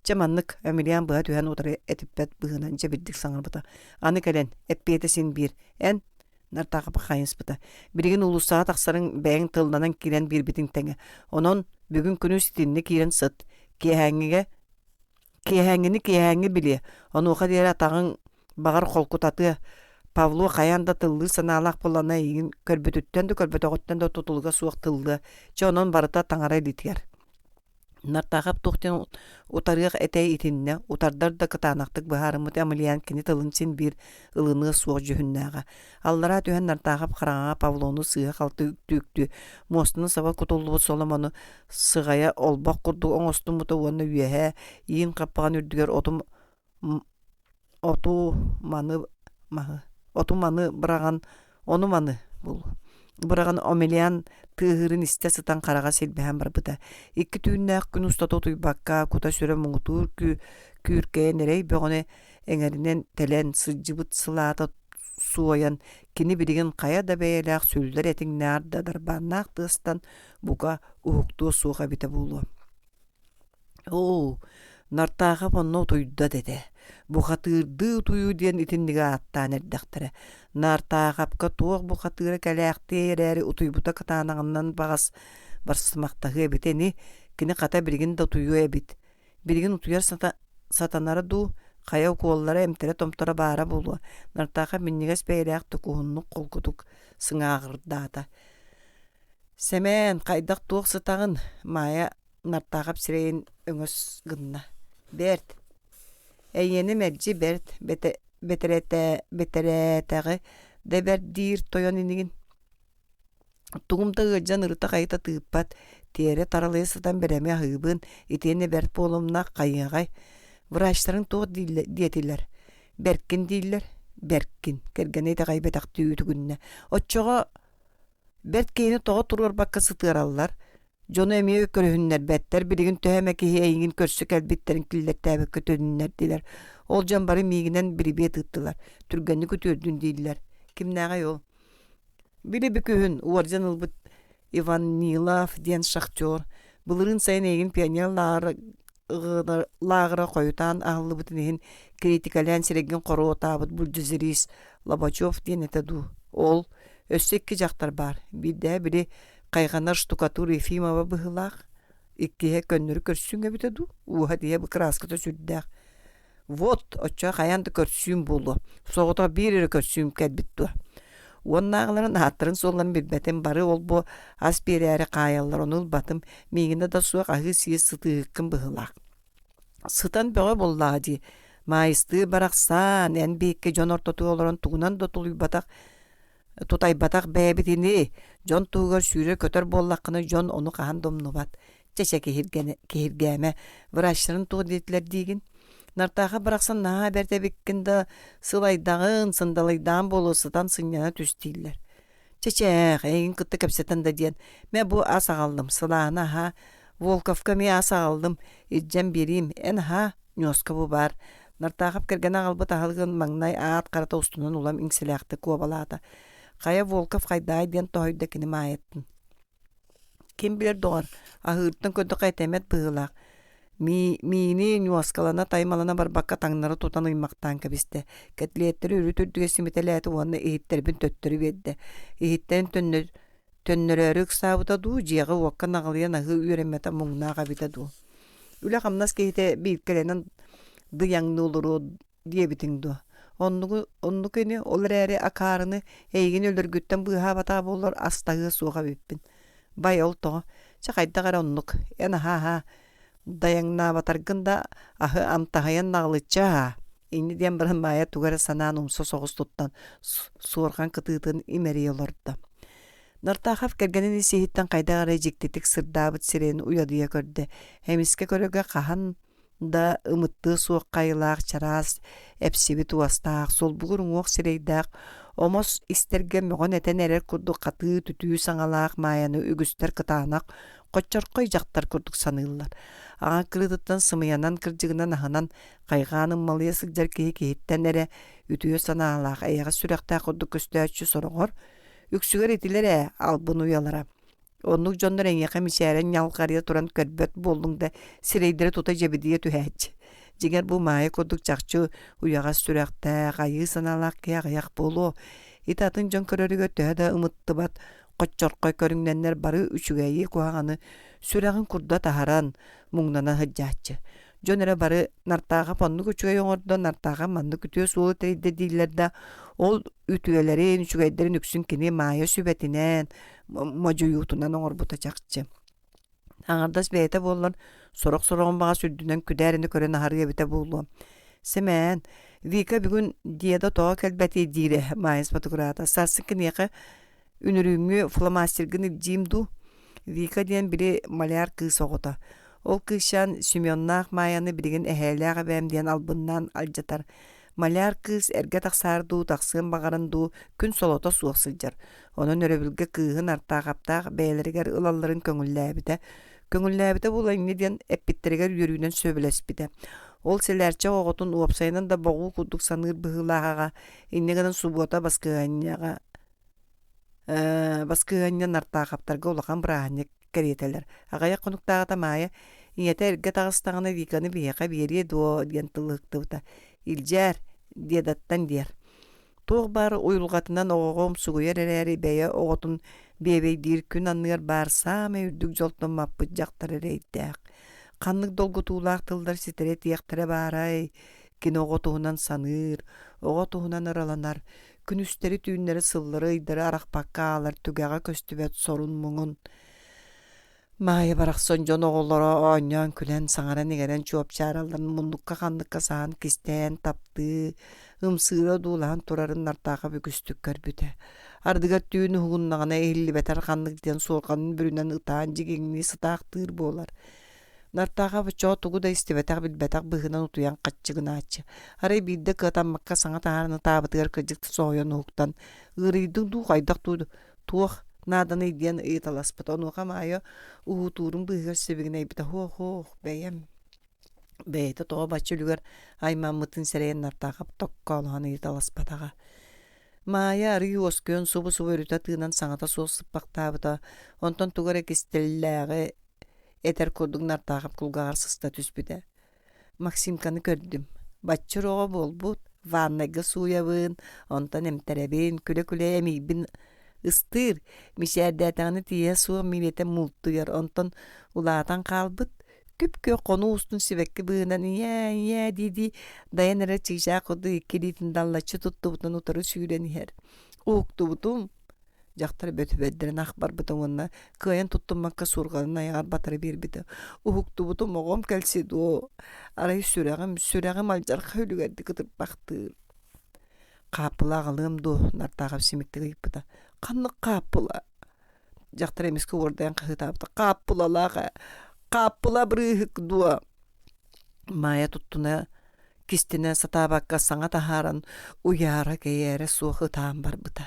Чаманнык Эмилиан быга түһән утыры этиппет быгынан жебиддик саңырбыта. Аны келен эппете син бир. Эн нартагы бахайынс быта. Бирген улуса таксарын бәң тылданан кирен бир битин теңе. Онон бүгүн күнү ситинне кирен сыт. Кехәңгени биле. Оны ука дер атагын багар холкутаты Павло каянда тыллы саналак болана игин көрбөтүттен да тутулга суак тылды. Жонон барыта таңарай литер. Нартагап тухтен утарык этей итинне утардар да кытанактык баһарымы Эмилиан кини тылынсын бир ылыны суак жүһүннәгә. Аллара түһән нартагап караңа Павлону сыга калты түктү. Мостуны саба кутуллу соломаны сыгая олбак курду оңостун мута уонна үеһе иин каппаган үрдүгөр отуманы быраган онуманы бул. Быраган Эмилиан тыгырын исте сытан карага селбәһәм бар быта. Икки түүннәк күн устата туйбакка кута сүрө муңутур күркә нерей бөгөне эңеринен телен сыжыбыт сылата суоян кини билген кая да бәялак сүлдер этиңнәр да дарбаннак тыстан буга укту суга бите булу. Нартага понно туйда деде. Бу хатырды туйу ден итинниге аттан эрдәхтере. Нартагапка туак бу хатыры калактер утуйбута катанагыннан багас барсымактагы битени кини ката билген да туйу эбит. Билген утуяр сатанары ду кая коллары эмтере томтора бара болу. Нартага миннигес бәйләк тукунну колкутук сыңагырдата. Семен кайдак туак сатагын мая нартагап сирейин өңөс гынна. Берт. Эйени мерджи берт бетеретеги дебер дир тойон инигин. Тугумда жан ырыта кайта тыппат тере таралысыдан береме хыбын итени берт болумна кайыгай. Врачтарын туг диетилер. Беркин дилер. Беркин кергене де кайбетак түйүтүгүнне. Отчого берт кейини тоо турар бакка сытыраллар. Жону эми көрүннөр беттер билигин төһәмәки хейгин көрсөк әлбиттерин киллеттәбе көтөннөр дилер. Ол жан бары мигинен бирибе тыттылар. Түргәнне көтөрдүн дилер. Кимнәгә ел? Бири бикүһүн уаржан ылбыт Иван Нилов ден шахтер. Булырын сайын эгин пионерлар лагыра коютан агылыбытын критикален сиреген короо табыт Бульдозерис Лобачев ден этеду. Ол өссекки жактар бар. Бидде бири кайганар штукатур Ефимова быһылак. Иккиһе көннөрү көрсүнгө битеду. Уха дие краска төсүддәк. Вот, оча каянды көрсүм болу. Соғыта бир көрсүм кәдбитту. Оннағыларын аттырын соллан билбетен бары ол бу аспирәре каяллар онул батым мигинде да суак агы сиес сытыыккын быһылак. Сытан бөгө боллаади. Майысты бараксан эн бейкке жон ортоту олорон тугунан да тулуйбатак тутайбатак бәбитини жон тугар сүйрө көтөр боллаккыны жон ону кахан домнубат. Чече кehirgäme врачтарын тугу детилер дигин. Нартаға барақсан наға бәрді беккінді сылайдағын, сындалайдан болысыдан сыңяна түстейлер. Чечеғ, әйін күтті көпсетін да дейін. Мен бұл аса қалдым, сылағына ха, Волковка мен аса қалдым, иджем берейм, ән ха, нёска бұл бар. Нартағып кірген ағалбы тағылғын маңнай аат қарата ұстынан улам иңселяқты көбалады. Қая Волков қайдай ден тойды кінім айеттін. Кем білер доғар, ағырттың көді қайтемет бұғылақ. Мини нюаскалана таймалана барбакка таңнары тутан ыймактан кебисте. Кетлеттери үрүтүрдүгө симителети уонна ихиттербин төттөрү bedde. Ихиттен төннөрөрүк сабыта ду жиягы уакка нагалыян агы үйремета муңнага битаду. Үле камнас кейте бийиккеленен дыяңны олуру диебитиңду. Онну кени олар эри акарыны эйгин өлөргүттен быха бата болор астагы суга биппин. Бай ол то чакайда кара оннук. Эна ха Даяңна батаргында ахы амтахаян нағлыча. Inni diyen barın maya tugara sanaan umsa soğuz tuttan suorgan kıtıытын imeri olordu. Nartaxaf kergenin isihitten qaydağa jiktetik sırdaabıt sireni uyadıya gördü. Hemiske köröge qahan da ımıttığı suoq qayılaq çaras epsibi tuastaq sol buğurun oq sireydaq omos isterge mögon eten erer kurdu qatыы tütüü saŋalaq mayanı ügüster kıtaanak qoççorqoy jaqtar kurduk sanııllar. Ağa kırıdıttan sımıyanan kırjıgınan ahanan qayğanın malıya sıljar kehitten ere ütüö sanaalaq ayağa süreqtaq kurduk köstөөçü soroğor. Üksüger etilere albın uyalara. Onluk jonlar en yaqa miseren yalqarıya turan körböt boldun da sireydere tuta jebidiye tühäç. Jiger bu maya kurduk çaqçı uyağa süreqtaq ayı sanalaq kıyaq bolu. İtatın jon körörügö töhä da ımıtты bat qoççorqoy körünglenler barı üçügeyi kuhağanı süreğin kurda taharan muңnana hıjjaçı. Jonere barı nartağa ponnuk üçüge yoңordo nartağa mannuk ütüö suulu teride dillerde ol ütügelerin üçügeylerin üksün kini maya sübetinen mojuyutunan oňorbuta çaqçı. Aňardas bete bollan sorok-soroğun bağa sürdünen küdärini kören aharıya bite bollu. Semen Vika bugün diyada toğa kelbeti dire mayas patograta sarsın kiniyaqa ünürüğümü flamastergin iljimdu. Vika diyen biri malyar kız oğuta. Ol kışan Sümyonnaq mayanı bilgin eheliyağa bäm diyen albından aljatar. Malyar kız erge taqsardu, taqsığın bağarındu, kün solota suaq sıljar. Onun örebilge kığın artağaptaq bäyleriger ılalların köngülläbide. Köngülläbide bulayın ne diyen eppitteriger yürüyünen söbülesbide. Ol selerçe oğutun uopsayının da boğul kurduk sanır bıhılağağa, innegadan subuota baskıganyan artağaptarga olaqan bırağanya kereteler. Agaya konuktağa da maya, inyete erge tağıstağına vikanı biyaqa beriye duo diyen tılıqtıvda. İljer diyedattan diyer. Tuğ bar uyulgatından oğuğum suğuyar ereri beye oğutun bebey dir kün anlıyar barsam ürdük joltun mappıt jaqtar ereyddeq. Kanlık dolgu tuğlaq tılдар siteret yaqtara baray. Kin oğutuğunan sanır, oğutuğunan aralanar. Kün üsteri tüğünleri sılları ıydırı araqpakka ağlar tügağa köstübet sorun muğun. Maya barak sonjon oğullara oñan külen saŋara negeren çuop çaralların mundukka kanlıkka sağın kisten taptı. Imsıra duulan turarın nartağa büküstük körbüte. Ardıgar tüğünü huğunnağına ehilli beter kanlık diyen soğukanın bürünen ıtağın jigengini sıtağıtır bolar. Nartağa bıçağı tuğu da istibetak bilbetak bıhınan utuyan kaççıgın açı. Aray bilde kıtan makka saŋa taharını tabıtıgar kıcıktı soğuyan uğuktan. Iriydin duğ aydak tuğ nadan eydiyen ıyıtalasbıta. Onu kamaya uğuturun bıhıgar sebegine eybita hoğ beyem. Beyte toğa başçılügar aymamıtın sereyen nartağa tokka olağan ıyıtalasbatağa. Maya arıyı oskön subu örüta tığınan saŋata soğuz sıppaktabıta. Ondan tuğar ekistelläge eter kurduk nartağa kulgağar sısta tüspüde. Maksimkanı gördüm. Başçı roğa bolbut, vannayga suyabın, ondan emterebin, küle emiybin ıstır. Mişerdätäňi tiýe suw milete multuyar, ondan ulatan kalbıt. Küpkö konu ustun sibekki bığınan iya didi dayanara çiğşa kodu ikilitin dallaçı tuttu butan utarı süreni her. Uğuktu butum. Jaqtar bötübeddiren akbar butumuna kıyan tuttumakka surgalın ayağar batarı bir biti. Uğuktu butum oğum kelsi do. Arayı süreğim aljarqa hülügerdi kıtırp baktı. Kapıla ağalığım do nartağab simikti gıyıpıda. Kanlık kapıla. Jaqtar emiski ordayan kıhıtabıda. Kapıla bırıhık do. Maya tuttuna kistine satabakka saŋa taharan uyara keyere suğu tam bar bıta.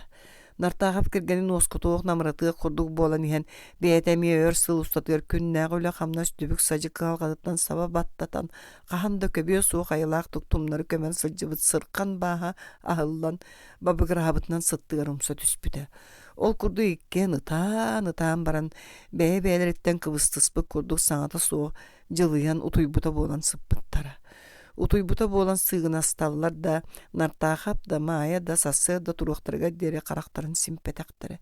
Nartağap kirgenin oskutuğuk namratığı kurduk bolan ihen beyetemi ör sıl ustatıyor künnäq öyle qamna üstübük sacık kalgadıttan saba battatan qahan da köbüye suğu ayılaq tuktumları kömen sılcıbıt sırkan baha ahıllan babıgır habıtnan sıttığır umsa tüspüde. Ol kurdu ikken ıtan baran beyleretten kıvıstıspı kurduk saŋata suğu jılıyan utuybuta bolan sıppıttara. Utuybuta bolan sığın astallar da nartaxap da maya da sası da turuqtarga dere qaraqtarın simpetaktarı.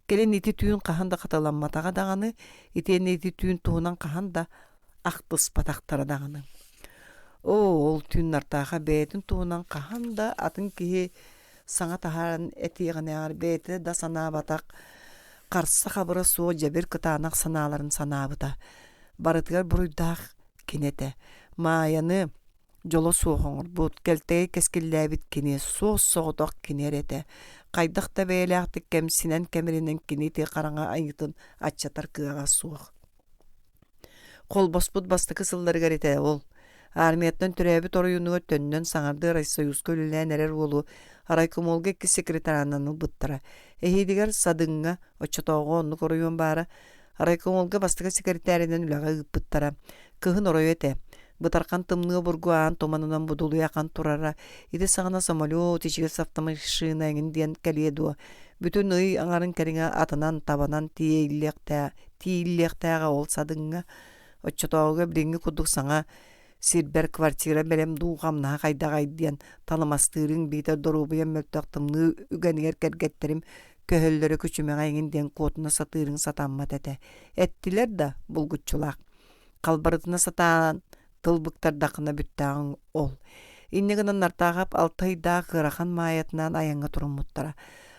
Kelen iti tüyün qahan da qatalanmatağa dağını, iten iti tüyün tuğunan qahan da aqtыс pataktara dağını. Ol tüyün nartaxa beytin tuğunan qahan da atın ki saŋa taharan etiğine ağır beyti da sanabatak qarsa qabıra suo jabir kıtanaq sanaların sanabıta. Barıtgar buruydaq kinete. Mayanı Жоло суоғоңор бут келтеге кескилләбит кини соос соғдоқ кинерете. Қайдақта бәйләқтік кәмсінен кәмірінен кенеті қараңа айытын атчатар кыаға суық. Қол боспут бастықы сылларғар ете ол. Армияттан түрәбі торыюнуға төннен саңарды Райсоюз көлілән әрер олу Арайкомолға кі секретарананы бұттыра. Эхидігер садыңға очотоғы онны корыюын бары Арайкомолға бастықы секретаринен үліға ұппыттыра. Кығын орой ете. Бұтарқан тымнығы бұргуан томанынан бұдулу яқан турара. Иді сағына самолет, ичіге автомашина әңінден кәледуа. Бүтін үй аңарын кәріңа атынан табанан тиіллектәға ол садыңға. Отчотауға біліңгі күдік саңа сирбер квартира бәрем дуғамна қайда-қайден танымастырың бейті дұрубыян мөлтіқтімні үгәнігер кәргеттерім көхілдері күчімен әңінден котына сатырың сатанмат әті. Әттілер да бұл күтчулақ. Қалбарытына сатан тылбықтардақына бүттағын ол. Иннегінен артағап алтайда ғырахан майетінен аяңға тұрын мұттара.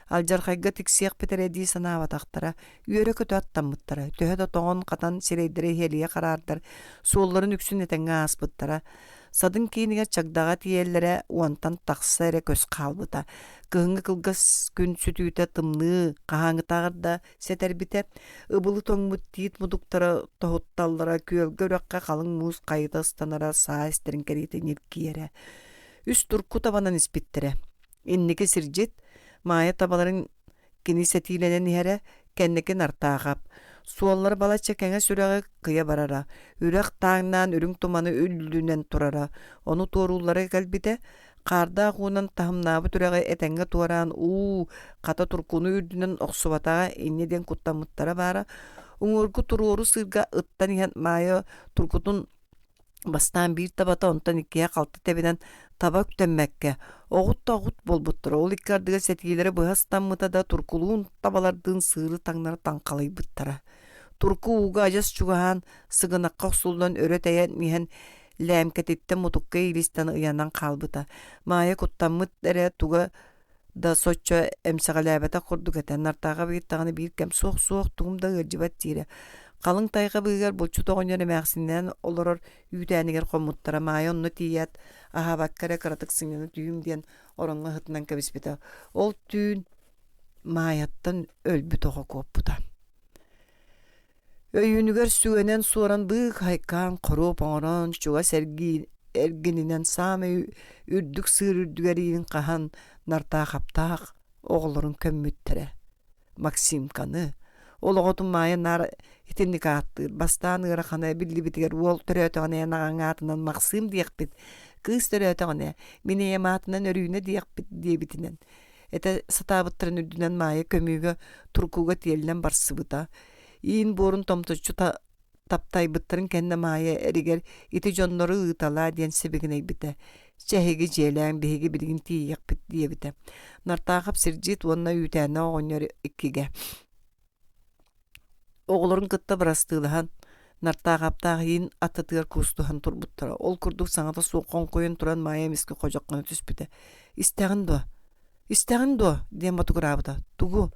Алжарқайға тіксеқ петереді санаватақтара, үйері көті аттан мұттара. Төхеді тоғын қатан сирейдері хелие қарардар, суолларын үксін етенге аспыттара. Садын кейінге чагдаға тиеллері уантан тақсы әрі көз қалбыта. Кығыңы кылғас күн сүтүйті тымны, қағаңы тағырда сәтәрбіте, ұбылы тоңмыт тиет мұдықтары тоғытталлара көлгі өраққа қалың мұз қайыты ұстанара саа істерін кәрейті неркиері. Үс тұрку табанан іспеттірі. Иннеке сіржет, мая табаларын кенесетиленен әрі кәннекен артағап. Суаллар балача кәңе сүрәғі қия барара. Үрәқ таңнан үрің туманы үллінен тұрара. Оны торулары кәлбіте, қарда ғуынан тахымнабы түрәғі әтәңге туаран қата тұркуны үрдінен оқсубатаға иннеден құттамыттара бара. Уңырғы тұруыру сырға ыттан ен майы тұркутын бастан бір табата онтан иккея қалты тәбеден таба күтәммәкке. Оғыт-тоғыт болбыттыр. Ол иккардыға сәтігелері бұғастан мұтада тұркулуын табалардың сыры таңнары таңқалай бұттара. Турку уға ажас чугахан сығынаққа ұсулдан өрет әйен миһен ләмкәтетті мұтыққа елістен ұянан қалбыта. Майы құттамыт әрі туға да соччо әмсіғаләбәті құрдық әтен. Нартаға бейттағаны бір кәм соқ-соқ тұғымда ғыржыбат дейірі. Қалың тайға бұйғар бұлчу тоғынері мәқсінен оларыр үйтәнігер қомыттара. Майы онны тият ахабаккары қыратық сыңыны түйімден орынға ғытынан кәбіспеті. Ол түйін майаттан өлбі тоғы көп бұта. Өйінігер сүгенен суаран бұқ хайкан, құрып оңыран, шуға әргінінен самы үрдік сыр үрдігерейін қахан нарта қаптақ оғылырын көмміттірі. Максимканы. Ол оғытын майы нар етінік аттыр. Бастан ұрақана білді бітігер ол түрі өтіғаны аған атынан Максим дейік біт. Қыз түрі өтіғаны мене ематынан өрүйіне дейік біт дейбітінен. Әті сатабыттырын үрдінен майы көмігі тұркуға телінен барсы бұта. Иин борун томточу таптай бұттырын кәнді майы әрігер ити жонлары ұйтала ден себегіней біті. Чәхеге желәң бейге білгін тейек біт дие біті. Нартағып сірджет онына үйтәні оғынер иккеге. Оғылырын қытта бірастығылыған нартағаптағы ең ататығар көстуған тұр бұттыра. Ол күрдік саңата соққан қойын тұран майы емескі қожаққаны түс біті. Истәғін до, ден батығыр абыда. Тугу.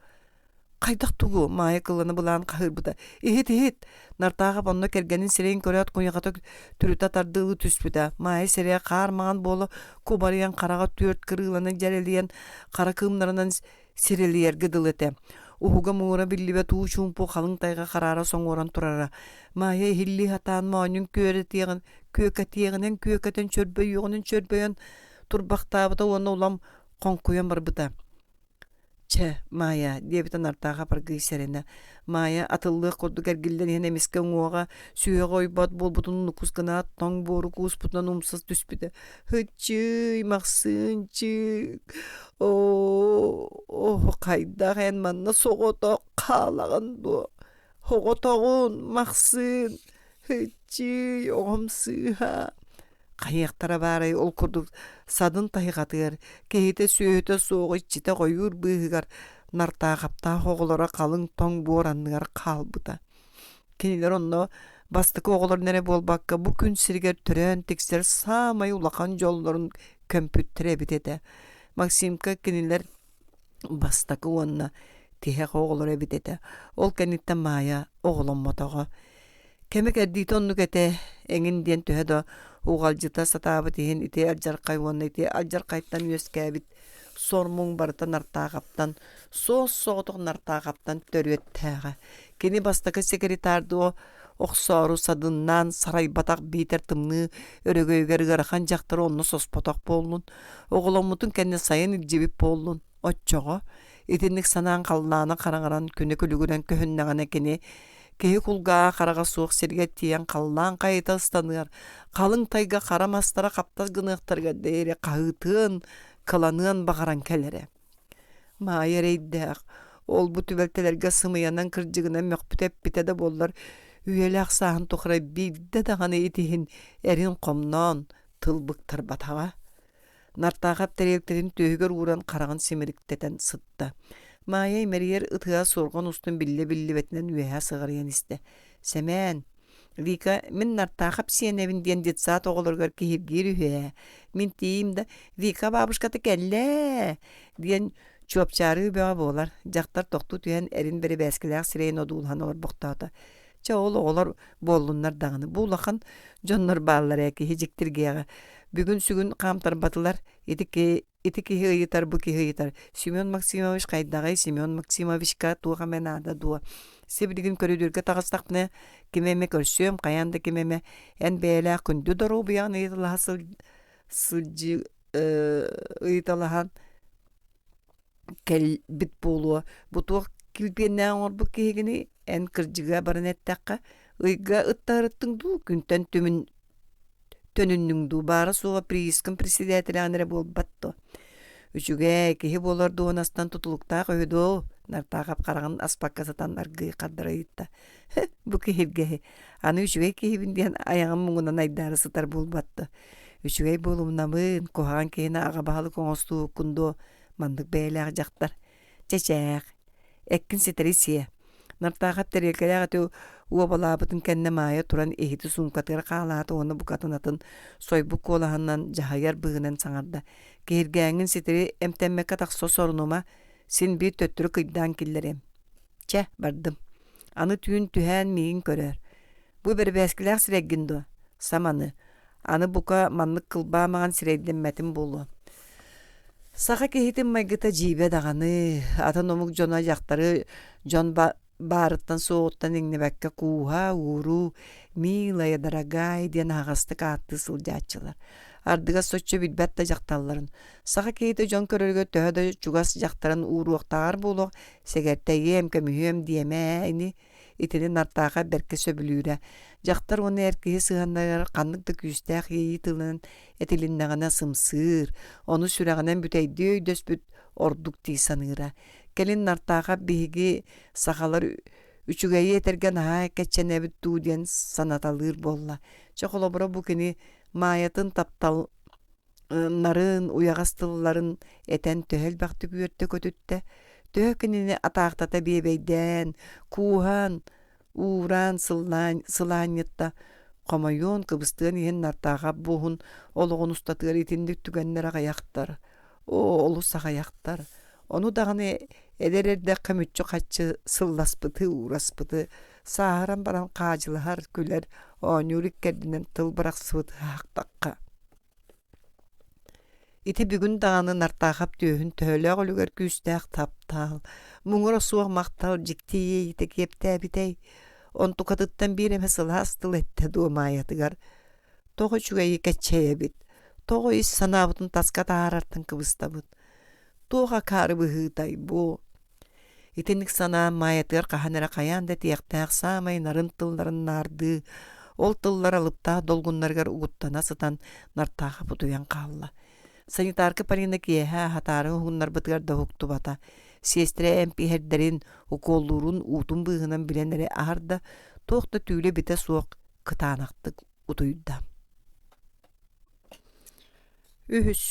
Қайдақ тугу майы қылыны бұлан қағыр бұда. Ехет, нартағып онына кергенін сирейін көрет қойығаты түріт атардығы түс бұда. Майы сирей қармаған болы көбариян қараға төрт кырылының жәрелейен қара кымдарынан сирелиергі дылыты. Уғыға мұғыра білібе туы чумпу қалың тайға қарара соң оран тұрара. Майы хилли хатан мауынын көкәтегінен чөрбөй yoğunun чөрбөйін тұрбақтабыда оны улам қонқойын бар бұда. Maya diyebitan artağa pargı serene. Maya atıllı kurdu gergilden yine misken oğa suya koybat bol butun nukus kanat tong boru kus putan umsuz düspüde. Hıçı maksınçı. Oh kayda hen manna soğuta kalağın bu. Hoğutağın maksın. Hıçı yoğumsı ha. Қайықтара барай ол күрдік садын тайғатығар, кейті сүйеті соғы чите қойыр бұғығар, нарта қапта оғылара қалың тоң боранығар қалбыда. Кенелер онны бастықы оғылар нәре болбаққа бұ күн сіргер түрен тексер самай улақан жолларын көмпүттіре бітеді. Максимка кенелер бастықы онны тихек оғылары бітеді. Ол кенеттен мая оғылан мотаға. Кемек әрдейті онны кәте әңінден түйеді угалжыта сатабы тиһин ити алжаркай уонна ити алжаркайттан үөскээбит сормуң барыта нартаахаптан соос соҕотох нартаахаптан төрүөттээҕэ кини бастакы секретардуу охсоору садыннан сарайбатах биитер тымны өрөгөйгөр ыарахан жактар онну соспотох боллун оголоммутун кэнне сайын илжибип боллун отчоҕо итинник санаан халлаана хараҥаран күнү күлүгүрэн көһүннэҕэнэ кини киһи кулгаа харага суох сиргэ тиийэн халлаан кайыта ыстаныар халыҥ тайга харамастара хаптас гыныахтарга дейре хаһыытыан кыланыан баҕаран кэлэре маайа эрэйдээх ол бу түбэлтэлэргэ сымыйанан кырдьыгынан мөхпүт да боллар үөлээх сааһын тухара биирдэ даҕаны итиһин эрин хомноон тылбыктар батаҕа нартаахап тэриэлтерин төөһүгөр ууран хараҕын симириктэтэн сытта маайа имэригэр ытыа суоргон устун билле-биллибэтинэн үөһэ сыҕарыйан истэ сэмэн Вика мин нартаахап сиэнэбин диэн детсаат оҕолоргор киһиргиир үһүэ мин тиим да Вика бабушкаты кэллээ диэн чуопчаары үбэҕэ буолар дьахтар тохтуу түһэн эрин бери бээскилээх сирэйин одуулхан олорбохтоото ча ол оҕолор буоллуннар даҕаны буулахан дьоннор бааллар киһи дьиктиргиэҕэ бүгүн сүгүн хаамтарбатылар ити киһи ыйытар бу киһи ыйытар Семен Максимович хайдагай Семен Максимовичка туоха мен ада дуо сибиригин көрүдүргө тагыстакны кимеме көрсөм каянда кимеме эн бээлээх күндү дору буян ыйыталаха сылжы ыйыталахан кел бит болуа бутуох килбиэннээн орбу киһигини эн кырдьыга баран эттэхха ыйга ыттаарыттың дуу күнтэн түмүн төнүннүң дуу баара суга приискын председателяанере буолбатто үчүгэ киһи буолар дуонастан тутулуктаах өйдөө нартаахап караган аспакка сатан аргый каддарайытта бу киһиргэһи аны үчүгэй киһибин диэн аяҕын муҥунан айдаары сытар буолбатто үчүгэй буолумнамыын куһаҕан киһини аҕа баһалы коҥостууккундуо мандык бээлээх дьахтар чэчээх эккин ситери сиэ нартаахап тэриэлкэлээҕэтэ уобалаабытын кэннэ маайа туран эһити сумкатыгар хаалааты ону букатынатын сойбук куолаһаннан дьаһайар быһынан саҥарда киһиргээҥҥин ситери эмтэммэккэ тахсо сорунума син биир төттүрү кыйдаан киллерем чэ бардым аны түүн түһээн миигин көрөр бу бербээскилээх сирэггин дуо саманы аны бука маннык кылбаамаҕан сирэйдэммэтим буолуо саха киһитин майгыта дьиибэ даҕаны атын омук дьоно дьахтары дьон баарыттан суоҕуттан иҥнэбэккэ кууһа ууруу милая дорогая диэн аҕасты каатты сылдьааччылар ардыга соччо билбэт да дьахталларын саха киһитэ дьон көрөргө төһө да чугас дьахтарын uuруохтаҕар буолуох сэгэртэйиэм көмүһүөм диэмээ ини итини нартааха берке сөбүлүүрэ дьахтар уонна эр киһи сыһаннарыгар ханнык да күүстээх ийии тылынан этилиннэҕинэ сымсыыр ону сүрэҕинэн бүтэйдии өйдөспүт ордук тии саныыра келин нартааха биһиги сахалар үчүгэйи этерген аһаа кэччэнэбит дуу диэн санаталыыр буолла чохолобура бу кини маайатын таптал нарын уягас тылларын этен төһөл бахты күөртө көтүттэ төһө кинини атаахтата биэбэйдэн кууһан ууран сылаанньытта хомойуон кыбыстыан иһин нартааха буһун олоҕун устатыгар итинник түгэннэр аҕаяхтар олу саҕаяхтар ону даҕаны эдерердэ көмүччү хаччы сылласпыты ураспыты сааһыран баран хаадьылыһар күлэр ооньуур иккэрдинэн тыл барахсыбыты хаактакка ити бүгүн даҕаны нартаахап түөһүн төһөлөөх үлүгэр күүстээх таптаал муҥура суох мактал дьиктиийий ите киэптээбитэй онтукатыттан бииремэ сылаас тыл этте дуо маайатыгар тоҕо үчүгэйи кэччэйэбит тоҕо ис санаабытын таска таарартын кыбыстабыт туоха каарыбыһыытай бу итинник санаан маайатыгар хаһанара хайаан да тиэхтээх саамай нарын тылларын наардыы ол тыллар алыптаа долгуннарыгар угуттана сытан нартааха бутуян хаалла санитарка Полина киэһэ хатаары уһуннарбытыгар да хуктубата сиэстэрэ эмпиэһэрдэрин укуоллуурун уутун быыһынан билэнэри аһарда туохта түүлэ битэ суох кытаанахтык утуйда үһүс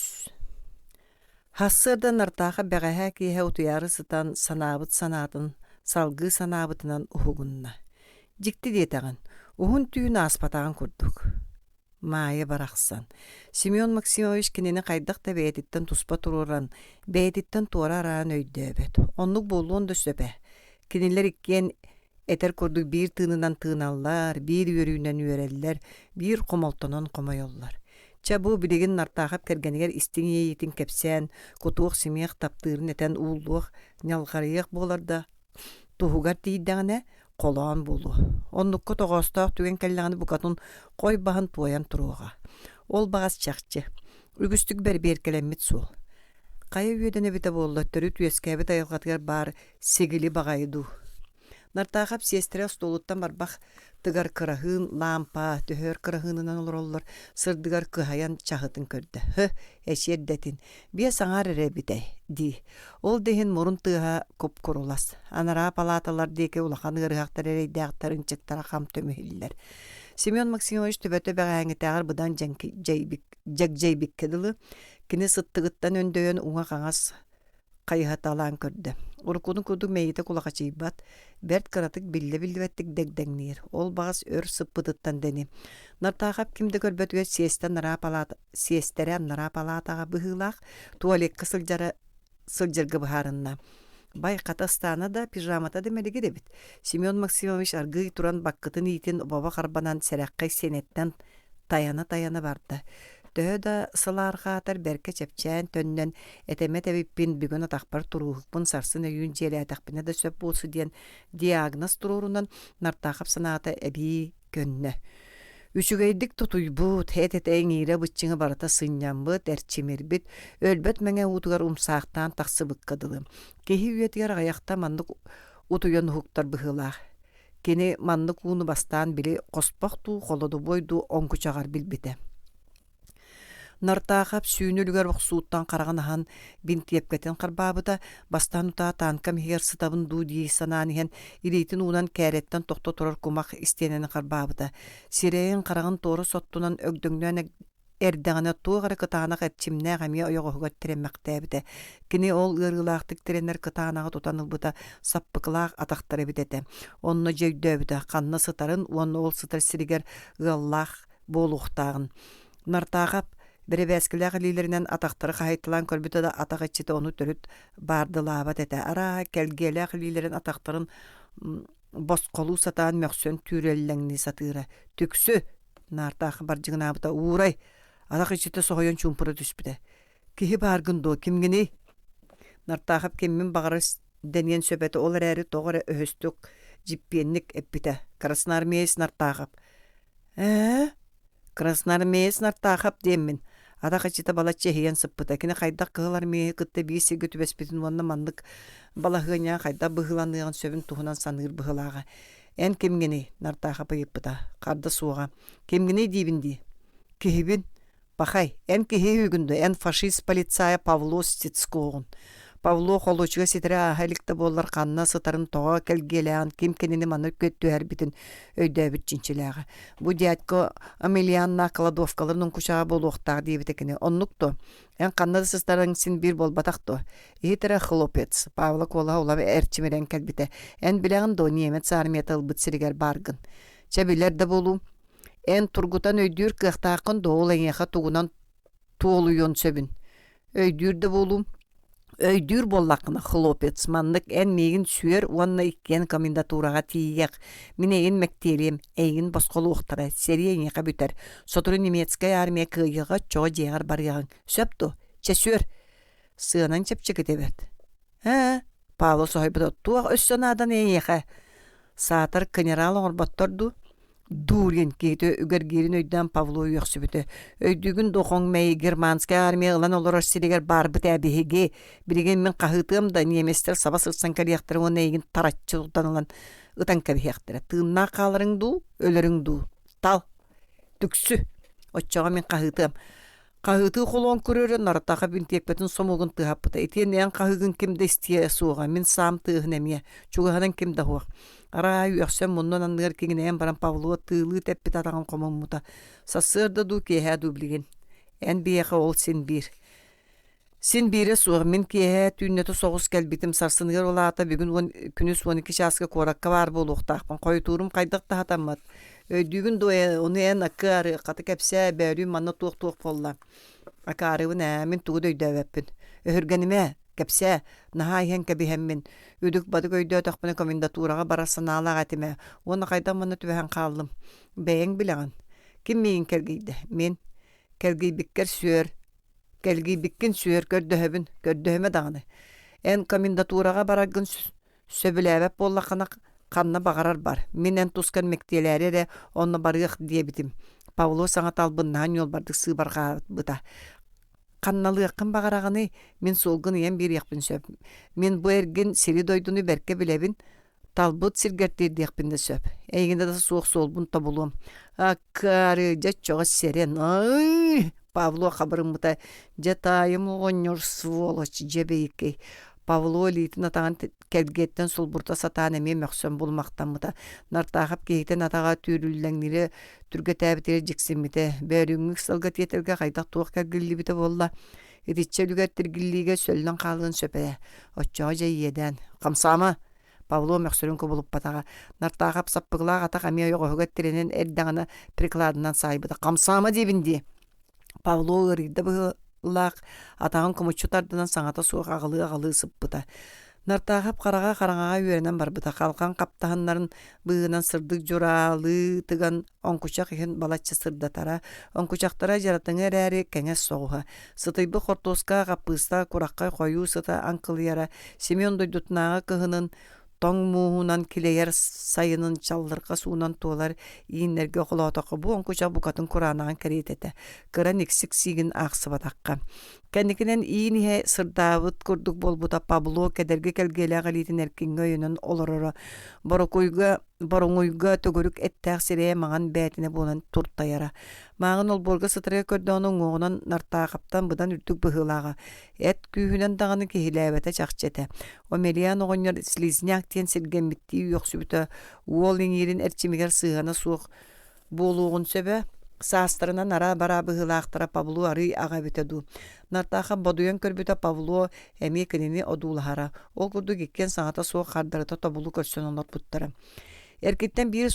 хассырда нартааха бэҕэһэ киэһэ утуйаары сытан санаабыт санаатын салгыы санаабытынан уһугунна дьикти диэтэҕин уһун түүн ааспатаҕын курдук маайа барахсан Семен Максимович кинини хайдах да бэйэтиттэн туспа туруран бэйэтиттэн туора араан өйдөөбөт оннук буолуон да сөбэ кинилэр иккиэн Eter kurdu bir tığınından tığınallar, bir yörüğünden yöreller, bir komoltonon komayollar. Çabu biligin nartağap kergeniger istini yitin kepsen, kutuğ simiyek taptığırın eten uğulluğ, nyalgarıyık bolar da, tuhugar tiyidağına kolağın bolu. Onnukku toğostağ tügen kellağını bukatun koy bahın tuayan turuğa. Ol bağız çakçı. Ügüstük berkelemmit sul. Kaya üyedene bite bolla, törü tüyeskabit ayılgatgar bar segili bağaydu. Nartağap siestere stoluttan barbaq tıgar kırahın, lampa, töhör kırahınından olurlar, sırdıgar kıhayan çahıtın kördü. Eşeddetin. Biye sanar erebide, di. Ol dehin morun tıha kop korulas. Anara palatalar deke ulakan ırıqtar ereydağtarın çıktara xam tömühiller. Semyon Maksimoviç tüböte bəğəңi tağır budan jagbik kedili, kini sıttıgıttan öndöyen uğa qağas kayıhat alan kördü. Urukunu kudu meyite kulağa çeybat, bert karatık bille vettik degdengnir. Ol bağız ör sıppıdıttan deni. Nartağap kimde körbötüge siestere nara palatağa bıhılaq, tuvalek sıljargı bıharınna. Bay Katastana da pijamata demeligi debit. Semyon Maksimoviç argıy turan bakkıtın itin baba karbanan serakkay senetten tayana bardı. Töhö da sılarga atar berke çepçen tönnen eteme tebippin bugün ataqpar turuhukpun sarsın öйүн jeli ataqpine da söp bolsu diyen diagnoz tururundan nartaqap sanata ebi könne. Üçügeydik tutuybut, hetet eňire bıççıngı barata sınyanbıt, erçimirbit, ölbet menge utugar umsaqtan taqsı bıkkadılım. Kehi üyetigar ayaqta mandık utuyan huktar bıhılaq. Keni mandık unu bastan bili qospaqtu, qolodu boydu, onku çagar bilbite. Nartağap sүйünülüger oqsuuttan qaraganahan bint yepketen qarbabıda bastan uta tankam her sıtabın du diye sananihen ilitin unan kääretten toqta turar kumaq isteneni qarbabıda. Sireyin qaragın toru sottunan ögdöngünen erdağına tuğara kıtağına qetçimne gamiya oyoğuğa tiremmeqtebide. Kini ol ırgılaqtık tirenler kıtağına tutanılbıda sappıqlaq ataqtara bidete. Onunla jevdöbüde qanna sıtarın, onu ol sıtar siriger ığallaq boluqtağın. Nartağap Berebeskiler lilerinden ataqtары qaytılan kölbüte de ataq etçite onu törüt bardı labat ete. Ara kelgeler lilerin ataqtарын boskolu satan möksön türellenni satıra. Tüksü nartaq barjıgına abıda uğray. Ataq etçite soğuyan çumpura düşbüde. Kihi bargın kimgini? Nartaqap kimmin bağırı deniyen söbeti olar eri toğara öhüstük jippenlik eppite. Krasnarmeyes nartaqap. Krasnarmeyes nartaqap demmin. Ada kaçıta bala çehiyen sıppıta. Kine kayda kığılar mehe kıtta biyesi götü bespetin vanna mandık balahınya kayda bıhılanıyan söbün tuhunan sanır bıhılağa. En kemgeni nartaqapı yıppıta. Karda suğa. Kemgeni dibindi. Kihibin. Bakay. En kihibigündü. En faşist politsaya Pavlo Stitskoğun. Pavlo Xoloçuga sitere ahalikta bollar qanna sıtarın toğa kelgeleğen kim kenini manır köttüher bitin öydäbit cinçileği. Bu diatko Amelianna Kladovkalarının kuşağı boluqtaq diyebitekini. Onnuktu. En qanna sıtarın sin bir bol bataqtu. İhitere xlopets. Pavlo kola ola ve erçimiren kelbite. En bileğin do Nimet armiyata ılbıt siriger bargın. Çabiler de bolu. En turgutan öydür kıhtaqın doğulan yaqa tuğunan tuğuluyon söbün. Öydür de bolum. Öydür bollaqına xlopets manlık en megin süer uanna ikken komendатураға тиек. Mine en mekteliyem, egin boskolu uqtara, seriyen yaka büter. Soturu Nimetskaya armiya kıyıға çoğa jeğar bar yağın. Söptu, çesür. Sığınan çepçik edebet. Pavlo sohibida, tuğ össanadan en yaka. Saatar general orbottordu. Durien kete ügergerin öyden Pavlo'yu yoxsubite. Öydügün doxon mey Germanska armiya ılan olur siriger barbı təbihege. Birigen min qahıtığım da Niemester saba sırtsan kaliyaqtırı onu egin taratçı utanılan ıtan kabihaqtırı. Tığınna qalırın du, ölürün du. Tal, tüksü. Oçağa min qahıtığım. Qahıtığı kolon körörün narataqa bin tekbetin somuğun tığapıda. Etiyen en qahıgın kimde isteye suğa. Min sam tığın emiye. Çuğahadan kimde huaq. Ara yuxsam mundan anlar ki en baran Pavlo tığlı teppit atağın komumuta. Sasırda du kehe dubligen. En biyeğe ol sin bir. Sin bire suğa min kehe tünneti soğuz kelbitim sarsınır ola ata bugün künnüs 12 şaska korakka var boluqtaqpan. Koyturum qaydak da hatamad. Öydügün doya onu en akar qatı kepse bәрü manna tuq bolla. Akarıvın min tuğu döydəvəppin. Öhürgenime Кепсе, наһа иһэн кэбиһэммин. Үдүк бадык өйдөө тохпуна комендатураға бара санаалаах этиме. Уонна хайдан маны түбэһэн хааллым. Бэйэң билэҕин. Ким миин кэргийдэ? Мен кэргийбиккэр сүөр. Кэргийбиккин сүөр көрдөһөмө даҕаны. Эн комендатураға бараргын сөбүлээбэп боллахана ханна бағарар бар. Мен эн тускан мектиэлээри эрэ онно барыах диэбитим. Павло саҥа талбыннаан йол бардык сыыбарҕаа быта. Канналыаккын бағарағаны мен солгын иен бир яқпын сөп. Мен бу эргин сири дойдуну берке билебин талбыт сиргертирдиякпин да сөп. Эйгинде да суох солбун табулуом. Аккары жаччоға серен. Ай! Павло хабырым бұта. Жатайым оғоньор сволочь жебейкей. Павло литин атаған келгеттен солбурта сатаан эме мөхсөн булмақтан бұта. Нартағап кейтен атаға түрүлләңнері түргетәбітері жексиммите. Бәріңік салға тетерге қайдақ туық кәргілі біті болла. Етітчеліге тіргіліге сөлін қалығын сөпе. Отчаға жай еден. Қамсама. Павло мөхсөрін көбіліп батаға. Нартағап саппығылақ атақ әме ойғы тіренен әрдіңіні прикладынан сайбыда. Қамсама дебінде. Павло ұрыйды бұғылақ атағын көмітші тардынан саңата суық ағылы сыппыта. Нартағап қараға үйерінен бар бұта. Қалқан қаптағынларын бұғынан сырдық жұралы тұған онкучақ екен балатчы сырдатара. Онкучақтара жаратыңы әрі кәңес соғуға. Сытайбы қортосқа қаппыста құраққа қойу сыта анқылияра. Семен дойдутнағы кығының тоң муһунан килейер сайынын чаллырға суунан туолар ииннерге холоотоқы бу онкуча букатын куранаган керетете. Кыран иксик сигин ақсыбатаққа. Кәнекінен иинихе сырдаабыт курдук болбута Пабло кедерге келгелеға литин эркинге өйінен олорора. Бороңуйга төгөрүк эттәк сирее маған бәтіне болан туртаяра. Мағын ол борга сытырға көрді оның оғынан нартағаптан бұдан үрдік бұғылаға. Әт күйінен дағаны кехиләбәті чақчеті. Омелиян оғынер слизняк тен сірген бітті үйоқсүбіті. Уол еңерін әрчемегер сығаны суық болуғын сөбі. Саастарынан ара бара бұғылақтара Павло ары аға бітеду. Нартаға бодуян көрбіті Павло әме кінені одулахара. Ол күрді кеккен саңата суық қардарыта табылу көрсен олар бұттары. Эркеттен бір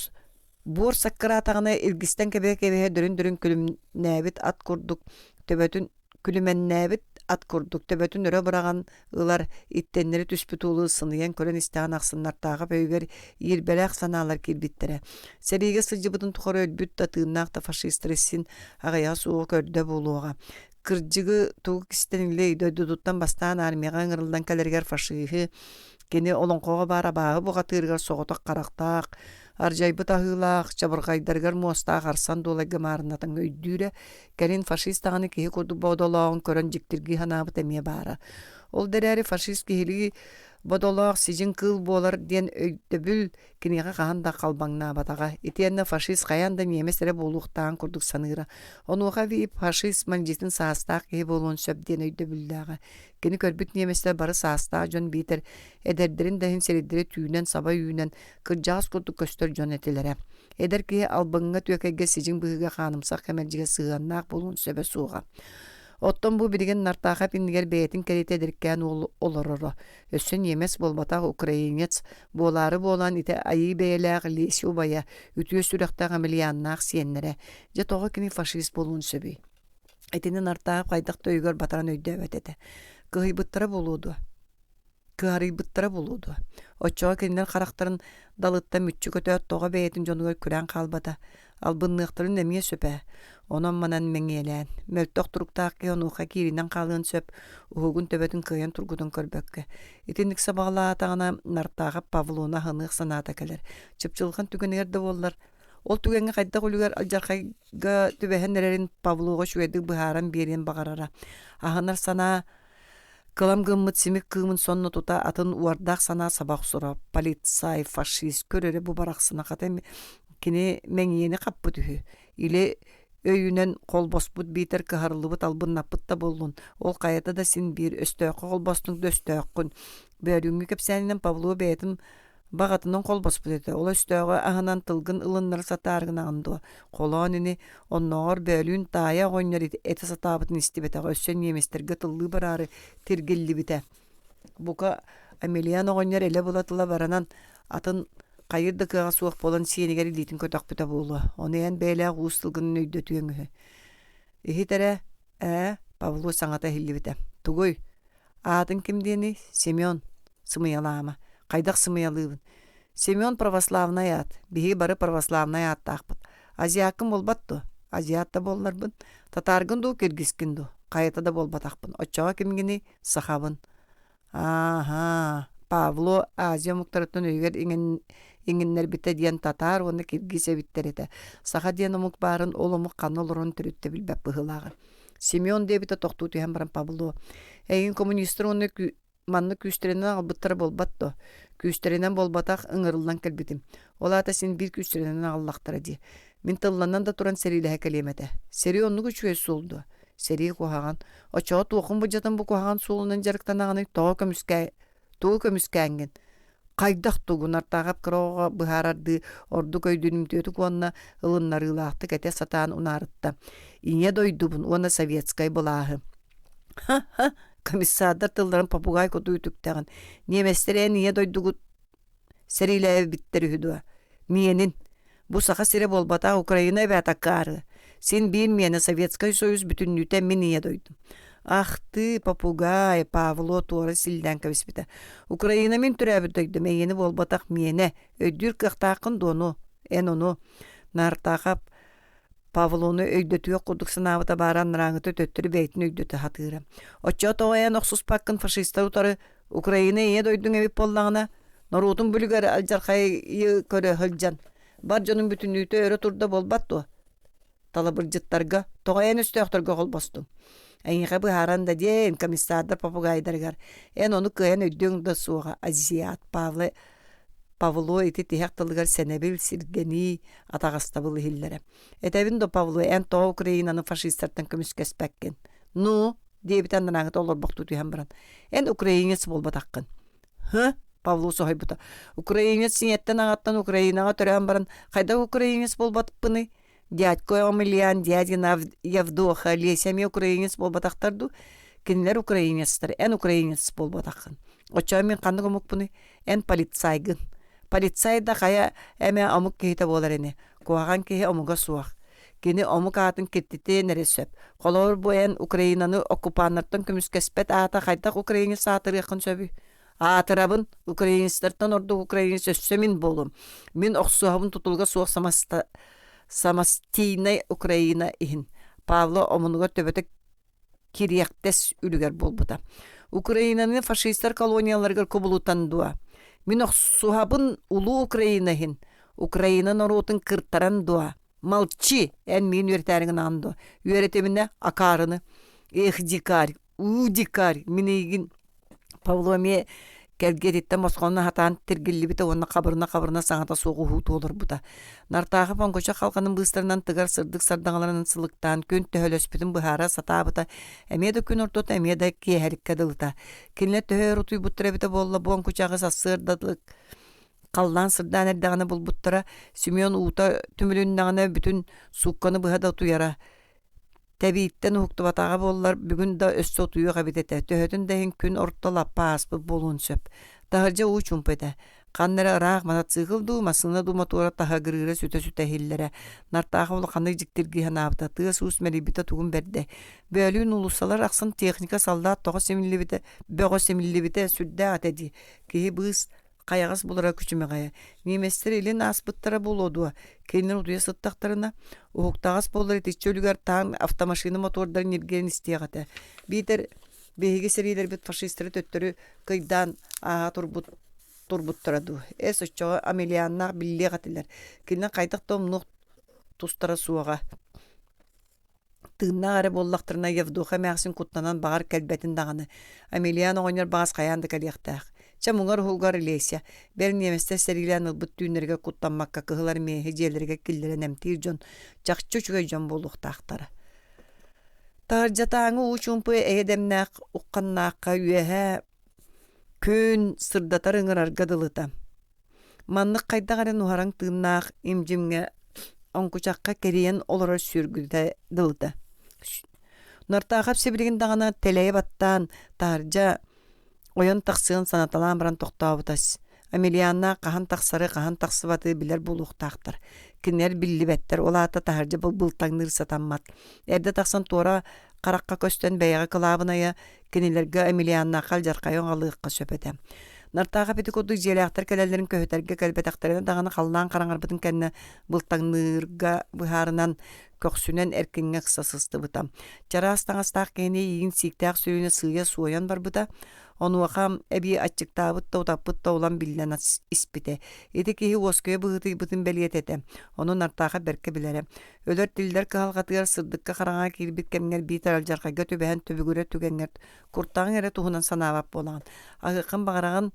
бор саккара атағына илгістен кебе дөрін күлімнәбіт ат күрдік. Төбәтін күліменнәбіт ат күрдік. Төбәтін өрі бұраған ұлар иттенлері түспіт ұлы сыныян көрін істіған ақсыннартаға бөйгер ербеләқ саналар келбеттері. Сәрейге сылжыбытын тұқыры өлбіт татығынақта фашистрессин ағая суғы көрді болуға. Кырджығы туғы кістенілі дөйдудуттан бастаған армияға ыңырылдан кәлергер фашиғы, кені олонқоға бара бағы бұға тырғар соғытақ қарақтақ, аржайбы тағылақ, чабырғайдарғар муастақ арсан долагы марынатын өйдүйрі, кәрін фашистағаны кейі көрді бодолағын көрін жіктіргі ханабыт әме бары. Ол дәрәрі фашист кейілігі бодолақ сижін кыл болар ден өйдөбіл кенеға қағанда қалбаңна батаға. Етенні фашист қаянда немесері болуқтағын көрдік саныра. Онуға вейіп фашист манжетін саастақ кейі болуын сөбден өйдөбілдіға. Кені көрбіт неместер бары саастақ жон бейтер, әдердерін дәхін середері түйінен, саба үйінен, кыржағыз көрдік көстер жон әтелері. Әдер кейі албыңға түйекеге сижін бұғыға қанымсақ кәмәлжіге сығаннақ болуын сөбі суға. Оттон бу билген нартаха пиндигер бейтин керете диркен олорoro. Өссен емес болбатақ украинец болары болан ите айы бейләг лесю бая үтүө сүрәктәг миллионнак сиеннере. Же тога кини фашист болуун сөби. Этини нартаха кайдак төйгөр батаран өйдөбөт эте. Кыйбыттара болуду. Кыйбыттара болуду. Оччога киндер характарын далытта мүччү көтөт тога бейтин жонугөр күрән калбата. Албынныктарын эмие сөпе. Онан манан меңелән. Мөлтөк туруктаакы онуха киринен калын сөп, угун төбөтүн кыйын тургудун көрбөккө. Итиндик сабагала атагана нартага Павлуна хынык саната келер. Чыпчылган түгөнерде боллар. Ол түгөнгө кайда кулугар алжаркайга түбөһөннөрүн Павлуга шуэдик быхаран берен багарара. Аханар сана кылам гыммыт симик кымын сонну тута атын уардак сана сабак сура. Полицай, фашист көрөрө бу бараксына катем кини меңиени каппы түһү. Иле өйүнен колбоспут битер кыһарлыбыт албыннаппыт да боллун. Ол кайата да син бир өстөккө колбостуң дөстөккүн. Бөрүңгү кепсәнинен Павло бетим багатынан колбоспут эте. Ол өстөгө аханан тылгын ылыннар сатаргын анды. Колонини оннор бөлүн тая гоннор эте сатабытын истибете. Өссөн неместерге тыллы барары тиргелли бите. Бука Амелияна гоннор эле булатыла баранан атын Кайырды кыға суық болан сиенегер илитин көтақ бүті болу. Оны ән бәйлі ғуыстылғын өйді түйіңі. Эхи тәрі, Павло саңата хилли біті. Тугой, Атын ким дени? Семен сымыялама. Кайдак сымыялыбын. Семен православный ат. Биһи бары православный аттаакпыт. Азиакын болбатту. Азиатта болларбын. Татаргын ду киргизкин ду. Кайта да болбатакпын. Очоға кимгини сахабын. Аха. Павло Азия муктарытын өйгер иңиннер бите диен татар, оны киргизе биттерете. Саха диен омук барын оломук канолорун түрүттө билбеп быһылагы. Семен дебите токтуу түйен баран Павло. Эйин коммунистер оны манны күстеренен албыттар болбатто. Күстеренен болбатак ыңырылдан келбитим. Олата сен бир күстеренен аллактара ди. Мин тылланан да туран сериле келемете. Сери онну күчүе сулду. Сери кухаган. Очоо туокун бужатын бу кухаган сулунан жарыктанаганы тоо көмүскәнген. Кайдак тугун артагап кырога быһарарды орду көйдүнүмтөтү куанна ылыннарылаакты кете сатаан унарытта. Ине дойдубун, уона советскай булаахы. Ха-ха, комиссардар тылларын попугай котуютуктаган. Неместере ие дойдугут сериле биттери хүдуа. Менин бу саха сире болбата Украина бәтаккары. Сен бин мені Советский Союз бүтүннүтен мен ие дойдум. Ах ты, попугай, Павло туары силден кабиспите. Украина мен түрәбі дойдум. Ейені болбатақ мені. Өйдүр кықтақын дону. Ону. Нартақап Павлону өйдөтүе кудук сынабыта баран нараңыты төттүрі бейтін өйдөті хатыра. Очо тоғаян оқсус паккын фашистар утары Украина ие дойдун эбип боллағына. Норутун бүлігер алжарқай көрі хылжан. Бар жонун бүтүннүтө өрө турда болбатту. Талабыр жыттарга тоғаян өстөқтөргө қолбостум. Әйнеға бұхаранда дейін комиссардар попугайдаргар. Оны күйен өйдөң да суға Азиат Павло ити тихақтылығар сәнебіл сиргені атағастабылы хиллері. Этәбін до Павло тоға Украинаны фашистартан көміскәспәккен. Ну, дейбітен наңыт олар бақту түйен баран. Украинец болбатаққын. Павло соғай бұта. Украинец синеттен ағаттан Украинаға түрен баран. Қайда Украинец болбатықпыны? Дядько Омельян, дядя Явдоха, Лесями украинец болбатақтарду. Кинлер украинецтер, украинец болбатақын. Оча мен қанды қомық бұны? Полицайгын. Полицайда қая әме омық кейті болар әне. Қуаған кейі омыға суақ. Кені омық атын кеттіте нәресөп. Қолауыр бұл Украинаны оккупаннарттан көміскеспет ата қайдақ украинец атыр яқын сөбі. Атырабын украинецтерттан орды украинец өссө мен болым. Мен оқсуғабын тұтылға суақ Самастийнай Украина ихин. Павло омунуга төбөтө кирияктес үлүгер болбута. Украинаны фашистар колонияларга кобулутандуа. Мин сухабын улу Украина ихин. Украина нарутын кыртаран дуа. Молчи, мен үйретәріңін анду. Үйретеміне акарыны. Дикарь, дикарь. Мен егін Павло ме келгеритте Москваны хатан тергелли бите онна кабырына саңата соғу хут олар бута. Нартағы панкоча халқанын быстарынан тыгар сырдық сардаңаларынан сылықтан көн төхөлөспітін бұхара сата бұта. Әмеді күн ортот әмеді кейхәрікке дылыта. Келіне төхөр ұтуй бұттыра бите болла буан кочағы сасырдадылық. Қалдан сырдан әрдағаны бұл бұттыра. Семен ута түміліннағына бүтін суққаны бұхада ұтуяра. Тәбиттен уқтыбатаға боллар бүгін да өссі отуйуға бітеті. Төхетін дәйін күн ортала паспы болуын сөп. Тағыржа ұчын пөті. Қаннары ұрақ матацығылду, масына думатуара тағығырыра сүті хиллері. Нартағы олы қаны жіктіргі ханабыта. Тығыз ұс мәлі біті тұғын бәрді. Бөлін ұлысалар ақсын техника салдат тоғы семілі біті, бөғі семілі біті сүрді атады. Кейі бұғыз қаяғыз бұлыра күчіме қая. Неместер елін аспыттара болуды. Кейінер ұдуя сыттақтарына ұғықтағыз болыр етечі өлігер таң автомашины мотордарын ергерін істеғаты. Бейтер бейгі серейлер бет фашистері төттірі қайдан аға турбуттырады. Әс ұшчаға Амелияннақ білі қатылар. Кейінен қайдық томнық тұстара суаға. Тыынна әрі боллақтырына Евдоха мәқсін құттанан бағар кәлбәтін дағаны. Амелиян оңынер бағаз қаянды кәлияқтақ. Чамуңар хулгар Леся. Бер неместе серилен ылбыт түйнерге куттанмакка кыһылар меһи жерлерге киллерен эмтир жон чакчучуга жон болуктактары. Таржатаңы учумпы эдемнак укканнакка үеһе күн сырдатар ыңырарга дылыта. Маннык кайдагарын ухараң тыыннак имжимге оңкучакка кериен олорор сүргүдө дылыта. Нартагап себирген дагана телее баттан таржа ойон тақсыын санаталан баран тоқтауытас. Амелиянна қахан тақсы баты білер болуқтақтыр. Кинер білі бәттер, олата тахаржа бұл бұлтаңныр сатаммат. Әрді тақсан тора Қараққа көстен бәйігі кылабынaya кинилерге Эмилианна қалжарқайон алыққа сөпеті. Нартаға беті коду желяқтар кәлелерін көһөтерге кәлбетақтарына дағаны қаллан қараңарбытын кәнне бұлтаңнырға бұхарынан көксүнен әркенге қысасысты бұта. Жарастаңастақ кәне егін сиктақ сүріне сүйе суоян бар бұта. Onu akam ebi açıktağıt da utapıt da olan bilinen ispite. Eti ki oskaya bıhtın beliyet ete. Onun artağa berke bilere. Ölür diller kıhalgatıyar sırdıkka karanga kirbit kemnger bitar aljarka götü behen tübügüre tügenger. Kurtağın ere tuhunan sanavap bolan. Ağıqın bağırağın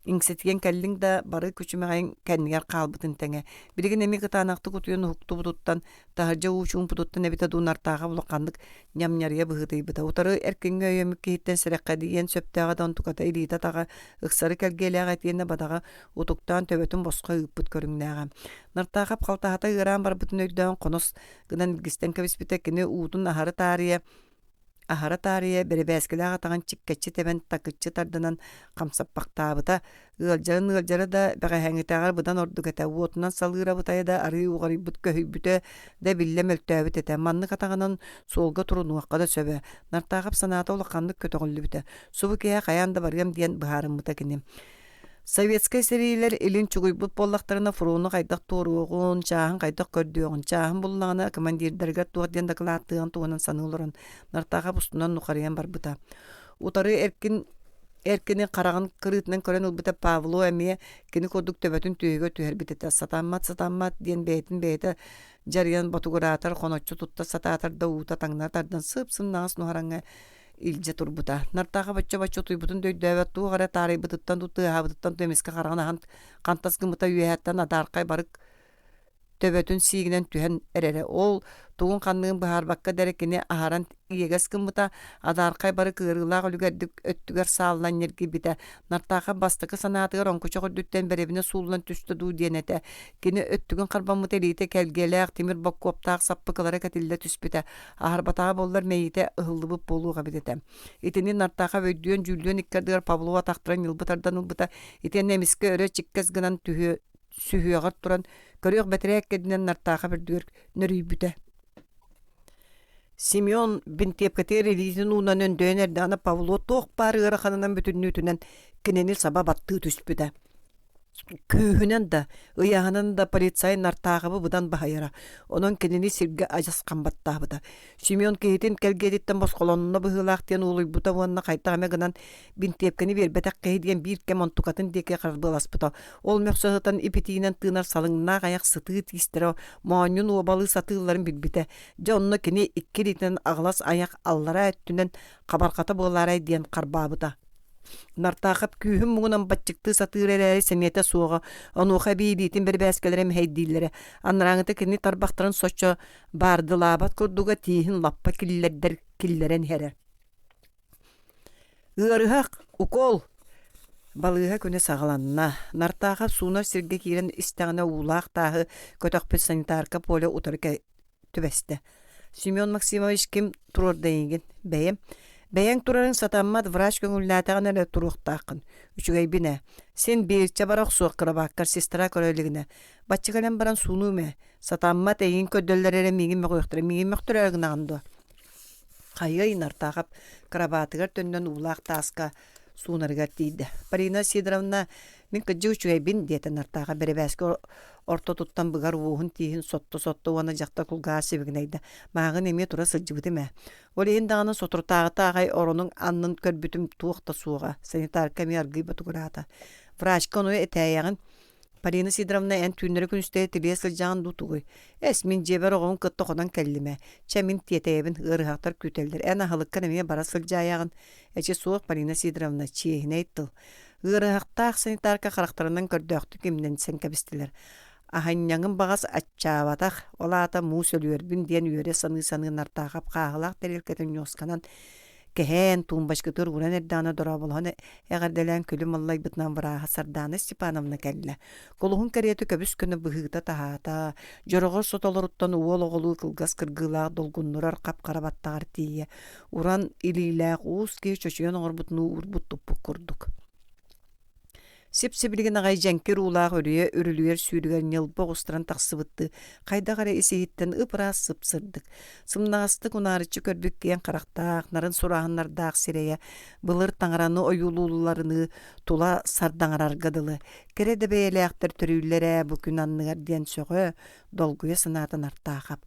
İngsetgen kellin da barı küçümeğin kendiler kalbıtın tenge. Bilgin emi kıtanaqtı kutuyon huktu buduttan, taharca uçun buduttan ebita dunartağa bulaqandık nyamnyarıya bıhıtı bıda. Utarı erkenge öyemik kehitten serekka diyen söptağa dan tukata ilita tağa ıksarı kelgeleğe etiyenne badağa utuktan töbetün bosqa ıppıt körüngneğe. Nartağa qaltahata ıran bar bütün öydüğün konos gıdan ilgisten kabisbitekini uudun Ahara tariye beri bäskilä atağan çikketçi teben takıtçı tardınan kamsappaqtaabıta ıljarı da baga hangitagar budan ordu kete uotunan salıra butaya da arı uğari but köhübüte de bille möltöbüt ete manны katağının solga turunuaqqa da söbe nartaqap sanata ulaqanlık kötögüllü büte subu keye qayanda barıyam diyen bıharımıta kinim. Sovetskay seriler elin çuguybut bollaqtarına furunu qaydaq toruğun, çağın qaydaq kördüğün, çağın bullağına komandirderge tuğadiyan dakılattığın tuğunan sanılırın. Nartaqa bustunan nuqariyan bar buta. Utarı erkini qarağın kırıtından kören ulbuta Pavlo emiye kini koduk töbetün tüyüge tüher bitete. Satammat diyen beyte jariyan batuguratar konotçu tutta satatar da uta tangnar tardan sıpsın nağız nuharanga ilce turbuta. Nartaqa bacca tuybutun döydövet tuğu gara tarihi bıtıttan tutu habıtıttan tüemiske qarağına kantas gımıta üyehattan adarqay barık töbetün siğinen tühen erere. Ol tuğun qannığın bihar bakka derekini aharan iyeges gımıta adarqay barık ırılaq ölügerdik öttüger sağlanan yergi bite. Nartaqa bastıqı sanatıgar onkuçu qürdütten berevine suğulan tüstü du diyenete. Kini öttügün qarbanmıta elite kelgeleğ timir bokkoptağ sappıqılara katille tüspite. Ahar batağı bollar meyite ıhıllıbıp boluğa bidete. İtini nartaqa vöydüyen jüldüyen ikkardıgar Pavlova taqtıran yılbıtardan ılbıta. İten nemiske öre çikkes gınan sühüyağır turan körüyük beterek kedinen nartaqa birdüger nörüybüte. Simeon bin tepketer elitin unan öndöğün erdağına Pavlo toq bari ıraxanından bütünlütünen kinenil sabah battığı tüspüde. Köyünen da, ıyağının da politsay nartağıbı budan bahayara. Onun kineni sirge ajas kambattağıbı da. Simeon kehitin kelgeditten boskolonuna bıhılaqtiyan uluy buta vanna qaytağıma gınan bin tepkeni verbetak kehidiyen bir kem ontukatın deke qarbalasbıta. Ol möksahıtan ipitiinen tığınar salınna ayak sıtığı tistere muanyun obalı satığıların bilbite. Jonno kini ikkiliten ağlas ayak allara ettünen kabarkata boğlaray diyen qarbabıta. Nartaqap kühüm muğunan batçıktı satırelere seniyete soğa. Onu xabiditin bir bəskelerim heydillere. Anlarağıta kini tarbaqtırın soçça bardı labat kurduga tihin lappa killeren here. Irıhaq, ukol. Balığa köne sağalanına. Nartaqap sunar sirge kiren istağına uğlaq tağı kötaqpet sanitarka pole utarıka tübeste. Simeon Maksimoviç kim turur deyingin? Beyeng turarın satammat vrach köngüllətəğən ələ turuqtaqın. Üçügey bine. Sen birçe baraq soğqıra bakkar sistera köröyligine. Batçıqalen baran sunu me. Satammat egin köddöllerere migin möqüqtırı. Migin möqtürəgin ağındı. Qayı nartaqap krabatıgar töndən uğlaq taska sunarıgar deydi. Parina Sidravna min kıcı üçügey bin diyeten nartaqa beri bəski orta tuttan bıgar uğun tihin sotto wana jakta kulga sebigneydi. Mağın eme tura sılcıbıdı mə. Olehin dağının soturtağıta ağay orunun annın körbütüm tuğta suğa. Sanitar kemi argıy batugurata. Vrachka onu etəyağın Parina Sidravna en tünneri künüsteye tiliye sılcağın dutuğuy. Esmin jeber oğun kıtta qodan kellime. Çemin tiyeteyebin ırıhaqtar küteldir. En ahılıkkan emeye bara sılcağın. Eçe soğuk Parina Sidravna çiğhine ettil. Irıhaqtaq sanitarka qaraktarından kördöktü kimden sen kabistiler. Ahanyağın bağız aççavataq. Ola ata muus ölüyerbin diyen üyere sanı nartaqap qağılaq terelketen yoskanan. Kehen tuğumbaşkıtır uğran erdana dora bolğanı eğerdelen külüm allay bitnan varaha Sardana Stepanovna kelle. Koluğun kariyatı köbüs künü bıhıgda tahata. Jorogor sotolaruttan uol oğulu kılgas kırgılaq dolgunnurar qap qarabattağır tiye. Uran ililaq uus ki çöçüyen oğurbutunu urbut tuppuk kurduk. Сеп-себилген агай жәнкер улаах өрүлүер сүүрүгер ньылбы огустуран тахсыбытты. Кайда кара эсеһиттен ыпыраас сыпсырдык. Сымнагастык унаарычы көрбүк киен карактаах, нарын сураһыннардаах сирея, былыр таңараны оюлууларыны тула сардаңараргадылы. Кереде бэйэлээхтер төрүүллэрэ бу күн анныгар диэн сөҕө долгуя сынаатын артаахап.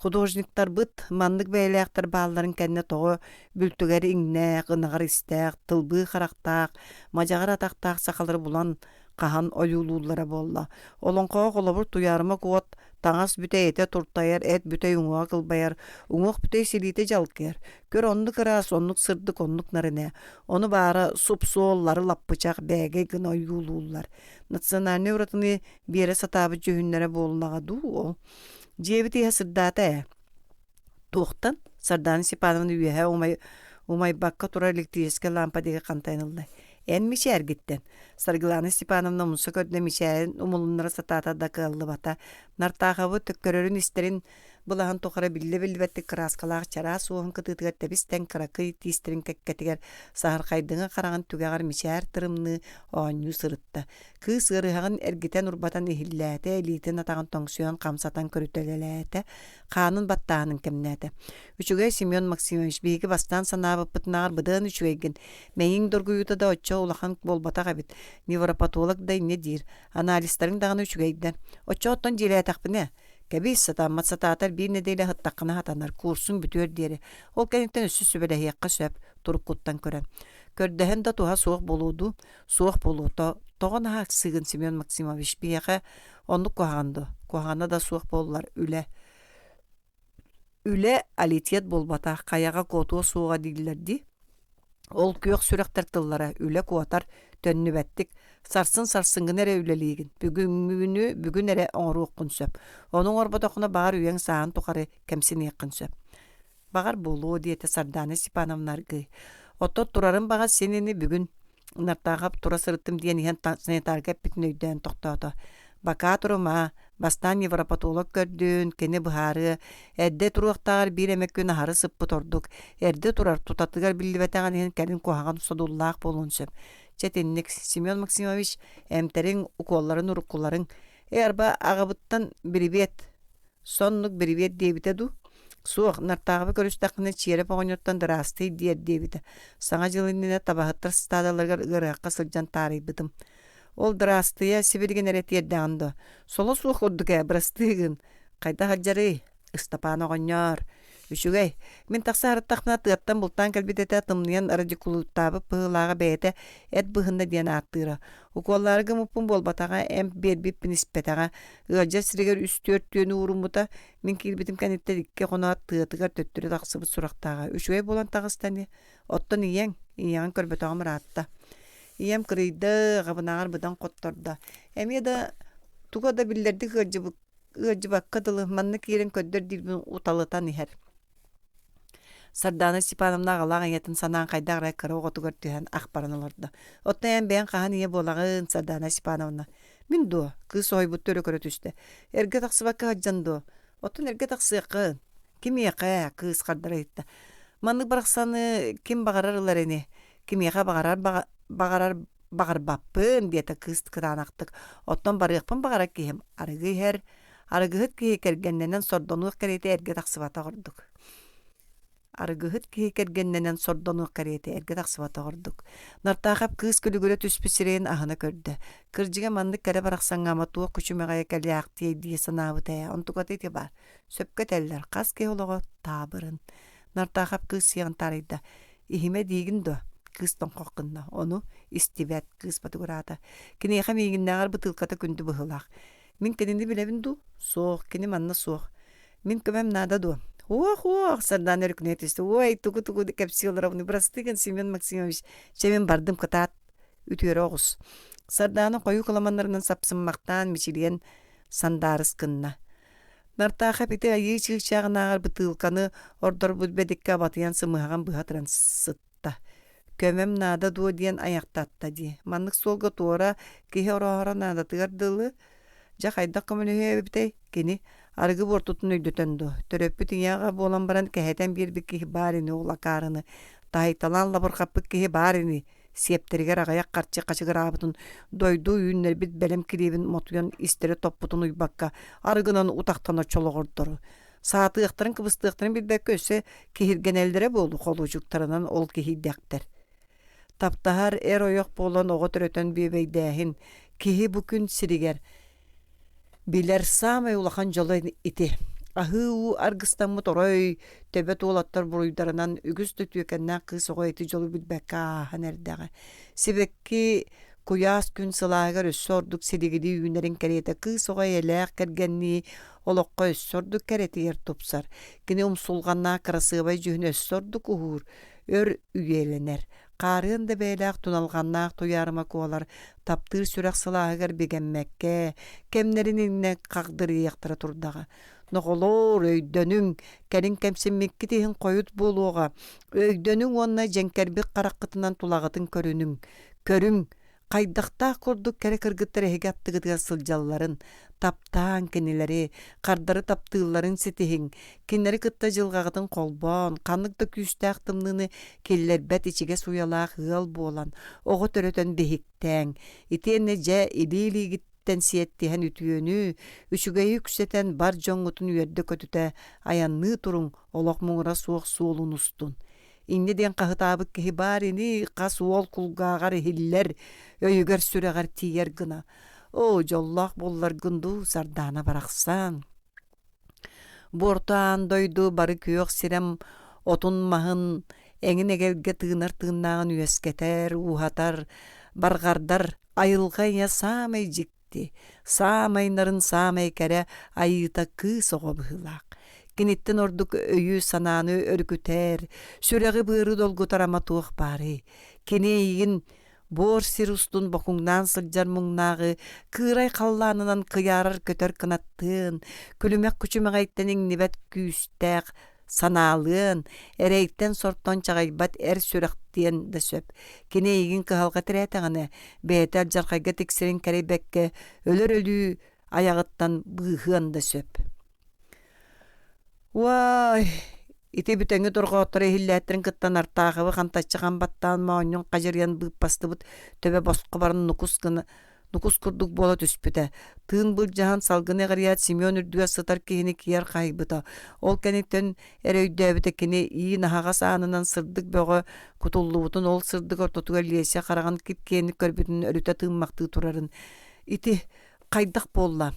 Художниктар быт маннык бэйэлээхтер баалларын кэнне тоҕо бүлтүгэр иҥнээх, ынагар истээх, тылбыы характаах, мадьаҕар атахтаах сахалары булан хаһан оюлууллара болла. Олоңхоох олобур туйарыма куот таҥас бүтэйэтэ туртайар, эт бүтэй уҥуа кылбайар, уҥуох бүтэй силиите жалкыар. Көр оннук ыраас, оннук сырдык, оннук нарыне. Ону баара супсуоллары лаппычаах бээгэ гын оюлууллар. Национальный уратыны биэре сатаабы жөһүннэрэ буоллаҕа дуу ол. Дьиэбит иһэ сырдаата туохтан Сардана Степановна үөһэ умайбакка тура электрическая лампа диге кантайныллай. Эн мичээргиттен. Саргылана Степановна мунса көрдө мичээрин умулуннара сатаата да кыллы бата. Нартаахабы төккөрөрүн истерин булахан тохара билле-биллебетти краскалаах чараа суоһун кытыытыгар тебистен каракый тиистерин кеккетигер саархайдыҥа хараган түгэгар мичээр тырымны оонньуу сырытта. Кыы сыарыһаҕын эргитен урбатан ихиллээте, элиитин атаҕын тоҥсуйан хамсатан көрүтөлэлээте, хаанын баттааһынын кэмнээте. Үчүгэй Семен Максимович биһиги бастаан санаабыппытнааҕар быдаан үчүгэйгин мэйиҥ доргуйуута да оччо улахан болбатах эбит. Невропатолог да инне диир. Анализтарың даганы үчүгэйден. Оччо оттон дилээтэхпине. Кэбис сатаммат сатаатар бир неделе хыттаккына хатанар курсун бүтүөр диэри. Ол кэнниттен өссү сүбэлэһиэкка сөп туруккуттан көрөн. Көрдөһөн да туһа суох болууду, суох болууто тоҕон аһаак сыгын Семен Максимович биэхэ оннук куһаганду. Куһагана да суох боллар үлэ алитет болбатаах каяга котуо сууга диллерди. Ол күйөк сүрәктер тыллара үлэ куатар төннүбэттик сарсын эре үлэлиигин. Бүгүн эре оңоруоккун сөп. Онуң орботохуна багар үйең саан тухары кемсинееккин сөп. Багар болуу диэте Сардана Степановна аргый. Отто турарын бага сенени бүгүн нартаахап тура сырыттым диэн иһэн санитарга битин өйдөөн тохтоото. Бака турума бастан невропатолог көрдүн, кени быһары, эдде туруактагар бир эмек күн ахары сыппы тордук. Эрде турар тутатыгар биллибетаган иһэн кэрин куһаган содуллаах болуун сөп. Четинник Семен Максимович эмтерин уколларын уруккуларын арба агабыттан бирибет соннук бирибет дебите ду суох нартагы көрүстакны чиере погоньоттан дырасты диер дебите саңа жылынына табахаттар стадаларга ыракка сылжан тарыйбытым. Ол дырастыя сибирген эретиерде андо. Соло суох ордука брастыгын кайда хаджары ыстапан огоньор. Үчүгэй, мен тақса арыттақпына тыаттан бұлтан кәлбететі тымниян радикулуттабы пығылаға бәйеті әт бұхында диен аттыра. Уколларыға мұппын болбатаға әм бербеппін іспетаға. Ғажа сірегер үстер түйені урумута мен келбетім кәнетті дикке қонағат тыатыгар төттірі тақсыбыт сұрақтаға. Үчүгэй болан тағыстаны. Оттан иян көрбетаға мұратта. Иям кырыйды ғабынағар бұдан қотторда. Әме да туға да білдерді ғажыбаққа дылы манны керен көддер дилбін уталытан ихер. Сардана Степановна галаң етін санаан кайдагыра кыра оготу көртүһэн ахбарын олорду. Оттан бээн хаан ие болагын Сардана Степановна. Мин ду кыз ойбут төрө көрө түстө. Эрге таксыбакка хаджанду. Оттан эрге таксыакы. Ким яка кыз кардырайта. Манны бараксаны ким багарарлар эне. Ким яка багар баппын диэта кыз кыранактык. Оттан барыппын багара киһим. Арыгыһыт киһи кергенненен сордонук керете эрге таксыбата гордук. Арыгыһыт киһи кергенненен сордонук керете эрге таксыбата гордук. Нартаахап кыз көлүгөрө түспүсүрен ахана көрдө. Кыржыга манды кере бараксаңама туо күчүмөгө келиакти дие санабыта. Онтукаты бар. Сөпкө теллер кас кеолого табырын. Нартаахап кыз сыян тарыйда. Ихиме дигиндо. Кыз тоңкоккунна. Ону истибет кыз батыгурата. Кинеха мигиннагар бытылката күндү быһылак. Мин кенинди билебин ду. Соох, кини манна соох. Мин көмем нада ду. Ох, Сардана өркүнетисти. Ой, тугу кепсиоларовны брастыгын Семен Максимович. Чемен бардым кытаат үтүөрө огус. Сардана кою каламаннарынан сапсынмактан мичилген сандарыс кынна. Нартаха пите айы чыгчагынагар бытылканы ордор бүдбедикке батыян сымыган быхатыран сытта. Көмем нада ду диен аяктатта ди. Маннык солго туора кихе орохора нада тыгардылы. Жакайда коммунихе бите кини аргы бортутун өйдөтөндү. Төрөппү тияга болан баран кэһэтен бир бикки барини улакарыны. Тайталан лабыр каппык кихи барини. Септеригер агаяк карчы качыгырабытын дойду үйүннер бит белем киребин мотуян истере топпутун уйбакка арыгынан утактана чологордору. Саатыктарын кыбыстыктарын билбек көсө кихиргенелдере болду колужуктарынан ол кихиддектер. Таптахар ойок болан ого төрөтөн бебейдähin кихи бүкүн сиригер билер самай улахан жолы ити. Ахы аргыстаммыт орой төбөт олаттар буруйдарынан үгүс түтүекеннен кыз ого ити жолу билбекке ханердага. Себекки куяс күн сылаагар өссордук сиригиди үйүнерин керете кыз ого элек кергенни олокко өссордук керетиер тупсар. Кини умсулганна красывай жүһүн өссордук ухур өр үйеленер. Карын да бәйләк туналганнак туярыма куалар таптыр сүрәк сылаагар бегенмекке кемнеринне кагдырыяктыра турдага. Ноголор өйдөнүң кәрин кемсеммекки тиһин койут болууга өйдөнүң онна женкербик караккытынан тулагытын көрүң кайдакта курдук кере кыргыттар эгаттыгытыга сылжалларын таптаан кинилери кардары таптыылларын сетиһиң кинери кытта жылгагытын колбон каныкта күстәктымныны келлербет ичиге суялаах ыал буолан ого төрөтөн бехиктәң итиэнне же илилигит сиеттиһэн үтүөнү үчүгэй үксетен бар жоңгутун үөрдө көтүтэ аянны туруң олох муңура суох суолунустун. Инне ден кахытаабык киһи бар ини кас уол кулгаагар хиллер өйүгер сүрэгер тиер гына. О жоллах боллар гынду сардаана барахсан. Бортаан дойду бары күйөк сирем отун маһын эңин эгелге тыынар-тыыннаагын үөскетер, уһатар, баргардар айылгайя самай жик Самайнарын самай кәрі айыта кыз оғы бұғылақ. Кенеттен ордук өйі сананы өргүтер, сүрәғы бұйры долгутар аматуық бары. Кенейгін бор сирустун бокуңнан сылжар мұңнағы, кырай қалланынан кыярар көтөр кынаттын, күлімек күчімек айттенің небет күйістәк, саналын, әрейттен сорттон чағайбат сүрәқтен да сөп. Кенейгін кыхалға тірәтіғаны, бәйтәл жарқайға тексерін кәрейбәкке өлір өлі аяғыттан бұғын да сөп. Уай! Ити бүтәңі тұрғаттары хилләттерін кыттан артағығы қантачыған баттан мауынын қажыриян бұппасты бұд төбе босқы барын нукус курдук бола түспүтэ. Тыын бұл жахан салгыны ғарият Симеон үрдіге сытар кихини кияр қайбыта. Ол кәнектен әрөйдәбіті кені ии нахаға саанынан сырдык бөғі кутуллуутун ол сырдык ортотуға лесе қараған кипкені көрбітін өріті тыынмақты турарын. Ити қайдақ болла.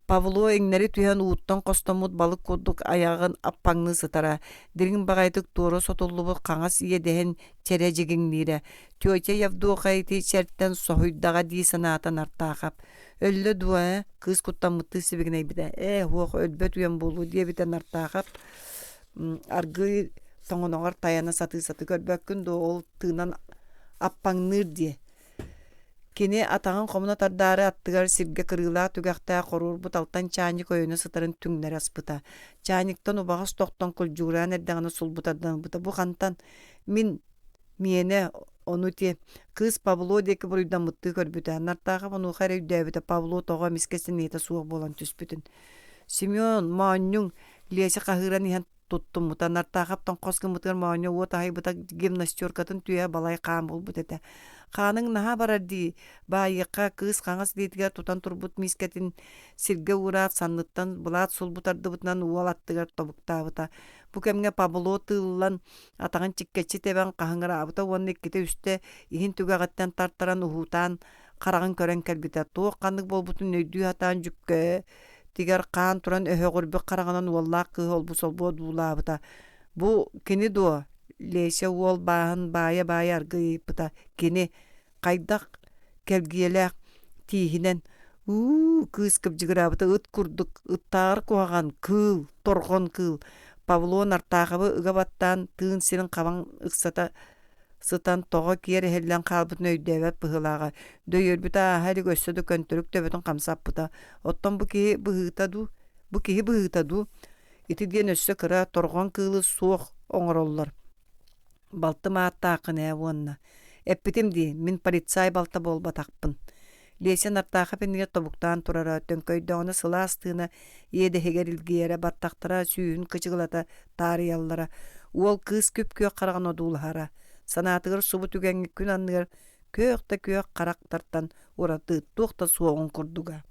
Павло эңнери түйен uuттан костомут балык курдук аяғын аппаңны сытара. Дирин бағайтык туору сотуллубу қаңас ие дehen чере жегіңнире. Түйөте явдуқайты черттен соһуйдаға дей санаатан артақап. Өллі дуа кыз куттан мытты сибігіней біде. Хуақ өлбе түйен болу дие бітен артақап. Аргы тоңоноғар таяна саты-саты көрбөккін до ол тыынан аппаңныр дие. Кені атаған комуна тардары аттыгар сирге кырыла түгәхтә корур буталтан чаник ойыны сытарын түңнәр аспыта. Чаниктан убагас тоқтан кулжуран эрдәгәне сулбутадан бута. Бу хантан мене onu те кыз Павло деке буруйдан мытты көрбүтә. Нартага буну харай дөбүтә Павло тога мискесин ета суык болан түспүтүн. Семен маанның лесе кахыран иһан туттум мута нартагаптан коскы мытыр маанны ота хайбыта гимнастеркатын түйә балай каам болбут эте. Ханың наха барар ди. Байыка кыз каңас бетигер тутан турбут мискетин сирге урат санныттан булат сулбутарды бутнан уалаттыгар тобуктабыта. Бу кемге Павло тыллан атаган чиккечи тебен кахыңара абыта онны кете үсте ихин түгәгәттән тартаран ухутан караган көрән кәлбите. Тоққандык болбутун өйдү атан жүккө тигер кан туран өһөгөрбү караганан wallah кы ол бу солбо дулабыта. Бу кини до лесе ол баһын бая аргы пыта кини кайдак келгиеле тиһинен кыз кып жыгырабыта ыт курдук ыттар куаган кыл торгон кыл Павло нартагыбы ыгабаттан тыын сирин кабан ыксата сытан тога киер хеллен калбытын өйдөбөт быһылага дөйөрбүта хали көссөдө көнтөрүк төбөтөн камсаппыта оттон бу ки быһытаду ити диен өссө кыра торгон кылы суох оңороллор балты мааттаакын эвонна эппитим ди мин полицай балта болбатакпын лесен артаха пенге тобуктан турара төнкөйдөгөнө сылаастыына эде хегерилгиере баттактара сүүн кычыгылата таарыяллара уол кыз көпкө караган одуулхара Санатыгар субу түгенги күн анныгар көөхтө көөх карактартан ураты туохта суоғун курдуга.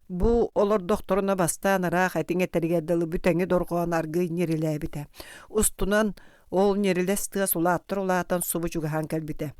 Бу олар докторуна бастаанарах этиңе тергеддалы бүтеңи доргоон аргый нерилээбите. Устунан ол нерилес тыас улааттыр улаатан субу чугахан келбите.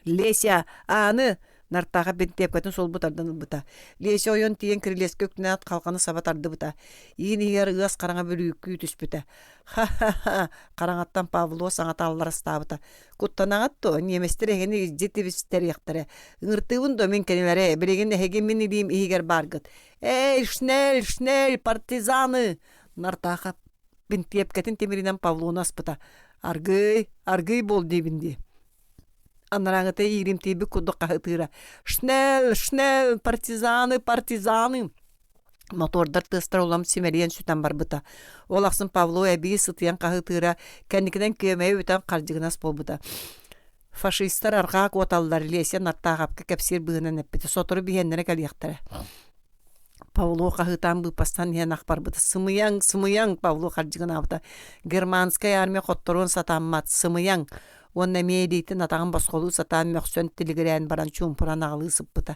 Леся, аны нартаға бентеп катын сол бутардан бұта. Леся ойон тиен кирилес көктінат қалқаны сабатарды бұта. Иін егер ұяс қараңа бөлүйіккі түс бұта. Ха-ха-ха, қараңаттан Павло саңата аллар астабыта. Куттанағатты, неместер егені жетібістер яқтары. Үңіртігін до мен кенелері, білеген еген мен илейім егер баргыт. Эй, шнель, партизаны! Нартаға бентеп катын темерінен Павлоны аспыта. Аргый бол дебінде. Анараңыта ирим тейбі күді қағытыра. Шнел, партизаны. Мотордар тыстар олам семерен сүтен бар бұта. Олақсын Павло әбейі сытыян қағытыра, кәнікіден көмей өтен қаржығынас бол бұта. Фашистар арғақ оталдар лесе нартағапқа кәпсер бұғынан әппеті. Сотыры бігенлері кәлияқтары. Павло қағытан бұпастан ен ақпар бұта. Сымыяң, Павло қаржығын абыта. Германская армия қоттырын сатаммат. Сымыяң. Онна мейдейтін атағын басқолу сатан мөқсөн тілігірән баран чумпыран ағылы сыппыта.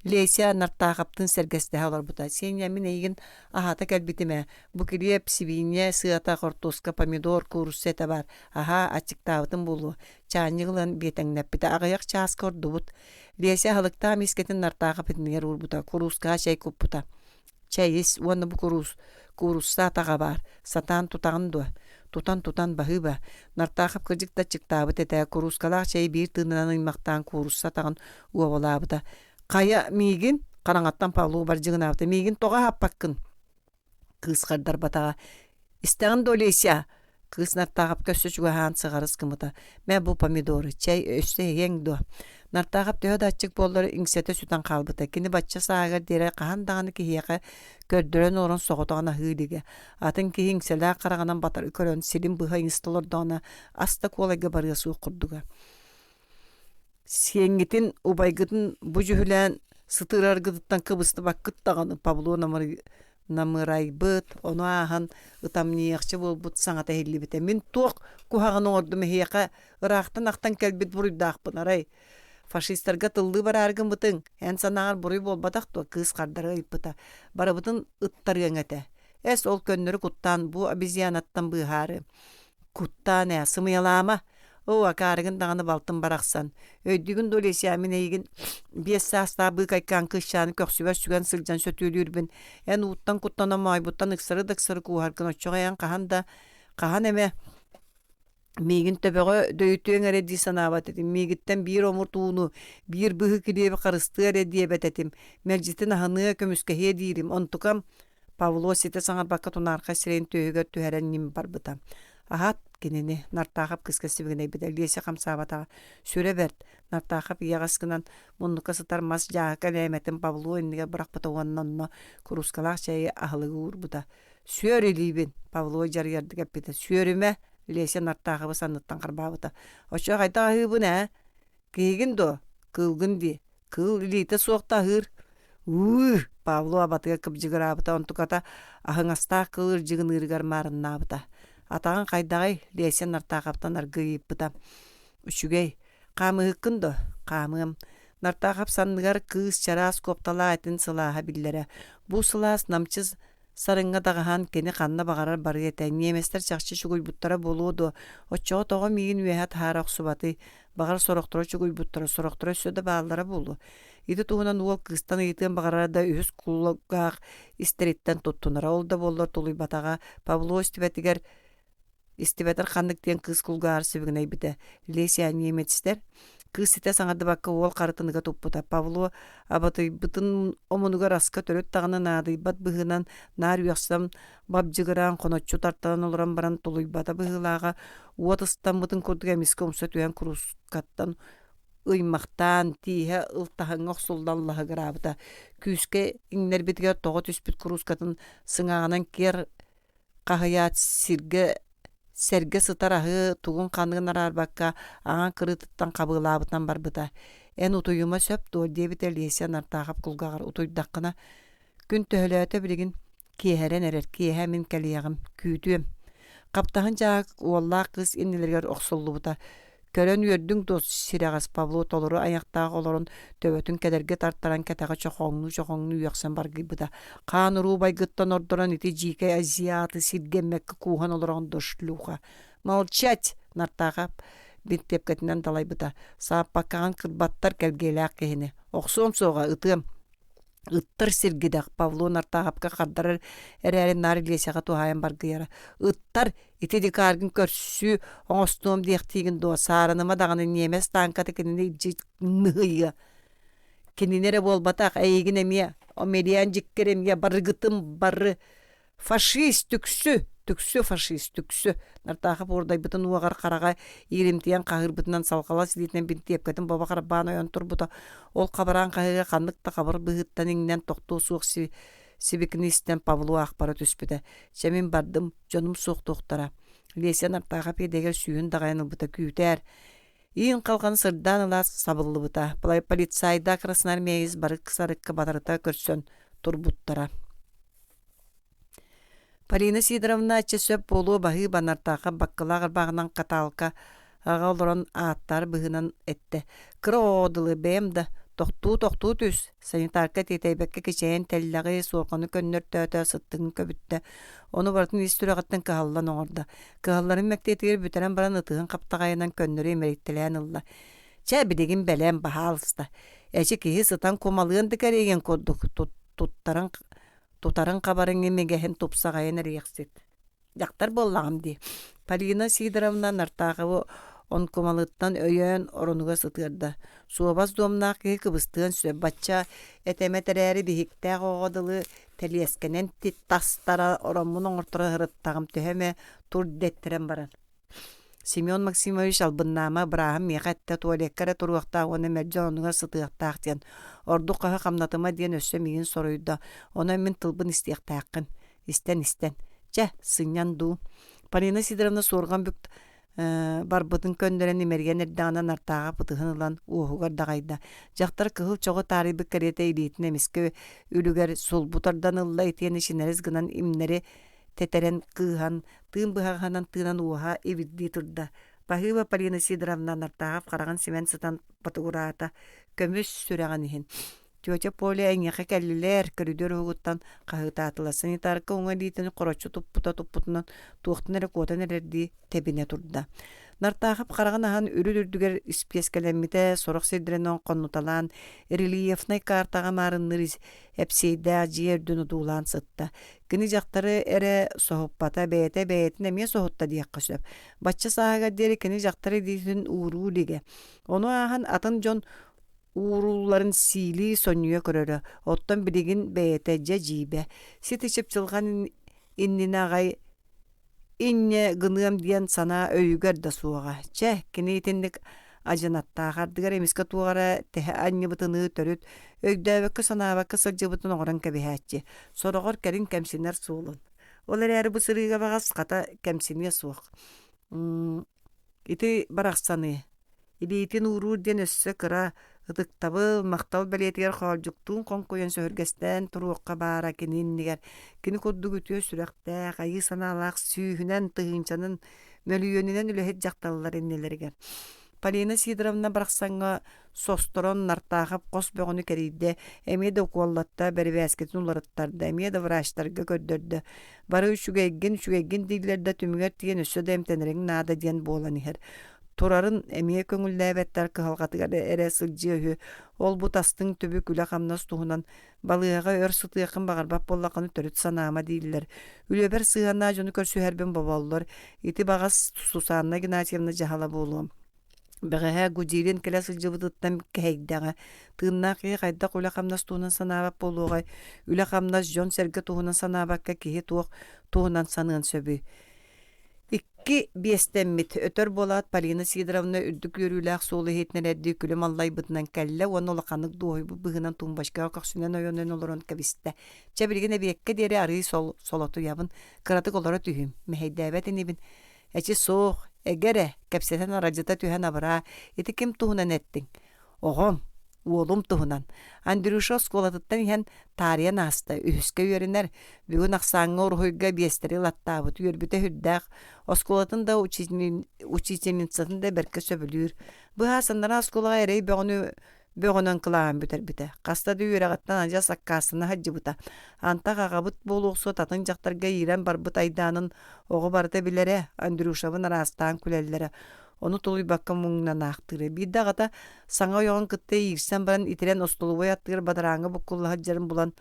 Лейся нартағаптың сәргесті олар бұта. Сен ямин егін ағата кәлбітіме. Бұкіреп, сивине, сыата, қортоска, помидор, курус әті бар. Аға, ачықтауытын болу. Чанығылын бетіңнәп біті. Ағаяқ час көрді бұт. Лейся халықта мескетін нартағапетінер ұр бұта. Куруска шай көп бұта. Чайыз, оны бұ курусса атаға бар. Сатан тұтағын дуа. Тутан бахыба. Нартахап кыржыкта чыктабыт эте курускалак чей бир тынынан ыймактан курусса тагын уабалабыта. Кая мигин караңаттан Павлу бар жыгынабыта. Мигин тога хаппаккын. Кыскардар батага. Истеген долесия. Кыз нартахап көсө чугахан сыгарыс кымыта. Мен бу помидоры чай өстө ең до. Нартахап төһө ачык боллар иңсете сүтан калбыта. Кини батча саагар дере каһандаганы киһиэка көрдөрөн орон соготогана хыылыга. Атын киһиңселэ караганан батар көрөн силим быха инсталордона аста колага барыасы курдуга. Сиеңитин убайгытын бу жүһүлэн сытыраргыттан кыбысты баккыттаганы Павло намырайбыт, onu ахан ытамниякчы болбут саңата хеллибите. Мен тоқ кухаганы ордум хияка ырақтан ақтан келбит буруйдаақпын арай. Фашистерга тылды бар аргын бытың. Эн санағар буруй болбадақ то кыз қардары ыйпыта. Бары бытын ыттарган әте. Эс ол көннөрү куттан бу обезьянаттан быхары. Куттан сымыялама. О, акарыгын дағаны балтын барақсан. Өйдігін долесі әмін ейгін 5 саста бұй қайқан кышаны көксібәр сүген сылжан сөтөлүрбін. Ән уттан куттана майбуттан ықсыры куғарқын очоғаян қахан әме мейгін төбеғі дөйтуен әрі дейсан абат етім. Мейгіттен бір омыр туыну, бір бұғы кілебі қарысты әрі дейбет етім. Мәлжетін ағыны көміскәхе дейрім. Онтықам Павло сеті саңар баққа тұнарқа сірен түйігер түйәрен нем бар бұта. Ахат кенені нартағап кыскасыбыгынай бідә лесе қамсабатаға сөре бәрд. Нартағап иағасқынан мұнныққа сытар мас жаға кәләймәтін Павло енніге бұрақ бұта оғаннанна курускалақ жайы ағылығы ұр бұта. Сөре лейбін Павло жар ерді кәп беді. Сөреме лесе нартағабы саныттан қарба бұта. Оча қайта ағы бұн Кейгін до, кылгын де. Кыл лейті соқта ғыр. Павло абатыға кіп жығыр абыта. Онтықата ағыңаста қылыр жығын ұрғар марынна абыта. Атаған қайдағай лесен нартағаптан аргыйып бұта. Үшігей, қамы хыққындо, қамығым. Нартағап сандығар кыз чарас коптала әтін сылаға білдері. Бұл сылаас намчыз сарыңға дағахан кені қанна бағарар бары еті. Неместер чақшы шүгіл бұттара болуды. Отчоғы тоғы мейін өйәт харақ сұбаты. Бағар сорақтыра шүгіл бұттара, сорақтыра сөді бағалары болу. Иді туғынан ол кыстан етіген бағарада өз құлығақ истереттен тұттынара. Ол да болдар толый батаға. Павло Истебетер қандықтен кыз құлғар сөбігін әйбіті. Лесия неметістер. Кыз сете саңарды баққа ол қарытыныға топпыта. Павло абаты бұтын омынуға расқа төрет тағынан ады. Бат бұғынан нар үйақсам бап жығыран қонатчу тартан олыран баран толуй бата бұғылаға. Уатыстан бұтын көрдіг әмескі омса түйен құрускаттан ұймақтан тиhe ұлтағын оқсулдан лағы ғырабыта. Күске иңнер бітігер тоғы түспіт құрускатын сыңағынан кер қағаят Сәрге сытарағы туғын қанығын арарбаққа аңан кырытыттан қабылабытан барбыта. Ән ұтойыма сөп дол дебіт әлесен артағап құлғағар ұтойдаққына күн төхілі өті білігін кейхәрен әрер кейхә мен кәлияғым күйдуем. Каптаһын жаак уоллаах кыз иннилерге оксоллубута. Көрөн үөрдүң дос сирагас Павло толору аяктаах олорун төбөтүн кедерге тартаран кетага чохоңну уяксан баргыбыта. Каан урубай гыттан ордоран ити жикай азиаты сиргеммекке куухан олорон дошлуха. Молчать нартаага биттепкетинен далайбыта. Сааппаккаан кырбаттар келгелаак кehini. Оксуом соога ытым. Ыттар сиргидак Павло нартаапка каддарар эрәрин нар лесяга тухаян баргыяра. Ыттар ити дикаргын көрсү оңостуом диектигин до сарыныма даганы немес танкаты кинини жит ныйы. Кининере болбатак эйгин эмие омелиан жиккеремие баргытым бары фашист түксү фашист түксү нартаахы бордай бытын уагар карага иримтиян кагырбытынан салкала силитинен бинтиепкетин баба карабаан ойон турбута ол кабаран кайга кандыкта кабар быгыттан иңнен токтуу суок сибикнистен Павлу акбары түспүтэ чемин бардым жонум суок токтара Леся нартаага педегер сүйүн дагайнылбыта күүтээр иин калган сырдан ылас сабыллыбыта полицайда красноармеец барык сарыкка батарыта көрсөн турбуттара. Полина Сидоровна сөп болу баһы банартаға баккылагыр бағынан каталка агалдырын аттар быһынан этте. Кроодылы бемді тоқтуу түс санитарка тетейбекке кечейін теллағы соқаны көннөр төтө сыттығын көбітті. Оны бартын истөрағаттан кыһаллан оңырда. Кыһалларын мәктетігер бүтерен баран ытығын қаптағайынан көннөрі емереттілән ылла. Чә бідегін бәлән бахалыста. Әчі кеһи сытан комалыын дікәреген kodдук Тутарын кабарын емегехен тупсағайын әрексет. Яқтар боллағым ди. Полина Сидоровна нартағы он комалыттан өйен орынуға сытырды. Суабас домнақ кеге кыбыстығын сөп батча әтеметерәрі бігіктәғ оғадылы тәлескенен тастара орамын оңыртыры ғырыттағым төһеме тур деттерен баран. Семен Максимович албыннама Брахам меқатта туалеккара туруақтақ оны мәджан онуға сытықтақ ден. Орду қағы қамнатыма ден өссө мейін соройда. Оны мен тылбын істеқтақын. Истен. Жа, сыньян ду. Полина Сидоровна сорған бүкт барбытын көндерен емерген әрдағынан артаға пытығын ұлан уғығар дағайда. Жақтар кығыл чоғы тарибі карета илейтін емеске үлігер сол бұтардан ұлла етен ішінеріз гынан имнері тетерен кыхан тыын быхаганан тыынан уха эвидди турда. Бахыба Полина Сидоровна нартаап караган семен сытан батугурата көмөс сүрәган иһин. Тётя Поля эңеке келлилер көрүдөр угуттан кагытатыла санитарка уңа дийтен корочу туппутунан туактынары котанерди тебине турда. Нартаап караган ахан үрүдүрдүгер испескелемите сорок сидиренен коннуталан рельефный картага марыннырыз эпсейда жердүн удулан сытта. Кини жактары эре сохоппата бээтин эме сохотта диякка сөп. Бачча саага дери кини жактары дийтин ууруу диге. Ону ахан атын жон ууруларын сили сонюя көрөрө. Оттон билигин бээте жажибе. Ситичип чылган иннинагай инне гыныам диен сана өйгөр да суага. Че кини итинник ажанаттаахардыгар эмиске тугара теhe анны бытыны төрүт өйдөбөккө санаабакка сылжыбытын оңорон кебиһааччы. Сорогор керин кемсинер суулун. Олар әрі бұсырыға бағас қата кәмсіне суық. Ити барақсаны. Илейтін ұрур ден өссі кыра ытыктабыл мақтал бәлетігер қалжықтың қон қойын сөргестен тұруыққа бара кеніннігер. Кені көдді күтіе сүрәқті қайы саналақ сүйінен тұғынчанын мөлүйөнінен үліхет жақталылар еннелергер. Полина Сидоровна барақсанға состорон нартағып қос бөғіні кәрейді, әмейді оқуаллатта бәрі бәскетін ұларыттарды, әмейді враштарға көддірді. Бары үшігейген дейлерді түмігер тиген өсі дәмтенерің нада ден болан ехер. Турарын әмей көңілді әбәттар қығалғатығар әрі сылжы өйі. Ол бұт астың түбі күлі қамнас тұғынан балыға өр сұтыяқын бағарбап болақыны төріт санама дейлер. Үлебер сығана жоны көрсі әрбен бабалылар. Еті бағас Сусанна Геннадьевна жағала болуым. Бәғәһә гудилен келәс жылбыттан кәйдәгә. Тыннақы қайда құла қамнас туғынан санабап болуға. Үлі қамнас жон сәргі туғынан санабаққа кейі туық туғынан санығын сөбі. Икки бестеммит өтөр болат Полина Сидоровна үрдік өріләқ солы хетнер әдді күлім аллай бұдынан кәлі, оны олақанық дуой бұғынан тұңбашқа қақсүнен ойонын олырын кәбісті. Чәбілген әбекке дері арый солату ябын, қыратық олары түйім. Мәхейдәбәтін ебін. Әчі соқ, әгәрі, кәпсетен арajıta түйән абыра, еті кем туғынан әттің. Оғым, уолум туһунан. Андрюша сколатыттан иһэн тария наста үһүскэ үөринер. Бүгүн аксааңҥа урухуйга биэстери латтаабыт үөрбүтэ хүрдээх. Осколатын да учительницатын да берке сөбүлүүр. Быһа саннара осколага эрей бөҕөнөн кылаан бүтэрбитэ. Каста дүйүрэгаттан ажа саккаасына хаджыбыта. Анта кагабыт болуоксу татын жактарга иирэн барбыт айдаанын оҕо барыта билэре, Андрюшабын араастаан күлэллэре. Onu tuluyбакка муңнанаахтыыры. Биддагата саңа ойоҕун кытта иирсэн баран итирэн остолубой аттыыр бадарааҥҥа буккуллаһа дьарым булан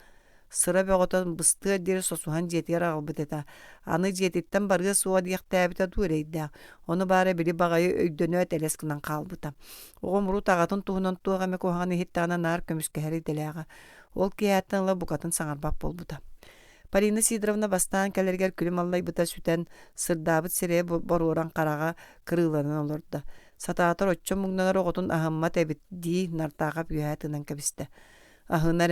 сыра бөҕөтөн быстыа диэри сосуһан дьиэтигэр аҕалбыт этэ. Аны дьиэтиттэн барыа суоҕа диэхтээбитэ туурайдаах. Ону баара били баҕайы өйдөнөөт элес кынан хаалбыта. Оҕом урут аҕатын туһунан туох эмэ куһаҕаны иһиттаҕына наар көмүскэһэри дэлээҕэ. Ол киһээттэн ыла букатын саҥарбап болбута. Полина Сидоровна бастаан кэлэригэр күлүм аллайбыта сүтэн сырдаабыт сирээ боруоран караға кырыыланан олорда. Сатаатар оччо муңнанар оҕотун аһыммат эбит дии нартаага бүөһэтынан кэбисте. Аһынар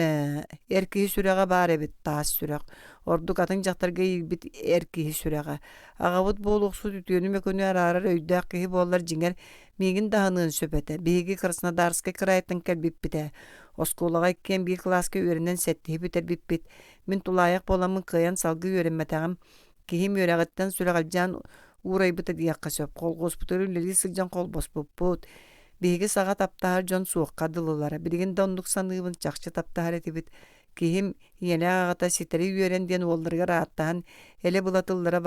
эркиһи сүрэҕэ баар эбит таас сүрэҕ. Ордук атын дьахтарга иирбит эркиһи сүрэҕэ. Аҕабыт буолуохсу түтүөнү мөкөнү араарар өйдөөх киһи буоллар дьиҥэр миигин даһыныын сөбэтэ. Биһиги Краснодарскай кырайыттан кэлбиппитэ. Оскуулаҕа иккиэн бии класска үөрэнэн сэттиһи бүтэрбиппит. Мин тулаайах боламын кыйан салгы үөрэммэтэҕим. Киһим үөрэҕиттэн сүрэҕэлдьээн уурайбыта диэххэ сөп. Холгуоспутары үлэлии сылдьан холбоспуппут. Биһиги саҕа таптаһар дьон суохха дылылара. Билигин доннук саныыбын чахчы таптаһар этибит. Киһим иэнээҕата ситери үөрэн диэн уолларыгар ааттаһан эле былатыллара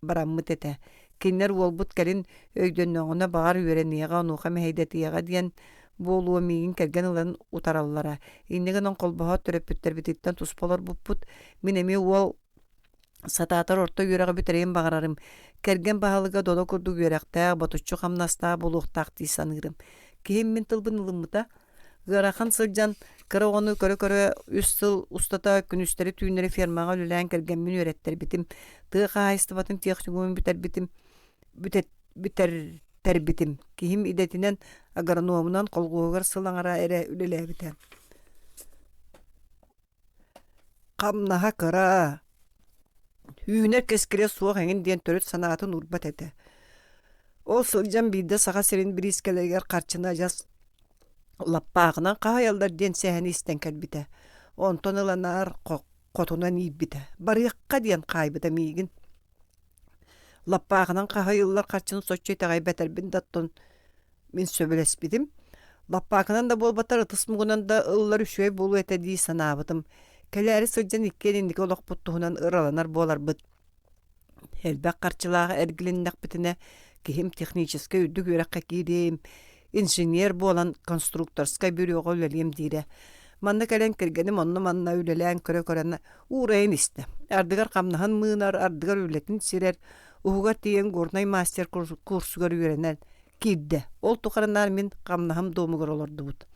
бараммыт этэ. Киннер уолбут кэлин өйдөннөҕүнэ баҕар үөрэниэҕэ онууха мэһэйдэтиэҕэ диэн буолуо миигин кэргэн ылан утараллара. Иннигин он колбоһо төрөппүттэрбититтэн тусполор буппут. Мин эми уол сатаатар орто үөрэҕэ бүтэрэйин баҕарарым. Кэргэн баһалыга додо курдук үөрэхтээх, ботуччу хамнастаа булуохтаах дии саныырым. Киһим мин тылбын ылыммыта. Ыарахан сылдьан кыра ону көрө үс сыл устата күнүстери түүннери фермаға үлэлээн кэргэн мин үөрэттербитим. Тыаха хайыстыбатын тиэхчүгүмүн бүтэрбитим. Киһим идэтинэн агрономунан колгуугар сылаҥара эрэ үлэлээбитэ. Хамнаһа кыра. Үүнер кескире суох эҥин диэн төрөт санаатын урбат этэ. Ол сылдьан биирдэ саҕа сирин бирискэлэригэр харчына жас лаппааҕынан хаһаяллар диэн сэһэни истэн кэлбитэ. Онтон ыланаар хотунан ииббитэ. Барыахха диэн хаайбыта миигин. Лаппааҕынан хаһайыллар харчын соччой таҕай бэтэрбин даттон мин сөбүлэспитим. Лаппаакынан да буолбаттар ытыс мугунан да ыллар үшүөй болу этэ дии санаабытым. Кэлээри сылдьан иккиэн индики олохпуттуһунан ыраланар буоларбыт. Элбэх харчылааҕа эргилиннэхпитине киһим технической үрдүк үөрэххэ киириим. Инженер буолан конструкторскай бюроҕа үлэлиэм диирэ. Манна кэлэн кэргэним онно манна үлэлээн көрө-көрөнө уурайын истэ. Ардыгар хамнаһан мыынар, ардыгар үлэтин сирэр, уһугар тиийэн горнай мастер курсугар үөрэнэн киирдэ. Ол тухарынаар мин хамнаһам доомугар олордубут.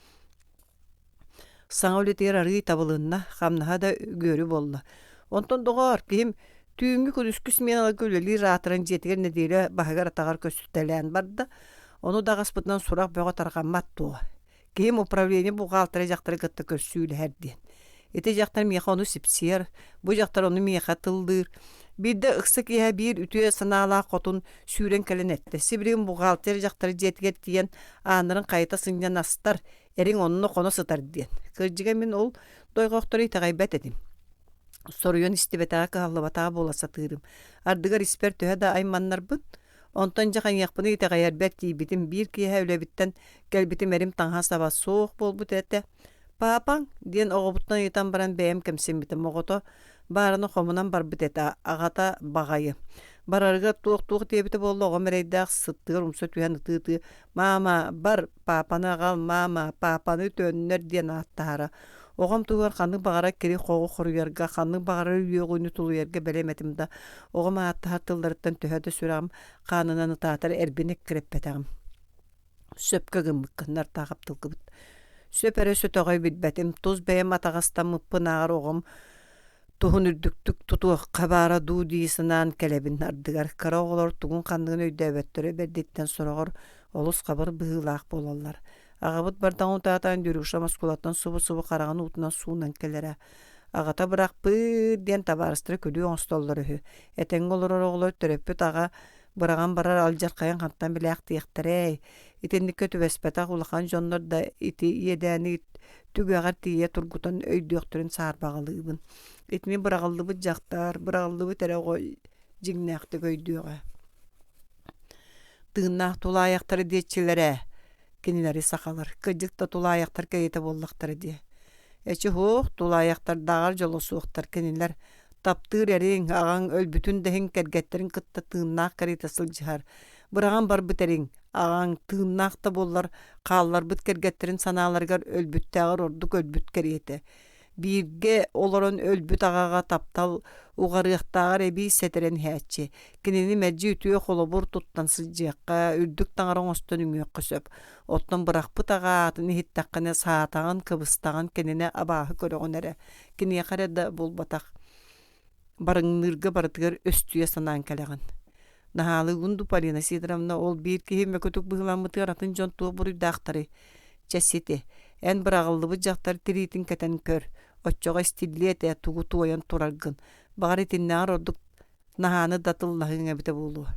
Саҥа үлэтигэр арыый табылыынна хамнаһа да үгүөрү болла. Онтон доҕоор киһим түүҥҥү күнүскүс мен алга үлэлии раатыран дьиэтигэр нэдиирэ баһыгар атаҕар көстүтэлээн барда. Ону дағаспытынан сурақ бөҕө тарҕаммат туo. Киһим управление бухгалтера дьахтары кытта көрсүүлэһэр диэн. Ити дьахтар миэхэ ону сипсиэр, бу дьахтар ону миэхэ тылдыыр. Биирдэ ыкса киэһэ биир үтүө санаалаах хотун сүүрэн кэлэн этте. Сибирин бухгалтер дьахтары дьиэтигэр тиэн аанарын хайыта сынньан астар, эриң онуну коно сытар диэн. Кырдьыга мин ол дойҕоохтору итаҕайбэт этим. Соруйон истибэтээҕэ кыһаллыбатаҕа буоласа тыырым. Ардыгар испер төһө да айманнарбыт. Онтон жахан яқпыны итаҕайарбэт тиибитим биир киэһэ үлэбиттэн кэлбитим эрим таҥха саба суох болбут этэ. Папаң диэн оҕобуттан ыйтан баран бэйэм кэмсимбитим оҕото баарыны хомунан барбыт этэ аҕата баҕайы. Барарыга туох диэбите боллу оҕом эрэйдээх сыттыгар умса түһэн ытыытыы «Мама, бар, папаны аҕал, мама, папаны төөннөр» диэн ааттаһара. Оҕом тугар ханны баҕара кири хоҕу хоруйарга, ханны баҕара үйөҕүнү тулуйарга бэлэметим да, оҕом ааттаһар тылларыттан төһөдө сүрэҕим хаанынан ытаатар эрбиник киреппэтэҕим. Сөпкө гыммыккыннар тааҕап тылгыбыт. Сөп эрэ сөтөҕөй билбэтим, туз бэйэм атаҕастаммыппын ааҕар оҕом туһун үрдүктүк тутуох хабаара дуу диисынан кэлэбин ардыгар. Кара оҕолор тугун ханныгын өйдөбөттөрө бердиттен сороҕор олус хабар быһыылаах болаллар. Аҕабыт бардаҕын таатаан дөрүша маскулаттан субу хараҕын уутунан суунан келэрэ. Аҕата бырах пыыр диэн табаарыстыры көлүү оҥстоллор үһү. Этеҥ олорор оҕолор төрөппүт аҕа Быраган барар алжаркайын хантан билэк тиектерей. Итенникке түбеспетак улахан жоннор да ити иедäni түгәгәр тие тургутан өйдөктөрүн саарбагалыыбын. Итини бырагаллыбыт жактар, бырагаллыбыт эрего жигнәкте көйдөөгө. Тыыннаах тулаяктары диетчилере кинилери сакалар. Кыжыкта тулаяктар кейете боллактары дие. Эчи хуох тулаяктар дагар жолосуоктар кинилер таптыр эрин аган өлбүтүн дехин кергеттерин кытта тыыннаах карыта сылжыхар. Быраган бар битерин аган тыыннаахта боллар кааллар бит кергеттерин санааларгар өлбүттәгәр ордук өлбүт кериете. Бирге олорон өлбүт агага таптал угарыктагар эби сетерен хәччи. Кинини мәҗи үтүе холобур туттан сылжыакка үрдүк таңарың остон үңөк көсөп. Оттон быракпыт ага атын хиттакканы саатаган кыбыстаган кинине абаахы көрөгөнере. Киние карада болбатак. Барыңнырга бартыгар өстүе санаан келеген. Нахалы гунду Полина Сидоровна ол бир кихиме көтүк быгыламытыр атын жон туу буру дактары. Часите. Эн бырагыллыбы жактар тиритин кетен көр. Отчога стиллете тугу туоян тураргын. Багары тиннаар ордук наханы датыллахыңа бите болу.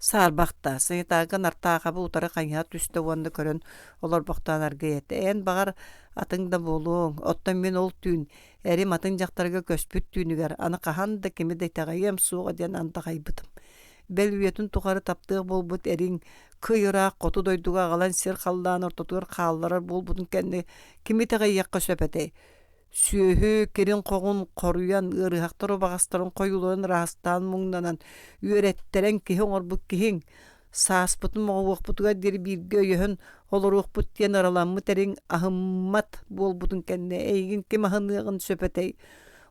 Сарбакта сыйтага нартаага утары кайя түстө вонда көрөн олар бактанарга эте. Эн багар атыңда болуң. Оттан мен ол түн эри матын жактарга көспүт түнүгөр аны кахан да кими дейтагайым сууга ден анда кайбытым. Белүетүн тугары таптыгы болбут эрин кыйыра коту дойдуга галан сер халлаан ортотугар кааллары болбутун кенди кими тагайякка сөпетей. Сүйөһү керин когун коруян ырыхактар багастарын коюлуун растан муңнанан үйрөттерен кихин орбук кихин сааспытын моғуқпытыға дер бирге өйөһөн олоруқпыт тен араламмы терин ахыммат болбутун кенне эйгин кем ахыныгын сөпетей.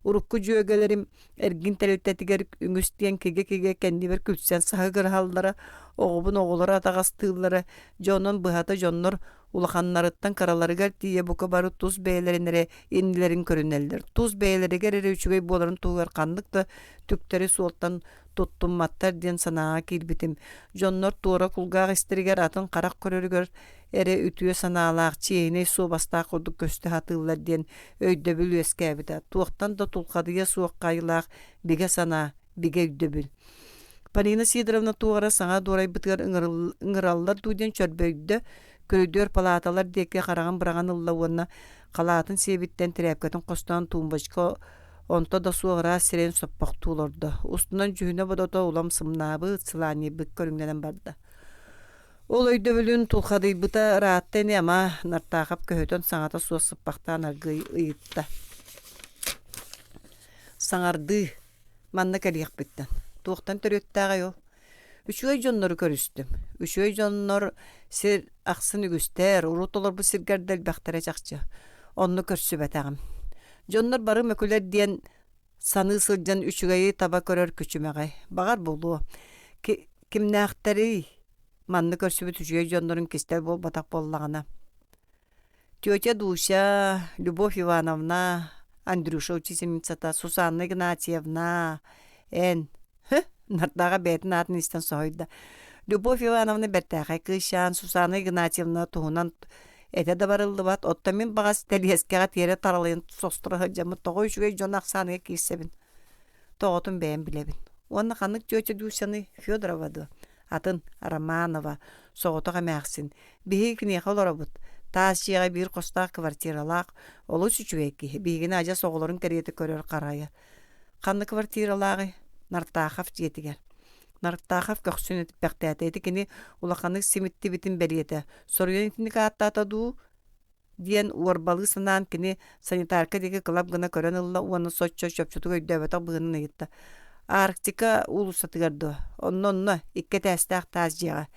Урукку жөөгелерим эргин телеттетигер үңүстен кеге кенди бер күтсен сагыр халлары оғубун оғулары атагастыылары жонон быхата жоннор улаханнарыттан караларыгар тие бука бары туз бээлеринере иннилерин көрүнелдер. Туз бээлеригер эре үчүгөй боларын тугар кандыкта түктери суолтан туттумматтар ден санаа кирбитим. Жоннор туора кулгаак истеригер атын карак көрөрүгөр эре үтүө санаалаак чиэйней суу бастаа курдук көстө хатыылар ден өйдөбүл эскэбита. Туохтан да тулкадыя суоккайылаак биге санаа, биге өйдөбүл. Полина Сидоровна тугара саңа дорай бытыгар ыңыраллар дуден чөрбөйдө көйдөр палаталар деке караган быраган ыллауына калаатын себиттен тирәпкетін костан тумбачка онто да суыра сирен соппактуулорду. Устунан жүһүнө бодото улам сымнабы сылани бик көрүңнен барды. Ол өйдөбүлүн тулхадыйбыта рааттен ама нартаахап көһөтөн саңата суо сыппактан аргый ыйытта. Саңарды манна калиyak биттен. Туохтан төрөттәгә ел. Үчөй жоннор көрүстүм. Үчөй жоннор сер аксын үгүстер, урутолор бу сиргердел бактара жакчы. Онну көрсүбәтәгем. Жоннор бары мөкүлөр диен саны сылжан үчөй таба көрөр күчүмәгәй. Багар болу. Кимнәхтәри манны көрсүбүт үчөй жоннорун кистер бол батак боллагана. Тётя Душа, Любовь Ивановна, Андрюша учительница, Сусанна Игнатьевна, нартага бетин атын истен сойда. Любовь Ивановна бертәгә кышан, Сусанна Игнатьевна туһунан эте да барылды бат. Отта мен багас телескәгә тере таралын состыры жамы тогой жүгәй жонак саныга кисебин. Тоготун бәен билебин. Онна ханык Тётя Душаны Фёдороваdı. Атын Романова соғотыға мәқсін. Бейгіне қалорабыт. Таас жеға бір қостақ квартиралақ. Олы сүчуекі. Бейгіне ажа соғылырын кәреті көрер қарайы. Қанны квартиралағы Нартахав жетігер. Нартахав көксін өтіп бәқтәті етікіне улақанық семитті бітін бәлеті. Соруен етінік аттатаду диен уарбалы санан кіне санитарка деге қылап ғына көрен ұлла уаны соччо шөпчуту көйдөбәтақ бұғынын етті. Арктика улусатыгарды. Оннонно икке тәстәк таз жеға.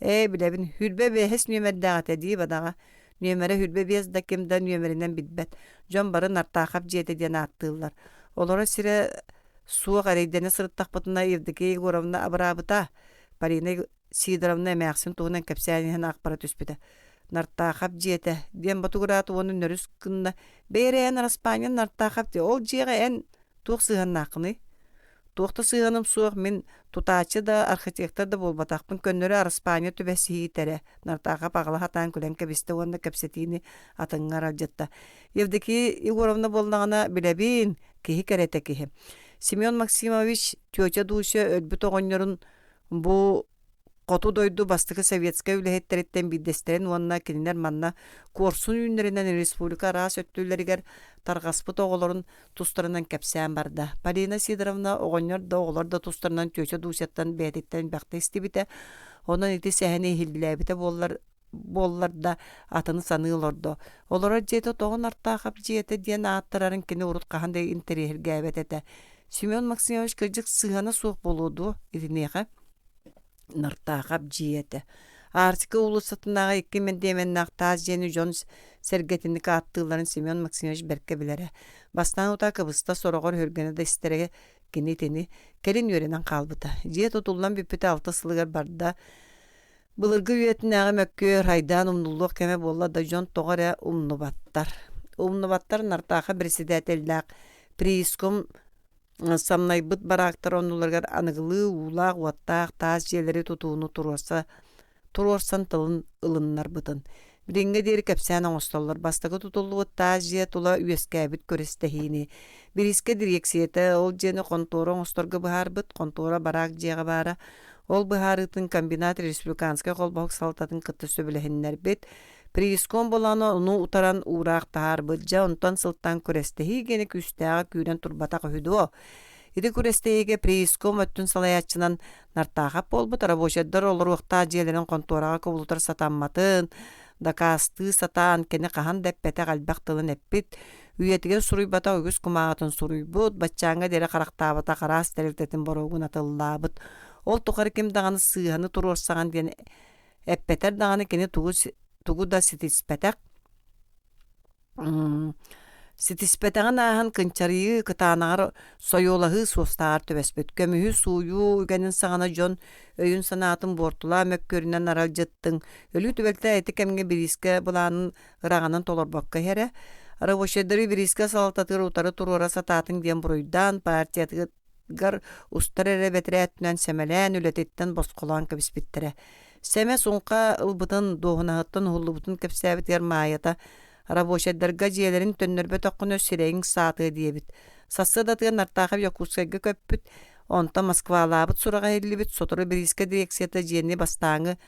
Білебін, хүрбе бәхес нөмердәға тәдей бадаға. Нөмері хүрбе бәз да кемді нөмерінен бітбәт. Жон бары нартақап жеті ден аттылар. Олары сірі суық әрейдені сырыттақ бұтына ердікей ғоравына абырабыта. Полина Сидоровна мәқсін туғынан кәпсәнен ақпара түспеді. Нартақап жеті. Ден батуғыраты оның нөріс күнна. Бәйрі ән Распаниян нартақап де. Ол жеға ән туқ сыған нақыны. Туқты сыйғаным суық мен тутачы да архитектор да болбатақпын көннөрі Арыспания түбәсі хейтәрі. Нартаға пағылы хатан күлен кәбісті онда кәпсетіні атыңғар алжатта. Евдеки Игоровна болнағына біләбін кейі кәрәті кейі. Семен Максимович тётя душа өлбүт оҕонньорун бу Коту дойду бастыгы советская үлэһеттериттен биддестерин уонна кинилер манна курсун үүннеринен республика араас өттүүлэригер таргаспыт оҕолорун тустарынан кэпсээн барда. Полина Сидоровна оҕонньор да оҕолор да тустарынан тёча дуусяттан бээтиттен бэхта истибите, онон ити сэһэни хилбилээбите буоллар да атыны саныылордо. Олора жете тоҕун артаахап жиэте диэн ааттарарын кини урут хаһан да интериэһиргээбэтете. Семен Максимович кырдьык сыһана суох болууду итинеэхэ нартаахап жиэте. Артика улусатынага 2 мен деменнак таз жени жон сергетинник аттыыларын Семен Максимович берке билере. Бастан ута кыбыста сорогор хөргөне да истереге кинитини келин үйренен калбыта. Жие тутуллан биппите 6 сылыгар барда былыргы үйетинага мөккө райдан умнуллук кеме болла да жон тоғаре умнубаттар. Умнубаттар нартааха председательдак прииском самнайбыт барактар оннуларгар аныгылы улаак уаттаак таас жиэлери тутууну турорсан тылын ылыннар бытын. Биринге дери кепсән оңостоллар бастагы тутуллугут таас жие тула үескәбит көрестехини. Бириске дирекцияте ол жени контора оңосторга быһаарбыт, контора бараак жиэға бара. Ол быһаарытын комбинат республиканская колбок салтатын кытты сөбілехиннер бит. Приискон боланы уну утаран ураак таарбыт жа онтан сылттан көрестехи гені күстәға күйрен турбатақ үдуо. Иди күрестеге прииском өттүн салаячынан нартаахап болбут рабочайдар олар уақта жиэлерин конторага кобулутар сатамматын, дакасты сатаан кені қахан деппете қалбақ тылын эппит, үйетіге суруйбата өгіз кумаатын суруйбут, баччаңа дере қарақтабыта қарас терилтетін борогун атыллабыт. Ол тұқары кем дағаны сыйханы турорсаған ден эппетер дағаны кені тугу да ситиспетек. Ситиспетеген ахан кынчарıyı кытаанағар сойолахы состаар төбеспет. Көмүхү сууyu үгенин сағана жон өйүн санаатын бортула мөккөрүнен арал жыттың. Өлü түбекте әйті кәмге біриске бұланын ырағанын толорбаққа хәрі. Рабочайдары біриске салататыр утары турора сататын ден бұруйдан партиятыгар устар әрі бәтірі әттінен сәмелән үлететтен босқолан көбіспеттірі. Сәме соңқа ылбытын доғынағыттын хуллыбытын көпсәбіт ермайата рабочайдарга жиэлерин төннөрбө тоққын өссерейин сааты диебит. Сасы да тыган артаахап Якутскайга көппүт, онта Москвалабыт сурага хеллибит, сотору Бириске дирекцията жиэни бастааңы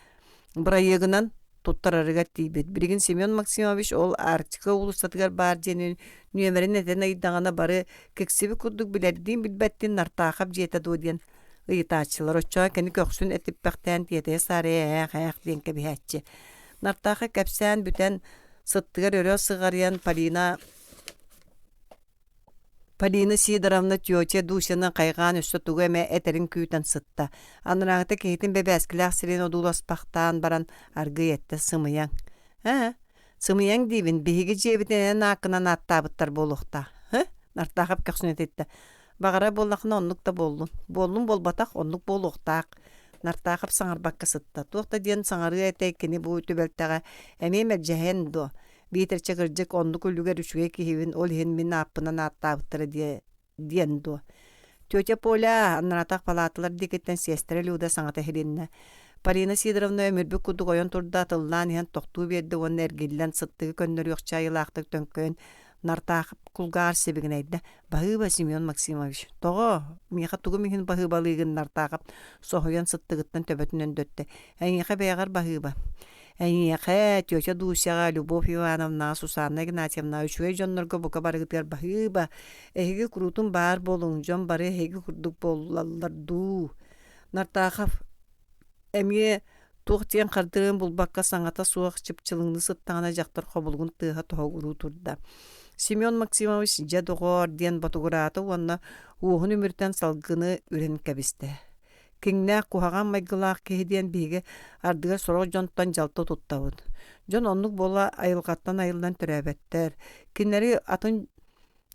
бырайыгынан туттарарыга тиибит. Биригин Семен Максимович ол Арктика улустатыгар бар жиэни нөмерин этен айдағана бары кексиби курдук билердин билбеттин артаахап жиэте дуоден ыйтаачылар. Оччоға кені көксүн этиппэхтэн тиэтэ сарэ эх денке бихэтчи. Нартааха кепсән бүтэн сыттыгар өрө сыгарыян Полина Сидоровна тётя душаны кайган өссө тугу эме этерин күүтен сытта. Аныраагыта кейтин бебәскіләк сирен одуласпақтан баран аргы етті сымыяң. Сымыяң дейбін, бейгі жебітенен ақынан аттабыттар болуқта. Нартағып көксін ететті. Бағара болақына онлық да болдun. Болдun болбатақ, онлық болуқтақ. Нартағып саңарбаққа сытта. Туақта ден саңары әтейкені бұл төбелттіға әмемер жәхен до. Бейтерче кырдык онлық үлігер үшуге кейбін ол хен мен аппынан аттабыттыры ден до. Тетя Поля аннаратақ палатылар декеттен сестере люда саңата херинне. Полина Сидоровна өмірбі күдік ойын тұрда атылынан ен тоқту берді оның әргелілен сыттығы көннөр yoqча айылақтық төнкөн нартақып кулгар себігін әйді. Бағыба Семен Максимович. Тоғы, меға тұғы мехін бағыбалығын нартақып соғыян сыттығыттан төбетінен дөтті. Әйнеға бәйғар бағыба. Әйнеға тетя Дусяға Любовь Ивановна, Сусанна Игнатьевна, үшуе жоннырға бұқа барығытығар бағыба. Әйгі күрутын бар болуң, жон бары әйгі күрдік болаларду. Нартақып әмге туқтен қардығын бұлбаққа саңата суақ чыпчылыңды сыттағына жақтар қобылғын тыға тоғыру тұрда. Семен Максимович жадығыр ден батығыраты онына уғын өміртен салғыны үрен кәбісті. Кеңнәк кухаган майгылақ кейден бейге ардыға сұрық жонттан жалты тұттауыд. Жон онлық бола айылғаттан айылдан түрәбеттер. Кенері атын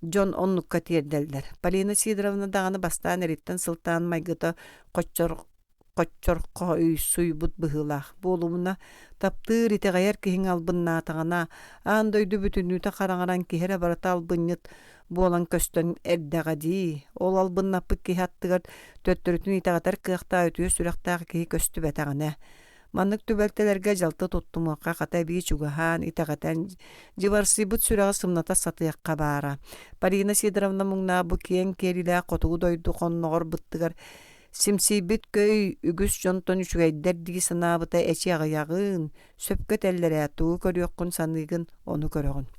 жон онлыққа терделдер. Полина Сидоровна дағаны бастан әреттен сылтан майгыта қоччорқа үйсуй бұд бұғылақ. Болуына таптыр итеғайар кейін албынна тағана, андойды бүтінуті қараңаран кейері барата албынет болан көстен әрдіға дей. Ол албыннапы кей аттығар төттірітін итағатар кіғта өтіе сүрақтағы кей көсті бәтағына. Маннык түбэлтелерге жалты туттумакка ката бии чугахан итагатан жыбарсыбыт сүрэҕэ сымната сатыакка баара. Парина Сидоровна муңна бу киэн керилэ котугу дойду конногор быттыгар симсийбит көй үгүс жонтон үчүгэйдер дии санаабыта эчи агыягын сөпкө теллерэ тугу көрүөккүн саныыгын ону көрөҕүн.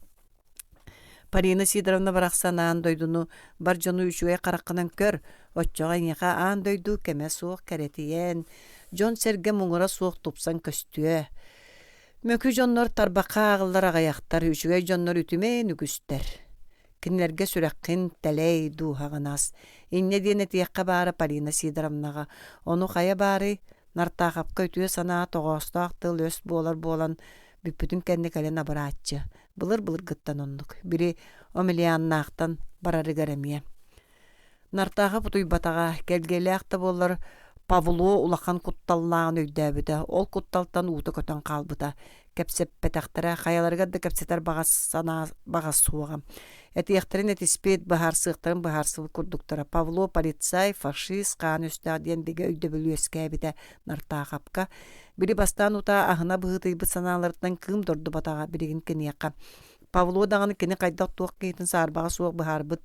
Парина Сидоровна барахсанаан дойдуну бар жону үчүгэй караккынан көр, отчоҕа иҥэхэ аан дойду кэмэ суох кэретиэн, жон серге муҥура суох тупсан көстүө. Мөкү дьоннор тарбакка агыллар агаяхтар, үчүгэй дьоннор үтүмээн үгүстэр. Кинилерге сүрэххин тэлэй дууһаҕанаас. Инне диэн этиэххэ баара Парина Сидоровнаға. Ону хая баары нартаахапка үтүө санаа тоҕоостоох тыл өс буолар буолан бүппүтүн кэнни кэлэн абырааччы. Былыр гыттан оннук. Бири омелианнаахтан барарыгар эмиэ. Нартааха путуйбатаға келгелээхта буолар Павло улахан кутталлаан өйдөөбүтэ. Ол кутталтан uuта көтөн хаалбыта. Кэпсеппэтэхтэрэ хайаларга да кэпсетэр багас суоҕа. Этиэхтерин этиспейт баһаарсыахтарын баһаарсыбыт курдуктара. Павло полицай, фашист, хаан өстөөх диэн дигэ өйдөбүлү өскээбитэ нартаахапка. Бири бастаан ута ахына быһытыйбыт санааларыттан кыым дорду батаға биригин киниэхха. Павло даганы кини хайдах туох киитин саарбаға суох баһаарбыт.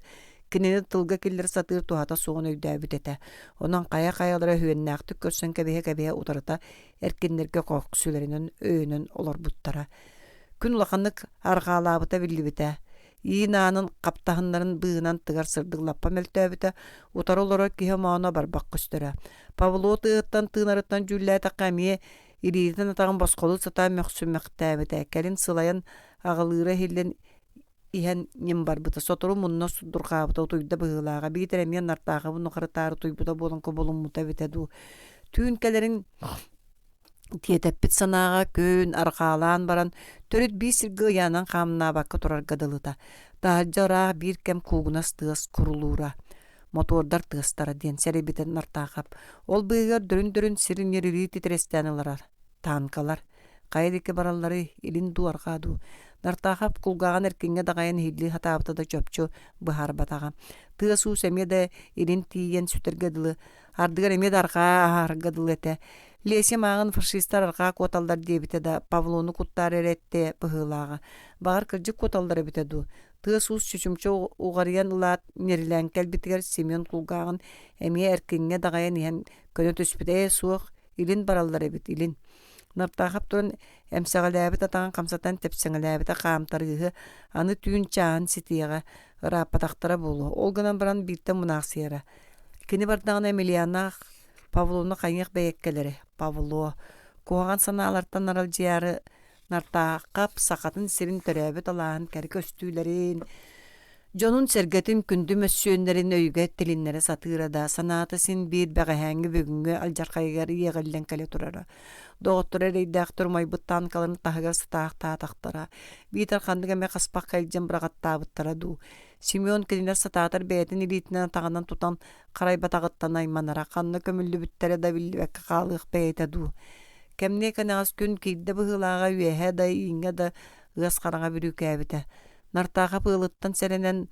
Кинини тылга киллер сатыыр туһата суон өйдөөбүт этэ. Онон кая-каялара хүөннээхтик көрсөн кэбиһэ утарыта эркиннерге кохсүлэринэн өөнөн олорбуттара. Күн улаханнык аргаалаабыта биллибитэ. Иинаанын каптаһыннарын быынан тыгар сырдыглаппа мөлтөөбүтэ утары олоро киһэ маана барбак көстөрө. Павло тыыттан тыынарыттан жүллээтэкка эмиэ ириитин атаган босхолу сатаа мөхсүммэхтээбитэ. Кэлин сылайан агалыыра хиллен иһэн ним барбыта. Сотору мунна суддургаабыта утуйда быһыылаага. Биитер эмиэн нартааға буну харытаары туйбута болон коболуммута битэ-ду. Түүн кэлэрин тиэтэппит санаага көөн аргаалаан баран төрүт биисиргэ ыяанан хаамнаабакка турарга дылыта. Таһаджараах биир кэм куугунас тыас курулуура. Мотордар тыастара диэн серебитен нартаахап. Ол быыгар дөрүн сирин еририи титерестээналарар. Таанкалар. Кайдыке бараллары илин дуаргааду. Нартаахап кулгааган эркинге дагайан хилли хатаабыта да чөпчү быһаар батаға. Тыасуу семье да илин тиийен сүтергедылы. Ардыгар эме даргаа ааргадыл эте. Лесе маагын фашисттар аргаа коталдар диэбите да Павлону куттаар эретте быһыылаага. Багар кырдьык коталдар эбитеду. Тыасуус чүчүмчө угарыян ылаат нерилэн келбитигер Семен кулгаагын эме эркинге дагайан иһэн көнө түспүтэ суох илин бараллар эбит илин. Нартаахап туран эмсэгэлээбит атаан камсатан тепсэңэлээбит хаамтарыыһы аны түүн чаан ситиэҕэ ырааппатахтара буолу. Ол гынан баран бииртэ мунаахсыйара. Кини бардагына Эмилианнаах Павлону хайыах бэйэккэлэри. Павло куһаҕан санаалартан наралдьыары нартаахап сахатын сирин төрөөбүт алаан кэри көстүүлэрин Дьонун сэргэтин күндү өссүөннэрин өйгө тилиннэри сатыырада санааты син биир бэҕэһээҥҥи бүгүҥҥү алдьархайыгар иэҕэллэн кэлэ турара. Доҕоттору эрэйдээх турмайбыт таанкаларын таһыгар сытаах таатахтара. Биитэр ханнык эмэ хаспах кэлдьэн быраҕаттаабыттара дуу. Симеон кинилэр сатаатар бэйэтин илиитинэн таҕынан тутан харайбатаҕыттан айманара. Ханны көмүллүбүттэрэ да биллибэккэ хаалыах бэйэтэ дуу. Кэмнээ кэнэҕас күн киирдэ быһыылааҕа үөһэ да ииҥҥэ да ыас хараҥа бүрүүкээбитэ. Нартааха пыылыттан сэрэнэн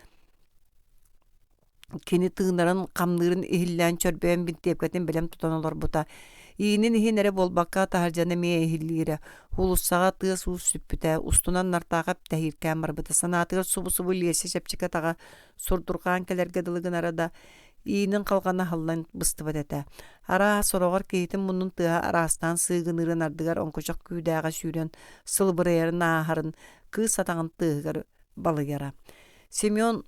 кини тыынарын камнырын ихиллээн чөрбөөн бинтиэпкэтин белем тутан олорбута. Иинин ихинэре болбакка таһардьаны мие ихиллиире. Хулуссаҕа тыас уус сүппүтэ. Устунан нартаахап тэһииркээн барбыта. Санаатыгар субу лиэсе чэпчикэ таҕа сурдургаан кэлэргэ дылыгынара да иинин халҕана халлан быстыбат этэ. Араа сороҕор киһитин муннун тыаһа араастаан сыыгынырын ардыгар оҥкучах күүдээҕэ сүүрэн сылбырыйарын аахарын кыыс атаҕын тыаһыгар балыгара. Семен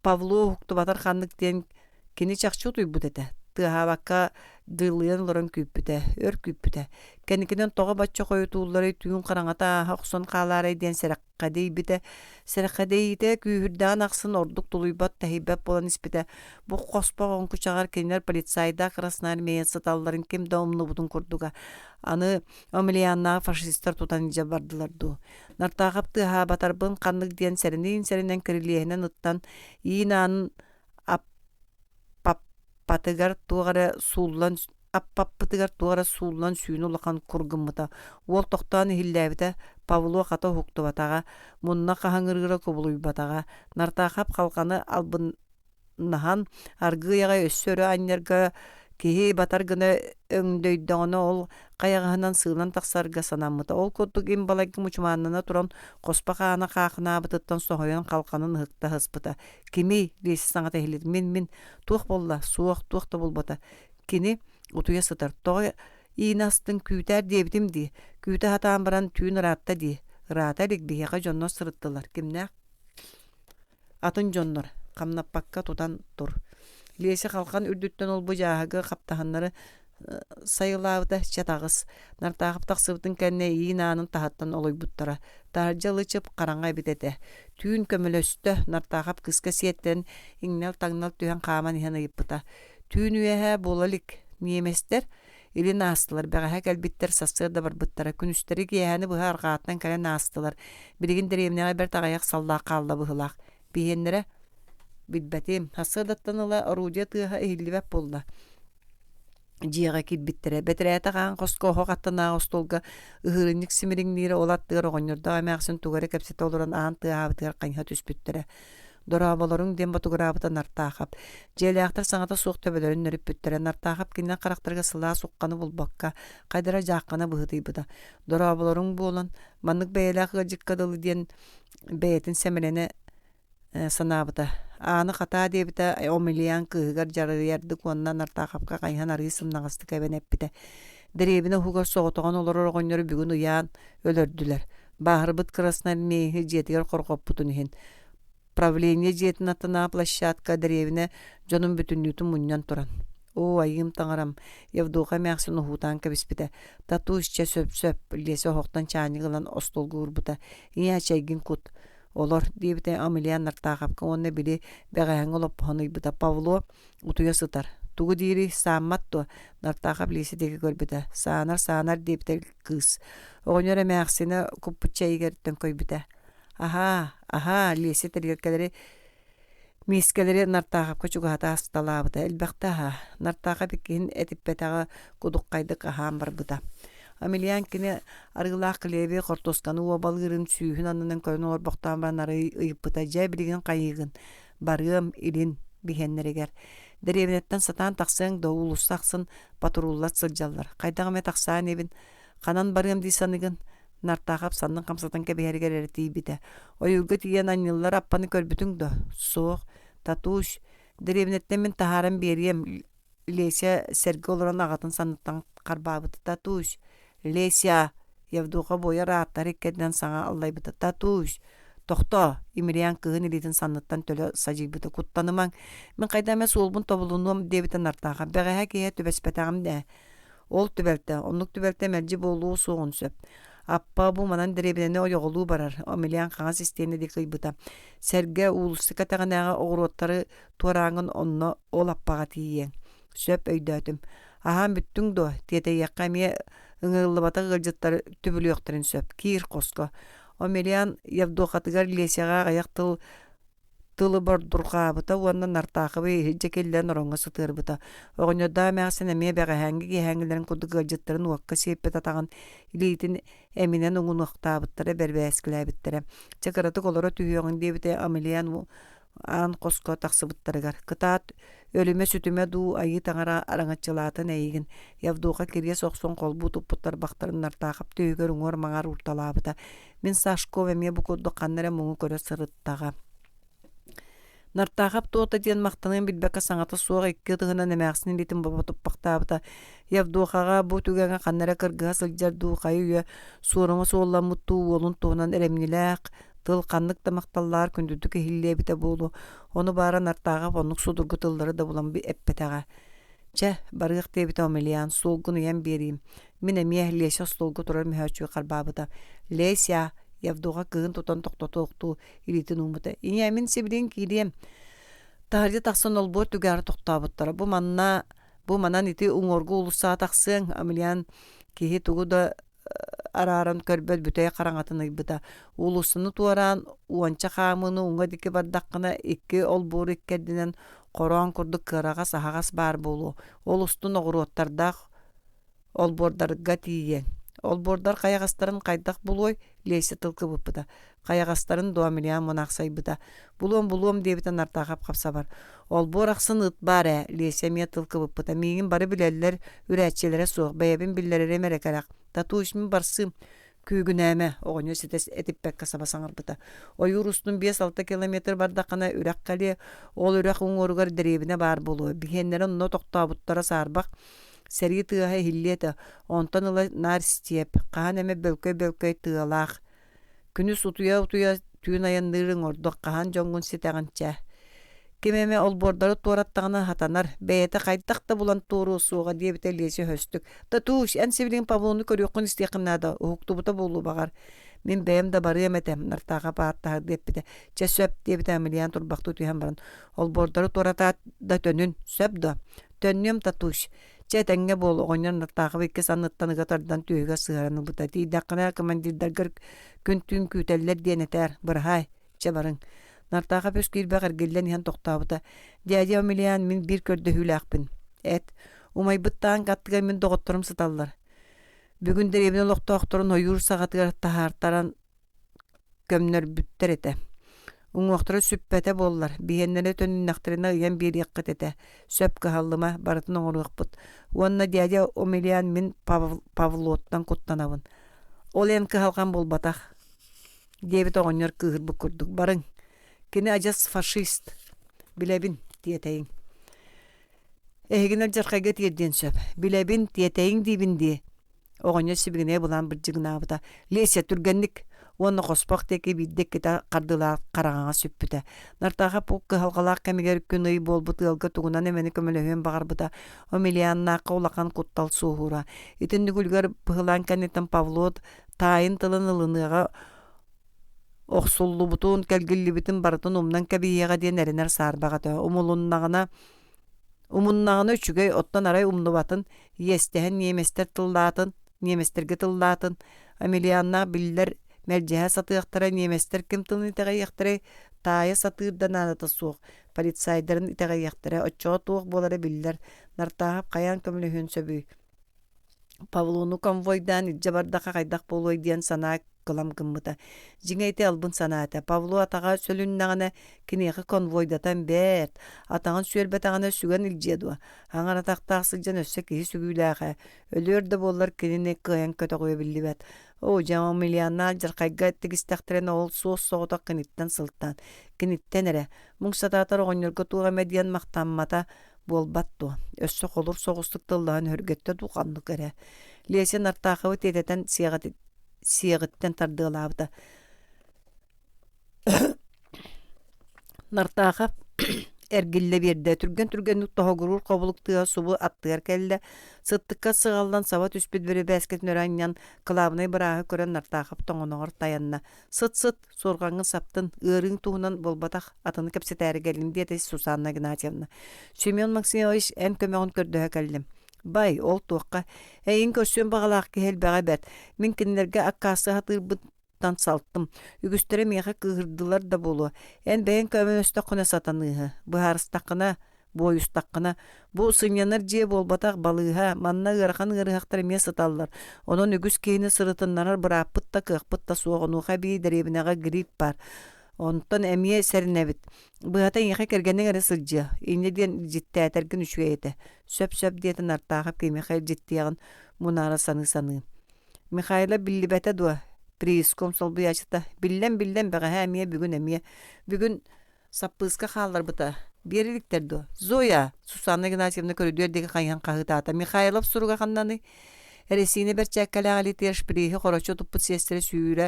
Павло хуктубатар ханнык диэн кини чахчу туйбут этэ. Тыаһаабакка дылыйан олорон күүппүтэ, өр күүппүтэ. Кэнникинен тоҕо бачча хойутууллары түүн хараҥата хохсон хаалаарай диэн сэрэххэ дейбитэ. Сэрэххэ дейите күүһүрдээн ахсын ордук тулуйбат таһийбэп болан испитэ. Бу хоспо оҥкучаҕар кинилэр полицайда Красноармеец сыталларын ким да омнубутун курдуга. Аны Омелианнаах фашисттар тутан ije бардылар дуу. Нартаахап тыаһаабатарбын ханнык диэн сэринэн кирилиэһинэн ыттан иинаанын аппаппатыгар тугара сууллан сүүнү улахан кургуммута. Уол тохтоон ихиллээбитэ Павло хата хуктубатаҕа, мунна хаһаҥырыыра кубулуйбатаҕа, нартаахап халҕаны албыннаһан аргыыяҕа өссөрө анньарга Киһи батар гына өңдөйдөҕөнө ол кайаҕаһынан сыылан тахсарга санаммыта. Ол курдук им балайгы мучмаанына туран хоспа хаана хаахынаабытыттан соһойон халканын ыһыкта хыспыта. Кими биэси саҥата иһиллэр мин туох болла, суох туох да булбата. Кини утуя сытар. Тоҕо иинастын күүтээр диэбитим дии. Күүтэ хатаан баран түүн ыраатта дии. Ыраата лигбиһиэҕэ дьонно сырыттылар. Кимнээх? Атын дьоннор. Хамнаппакка тутан тур. Лиэси халкан үрдүттэн ол бу жааһыга хаптаһаннары сайылаабыта чатагыс. Нартаахып тахсыбытын кэнне иин аанын тахаттан олойбуттара. Тааржа лычып караңа битете. Түүн көмөлөстө нартаахап кыска сиэттен иңнел таңнал түһэн хааман иһэн ыйыппыта. Түүн үөһэ буолалик ниеместер или наастылар. Бэҕэһэ кэлбиттер сассыарда барбыттара. Күнүстери киэһэни быһы аргааттан кэлэ наастылар. Билигин дэриэмнэҕэ бэр таҕайах саллаах хаалла быһылаах. Биһиэннэрэ билбэтим. Хассыадаттан ыла орудия тыаһа иһиллибэп булла. Дьиэҕэ килбиттерэ. Бэтерээtä хаан хоскоһо хаттанаа остолга ыһырынник симириҥниире олаттыгар оҕонньордоҕа эмээхсин тугары кэпсэтэ олорон аан тыаһаабытыгар кайха түспүттэрэ. Дорааболоруң дем батугыраабыта нартаахап. Дьиэлээхтэр саҥата суох төбөлөрүн нөрүппүттэрэ. Нартаахап киннэн харахтарга сылаа сукканы булбакка, хайдара жааккана быһытыйбыта. Дорааболоруң буолан маннык бэйэлээх ыалдьыкка дылы диэн бэйэтин сэмэрэне санаабыта. Ааны хатаа диэбита омилиан кыыгар жарыйардык уонна нартаахапка кайхан арыы сымнаҕасты кэбэнэппитэ. Дэриэбинэ хугар соҕотоҕон олорор оҕонньору бүгүн уяан өлөрдүлэр. Баахырбыт красноармейхи дьиэтигэр хоргоппутун иһин. Правление дьиэтин аттанаа площадка дэриэбинэ дьонун бүтүннүүтүн мунньан туран. О, айым таҥарам, Евдуха эмээхсин уһуутаан кэбиспитэ. Татуусча сөп-сөп, лиэси оһохтон чааñыгылан остолгу урбута. Ийэ чэйгин кут. Олор диэбитэ Амилиан нартаахапка уонна били бэҕэһэҥ олоппоһонуйбута. Павло утуя сытар. Тугу диири саамматту нартаахап лиэси диэки көрбүтэ. Саанар диэбитэ кыыс. Оҕонньор эмээхсине куппуччайыгэр көйбүтэ. Аха, лиэси тэригэркэлэри мискелери нартаахапка чугаһата асталаабыта. Элбэхтэ нартаахап иккиһин этиппэтэҕэ кудуккайдык аһаан барбыта. Амилиан кини арыылаах кылееби хортосканы уобалыырын сүүһүн аннынан көрөн орбохтаан баран арый ыйыппыта. Дьэ билигин кайыыгын. Барыам илин биһэннэригэр. Дэриэбинэттэн сатаан тахсыаҥ да уулустахсын патруллат сылдьаллар. Хайдаҕаме тахсаан эбин ханан барыам дии саныгын нартаахап саннын хамсатан кэбиһэригэр эрэтиибитэ. Ойуурга тиийэн анньыллар аппаны көрбүтүң да. Суох, татууш. Дэриэбинэттэн мин таһааран биэриэм Леся Серге олорон аҕатын санныттан харбаабыта. Татууш. Леся, Евдуха боя рааттар иккэдэн саҥа аллайбыта. Татууш. Тохто, Имириан кыһын илитин санныттан төлө садьыйбыта. Куттанымаң. Мин хайдаамэ суолбун тобулунуом диэбитэ нартааха. Бэҕэһэ киһэ түбэспэтэҕим дээ. Ол түбэлтэ, оннук түбэлтэ мэлдьи буолуу суоҕун сөп. Аппа бу манан дэриэбинэни ойоҕолуу барар. Амилиан хаҥа систиэни дикыйбыта. Серге уулустук атаҕынааҕа оҕуруоттары туорааҥын онно ол аппаҕа тиийиэҥ. Сөп өйдөөтүм. Аһаан бүттүң дуо, тиэтэйиэххэ эмиэ ыҥыыллыбата ыалдьыттар түбүлүөхтэрин сөп. Киир хоско. Амилиан Евдухатыгар Лесяға аяқ тылы бордургаабыта уонна нартаахыбы иһиджэ киллэн ороҥҥа сытыарбыта. Оҕонньордоҕа эмээхсин эмиэ бэҕэһээҥҥи киэһээҥҥилэрин курдук ыалдьыттарын уокка сиэппэт атаҕын илиитин эминэн уҥунуохтаабыттара бэрбээскилээбиттэрэ. Чакыраты колоро түһүөҕүн диэбитэ Амилиан аан хоско тахсыбыттарыгар. Кытаат өлүмэ сүтүмэ дуу айыы таҥара araŋаччылаатын эйигин. Явдууха кирие сохсон колбуу туппуттар бахтарын нартаахап түйүгөр уҥуор маҥаар урталаабыта. Мин Сашков эмиэ бу курдук ханнара муҥу көрө сырыттаҕа. Нартаахап туота диэн махтанын билбэкка саҥата суох икки тыһынан эмээхсин илитин бопотуппахтаабыта. Явдуухаҕа бу түгэҥэ ханнара кыргыһа сылдьар дуухайы үйө суоруҥа суолламмут уолун туһунан эремнилээх тыл ханнык тамакталлаар күндүдүк эхиллиэбитэ буолу. Ону баара нартаахап оннук судургу тыллары да булан эппэтэҕэ. Че, барыах диэбитэ Амилиан, суолгун уйан биэрийим. Мин эмиэ Леся столгу турар мөһөөчүгө харбаабыта. Леся, Явдуға кыын тутан тоқтотуқту илитин умута. Ине мин сибирин кирием. Тахаржы тахсан олбор түгәрі тоқтабыттара. Бу манан ити уңоргу улуса тахсын. Амилиан кихи тугу да араран көрбөт бүтөй қараңатын ыйбыта. Улусыны туаран уанча хамыны уңа дике бардаққына икки олбор иккердинен қоран курдук кырағас ахағас бар болу. Олустун оғыруоттардақ олбордарга тиен. Олбордар қаяғастарын қайдақ болуй Лесе тылкы бұппыда. Қаяғастарын дуамилиян мұнақсай бұда. Булуам дебітен артағап қапса бар. Ол борақсын ұт бар лесе мия тылкы бұппыда. Мейгін бары білелер үрәтчелері соқ. Бәйебін білелері мерекарақ. Тату ішмін барсым. Күгін әмі, оғын өсетес әтіппәк қасаба саңыр бұта. Ойыр ұстын 5-6 километр бардақына үрәк қали, ол үрәк ұңғырғар дәребіне бар болуы. Бігенлері ұнна тоқта бұттара сарбақ, сәрі тыға хиллеті, онтан ұлы нар степ, қаған әмі бөлкөй тыгалақ. Күнүс утуя түйін аянлырың ордық, қаған жоңғын сетағанча. Кемеме ол бордары туараттағына хатанар, бәйеті қайттақта бұлан туыру суға дебіте лесі хөстік. Татуш, ән севілген Павлоны көріқын істеқінады, ұхықты бұта болу бағар. Мен бәйім да бары еметем, нартаға бааттағыр деппіде. Ча сөп дебіте әмілиян тұрбақты түйен баран. Ол бордары туарата да төнін, сөп да. Төннем татуш. Ча тәңге бол, оғынер нартаға бекке саныттаныға тардан түйеге сығараны бұта. Тейдақына командирдаргар күн түйін күйтәлілер денетер, бұрхай, ча барың. Нартаға пөс кирбәк әргелден ян тоқтабыта. Дядя Омелиян мен бір көрді хүләқпін. Әт, умай бұттаған қаттыға мен доғыттырым сыталар. Бүгін дәребіне лоқтуақтырын ойыр сағатығар тахартаран көмнер бүттер еті. Уңуақтыры сүппәті болылар. Бейенлері төнін нақтырына ұян бір еққыт еті. Сөп қағалыма барытын оңырық бұт. Онына дядя Омелиян мен Павлоттан құттанавын. Ол ән қағалған бол батақ. Дебет оғынер қығыр бұқырдық. Барың. Кені ажас фашист, біләбін тиетейін. Әйгінер жарқайға тиерден сөп. Біләбін тиетейін дейбінде. Оғыны сөбігіне бұлан бір жығына бұта. Лесе түргенлік, оны қоспақ теке биддек кета қардылар қарағаңа сөппіті. Нартаға пұққы халғалақ кәмегер күн ұй бол бұты ұлғы тұғынан әмені көміліген бағар бұта. Омелиянна қаулақан құттал суғыра. Итінді күлгер бұғылан кәнеттен Павлот тайын тылын ылыныға Оқсуллу бутун кәлгілі бітін барытын умнан кәбейеға ден әрінер сарбағаты. Умуннағына үчігей оттан арай умнубатын, естеген неместер тыллатын, неместерге тыллатын. Амелиянна білдер мәлжеға сатыяқтыра неместер кім тылын итеға яқтырай, тайы сатырдан анаты суық. Полицайдарын итеға яқтыра, отчоға туық болары білдер. Нартағып қаян көмілі хүн сөбүй. Павлону конвойдан иджабардақа қайдақ болуай диен санаа кылам гыммыта. Жиңейте албын санаата. Павло атаға сөлүннағына кинеғі конвойдатан бәт. Атағын сүйелбетағына сүген илжедуа. Аңар атақтақсы жан өссі кейі сүгіләға. Өлерді болар кинене қиян көті қойы білі бәт. О, жаңа миллионна жарқайға тегістәқтірен ол соғыз соғыта қиниттен сылттан. Киниттен әрі. Мұңсататар оңырғы туға медиан мақтанмата болбатту. Өссі қолыр соғыстық тыллағын өргетті туғандық әрі. Лесен артақығы тететен сиғыттен тардығылабыда. Нартаға әргілі берді. Түрген тоғығырur қобылықтыға субы аттығар кәлді. Сыттыққа сығалдан сава түспет бері бәскетін өраннан қылабынай бірағы көрен нартағып тоңынығыр таянна. Сыт-сыт сорғаңын саптын ұрың туғынан болбатақ атыны кәпсет әрі кәлін деді Сусанна Гнатьевна. Семен Максимович ән көмеғын көрдіға кәлдім. Бай, ол туаққа, әйін көрсен бағалақ кехел бәға бәт. Мен кенілерге аққасы хатыр бұттан салттым. Үгістері меға кығырдылар да болу. Ән бәйін көмін өсті құна сатанығы. Бұхарыстақына, бой ұстақына. Бұ сынянар жие болбатақ балыға, манна ғырған ғырғақтар ме саталар. Оның үгіс кейіні сырытынларар бұра пытта қықпытта соғынуға бей дәребінеға грип бар. Онтан әмие сәрінәбіт. Бұғатан еқа кергеннің әрі сылжы. Инеден житті әтәргін үшуе еті. Сөп-сөп дейтін артағып кей Михаил життияғын мұнара саны-саны. Михайла білі бәті дуа. Прииском сол бұячыта. Біллен бәға әмие бүгін әмие. Бүгін саппызға қалар бұта. Беріліктер дуа. Зоя, Сусанна Гнатьевна көрідердегі қайған қағытата. Михайлов сұруға қаннаны. Әресіне бір чәккәлі терш бірейі қорочу тұппыт сестері сүйірі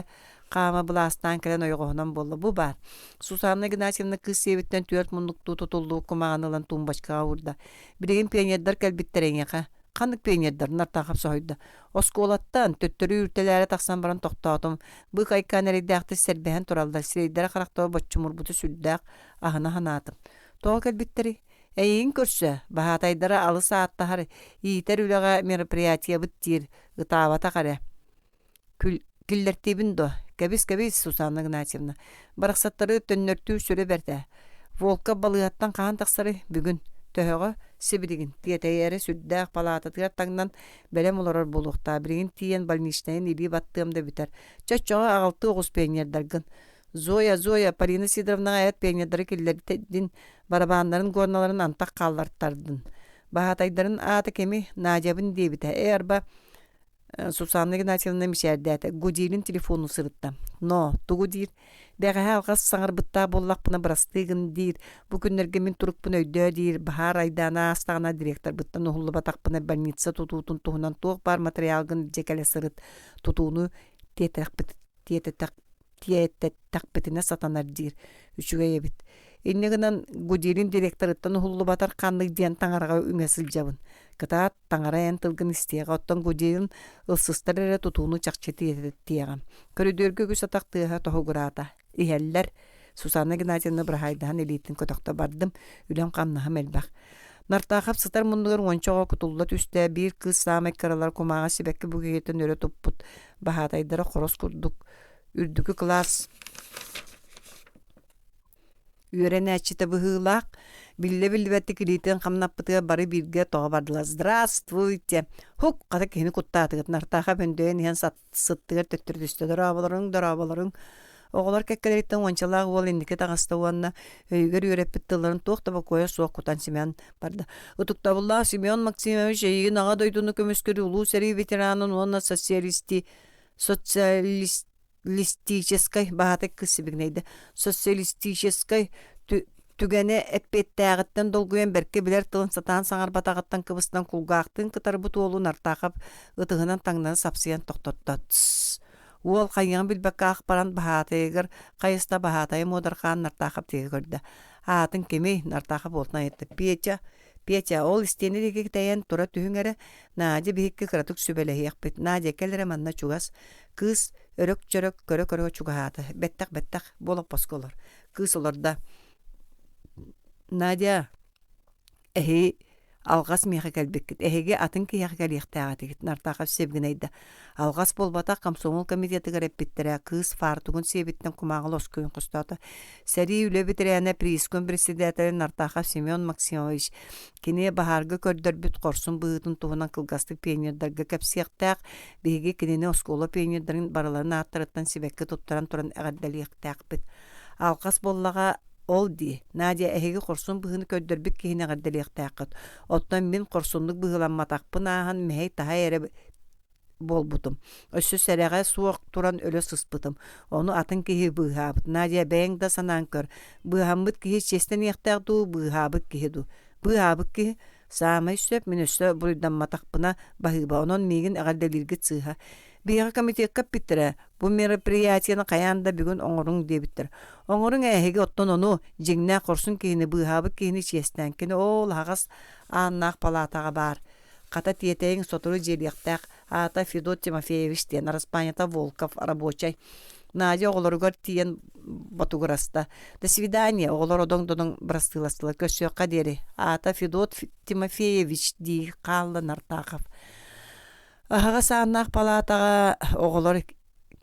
қама бұластан кәлен ойғығынан болды. Бұ бар. Сусанна Гнатьевна қыз севіттен 4 мұндықту тұтылды күмағанылан тұмбашқаға ұрда. Біреген пионердар кәлбіттерен еқа. Қандық пионердар нартағып сойды. Осколаттан төттірі үртелері тақсан баран тоқтаутым. Бұ қайқан әрейдәқті сәрбәйін тұралдар. Сірейдері қарақтауы бөтчі мұрбұты сүлдәқ ағына ханатым. Тоғы кәлбіттері. Әйін көрсі, бағатайдары алы сааттағары, иетер үліға мероприятия бұттир, ұтавата қаре. Күллертебін до, кәбіз Сусанна Гнатьевна. Барақсаттары төннөртүү сүрі бәрді. Волка балығаттан қаған тақсары бүгін. Төхіға Сибиригин тиетейери сүрдәк палататыгар таңнан бәлем олорор болуқта. Бірігін тиен больничнайын иби баттığımda бітер. Чөччоға ағалты оғыз пейнердаргын. Зоя, Полина Сидоровна аят пейнердары келлерден барабандарын горналарын антақ қалларттардын. Бахатайдарын аты кеми Надябын дебіті. Әрба Сусанна Геннадьевна мишәрдәті. Гудилин телефону сырытта. Но, тугу дейір. Бәғі алғас саңыр бұтта боллақ бұна бірастығын дейір. Бұ күнлерге мен тұрық бұна өйді дейір. Бахар айдана астағына директор бұттан ұхылы батақ бұна больница тұтуытын тұғынан тоқ бар материалғын жекәлі сырыт тұтуыны тиеттәк сатанар дейір. Үшіге ебіт. Иннегінен Гудилин директорыттан ұхылы батар қанлық дейін таңарға үңесіл жабын. Кыта таңара ән тылгын істеға, оттан Гудилин ылсыстар әрі тұтуыны чақчеті тиеғам. Көрідерге күс атақтыға тоғы құрата. Ихәлләр Сусанна Геннадьевна Брахайдахан элитин көтөктө бардым, үлем камнаһам элбак. Нартахап сытар мундугар ончого кутулла түстә бир кыз самай каралар кумага сибекке бүгетен өрө туппут. Бахатайдара хорос курдук. Үрдүкү класс. Үйренәчите быһылак. Билле-биллебетти килитен камнаппытыга бары бирге тога бардылар. Здравствуйте. Хук ката кени куттатыгыт нартахап өндөн ен сыттыгар төттүр түстө дорабаларың. Оғылар кәккелеріттен ончалағы ол ендіке тағаста уанна өйгер үйреппіттілерін тоқтаба қоя суақ құтан Семен барды. Ұтықтабылла Семен Максимович егін аға дойдуны көміскері ұлу сәрі ветеранын онна социалистическай бағаты кісібігнейді. Социалистическай түгәне әппеттәғіттен долгуен бәрке білер тылын сатан саңар батағыттан кыбыстан құлғақтың кытар бұт олуын артақып ұтығынан таңнаны сапсиян тоқтотты. Ол қайын білбәкке ақпаран бағатайығыр, қайыста бағатайы модарқан нартақып тегі көрді. Атын кеме нартақып олтынан етті. Петя, ол істені деге тәйен тұра түйін әрі, Надя бейікке қыратық сөбелі еқпет. Надя кәлірі манна чуғас. Кыз өрік-жөрік көрі-көрі чуғаты. Бәттақ, болық басқолар. Кыз оларда. Надя, алғас меға кәлбеккет. Әхеге атын кияқ кәліқтәғатығыт. Нартақап себгін әйді. Алғас болбата Комсомол комитеті ғареппеттірі кыз фартуғын себеттен құмағыл оскөйін құстаты. Сәрі үлі бітірәне приискөн председателі Нартақап Семен Максимович. Кене бағарғы көрдір бүт қорсын бұғытын туғынан қылғастық пейнердерге кәпсияқтақ. Беге кенені осколы пейнердерін барыларына аттырыттан себекке тұптаран тұран әғаддәліқтәқ біт. Алғас боллаға ол ди. Надя әхеге қорсын бұғыны көддірбік кейіне ғарделіқтәқыт. Оттан мен қорсындық бұғыламатақпын ағын мәй таға әрі болбутым. Өссі сәрәға суық туран өлі сыспытым. Оны атын кейі бұғабыт. Надя бәйің да санан көр. Бұғамбыт кейі честен ектәғду, бұғабыт кейі ду. Бұғабыт кейі самай сөп, мен өссі бұйдан матақпына бағыба. Онын мейгін әғарделерге цыға. Бейға комитетка биттірі. Бұл мероприятияны қаянда бүгін оңырың дебіттір. Оңырың әйге оттон оны жеңнә қорсын кейіні бұғабы кейіні честен. Кені ол ағас аннақ палатаға бар. Қата тиетейін сотыры желіқтәқ ата Федот Тимофеевич тен Распанята Волков рабочай. Надя оғылырғар тиен батуғыраста. До свидания оғылыр одың-додың бірастыластылы. Көсіоққа дері. Ата Федот Тимофеевич дей қалды Нартақов. Аға сағынақ палатаға оғылар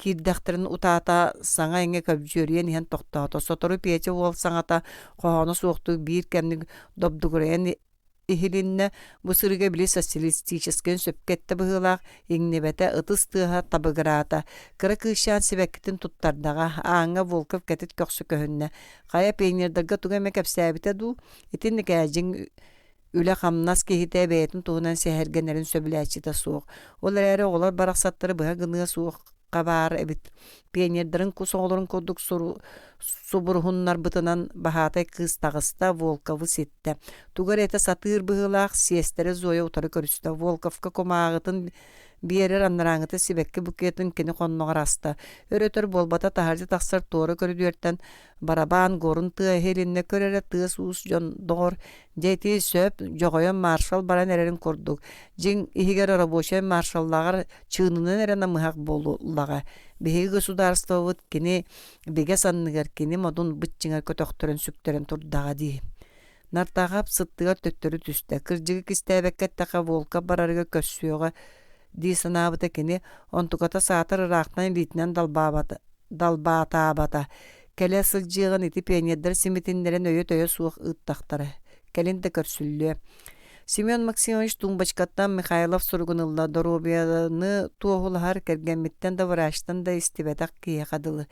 кирдәқтерін утата саңа еңе көбжөрен ен тоқтауды. Сотыры пейте ол саңата қоғаны суықтық бір кәмнің добдығырен ихилинне бұсырыға білі социалистическен сөпкетті бұғылақ еңнебәті ұтыстыға табығырата. Кірі күйшан себәккетін тұттардаға аңа Волков кәтіт көксі көхінне. Қая пейнердігі тұға мәкәп сәбіті ду, етін кәжің үлі қамнас кейті бәйтін туғынан сәхергенерін сөбіләчі та суық. Олар әрі олар барақсаттыры бұға ғынығы суық қабар әбіт. Пейнердерін құс оғылырын көдік субұрғыннар бұтынан бағатай қыз тағыста Волковы сетті. Туғар әті сатыр бұғылақ сестері Зоя ұтары көрісті. Волковқа комағытын берер аннараңыты себекке бүкетін кені қонноғар асты. Өрөтір болбата тахаржы тақсар торы көрідерттен барабан горын тыа хелінне көрері тыас уыс жон доғыр. Жәйті сөп жоғойын маршал баран әрерін көрдік. Жен ихігер рабочай маршаллағар чығынынан әрена мұхақ болуылаға. Беге государствовыд кені беге санныгар кені модун бұтчыңар көтөқтөрін сүктерін тұрдаға дей. Нартағап сыттығар төттөрі түсті. Кіржігі кістәбәккет тақа Волка барарыға көссуеға дей санабыта кені онтуқата сатыр ырақтан литінен далбата-бата. Кәлі сылжығын ити пейнеддер симитіндерін өйет-өйет суық ұттақтары. Кәлін де көрсүлі. Семен Максимович Тумбачкаттан Михайлов сургунылла доробияны туохулахар кергенмиттен да враштан да истибетак кие кадылы.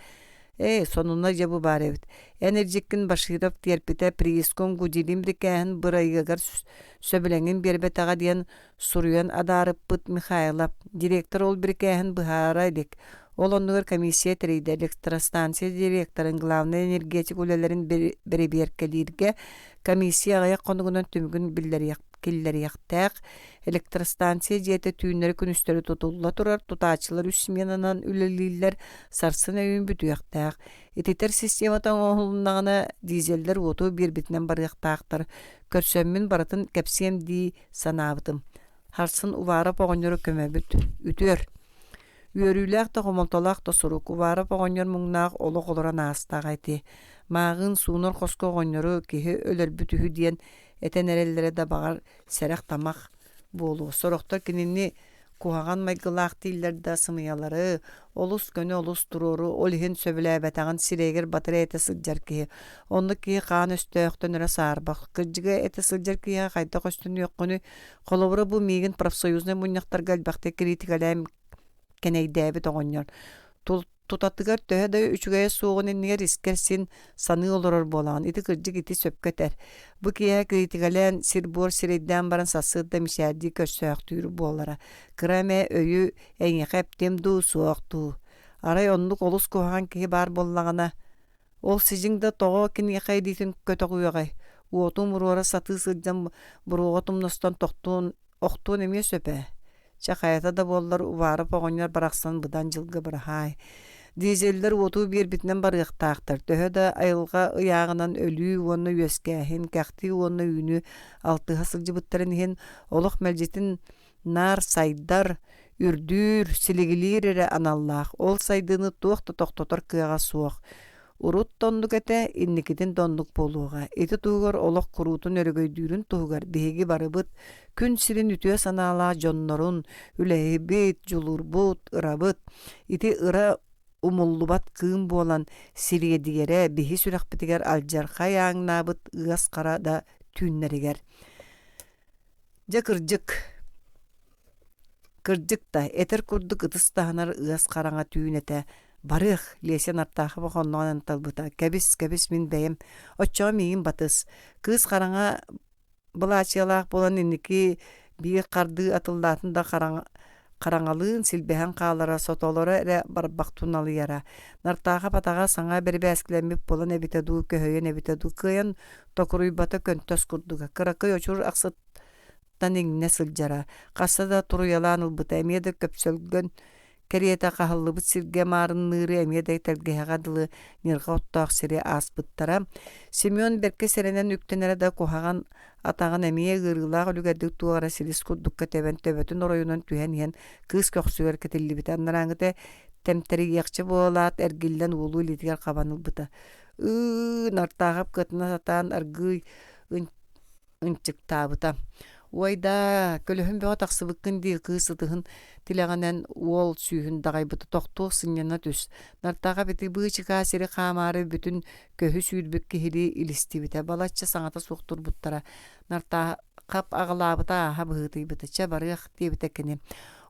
Сонуна жабы бар эбит. Энерджиккин Баширов терпите приискон гудилим рикәһен бырайгагар сөбіләңін бербетаға диен суруян адарыппыт Михайлов. Директор ол біркәһен быхара элек. Ол оннугар комиссия терейді электростанция директорын главный энергетик үлелерин береберкелирге комиссия аяқ қонугунан түмгін киллер яқтақ электростанция диете түйінлері күністері тұтылла тұрар, тұтачылар үсменанан үлелейлер сарсын өйін бүті яқтақ. Ететер систематан оғылынағына дизелдер оту бір бітінен бар яқтақтар. Көрсөммін баратын кәпсем дей санабытым. Харсын увара поғыныры көмәбіт үтөр. Үйөрүләк та қомалталақ та сұрук увара поғыныр мұңнақ олық олыран астақ айты. Мағын суыныр қосқа оғыныры кеhe өлір бүтіхі дейін этен эреллере да багар сәрәк тамақ болу. Сорохтар кинини куһаган майгылаах тииллер да сымыялары, олус көнө олус туруру, олихин сөбіләбәтағын сирегер батыры әті сылжар кие. Онны кие қаан өстөқтен өрі саарбақ. Кыржыға әті сылжар кие қайта қостын өққыны қолыбыры бұл мейгін профсоюзны мұняқтарға әлбәқті критикалайым кенейдәбі тоғыныр. Тутатыгар төһәдә үчүгәй сугын иннигер искерсин саны олорор болан. Ити кыржык ити сөпкәтер. Бу кия критикален сирбор сирейдән баран сасыдда мишәди көсөк түйрү болара. Кыраме өйү эңекеп темду суокту. Арай онлук олус кохан ки бар боллагана. Ол сижиңдә того кинге кайдитин көтөгүгәй. Уотум урора саты сылдан буругатум ностан токтун октун эме сөпе. Чакаята да боллар увары погоньяр бараксан быдан жылгы барахай. Дизелдер оту bir bitinen barıqtaqtır. Töhödə ayılğa ıyağынан ölü onu yöskəhin, kəxti onu ünü altı hasılcı bıttарын hen olıq məlcetin nar saydar ürdür silegilir ere anallah. Ol saydığını toqta toqtotor kıyağa suaq. Urut tonduk ete innikidin donduk boluğa. Eti tuğgar olıq kurutun örgöydürün tuğgar. Behegi barıbıt kün sirin ütüye sanala jonnorun ülehibit, julurbut, ırabıt. Eti ıra umullubat kığın bolan siriye digere bihi sürak bitiger aljarqa yağnabıt ıgas qara da tünneriger. Kırcık da eter kurduk ıtıs tahanar ıgas qaranga tüynete barıq lesen artaqı boğonluğanan talbıta kebis min beyim oçağı miyim batız. Kız qaranga bulaçyalaq bolan inniki bir qardı atıldatında Qarangalığın silbehen qağlara, sotolara ere barbaqtunalı yara. Nartağa patağa sana beri bəskilemmip bolan ebitedu, köhöyen ebitedu, kıyan tokuruy bata köntös kurduga. Kırakı oçur aqsattan ingine sıljara. Qassa da turuyalan ılbıta, emiyede köpsölgön keriyete qahıllıbıt sirge marın nırı, emiyede telgehagadılı nirga ottaq siri asbıttara. Semyon berke serenen üktenere da kuhagan atağın emiye gırgılağı lügerdik tuğara silis kurdukka teben töbötün oroyunan tühen yen kız köksüver ketilli bita. Narangıda temteri yaqçı boğalat ergillen ulu litiger qabanıl bita. Nartağap kıtına satan argıy ınçık tabıta. Oyda kölühün bir otaqsıbıkkın değil kısıtıhın tileğenen ol süyhün dağaybıtı toqtuq sınyanına düz. Nartağa biti bıçı kasiri qamarı bütün köhü süydbükki hili ilisti bite. Balatça sanata soqtur buttara. Nartağa qap ağılabıta aha bıhıtı bite. Çabarıq diye bite kini.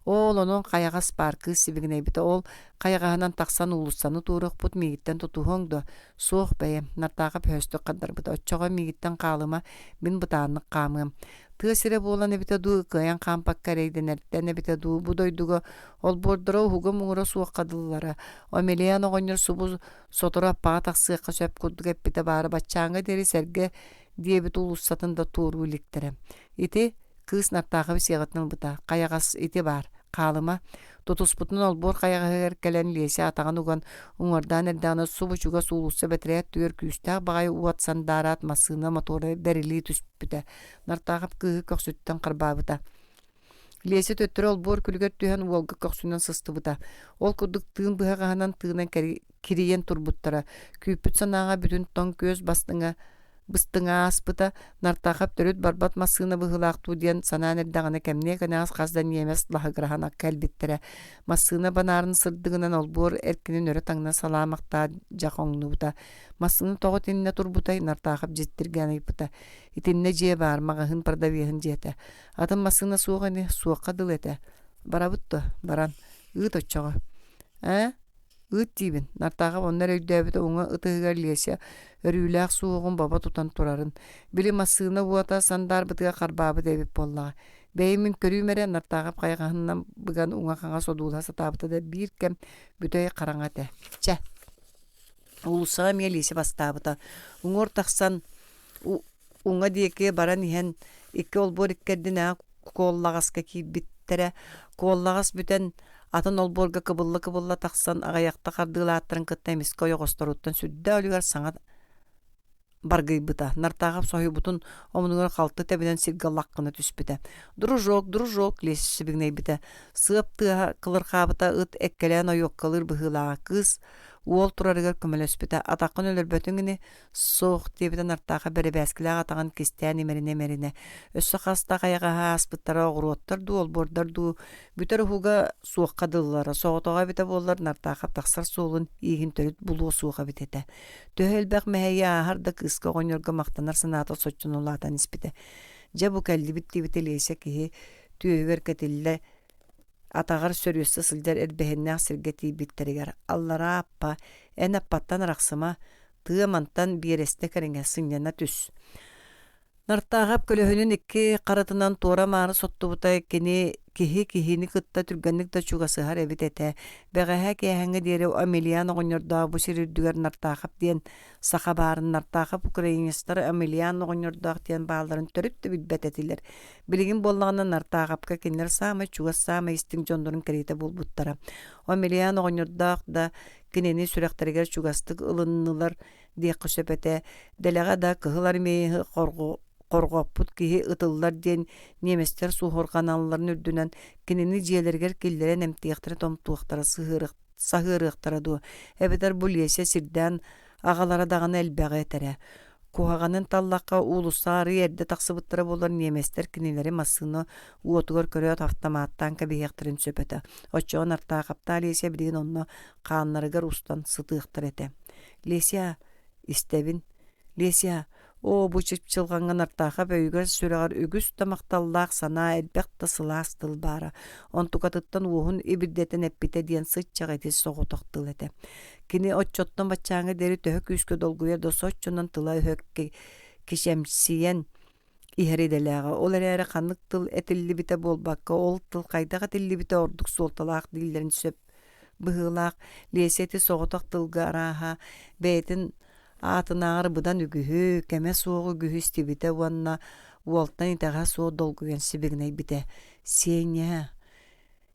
Ol onun qayağas parkı sibigine bite. Ol qayağanan taqsan ulusanı tuğruq but migitten tutuğundu. Soğ beyim. Nartağa pöstü qaddar bite. Oçoğa migitten qalıma bin butanlık qamım. Tığsire bolan ebitedu kıyan kampak kareyden ertten ebitedu bu doydugu ol bordura huga muğra suaq kadıllara. O meleyan oğonyor subu sotora pağa taqsıqa söp kurduk epite bari batçaanga deri serge diye bit ulussatın da tuğru iliktere. Iti kız nartağı bir siğatnıl bıta. Qayağas iti bar. Qalıma tutusputun ol bor qayağı kelen liyesi atağın ugan uğardan erdağına su buçuga su ulussa betreyat tüyer küstağ bağay uatsan darat masığına motora berili tüspüte. Nartağıp kığı köksütten qarbabıta. Liyesi töttürü ol bor külüger tühen uolga köksünden sısты bıta. Ol kurduk tığın bıhağanan tığınan kiriyen turbuttara. Küpüt sanağa bütün ton göz bastığına быстыңа аспыта нартахап төрөт барбат массыына быһылаактуу диэн санаан эрдэгана кэмние канаас хаздан немес лаһыгыраһан аккэлбиттерэ массыына банаарын сырдыгынан олбуор эркинин өрө таңна салаамактаа жакоңнубута массыны тоҕо тинне турбутай нартахап життиргээнайбыта итинне дьиэ баар маҕаһын продавиэһин дьиэтэ атын массыына суоҕани суохха дыл этэ барабытта баран ыыт оччоҕо ыыт диибин нартаахап оннор өйдөөбүтэ уҥа ытыһыгар Леся өрүүлээх суоҕун баба тутан турарын били массыына буота сандаарбытыга харбаабыт эбит буоллаҕа бэйимин көрүүмэрэ нартаахап хайҕаһыннан быган уҥа хаҥа содуулаһа сатаабыта да биир кэм бүtöй хараҥа этэ чэ улусаҕа эмиэ Леся бастаабыта уҥуор тахсан уҥа диэки баран иһэн икки олбуор иккэрдинээх куоллаҕаска киирбиттерэ куоллаҕас бүтэн атын олбуорга кыбылла тахсан аҕайахта хардыылааттарын кытта эмискэ ойоҕосторуттан сүрдэ олугар саҥа баргыйбыта нартаахап соһуйбутун омунугар халты тэбинэн сиргаллаххына түспүтэ дружок Леся сибигнэйбитэ сыап тыаһа кылырхаабыта ыт эккэлээн ойуоккалыр быһыылааҕа кыыс уол турарыгар көмөлөспүтэ атаккын өлөрбөтүҥүни суох диэбитэ нартааха бэребээскилээх атаҕын кистээн имерине өссө хаста хайаҕаһа аспыттара оҕуруоттар дуу олбуордар дуу бүтэр уһуга суохха дыллара соҕотоҕа бите буоллар нартаахап тахсар суолун иигин төрүт булуу суоха битэтэ төһөлбэх мэһэйэ аһар да кыыска оҕонньорго махтанар санаата соччунулаатан испите дьэ бу кэллибит диэбитэ Леся киһи түөһүгэр кэтиллэ атагар сөрүөссө сылдьар эрбэһиннээх сиргэ тиибиттеригэр аллара аппа эн аппаттан арахсыма тыа мантан биэрэстэ кэриҥэ сынньана түс нартаахап көлөһүнүн икки харатынан туора маары соттубута киһи киһини кытта түргэнник да чугасыһар эбит этэ бэҕэһэ киэһэҥҥэ диэри Амелиан оҕонньордоох бу сиrirдүгэр нартаахап диэн саха баарын нартаахап украинистар Амелиан оҕонньордоох диэн баалларын төрүп да билбэт этилэр билигин буоллаҕына нартаахапка кинилэр саамай чугас саамай истиҥ дьондорун кэриитэ булбуттара Амелиан оҕонньордоох да кинини сүрэхтэригэр чугастык ылыннылар диэххэ сөпэтэ дэлэҕэ да кыһылар мииһи коргоппут киһи ытыллар диэн неместер суохорҕаналларын үрдүнэн кинини дьиэлэригэр киллэрэ немтиэхтэрэ томтуохтара саһыарыахтара дуу эбэтэр бу Леся сирдээн аҕалара даҕаны элбэҕэ этэрэ куһаҕанын таллахха уулуссаары эрдэ тахсыбыттара буолар неместер кинилэри массыына уотугар көрөөт автоматтаан кэбиһиэхтэрин сөпэтэ оччоҕо нартаахапта Леся билигин онно хааннарыгар устан сытыахтар этэ Леся истэбин Леся бу чыпчылҕаҥҥа нартаахап өйүгэр сүрэҕэр үгүс тамахталлаах санаа элбэх да сылаас тыл баара онтукатыттан уоһун ибирдэтэн эппитэ диэн сыччаҕ этис соҕутахтыл этэ кини оччоттон баччааҥҥа дери төһө күүскө долгуйар досооччунан тыла ыһык кишэмсиэн иһэриделээҕэ ол эрээри ханнык тыл этиллибитэ буолбакка ол тыл хайдаҕа тиллибитэ ордук суолталаах дииллэрин сөп быһыылаах Леся эти соҕутах тылга арааһа бэйэтин аатынааҕар быдан үгүһү кэмэ суоҕу үгүһү истибитэ уонна уолтан итэҕэ суо долгуйан сибигнэйбитэ Сеня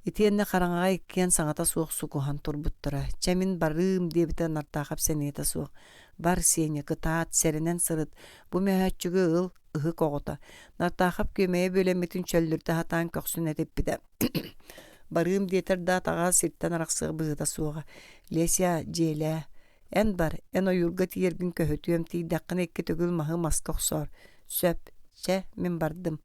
итиэннэ хараҥаҕа иккиэн саҥата суох сукуһан турбуттара чэмин барыым диэбитэ нартаахап сэниэтэ суох бар Сеня кытаат сэринэн сырыт бу мэһээччүгү ыл ыһык оҕото нартаахап күөмэйэ бөлэммитин чөллүрдэ хатаан көхсүн этиппитэ барыым диэтэр да таҕаа сиртэн арахсыга быһыта суоҕа Леся дьиэлээ эн бар эн ойурга тиергин көһөтүөм тииддэххина икки төгүл маһы маска охсоор сөп чэ мин бардым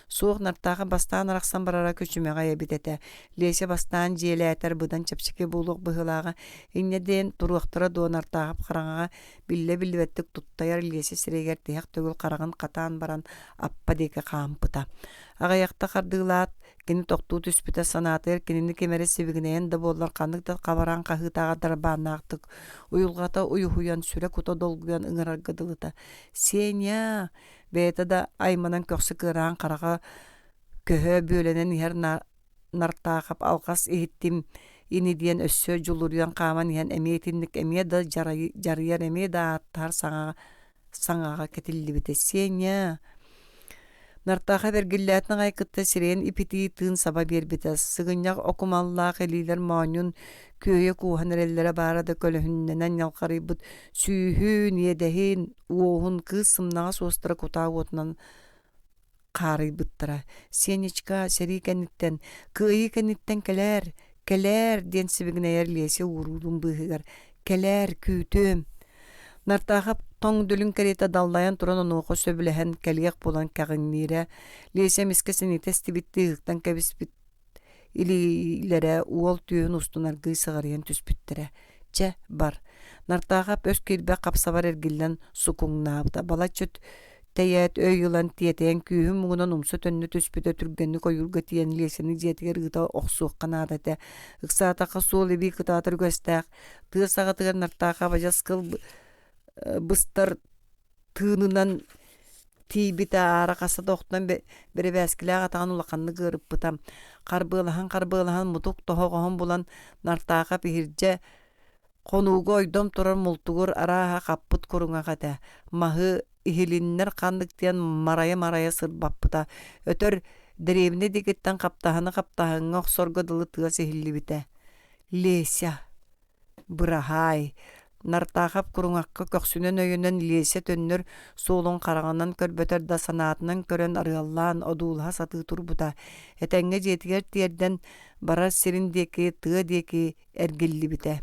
суох нартааха бастаан арахсан барара көчүмэҕэ эбит этэ Леся бастаан дьиэлээтэр быдан чэпчики буулуох быһылааҕа инне диэн туруахтара дуо нартаахап хараҥаҕа биллэ-биллибэттик туттайар Леся сирэйгэр тиһэх төгүл хараҕын хатаан баран аппа диэки хаампыта аҕайахта хардыылаат кини тохтуу түспүтэ санаатыгар кинини кемери сибигинэйэн да буоллар ханнык да хабараан хаһыытааҕа дарбаанаахтык уйулҕата уйуһуйан сүрэ кута долгуйан ыҥыраргадылыта Сеня бэйэтэ да айманан көхсү кыыраан хараҕа көһө бүөлэнэн иһэр нартаахап алҕас иһиттим ини диэн өссө дьулуруйан хааман иһэн эмиэ итинник эмиэ да жарыйар эмиэ да ааттаар саҥаҕа кетиллибитэ Сеня нартааха бэргиллээтин аҕайкытта сирэйэн ипитии тыын саба биэрбитэ сыгынньах окумаллаах элиилэр моонньун күөйэ кууһан эрэллэрэ баара да көлөһүннэнэн ньалхарыйбыт сүүһүүн иэдэһин уоһун кыыс сымнаҕа суостара кутаа уотунан хаарыйбыттара Сенечка сэрии кэнниттэн кыайыы кэнниттэн кэлээр диэн сибигинэйэр Леся уурулун быыһыгар кэлээр күүтүөм Нартахап тоң дүлүн керете даллаян туран онуоко сөбүлэһэн кэлиэх булан кэҕиҥниирэ Леся мискэсините стибитти ыктан кэбиспит илиилэрэ уол түйүн устунаргыы сыҕарыйан түспүттэрэ. Че бар. Нартахап өс киирбэ капсабар эргиллэн сукуҥнаабыта. Балаччыт тэйэт өй ылан тиэтэйэн күүһүн муҥунан умса төннү түспүтэ түргэнни койурга тиэн Лесяны дьиэтигэр ыыта охсуохханаадатэ. Ыксаатахха суол эбии кытаатар үгэстээх. Тыа саҕатыгар Нартахап ажас кыл быстар тыынынан тиибите аара каса тохтан беребээскилээх атаҕан улаханны кыарыппыта. Карбыылаһан мутук тоһоҕоһун булан Нартахап иһирдьэ конууга ойдом турар мултугур арааһа хаппыт куруҥаҕа маһы иһилиннэр ханныктыан марайа сырбаппыта. Өтөр дэриэбинэ дигиттэн каптаһыҥҥа охсорго дылы тыас иһиллибитэ. Леся быраһаай. Нартахап куруҥакка көхсүнэн өйүнэн Леся төннөр суолун хараҕынан көрбөтөр да санаатынан көрөн арыаллаан одуулаһа сатыы турбута. Этэҥҥэ дьиэтигэр тиэрдэн барар сирин диэки тыа диэки эргиллибитэ.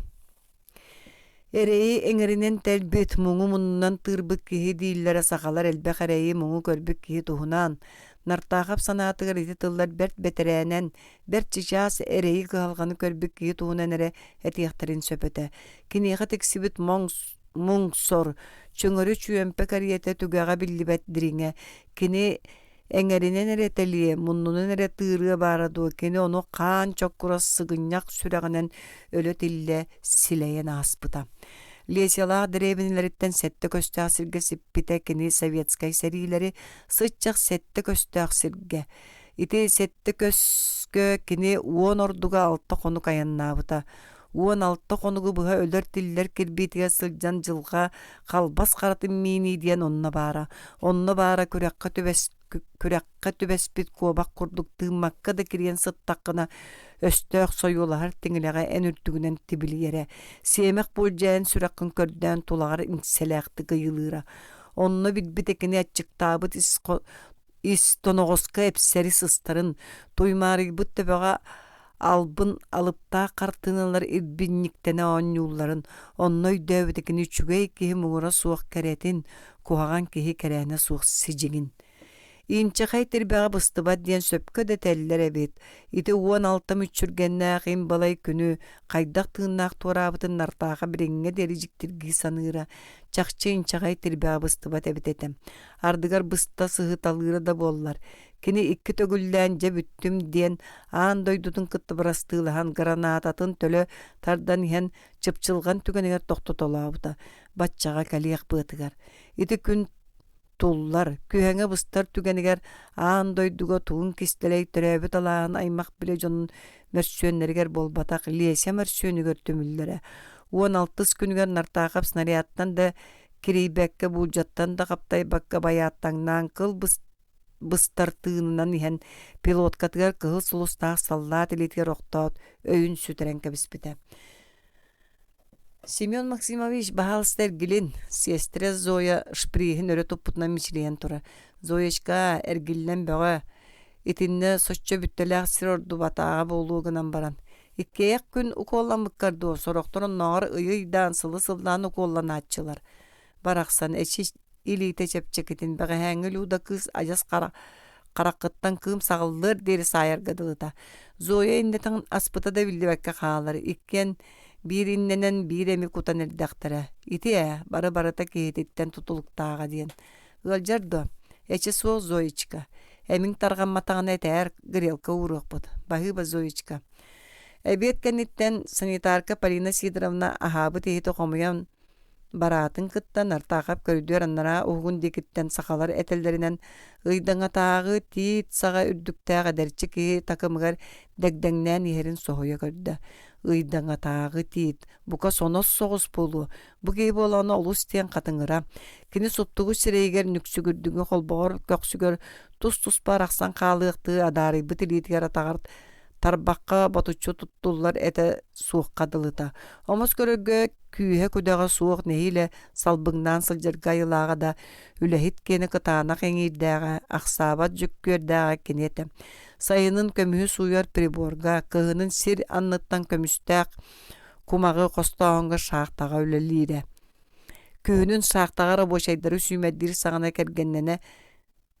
Эрэйи эҥэринэн тэлбит муҥу муннан тыырбыт киһи дииллэрэ сахалар элбэх эрэйи муҥу көрбүк киһи туһунан. Нартахап санаатыгар ити тыллар берт бэтэрээнэн, берт чичаас эрэйи кыһалҕаны көрбүк киһи туһунан эрэ этиэхтэрин сөпөтө. Киниэхэ тиксибит муҥсор, чөҥөрү чүөмпэ кэриэтэ түгэҕэ биллибэт дириҥэ. Кини эҥэринэн эрэ тэлие, муннунун эрэ тыырыа баара дуо. Кини ону хаан чоккурас сыгынньах сүрэҕинэн өлө тиллэ силэйэн ааспыта. Лесялаах дэриэбинилэриттэн сэтте көстөөх сиргэ сиппитэ кини советскай сэриилэри сыччах сэтте көстөөх сиргэ. Ити сэтте көскө кини уон ордуга алта хонук аяннаабыта. Уон алта хонугу быһа өлөр тиллэр кирбиитигэ сылдьан дьылга халбас харатын миини диэн онно баара. Онно баара күрэххэ түбэспит куобак курдук тыыммакка да кириэн сыттаккына өстөөх союлаһар тиҥилэҕэ эн үрдүгүнэн тибилиэре. Сиэмэх булдьаан сүрэххин көрдөөн тулагар иҥселээхти гыйылыыра. Онно билбитекини аччыктаабыт ис тоноҕоска эпсэри сыстарын туймаарыйбыт төбөҕө албын алыптаа картыналар ирбинниктене оонньуулларын. Онно үйдөөбүтекини үчүгэй киһи муҥура суох кэрэтин, куһаҕан киһи кэрээне суох сиджигин. Иинчэхэй тирбэҕэ быстыбат диэн сөпкө да тэллэр эбит. Ити уон алтам үччүргэннээх ин балай күнү хайдах тыыннаах туораабытын Нартааха бириҥҥэ дери дьиктиргии саныыра. Чахчы инчэхэй тирбэҕэ быстыбат эбитэтэ. Ардыгар быста сыһыталыыра да буоллар. Кини икки төгүллээн дьэ бүттүм диэн аан дойдутун кыттыбырастыылаһан гранаататын төлө тардан иһэн чыпчылган түгэнигэр тохтотолообута. Батчаҕа кэлиэх быатыгар. Ити күн туллар, күһэҥэ быстар түгэнигэр аан дойдуга тугун кистэлэй төрөөбүт алаан аймах биле дьонун мөрсүөннэригэр болбатах Леся мөрсүөнүгөр түмүллэрэ. 16 күнүгэр Нартаахап снарядтан да кирийбэккэ булдьаттан да каптайбакка баяаттаңнаан кыл быстар тыынынан иһэн пилоткатыгар кыһыл сулустаах саллаат илитигэр охтоот өйүн сүтэрэн кэбиспитэ. Семен Максимович бахалстер гилин сестре Зоя шприихин өрө туппутунан мичилиэн тура. Зоячка эргиллен бөҕө итинне соччо бүттэлээх сир орду батааҕа болуугунан баран. Иккеяк күн уколламыккардуу сорохторун ноҕор ыйыйдаан сылы-сылдаан уколланааччылар. Барахсан эчи илиите чепчекитин бэҕэһээҥҥи лууда кыыс ажас караккыттан кыым саҕыллыыр диэри саайаргадылыта. Зоя иннетэн аспыта да биллибэкке хаалар. Иккен биир инненен биир эми кутан эрдэхтэрэ. Ити бары-барыта киһититтэн тутулуктааҕа диэн. Ыалдьардо, эчи суох Зоечка. Эмиң тарҕамматаҕына этээр гырелка уруохпут. Баһыыба Зоечка. Эбиэт кэнниттэн санитарка Полина Сидоровна аһаабыт иһити хомуйан бараатын кыттан Нартаахап көрдүөр аннара уһугун дикиттэн сахалар этеллеринен ыйдаҥатааҕы тиит саҕа үрдүктээҕэ дэрчи киһи такымыгар дэгдэҥнээн иһэрин соһуйа көрдө. Ыйдаҥатааҕы тиит, бука сонос соҕус булу. Бу киһи буолаҕына олус тиэн хатыҥыра. Кини суптугу сирэйигэр нүксүгүрдүҥү холбоҕор көхсүгөр тус барахсан хаалыахтыы адаарыйбыт илиитигэр атаҕар тарбакка ботуччу туттуллар эте суохкадылыта. Омос көрөгө күүһэ күдэҕэ суох нэһилэ салбыҥнаан сылдьарга айылааҕа да үлэһит кини кытаанах эҥиирдээҕэ ахсаабат дьүккүөрдээҕэ киниэтэ. Сайынын көмүһү сууяр приборга, кыһынын сир анныттан көмүстээх кумаҕы хостооҥҥа шаахтаҕа үлэлиирэ. Көөнүн саактагара бошайдары сүймәддир саңана кергеннене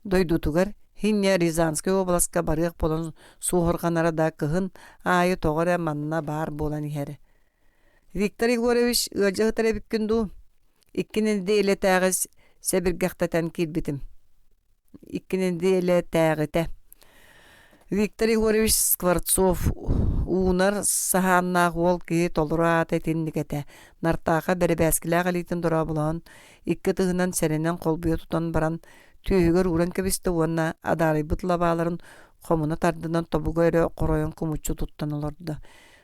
дойдутугар Хинне Рязанская областка барык болон суохорганара да кыһын аайы тоҕоре манна баар болан иһэр. Виктор Егорович ыалдьа хытарабиккин дуу. Иккининди эле таагыс себиргэхтэтэн киирбитим. Иккининди эле таагыта. Виктор Егорович Скворцов уунар саһааннаах уол киһи толураат этинникэте. Нартааха бэребээскилээх алиитин дора булаан, икки тыһынан сэрэнэн холбуйа тутан баран, түйүгөр уран кэбисте уонна адарайбыт лабааларын хомуна тардынан тобуга өрө коройон кумуччу туттан олорда.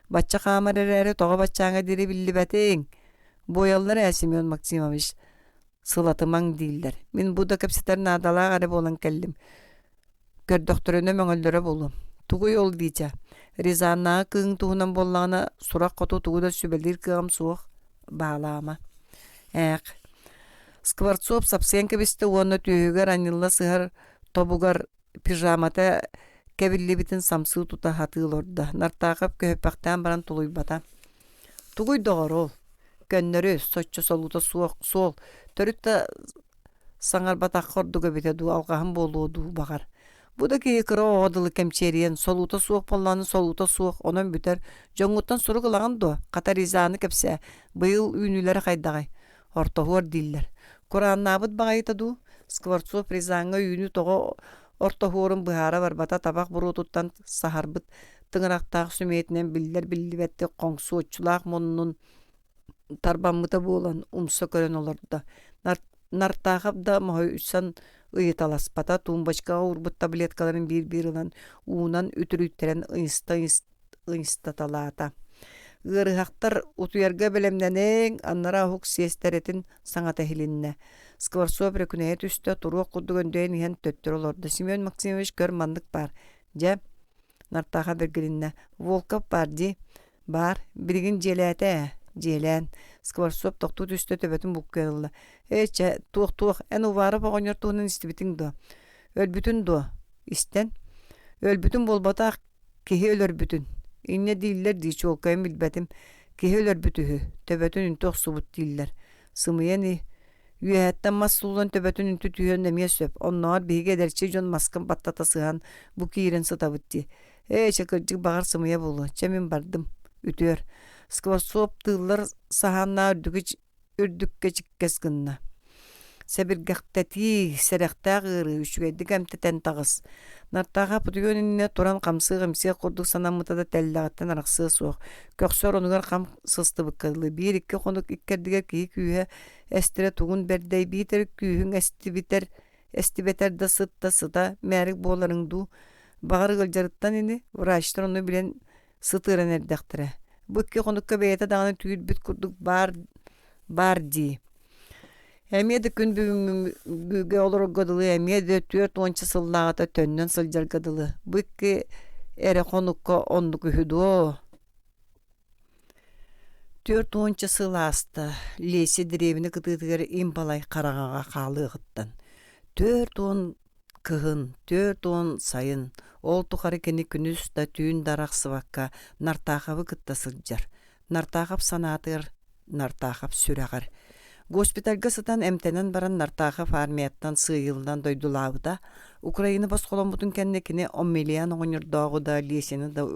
Бачча хаамар эрээри тоҕо баччааҥа дири биллибэтииҥ. Бояллар Семен Максимович сылатымаң дииллер. Мин буда кэпситер наадалаах аре болан келлим. Көрдөхтөрөнө möҥөллөрө болум. Тугуй ол диичэ. Рязаннаа кыың туһунан боллаана сурак хоту тугуда сүбэлдир кыам суох баалаама. Скворцов сапсен кэбисте уонна түйүгөр анилла сыһар тобугар пижамата кэбиллибитин самсыы тута хатыылорда. Нартаахап көһөппэхтээн баран тулуйбата. Тугуй доҕорол. Көннөрү соччо солута суох сол. Төрүтtä саңар батах хордуга бите ду алгаһын болуоду багар. Буда кии кыра оҕодылы кемчериен солута суох болланы солута суох онон бүтер жоңуттан суругулаган до катаризаны кепсе быйыл үүнүлери хайдагай. Ортоһуор диллер. Курааннаабыт багайта ду Скворцов Рязанга үүнү тоҕо ортоһуорун быһаара барбата табак буруутуттан саһарбыт тыҥырахтаах сүмээтинэн биллер биллибэтти коҥсуоччулаах моннун тарбаммыта буолан умса көрөн олорда. Нартаахап да моһой үссэн ыйыталаспата тумбачкага урбут таблеткаларын бир ылан уунан үтүрүйттерен ыйыстаталаата. Ыарыхактар утуярга белемненең аннара хук сиестеретин саңата хилинне. Скворцов рекунэйт үстө туруок кудугөндөйн иһэн төттөр олорда. Семен Максимович көр мандык бар. Же нартааха бергилинне. Волков бар ди. Бар. Биригин желээте. Желэн. Скворцов тоқту үстө төбөтүн буккерылла. Туох. Эн увары богоньор туунун истибитиң до. Өлбүтүн до. Истен. Өлбүтүн болбатаах киһи өлөрбүтүн. Инне дииллер дичи олкайын билбетим. Киһи өлөрбүтүһү. Төбөтүн үнтүөх субут дииллер. Сымыйени үйэһэттэн мас сулуан төбөтүн үнтү түйөн эмиэ сөп. Онноор биһиге эдерчи жон маскын баттата сыһан бу киирен сытабыт ди. Чакырдьык багар сымыйа болу. Чемин бардым. Үтүөр. Скворцов тыыллар саһааннаа үрдүкке чиккес гынна. Себиргэхтэти сэрэхтээх ыры үчүгэйдик эмтэтэн тагыс. Нартааха путугөнүнне туран камсыыр эмсиэ курдук санаммытада тэллэҕэттэн арахсыа суох. Көхсөр онугар кам сыстыбыккаллы. Биир икки хонук иккердигер кии күүһэ эстире тугун бердэй биитер күүһүн эстибетер да сыта мээрик буоларыңдуу. Багар ылдьарыттан ини врачтар ону билен сытыыран эрдэхтэрэ. Бу икки хонукка бэйэтэ даҕаны түйүлбүт курдук бар дии. Эмиэде күн бүгүнгө олоргодылы, эмиэде 4-10 сыллаагата төннөн сылдьаргадылы. Бу икки эре хонукка оннук үһүдүө. 4-10 сылааста Леси деревини кытыытыгар имбалай карагаға хаалыгыттан. 4-10 кыһын, 4-10 сайын, ол тухары кени күнүс да түйүн дарах сыбакка нартаахабы кытта сылдьар. Нартаахап санаатыр, нартаахап сүрагар. Госпитальга сытан эмтенен баран нартаахап армияттан сыйылдан дойдулаабыта, Украина басқоломбутун кеннекини 10 миллион оңырдоогу да Лесини да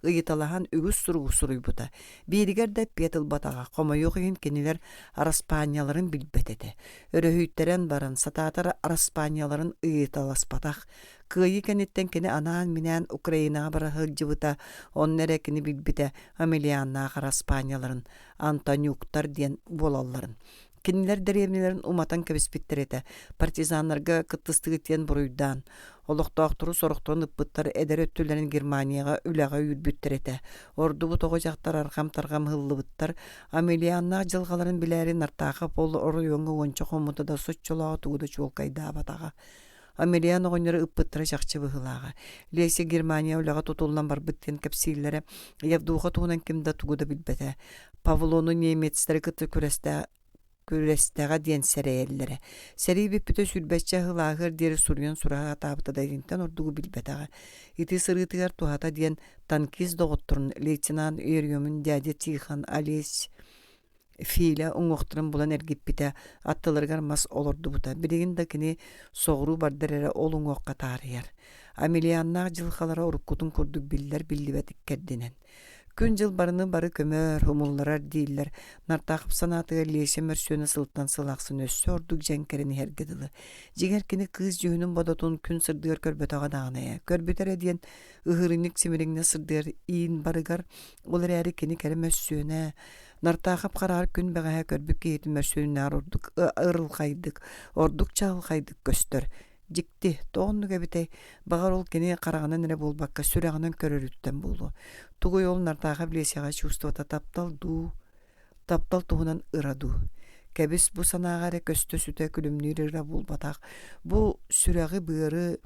ыйыталахан үгүс суруйбута. Биригер да петыл батага комойугин кенилер араспанияларын билбетете. Өрөһүйттерен баран сатаатар араспанияларын ыйыталаспатах. Кыйы кенеттен кени анаан минен Украина бара хылжыбыта, оннере кени билбите амелианнаах араспанияларын, Антонюктар диен болалларын. Кинилер деревнелерин уматан кебиспиттерете, партизанларга кыттыстыгы тиен буруйдан, олохтоохтуру сорохторун ыппыттар эдер өттүлерин Германияга үлага үйүрбүттерете. Ордубу того жактар аргам-таргам хыллыбыттар, амелианнаах жылгаларын билери нартаахап ол оруйоңго ончо хомутада соччолоо тугуда чуолкайда батага. Амелиан оғыныры ыппыттары жақчы бұғылаға. Леси Германия үліға тұтулынан бар бұттен кәпсейлері евдуға туғынан кімді туғыда білбәді. Павлону немецтері күтті күрестіға ден сәрәйелері. Сәрей біппіті сүлбәтчі ғылағыр дері сұрген сұраға табыта дайдыңтан ордуғы білбәдіға. Иті сырғытығар туғата ден танкиз доғыттырын лейтенант Үйерьемін дәде Тихан Алесь fiile оңоқтырын булан эргиппите аттыларгар мас олорду бута. Биригин да кини соғру бардарere ол оңоққа тарыяр. Амелианнақ жылқалара уруккутун курдук биллер биллибет иккердинен. Күн жыл барыны бары көмөр, хумулларар дейілер. Нартақып санатыға лейсе мөрсөні сылттан сылақсын өссө ордук жәнкеріні хергеділі. Жегер кені кыз жүйінің бодотун күн сырдығыр көрбетаға дағанaya. Көрбетер әден ұғырынық семеріңне сырдығыр иін барыгар олар әрі кені кәрі мөрсөні. Нартақып қарар күн бәғая көрбік кейті мөрсөнінар ордук ырылқайдық, ордук чағылқайдық көстір. Жикти тоонну кебитей багар ол кени караганан эре болбакка сүрагынан көрөрүттен болду. Тугуй ол нартаага билесега чувствота таптал тугунан ыраду. Кебис бу санаагаре көстө сүтө күлүмнүрүрө болбатак. Бу сүрагы быыры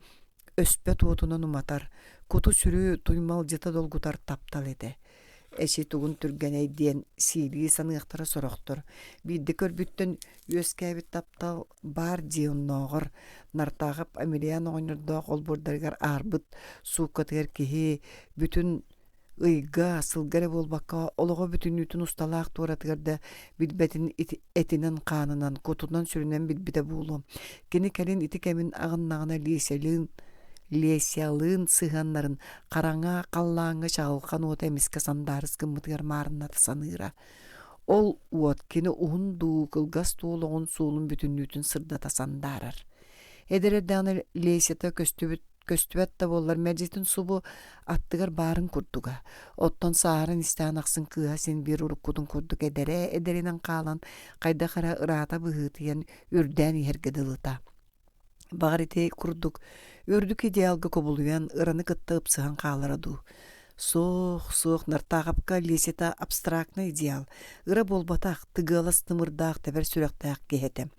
өспө туотунан уматар. Куту сүрү туймал жыта долгутар таптал эде. Эши тугун түргеней диен сийлии саныяқтара сорохтор. Бидди көрбүттен үөскәбит таптал бар дионногор нартагып Амелиян оңнордоох олбурдаргар арбыт сууккатыгар кихи бүтүн ыйга сылгаре болбакка олого бүтүнүтүн усталаак туоратыгарда билбетин этинен канынан кутунан сүрүнен билбите буулу. Кини келин ити кемин агыннагына лесиалын сыганнарын караңа қаллаңы чағылқан ота емеске сандарыз кыммытыгар марынаты саныра. Ол уот кені уынду кылгас туолоғын суылын бүтіннүтін сырдата сандарар. Эдерерданы лесиата көстүбет да боллар мәжетін субу аттыгар барын курдуга. Оттон саарын истан ақсын кыа сен бир уруккудун курдук эдеринен қалан қайда қара ырата бұғытыян үрдән ергедылыта. Бағарите курдук үрдүк идеалга кобулуян ыраны кыттып сыған қалараду. Суох нартағапка лесета абстрактны идеал. Ыра болбатақ, тыгылас тымырдақ, тәбір сүректақ кехетем.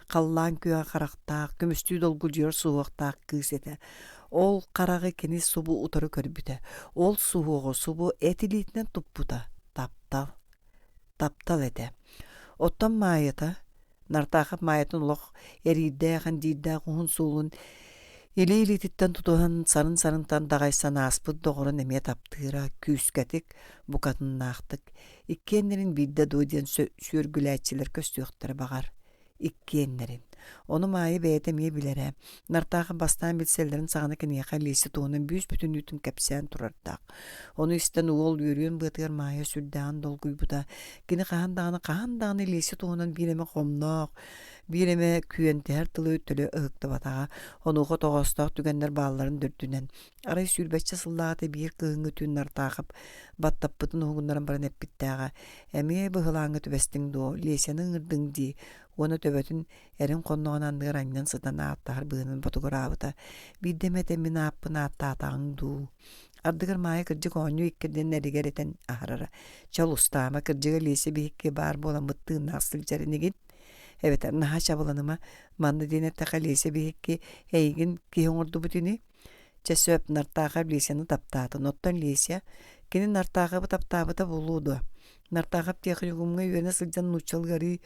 Қаллан күйа қарақтақ, көмістүй долгул жер суықтақ күйсеті. Ол қарағы кені субу утары көрбіті. Ол суығы субу этилитінен туппута. Таптал ете. Оттан майыта, нартағап майытын олық әрейдәғын дейдәғ ұғын суылын Елейлетиттен тутуған сарын-сарынтан дағайсан аспыд доғырын әме таптыра, күйскәтік, бұқатын нақтық. Иккеннерін бидді дойден сүйіргіләтчілер көстіқтірі бағар. Иккеннерін. Оны майы бәйті ме білері. Нартағы бастан білселерін сағаны кенеға лесі туғының бүйіз бүтін үтін кәпсән тұрардақ. Оны істен уол үйрен бұтығыр майы сүрдән долгуй бұда. Кені қағандағаны лесі туғының биреме қомнақ. Биреме күйентер тылы өттілі ұғықты батаға. Онуғы тоғыстақ түгендер балаларын дүрдінен. Арай сүрбәтші сыллағаты бір күйіңі түн нартағып, баттап бұтын ұғынларын баран әппіттәға. Әме бұғылаңы түбәстің до, лесенің ұрдың дей. Оны төбөтін әрін қоннуған андығыр аннан сыдан аттағыр бұғынын бұтығыр ауыта. Биддемет әмін аппын аттағың ду. Ардығыр майы кіржік оңю иккерден әрігер етен ахырара. Чал ұстама кіржігі лесе бейікке бар болан бұттығын ақсыл жарынегін. Evet, naha çabalanıma mandı dine takalese bihekki heygin ki ordu bütünü çesöp nartağa bileseni taptadı. Nottan lese kini nartağa taptağı da buludu. Nartağa teknikumga yöne sılcan nuçalgari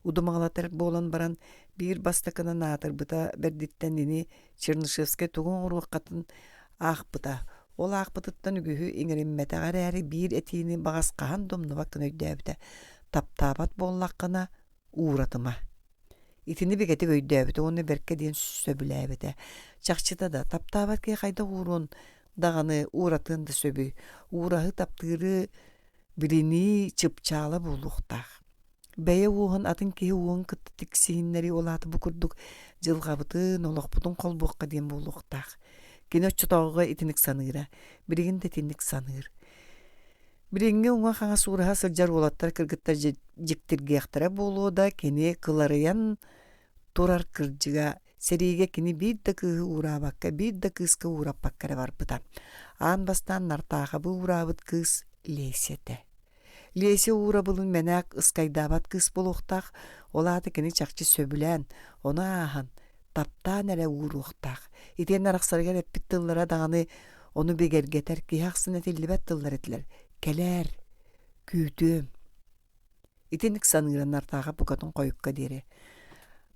udumağlatar bolan baran bir bastakana natır bıta berditten dini Çernişevske tuğun urvaqatın ağ bıta. Ol ağ bıtıttan ügühü ingirimmete garari bir etiğini bağız qahan domnu bakın öydəbdə. Taptabat bollaqına uğratıma. İtini bir geti göydəbdə, onu berke diyen söbüləbdə. Çaqçıda da taptabat ki qayda uğrun dağını uğratın da söbü. Uğrahı taptırı birini çıpçalı buluqtaq. Beye uğun atın ki uğun kıttı tiksinleri olatı bukurduk jılğabıtın olaqbutun qol boqqa diyen buluqtaq. Kine çutağıға itinik sanıra, birigin de tinik sanır. Biringe uğa xağa suğraha sıljar olattar kırgıttar jiktirgeğtara bolu da kene kılarıyan turar kırcıga serige kini bir da kığı uğrabakka, bir da kızka uğrabakkara var bıdan. An bastan nartağa bu uğrabıt kız lesete. Lese uğrabılın menak ıskaydabat kız buluqtaq, olatı kene çakçı söbülen, ona ahan. Taptan ele uğruqtaq. İten araqsargar eppit tıllara dağını onu begergeter ki haqsın etillibet tıllar ettiler. Keler, küydüm. İtenik sanıran nartağa bukatın koyukka deri.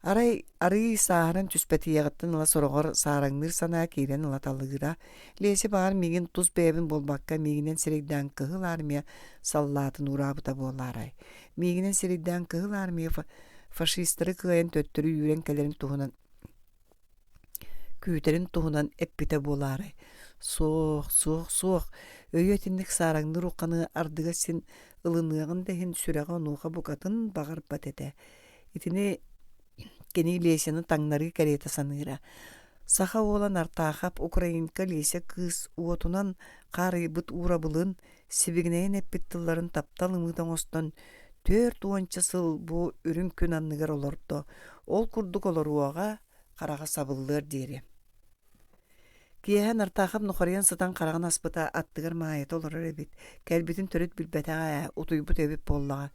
Arı sağırın tüspeti yağıttın ıla sorogor sağırыңdır sana kiren ıla tallıgıra. Lesi bağır migin tuz bebin bolbakka miginen sirigden kıhıl armiya sallatın urabıta bollaray. Miginen sirigden kıhıl armiya faşistleri kıyan töttürü yüren kelerin tuhunan kүйтерин туһунан эппите буолааray. Суох. Өйөтинник саараңныр уканы ардыга син ылыныагын дехин сүрэҕэ онуоха букатын багарбат эте. Итини кени лесени таңнары карета саныыра. Саха оолан артаахап украинка лесе кыыс уотунан каарыйбыт уурабылын сибигинэйин эппиттылларын таптал ымыытан остон 4-10 сыл бу үрүн күн анныгар олордо. Ол курдук олоруага карага сабыллар диэри. Киэһэн артаахап нухарыйан сытан караган аспыта аттыгар маайыт олорор эбит. Кэлбитин төрөт билбэтэҕэ утуйбут эбит боллаҕа.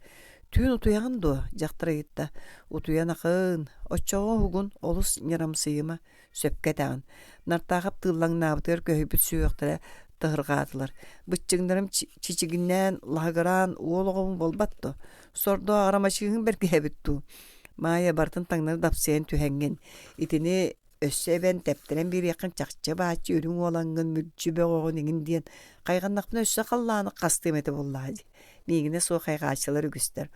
Түүн утуяҕын дуо дьахтарайытта. Утуян акын, оччоҕо хугун олус ньарамсыйыма сөпкэтэҕин. Нартаахап тыыллаҥнаабытыгар көһүбүт сүүөхтэрэ тыһыргаатылар. Быччыҥнарым чичигиннээн лаһыгараан уолоҕум болбатто. Сордоо арамачыыһын беркиһэбиттүү. Маая бартын таңнары дапсыйан түһэҥҥин. Итини өссөбен тептерен бир якын чакчы баачы өрүң олаңгын мүлчү бөгөгөн иңин диен кайганнакпын өссө каллааны кастым эте боллаади. Мигине соо кайгаачылар үгүстер.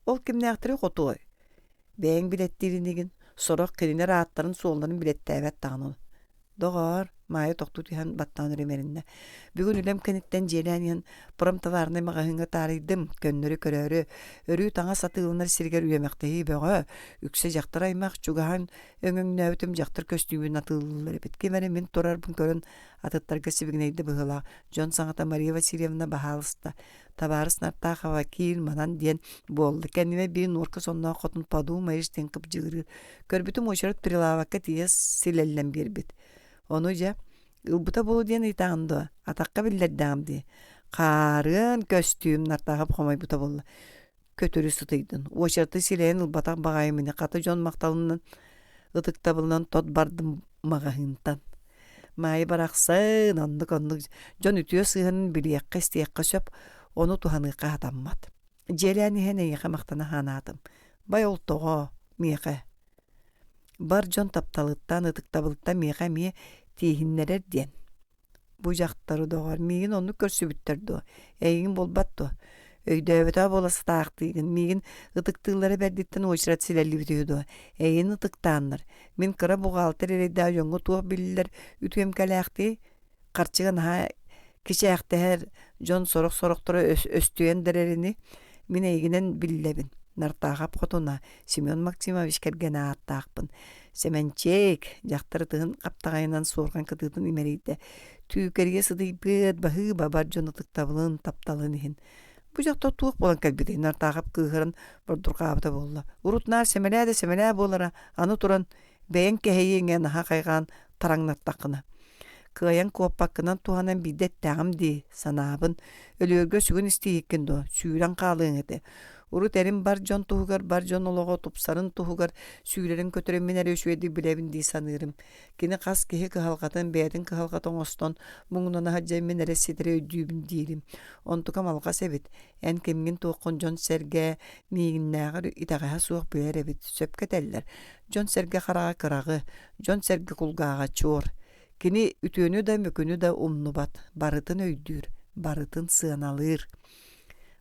Ол кимнээхтери хотуой. Бээн билеттиринигин сорок киринер ааттарын суолларын билеттээбэт таанын. Догор маая токтутуян баттаан ремеринне. Бүгүн үлем кенеттен желääниен пырым таварны магahыңа тарыйдым көннөрү көрөрү өрүү таңа сатыылынар сиргер үйөмөктеи бөгө үксе жактар аймак чугахан өңөңнөбүтүм жактар көстүүбүн атыылылар бит кемере мен турарбын көрөн атыттарга сибигнейди быгыла Жон Саңата Мария Васильевна бахалыста табарыс нартахава киил манан диен болду кениме бир нурка сонна хотун падуу майыш тенкып жыгыры көрбүтүм очорот прилавакка тиес силеллен бирбит. Onu ja ылбыта болу диэн итаанды атакка биллердаамди. Карын көстүүм нартагап хомойбута болла. Көтөрү сытыйдын. Очарты силээн ылбатак багаймыны каты Жон макталынан ытыктабылынан тот бардым магахынтан. Майы бараксын ондук Жон үтүө сыһынын билиэкка стиэкка сөп ону туханыыкка атаммат. Желээни хэнэйэхэ мактана ханаатым. Бай олтого миэхэ. Бар Жон тапталыттан ытыктабылыттан миэхэ мие тиихиннерер диэн. Бу жактары догор мигин ону көрсүбүттөрдү. Эйгин болбатту. Өйдөбөтө боласы таактыгын мигин ытыктыылары бердиттен очрат силелибитүдү. Эйгин ытыктааннар. Мен кыра бухгалтер эрейдэ жоңго туох биллер үтүем калаакты. Карчыган ха кичээхтер Жон сорок-сороктора өстүен дерерини мен эйгинен биллебин. Нартаахап хотуна Семен Максимович керген ааттаакпын. Семенчек жактырытыгын каптагайынан суорган кытыытын имерийде. Түүкерге сыдыйбыт баһыы бабар Жон ытыктабылын тапталын ихин. Бу жакта туох болан кэлбитей нартаахап кыыхарын бордургаабыта болла. Урутнаар семелää болара аны туран бэйэн кэһэйиңэ наха кайгаан тараңнаттаккына. Кыаян куоппаккынан туханан бидет тагамди санаабын өлөөргө сүгүн истииккен до сүүрэн каалыың эте. Урут эрин бар Жон туһугар бар Жон олого тупсарын туһугар сүүрэрин көтөрөммин эрөшүэди билебин дии саныырым. Кини кас киһи кыһалгатын бээтин кыһалгатын остон муңунана хаджаймин эреситире өйдүүбүн диирим. Онтука малгас эбит. Эн кемгин туоккун Жон Серге миигиннаагыр итагаһа суох бүөр эбит. Сөпкетеллер. Жон Серге харага кырагы, Жон Серге кулгаага чуор. Кини үтүөнү да мөкөнү да умнубат. Барытын өйдүүр, барытын сыаналыр.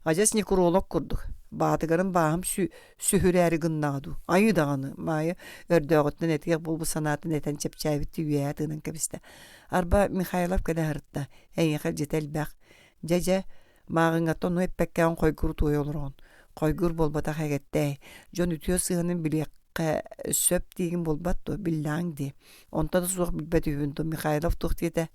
Ажас некуролог курдук. Баатыгарын баам сүһүрääри гыннааду. Айы даганы майы өрдөөгөттөн этиге булбу санаатын этен чепчайбитти үйәтынын кебисте. Арба Михайлов кэлэхырытта. Эйэхэр жетел бак. Жажа маагыңаттон эппеккээн койгур туойолорон. Койгур болбата хэгеттэй. Жон үтүө сыһынын билиэкка сөп тиигин болбатту биллаң ди. Онта да суох билбет үбүнту Михайлов тухтиете.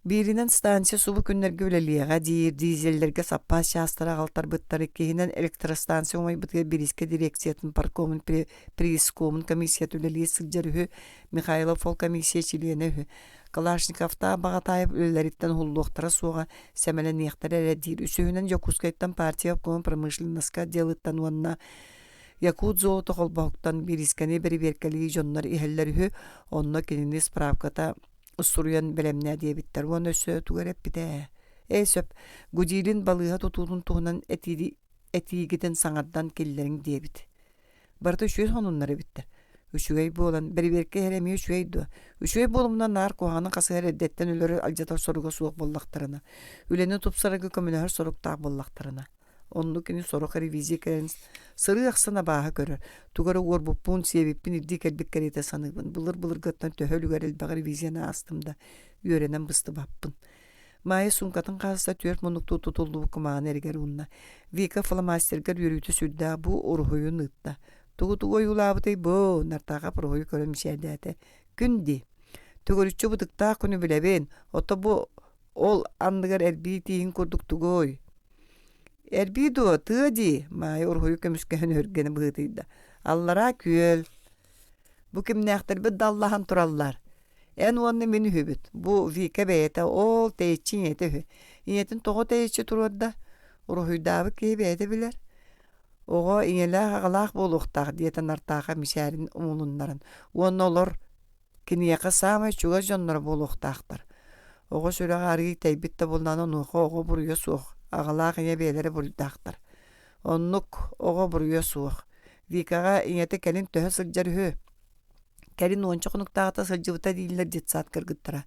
Биринен станция субу күннерге үлелиэға дизеллерге саппас шастара алтар быттары кейінен электростанция умай бытыга Бириске дирекциятын паркомын приискомын комиссия үлелие сылжарыхы Михайлов ол комиссия чилиенехы. Калашниковта бағатайып үлелериттен хуллуқтара суға сәмелен ехтар әрәдир. Үсөйінен Якутскайттан партия обкомын промышленностка делыттан уанна Якут золото холбауктан Бирискені бері беркелігі жонлар ихеллеріхі онна кенini справката Уссуруян белемнә диебиттер, он өсө тугәрәп бите. Сөп, гудилин балыга тутуунун туһунан этигиден саңардан келлериң диебит. Barta üçüge sonunları bitter. Üçüge bolan beri heremi üçügeydi. Üçüge bolumdan nar kohanın kası her eddetten ölörü aljatar soruga soğuk bollaktarına. Ülenin tupsaragı kömülüher sorukta bollaktarına. Onlukini soruk reviziya keren sırı yaksana baha görür. Tugara uğurbupun sebepin iddi kelbik kerete sanıbın. Bulur gıttan töhölü görel bağı reviziyana astımda. Yörenen bıstı bappın. Maya sunkatın kazısa tüyört monuktu tutuldu bu kumağın erger unna. Vika flamasterger yürütü südda bu oruhuyu nıtta. Tugu yulabıtay bu nartağa prohuyu körülmüşerdete. Gündi. Tugurutçu budıkta kunu bilebin. Ota bu ol andıgar elbi tihin kurduk tugoy. Elbido tığdi. Maya oruhuyu kömüşken örgeni bıhtıydı. Allara küel. Bu kim nektar bir dallahan turallar. En onu meni hübüt. Bu vika beyete ol teyçin yete hü. İnetin toğu teyçi tururda. Oruhuyu davı ki beyete biler. Oğa ineler ağlaq boluqtaq diyeten artaqa mişərin umulunların. Onun olur kiniyaka samay çuga jonlar boluqtaqdır. Oğa şöyle qarıyı teybitte bulunan oğa oğa buruya soğuk. Ağlaq ine beylere buruydaqdır. Onluk oğa buruya soğuk. Vikaga inete kelin töhe sılcar hü. Kelin onçuk nuktağıta sılcıvıta değiller jetsat kırgıttıra.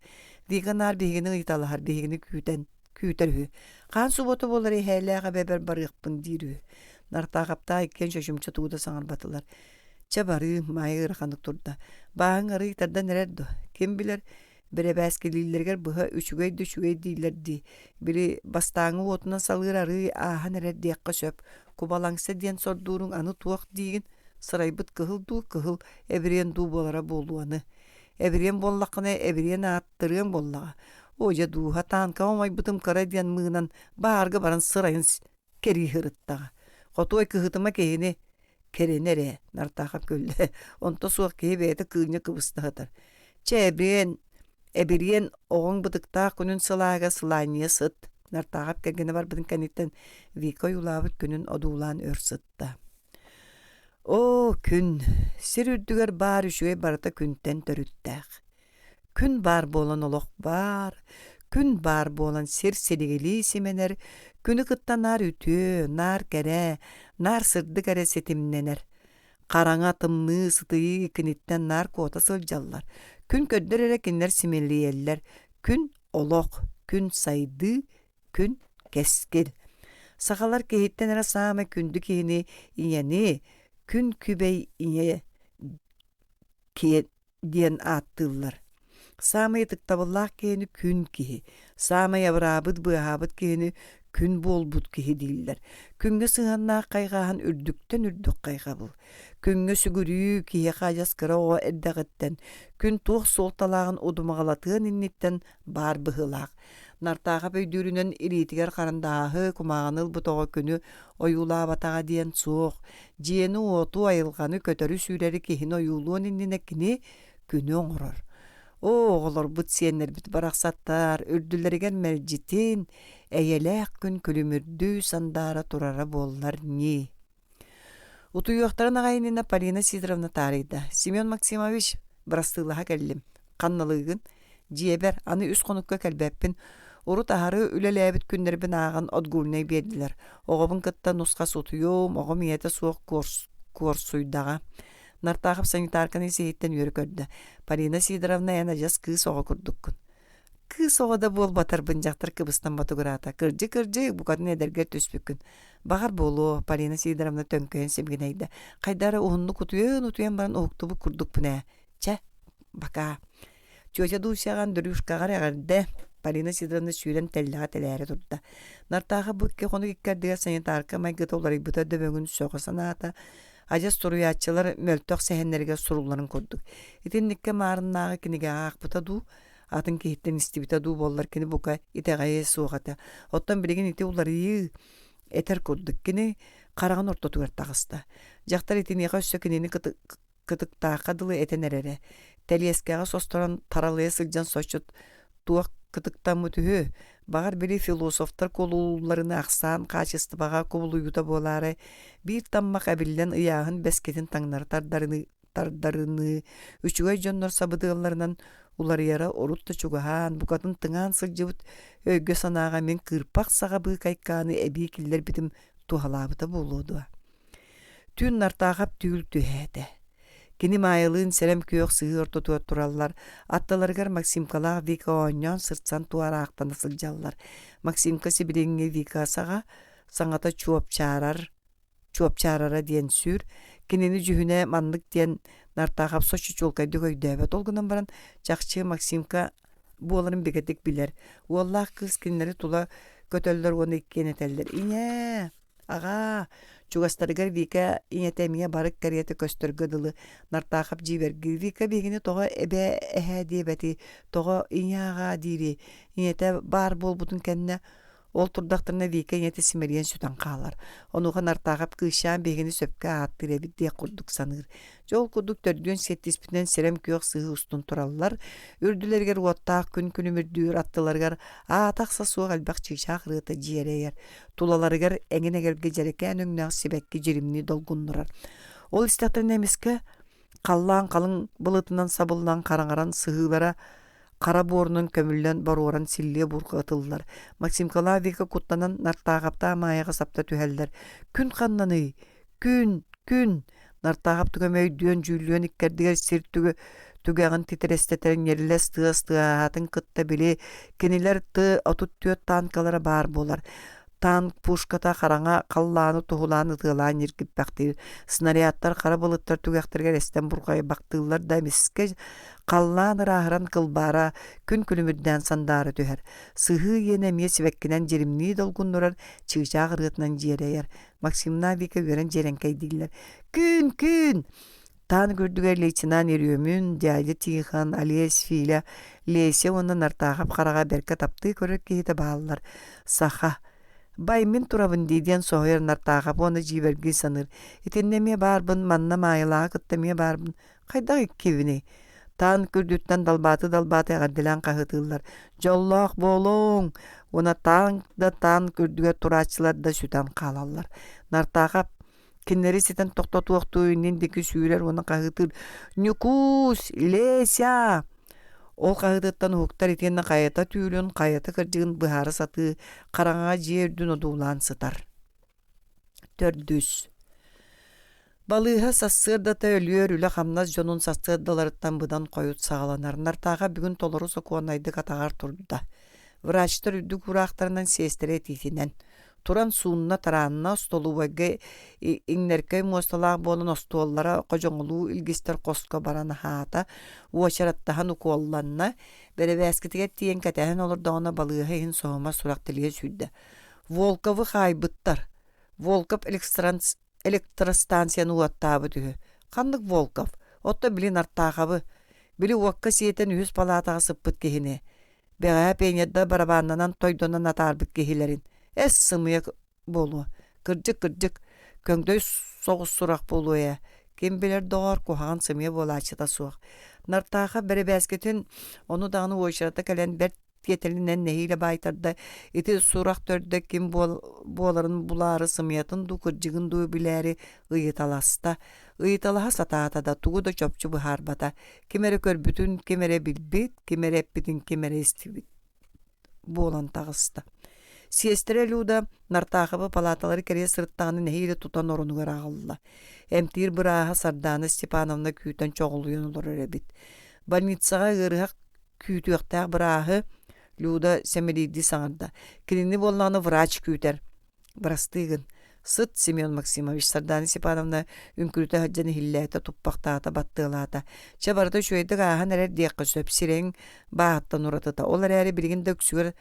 Vika nar bihigini ıytalahar bihigini küyter hü. Kan subotu bolları heylağa beber barıqpın dir hü. Nartaqapta ikken şoşumça tuğda sanar batılar. Çabarı maya ıraqanık turda. Bağın arı itarda nererdo. Kim bilir bire bəskilillerger bıha üçügey değillerdi. Biri bastağını otunan salır arı aha nerer diyakka söp. Kubalangsa diyen sordurun anı tuaq diyin. Sıraybıt kıhıl ebiriyen du bolara bolluanı. Ebiriyen bollaqına ebiriyen attırıyan bollağa. Oca duha tanka omay bıtım kara diyen mığınan bağırgı baran sırayın keri hırıttağa. Qotoy kıhıtıma kehini kerenere nartaqap gölde. Onta suaq kehi beyete kığınya kıvısta hıtar. Ebiriyen oğun bıdıkta kunun sılaga sılayniya sıt. Nartaqap kergene var bıdın kanitten vika yulabıt günün odulan ör sıtta. O kün sir ürdüger bar üşüge barata künten törüttaq. Kün bar bolan oloq bar. Kün bar bolan sir seligeli simener. Günü kıtta nar ütü, nar kere, nar sırdı kere setimnener. Karanga tımlı sıtıyı ikinitten nar kota sıljallar. Kün ködder erekinler simelliyeller. Kün olok, kün saydı, kün keskil. Sakalar kehitten era sağma kündü kihini inyeni, kün kübey inye kiye diyen attıllar. Sağma tıktabıllah kihini kün kihi. Sağma yavrabıd bıhabıd kihini kün bol but kihi değiller. Künge sığanna kaygahan ürdükten ürdük kayga bul. Künge sügürüyü kihi kajas kıra o eddağıtten. Kün tuğ soltalağın odumağalatığın innitten bar bıhılaq. Nartağa böydürünün iritiger karandahı kumağanıl butoğa künü oyula batağa diyen soğuk. Jiyeni otu ayılganı kötörü süreri kihin oyuluğun inninekini künü oğurur. O oğulur bıt siyenler bit baraqsattar, ürdülerigen mercitin, eyelek gün külümürdü sandara turara bollar ni. Utuyuqtaran ağayınına Polina Sidorovna tarihda. Semyon Maksimovich brastığılaha geldim. Kannalığın, ciyeber anı üst konukka kelbeppin, oru taharı ülelebit günlerbin ağın odgulnay berdiler. Oğabın kıtta nuskas utuyum, oğum iyete soğuk korsuydağa. Nartaqap sanitarkanı seyitten yörü kördü. Polina Sidorovna yanacas kız oğa kurdukkun. Kız oğa da bol batar bıncaqtır kıbıstan batugurata. Kırcı bu kadın ederger töspükün. Bağır bolu Polina Sidorovna tönköyen semgineydi. Qaydara uğunlu kutuyan baran oğuktubu kurduk bune. Baka. Çoğaca duşağın dürüşkağar ağırdı. Polina Sidorovna süren tellağa teläre turda. Nartaqap bukke konu ikkardiga sanitarka maygıta oları buta dövöngün soğusana ata. Ajas turuyatçılar möltök sehenlerge surulların kurduk. İtinnikke marınnağı kinige ağaq buta du. Atın kehitten istibita du bollar kini buka iteğaya soğata. Ottan bilegin iti uları eter kurduk. Kini qarağın orta tuğar tağısta. Jaqtar itiniga üssö kinini kıtık taqadılı etenerere. Teliyeskeğa sostoran taralıya sılcan soçut. Tuğak kıtıktan mütühü. Bağır biri filosoftar kolullarını aksan kaçısты bağa kovuluyuda bolары. Bir tamma qabillen ıyağın besketin tangnar tardarını. Üçügay jonnor sabıdığlarından ular yara orutta çugahan. Bu kadın tыңан sılcıvıt öygö sanağa men kırpak sağa bığı kaykanı ebi killer bitim tuhalabıda boludu. Бүтүн нартаахап түйүл түһээте. Кини майылын серем күйөк сыыр тутуа тураллар. Атталаргар Максимкалаах Вика оонньоон сыртсан туараахтан сылдьаллар. Максимка сибиреңҥе Викасаға саҥата чуопчаарара диэн сүүр. Кинини жүһүнэ маннык диэн нартаахап сочу чулкайдык өйдөөбөт олгунан баран чахчы Максимка буоларын бекетик билер. Уоллаах кыз кинилери тула көтөллөр уону иккенетеллер. Ине, ага, чугастарыгар Вика инетемие барык кариеті көстөргө дылы нартаахап жиберги. Вика бегини тоға эбе эхэ диебети, тоға иняға дири. Инете бар болбутун кенне ол турдактарына Вика инете симерген сүтан қалар. Онуға нартаахап кышаан бегини сөпкө ааттыр эбит дие курдук саныр. Жол курдук төрдүөн сеттиспитен серем күйөк сыгы устун тураллар. Үрдүлергер уоттаах күн күнүмүрдүүр аттыларгар аатакса суог албак чыгшаах рыыта жиерейер. Тулаларыгар эңенегерге жерекен өңнөөх сибекки жиримни долгуннурар. Ол истаттан эмеске қаллаан қалың былытынан сабылынан караңаран сыгылара кара боорунун көмүллөн баруоран силлие буркатыллар. Максимкалаах Вика куттанан нартаахапта мааяга сапта түһэллер. Күн ханнаны, күн нартаахап түгөмөй дүөн жүүлүөн иккердигер сир түгәгын титерестетерин ерилес тыас-тыаатын кытта били кинилер отут түөт танкалары бар болар. Танк пушката хараңа қаллааны тухулааны тыылаан иркиппактыр. Снарядтар кара былыттар түгәхтергер эстен бургай бактыллар да миске қаллааны рахаран кылбара күн күнүмүрдән сандары түһэр. Сыһы йене мие сибеккинен жеримни долгуннурар чыгжаах ырытынан жиерейер. Максимна Вика верен жеренкейдиллер. Күн! Тан көрдүгер лейтенант Ирөмүн, дядя Тихан, Алиес Филя, Лесе онын артаахап карага берке тапты көрөк кейте бааллар. Саха. Баймин турабын дейден соғыр нартаахап оны жиберги саныр. Итиннеме барбын, манна майылаа кыттеме барбын. Қайдағы кевіне? Тан күрдүттен далбаты ағардылан қағытылар. Жоллақ болуң. Она таң күрдүгер турачылар да сүтан қалалар. Нартаахап киннери сетен тоқтатуақтуынен декі сүйрер оны қағытыр. Нюкус, Леся! Ол қағыдыттан уқтар етенні қайата түйілін, қайата кірдігін бұхары саты, қараңа жердің одулан сытар. Төрдүс. Балыға сассырдата өліөр үлі қамназ жонун сассырдаларыттан бұдан қойыт сағаланар. Нартаға бүгін толыру соқуанайды қатағар тұрды. Врачтар үдді құрақтарынан сестері тетінен. Туран суунна тараанна столубайга иңнеркей мосталаах болан остуоллара кожоңулуу илгистер коско баран хаата уачараттахан укуолланна беребээскитиге тиен кэтэһэн олордоона балыыха иһин соһума сурактылыга сүйдэ. Волковы хайбыттар. Волков электростанцияны уаттаабы түһү. Ханнык Волков. Отто билин артаахабы. Били уакка сиетен үһүс палаатаға сыппыт киһине. Бэҕэһэ пеñедда барабааннанан тойдонан атаарбыт киһилерин. Эс сымыя болу. Кырдык көңдөй соғыс сұрақ болу я. Кем білер доғар кухаған сымыя болачыта суақ. Нартаға бірі бәскетін оны дағыны ойшырата кәлен бәр кетелінен нәхейлі байтарда ити сұрақ төрді кем боларын бұлары сымиятын ду кырдыгын ду біләрі ұйыталаста. Ұйыталаға сатаатада туғы да чопчу бұхар бата. Кемері көрбүтін, кемері білбет, кемері әппетін, кемері естібет. Болан тағыста. Сиестере люда нартаахабы палаталары кере сырыттағаны нәхейлі тутан орынығыр ағылла. Әмтир бұраға Сарданы Степановна күйтен чоғылуын олар өребет. Больницаға ғырғақ күйтуяқтақ бұраға люда сәмелейді саңырда. Кіліні болнағаны врач күйтер. Бірастығын. Сыт Семен Максимович Сарданы Степановна үнкүріті хаджаны хилләйті тұппақтағата баттығылата. Чабарда шөйдіг ағын әрер дейқі сөп сирен бағыттан ұратыта. Олар әрі білген дөксігір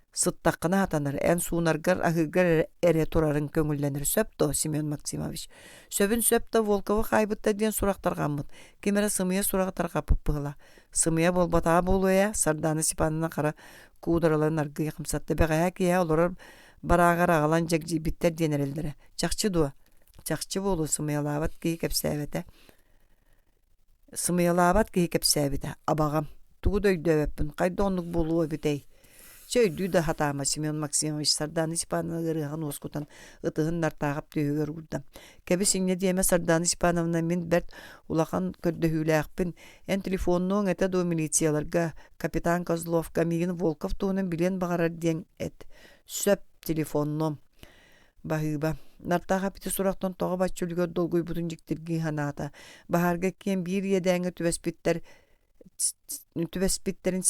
сыттаққына атаныр, ән суынарғар ағығар әрі тұрарын көңілленір. Сөпті Семен Максимович. Сөбін сөпті Волковы қайбытта ден сұрақтарғамын. Кемері сымыя сұрақтарға пұппығыла. Сымыя болбатаға болуя, Сарданы Степановна қара кудараларын арғы қымсатты. Бәғая кея олар барағар ағалан жәкжі биттер денерелдері. Чақчы дуа. Чақчы болу сымыялабат кейі кәпсәбеті. Сымыялабат кейі кәпсәбеті. Абағам. Туғы дөйді өппін. Қайды онлық болуы бітей. Чөйдүү да хатама Семен Максимович Сарданы Степановна гырыған оскутан ытыгын нартағап түйөгөр урдам. Кәбі сіңне дейме Сарданы Степановна мен бәрт улақан көрдөһүүләқпін. Ән телефонның әті до милицияларға капитан Козловка мигін Волков туының білен бағарар ден әт. Сөп телефонным. Bahıba. Nartağa piti suraqtan toğa batçılıgör dolguy butun jiktirgi hanata. Baharga kien bir yedäňe tübespitlerin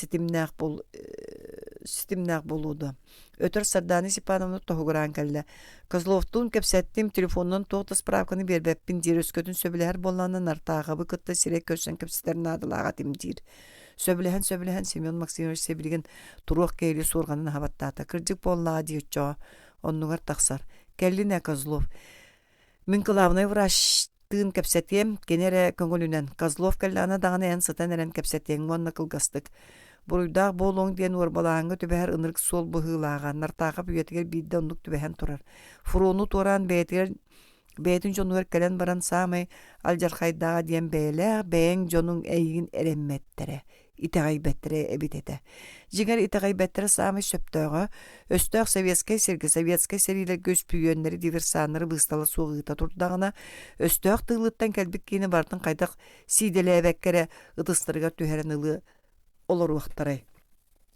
sitimnäq boludu. Ötür Sardani Sipanovna toğuran kelle. Kozlovtun kepsettim telefondan toğta spravkany berbeppin dir öskötün söbüler bollandan nartağa bu kıtta sirek kösen kepsitlerin adılağa timdir. Söbülehen Semyon Maksimovich sebilgen turuq keyli sorganın habattata. Kırcık bollağa diýetço. Onnuğar taqsar. Kelline Kozlov. Min kılavnay vraştığın kepsetiyem genere köngülünen. Kozlov kellana dağına en satan eren kepsetiyen onna kılgastık. Buruydaq bolong diyen orbalağını tübeher ınırk sol bıhılağa. Nartağa büyetiger bidde onnuk tübehen turar. Furonu toran beyetiger beytin jonuver kelen baran samay aljarxaydağa diyen beyle beyen jonun eygin eremmettere. Итағайбәттірі әбетеді. Жигер итағайбәттірі самай сөптөғы, өстөк советскай серилер көз пүйөнлері диверсанлары бысталы соғыта турдағына, өстөк тыйлыттан кәлбік кейіні бартын қайдақ сиделі әбәккері ұтыстырыға түйәрін ұлы олар уақтарай.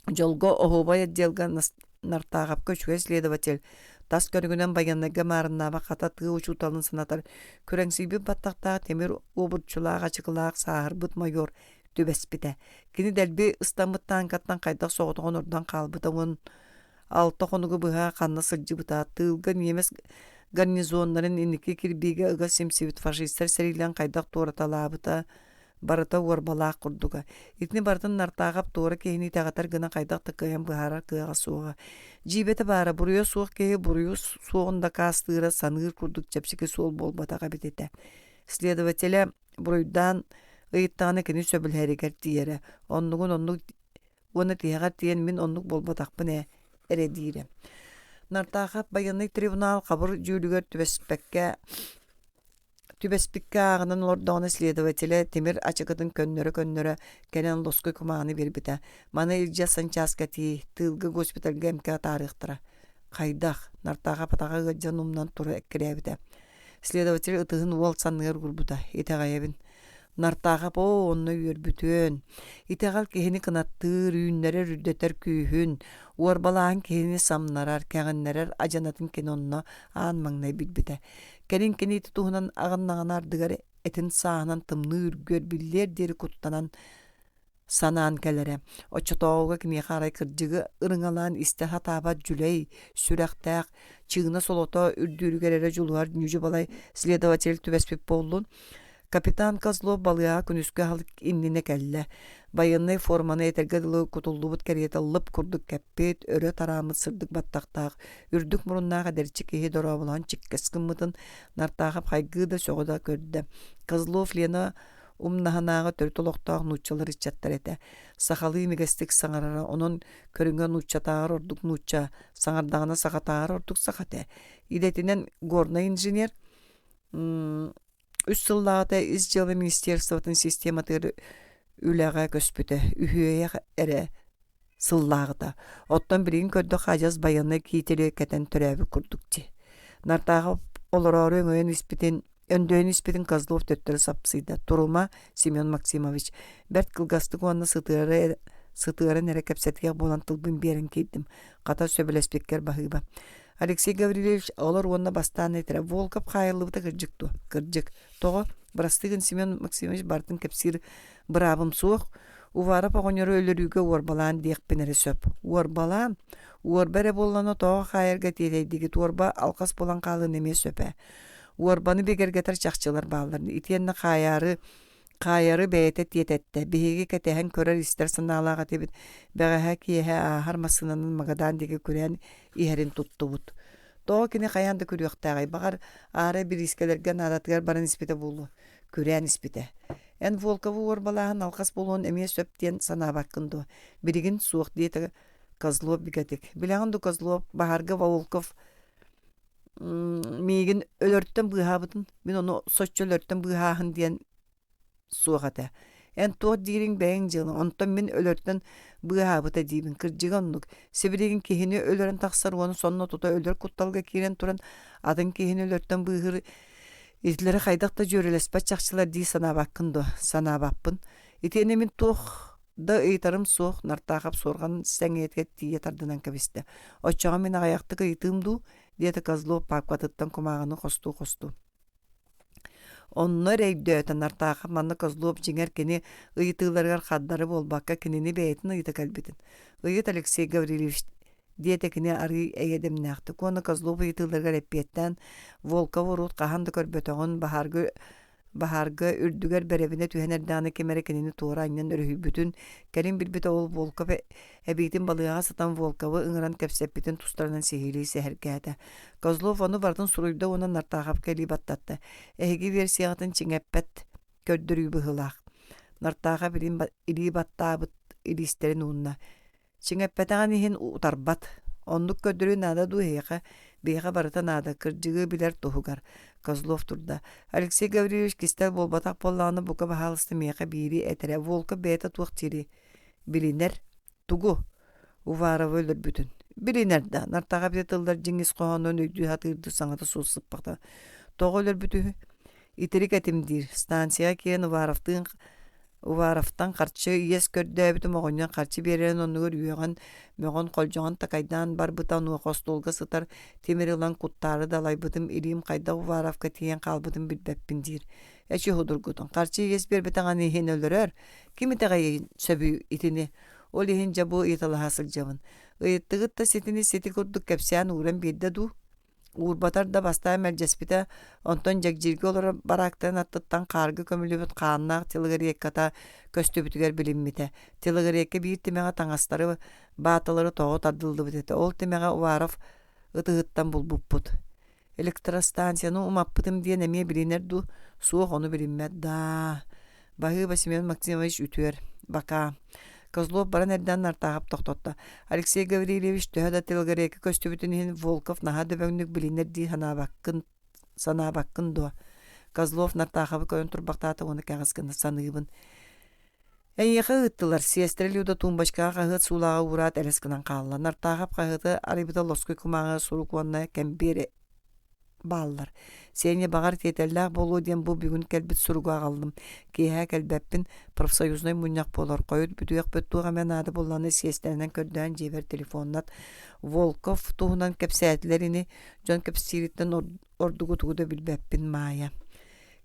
Жолго оғубай әдделген нартағап көчуге следователь. Тас көрігінен баяннага марыннаба қата тығы учуталын сынатар. Көрәңсейбі баттақтағы темір обырчулаға чықылақ сағыр бұт майор түбәспіті. Кені дәлбе ыстамыттан каттан қайдақ соғытығын ордан қалбытығын алты қонығы бұға қанна сылжы бұта. Тылғы немес гарнизонларын инеке кірбеге ұға семсевет фашистер сәрилен қайдақ торатала бұта барыта орбалақ құрдыға. Итні бартын нартағап торы кейіні тағатар гына қайдақ тықыян бұхарар кыға суға. Жибеті бары бұрыё суық кейі бұрыё суғында кастыра санығыр құрдық чәпсіке сол бол батаға бететі. Следователі бұрыйдан ыйыттағаны кені сөбіл әрекер тиері. Оннуғын оны тияғар тиен мен оннуқ болбатақпын әрі дейірі. Нартағап баянный трибунал қабыр жүйілігер түбәспікке ағынан лордағаны следователі темір ачықытын көннөрі кәнен лосқы күмағаны бербіті. Маны Илья Санчаска тей тылғы госпитальға әмке тарихтыра. Қайдақ нартағап атаға ғаджан умнан тұры әккірі Следователь ұтығын уол саннығыр күрбіті. Етағайабын. Нартағап онны үйербүтөн. Итағал кехini кынаттыр, үйіннері рүддетер күйін. Уарбалағын кехini самнарар, кәғіннерер ажанатын кен онна аан маңнай билбіті. Кәрін кені ити туғынан ағыннағын ардығар әтін сағынан тымны үргөр биллер дері құттанан санаан кәлері. Очотауға кіне қарай кірджігі ырыңалан істі хатабат жүлей, сүрәқтәқ, чығына солото үрдүрігерері жулуар нүжі балай следователь түбәспеп болуын. Капитан Козлов балыға күнүскө халық иннине кәлі. Байынный форманы етергеділі кутуллубут кәриеталып күрдік кәппет, өрі тарамыт сырдық баттақтақ. Үрдік мұрыннаға дәрчі кеге дорабылан чиккескін мұтын нартағып қайгыда соғыда көрді. Козлов Лена умнаханағы төртолоқтағы нуччалар иччаттар еті. Сақалы мегестік саңарара, оның көрінген нуччатағар ордық нучча, саңардағына сақатағар ордық сақаты. Идетінен горна инженер Үс сыллағыда изжелы министерствотын систематыр үләға көспіті, үйе әрі сыллағыда. Оттан бірін көрді қажаз баяны кейтелі кәтен түрәбі күрдікті. Нартағы олар өндөөн іспетін Козлов төттірі сапсыйда. Турулма Семен Максимович. Бәрт кылғастық оны сытырын әрі кәпсетіге болан тылбын берін кейдім. Қата сөбілеспеккер бағыба. Алексей Гаврилевич олар онна бастан етірі. Волкап қайырлыбыда кірджік. Тоғы бірастығын Семен Максимович бартын кәпсір бірабым суық. Уварап оғыныры өлірігі орбалан дейқпенері сөп. Орбалан, орбәрі боланы тоғы қайырға тетейдегі торба алқас болан қалын еме сөпі. Орбаны бегергетір чақчылар балыларын. Итенні қайыры бәйеті тететті. Бейге кәтәхін көрер істер сыналаға тебіт. Бәғәхә кейе ағар масынанын мағадан деге көрен иерин тұтты бұд. Тоғы кені қаянды көріқтағай. Бағар ары бір искелерген адатығар барын іспеті болу. Көрен іспеті. Ән Волковы орбалағын алқас болуын әме сөптен санабаққынды. Бірігін суық дейті Козлов бігетік. Білағынды Козлов, Бағарғы Волков мейгін өлөрттен бұғабытын. Мен оны соччы өлөрттен бұғағын дейін суғаты. Ән тоқ дейрін бәйін жылын. Онтан мен өлөрттен бұғабыта дейбін. Кірджігі онлық. Себіреген кехіне өлөрін тақсар, оны сонына тұта өлөр құтталға керен тұрын. Адын кехіне өлөрттен бұғыр Итлері қайдақта жөрелеспәт чақшылар дей санабаппын. Итені мен тоқда ыйтарым соқ, нартағап сорған сәңетке тие тардынан кәбесті. Очаға мен ағаяқтығы итымду, диэте Козлов папкатыттан кумаганы хосту. Оннор эйдөөтө нартаахы манны Козлов жиңер кини ыйытыыларгар хаддары болбакка кинини бэйэтин ыйыта кэлбитин. Ыйыт Алексей Гаврилович диэте кини ары эйедемнэхты. Куоны Козлов ыйытыыларгар эппиэттэн Волков урут каһанды көрбөтөҕүн Баһарга үрдүгэр бэребине түһэнэрдэҕинэ кемэрэ кинини туора анньан өрүһүйбүтүн кэлин билбитэ ол Волков эбиитин балыаҕа сатан Волкову ыҥыран кэпсэппитин тустарынан сиһилии сэһэргээtä. Козлов ону бартын суруйда уна нартаахап кэлии баттатта. Эһиги версияҕатын чиҥэппэт көрдөрүү быһылаах. Нартаахап илии баттаабыт илиистерин уунна. Чиҥэппэтэҕин иһин утарбат. Оннук көрдөрүү наада дуһиэхэ биэхэ барыта наада кырдьыгы билэр туһугар. Козлов турда. Алексей Гаврилович кистел болбатах боллааны бука баһаалысты миэхэ биири этэрэ Волка бэйэта туох тири. Билинер тугу Уваровы өлөрбүтүн. Билинер да. Нартаға бите тылдар жиңис коһонон өйдүү хатырды саңата суусыппакта. Тоҕо өлөрбүтүһү. Итерик этимдир. Станцияға киен Уваровтан қарчы иес көрдөөбүтүм оҕонньон қарчы беререн оннугар үйөҕөн мөҕөн холдьоҕон такайдаан барбыта онуга хостолга сытар темирилан куттаары далайбытым илиим кайда Уваровка тиен калбытым билбеппин диир. Эчи худургутун. Қарчы иес бербетаҕан иһин өлөрөр. Кимитеҕэ сөбүү итини. Ол иһин жабуу ыйталаһа сылдьабын. Ыйыттыгытта сетини сети курдук кэпсээн ууран биирдэ дуу. Уурбатар да бастаа мэлдьэспитэ онтон жагжирге олар барактан аттыттан кааргы көмүлүбүт хааннаах тылыгыриекката көстөбүтүгэр билиммите. Тылыгыриекке биир тимэҕэ таҥастары бааталары тоҕо тардылдыбыт эте. Ол тимэҕэ Уваров ытыгыттан булбуппут. Электростанцияны умаппытым диэн эмиэ билинер ду суох ону билиммэт да. Баһыыба Семен Максимович үтүөр. Бака. Козлов баран эрден нартаахап тохтотта. Алексей Гаврилович төһө тылгырыекке көстөбүтүн иһин Волков наһа дөбөҥнүк билинер дии санаабаккын дуо. Козлов нартаахабы көйөн турбактааты уну кэҕискына саныыбын. Эйиэхэ ыттылар. Сиэстерэлиуда тумбачкаға каһыат суулааҕа ураат элескынан хаалла. Нартаахап каһыаты арыбыта лоской кумааҕа сурук уонна кэмбиэри бааллар. Сене багар тетеллах болуу диэн бу бүгүн келбит суруга калдым. Киэһэ келбеппин профсоюзной муньяк болор койут бүтүөк бөттууга мен ады болланы сиестеринен көрдөөн жебер телефоннат Волков туһунан кепсээтлерини жон кепсириттен ордугу тугуда билбеппин маая.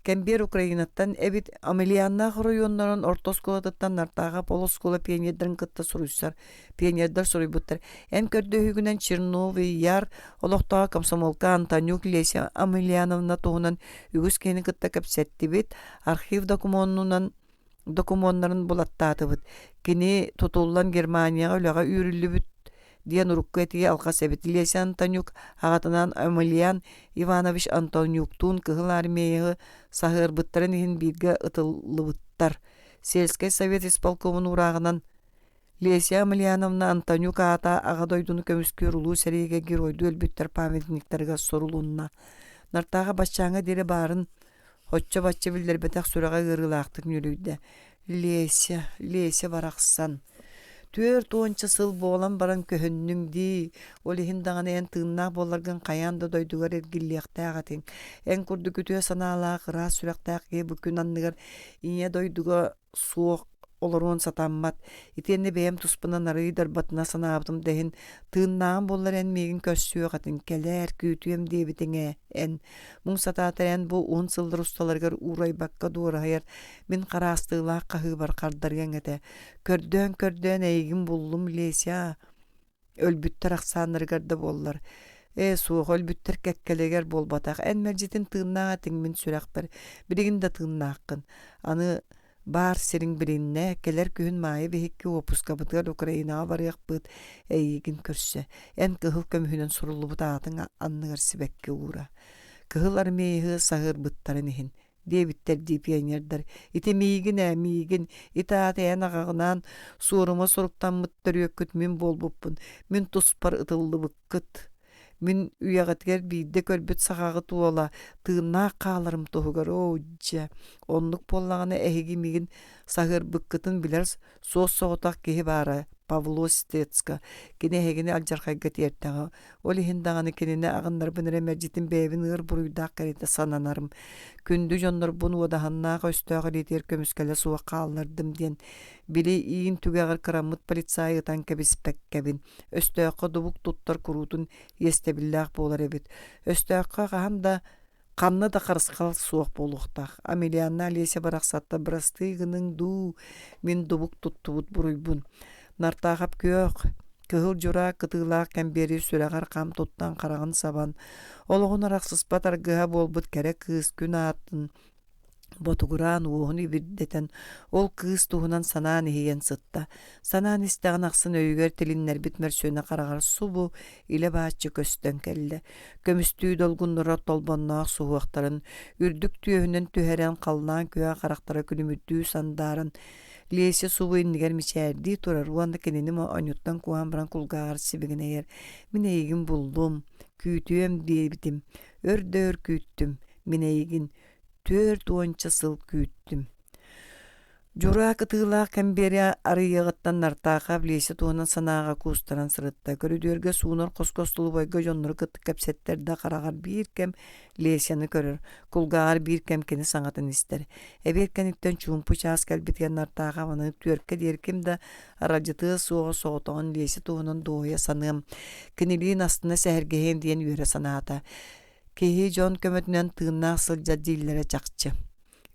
Кембер Украинаттан эбит Амелианна районнарын ортосколатыттан нартаға полоскола пионердерин кытта суруйсар. Пионердер суруйбуттар. Эн көрдөһүгүнен Черновый, Яр, олохтаға комсомолка Антонюк Леся Амелиановна туһунан үгүс кени кытта кепсеттибит. Архив документнарын булаттаатыбыт. Кини тутуллан Германияға үләға үйрүллүбүт диэн уруккетии алхас эбит. Леся Антонюк ағатынан Амелиан Иванович Антонюктун кыһыл армияғы саһырбыттарын иһин бииргэ ытыллыбыттар. Сельский совет исполкомун ураагынан Леся Амелиановна Антонюк аата ага дойдуну көмүскү рулуу сериеге геройду өлбүттер памятниктерге сорулунна. Нартаға баччаңа дере барын хоччо бачча билдербетак сурага ырылаактык нүрүйдэ. Леся барақсан. 4-10 сыл болан баран көһөннүң ди. Ол иһин даганы эн тыыннаах болларган каянда дойдугар эргиллиэхтээгатин. Эн курду күтүө санаалаах ыраас сүрэхтээх ке бүкүн анныгар ине дойдуга суох олоруон сатаммат. Итенне бэйэм туспынан арыйдар батына санаабытым дэхин тыыннаан боллар эн мегин көссүөҕатын келээр күүтүөм диэбитиҥэ эн. Муң сатаатар эн бу 10 сылдар усталаргар уурайбакка дуурайар мин хараастыылаах каһыыбар хардарыаҥ эте. Көрдөөн эйигин буллум Леся өлбүттер аксааныргарда боллар. Суох өлбүттер кэккелегер болбатах. Эн мэржитин тыыннаага тиңмин сүрэхпер. Билигин да тыыннааккын. Аны бар сириң билинне келер күн маайы бехикки опускабытыгар Украинаға барыахпыт эйигин көрсө. Эн кыһыл көмүһүнөн суруллубут аатын анныгар сибекке ура. Кыһыл армейыһы саһырбыттарын иһин. Дебиттер ди пионердар. Ити миигин итааты эн агагынан сурума соруктан мыттырыөккүт мин болбуппун. Мин туспар ытыллыбыккыт. Мин үйагатгер бийде көрбүт сахагы туола тыыннаак кааларым туһугар оожа. Оннук боллаганы эһиги мигин саһырбыккытын билер соос соҕотах киһи баара Павлостецка кини хегини алжархайга тиертага ол иһиндаганы кинине агыннар быныр эмержитин бэбин ыр буруйдаак керите сананарым күндү жоннор бун удаһаннаах өстөөгө литер көмүскеле суа кааллардым диэн били иин түгэгэр кыраммыт полицайытан кэбиспеккэбин өстөөгө дубук туттар курутун иэстебиллээх буолар эбит өстөөгө хаһам да Канны да қарысқал суық болуқтақ. Амелианна Олеся барақсатта бірастығының ду мен дубук туттубут буруйбун. Нартағап көк, кығыл жура кытылақ кәмбері сүрәғар қам туттан қарағын сабан. Олығын арақсыз батар гыға болбыт кәрі кыз күн аттын. Ботугуран уғын ибирдетен ол кыз туғынан санаан ихиен сытта. Санаан истәғін ақсын өйгер тіліннер бітмер сөйіне қарағар субу иле баатчы көстен келді. Көмістүй долғынныра толбоннаақ суғақтарын, үрдік түйөһінен түхәрен қалынан көе қарақтары күнімүттүү сандарын, Лесе субу иннигер мичәрді тұрар уанды кенені ма анюттан куан біран кулғағар сибігін әйер. Мен әйгін бұлдым, күйтуем дейбітім, өрді күйттім, мен әйгін төрт онча сыл күйттім. Жура кытылақ кәмбері арыйығыттан нартаға білесі туғынан санаға кустаран сырытта. Көрүдерге суынар қос-қостылы бойға жоннары кытты кәпсеттерді қарағар бір кәм лесені көрір. Кулғағар бір кәм кені саңатын істер. Әбер кәніктен чумпы час кәлбетген нартаға ваны түркі деркем да араджыты суға соғытығын лесі туғынан доя саным. Кенелейін астына сәхіргейін дейін үйері саната. Кейі жон көмөтінен тыыннақ сылжа дейлері чақчы.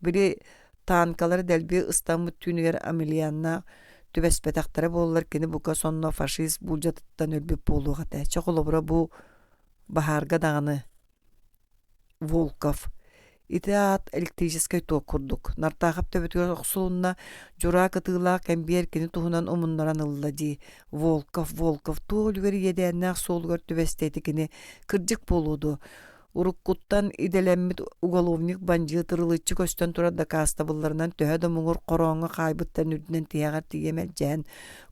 Бірі танкалары дәлбе ыстамыт түйінігер Амелианна түбәспетақтары болылар кені бұқа сонна фашист бұлжатыттан өлбеп болуға тә. Чоқылы бұ бахарға дағаны Волков. Итаат электрической ток курдук. Нартағап төбетігер оқсуынна жура кытыла кәмбер кені туғынан омынларан ыллади. Волков туғылгер едәннақ солгар түбәстейті кені кыржық болуду. Уруккуттан иделеммит уголовник банжы тырылычы көстөн турада кастабылларынан төһөдө муңур короңга кайбыттан үрдүнен тиягар тигемел жан.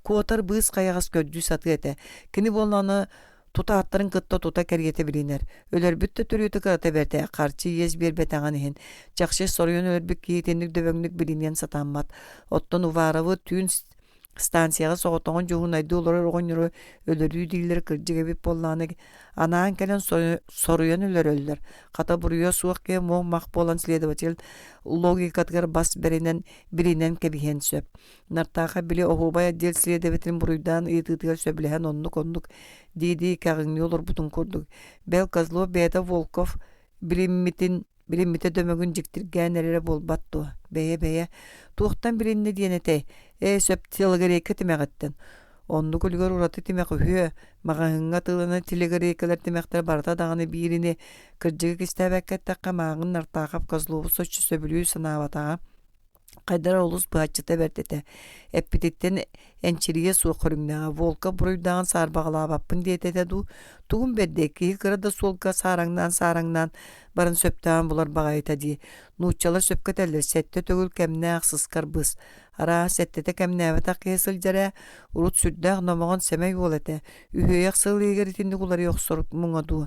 Куотар быз каягас көджү саты эте. Кини болланы тутааттарын кытта тута кергете билинер. Өлөр бүтті түрүтү кырата берте карчы ез бербетаган ихин. Жакшы соруйон өлбүк киетенник дөбөңнүк билинен сатаммат. Оттон уваравы түн станцияға соғытоған жоғын айды олар оғыныры өлірі дейлер кірджіге біп болланы анаан кәлен соруян өлер. Қата бұруя суық ке моң мақ болан следователь логикатығар бас бірінен кәбіген сөп. Нартаға біле оғубай отдел следователь бұруйдан етігітігер сөбілеген оннук дейді кәғіңні олар бұтын көрдік. Бәл Козлов бәйді Волков Билиммите дөмөгүн жиктирген әрері болбатту. Бәйе. Туқтан билинне диенетей. Сөп тилгерейке тимәғеттен. Онды күлгөр ураты тимәқ үйе. Мағаңға тылыны тилгерейкелер тимәқтер барата дағаны бирини. Кырджығы кистәбәккеттаққа мағын нартағап Козлову сочы сөбілүй санаватаға. Қайдар олыс бұғатчыта бәртеті. Әппететтен әнчерге суы құрыңнаға волка бұруйдаған сарбағалабаппын дейетеді ду. Туғын бердекі қырада солға сараңнан барын сөптаған бұлар бағайта дей. Нұтчалар сөпкі тәлір сәтті төгіл кәміне ақсыз қарбыз. Ара сәттеті кәміне әвәтақ кесіл жәрі ұрут сүрдәғ номаған сәмәй ол әті. Үйе яқсыл егеретінді құлар еқсыр мұңа ду.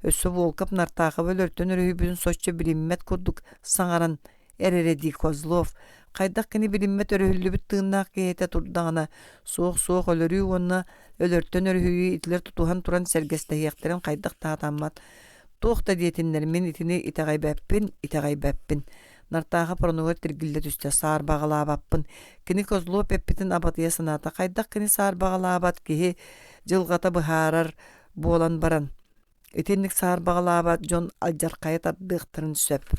Өсі волкап нартағы бөліртін үрі бүгін сочы біліммет күрдік саңаран Эререди Козлов. Қайдақ кені біліммет өріхілі бүттігіннақ кейеті тұрдағына. Соқ өлірі онына өлірттен өріхүйі итілер тұтуған тұран сәргестәйектерін қайдақ тағатаммат. Тоқта диетінлермен итіне итағай бәппін. Нартаға парануғар тіргілі түсті саар бағала абаппын. Кені Козлов әппетін абатыя саната. Қайдақ кені саар бағала абат кейі жылғата бұхарар болан баран. Итінік саар бағала абат жон алжарқайы тардықтырын сөп.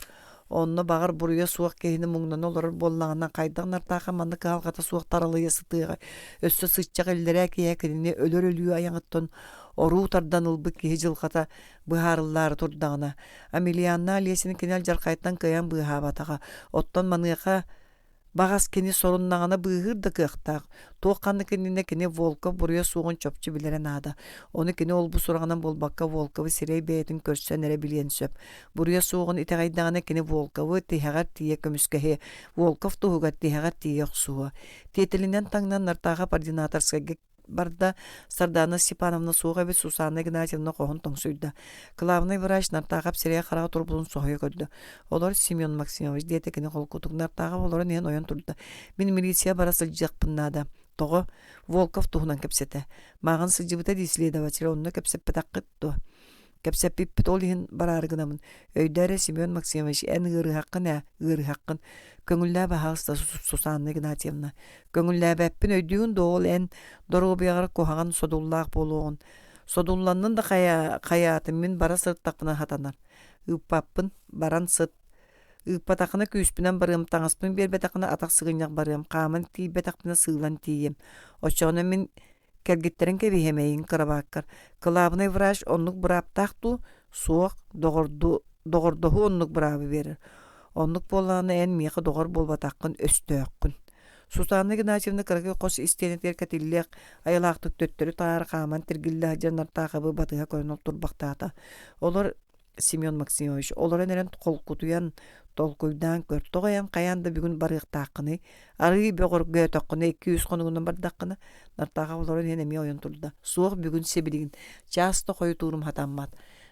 Онны бағар бұруя суық кейіні мұңнан олар боллағына қайдақ нартаға манды қалғата суық таралыя сытыға. Өссі сытчақ әлдері әкея кәдіне өлір өліу аяңыттын ору тардан ұлбы кейі жылғата бұхарылары тұрдағына. Амелианна Олесінің кенел жарқайттан каян бұға батаға. Оттан манығаға бағас кені сорыннағына бұғырды қықтақ. Тоққанды кеніне кене Волков бұруя суғын чөпчі білерен ады. Оны кене ол бұ сұрағынан болбаққа Волковы сирей бәйетін көрсен әрі білен сөп. Бұруя суғын итағайдағына кене Волковы тейхағар тие көміскәхе. Волков тұғығар тейхағар тие құсуы. Тетілінен таңнан нартаға координаторскайға барда Сардана Степановна суға бет Сусанна Игнатьевна қоғын тоңсүйді. Главный врач нартағап сирия қараға тұрбылын соғай көрді. Олар Семен Максимович деті кені қол күтік нартағап оларын ең ойын тұрды. Мен милиция барасы жақпыннады. тоҕо Волков туһунан кэпсэтэ. Мағын сыджыбыта диследователь онно кэпсэппэтаккытту. Кэпсэппиппит ол иһин бараарыгынамын. Өйдәрэ Семен Максимович эн ырыхаккын көңүллää баһаста Сусанна Игнатьевна. Көңүллää бәппин өйдүүн доол эн доробыягар кохаган содуллаах болуогун. Содулланнын да каяатын мин бара сырттакпына хатанар. Ыппаппын баран сыт. Ыппатакына күүспүнэн барыам таңаспын бербетакына атак сыгыньяк барыам. Камын тийбетакпына сыылан тиийем. Очоона мин кэргиттерин кебиһэмэйин кырабааккар. Кылаабынай врач оннук быраптаахту суох догордоһу оннук бырабы берер. Оннук боллааны эн миэхэ догор болбатаккын өстөөккүн. Сусанна Игнатьевна кыргы кос истенетер катиллек айылаактык төттөрү таары каман тиргилле жаннартаакабы батыга көрүнүп турбактаата. Олар Семен Максимович олар энерен колкутуян толкуйдан көртөгөйөн каянда бүгүн барыктааккыны арый бөгөр гөтөккүнү 200 конугунан бардаккыны нартаага олар энеми ойон турда. Суох бүгүн себилигин часто кою турум хатаммат.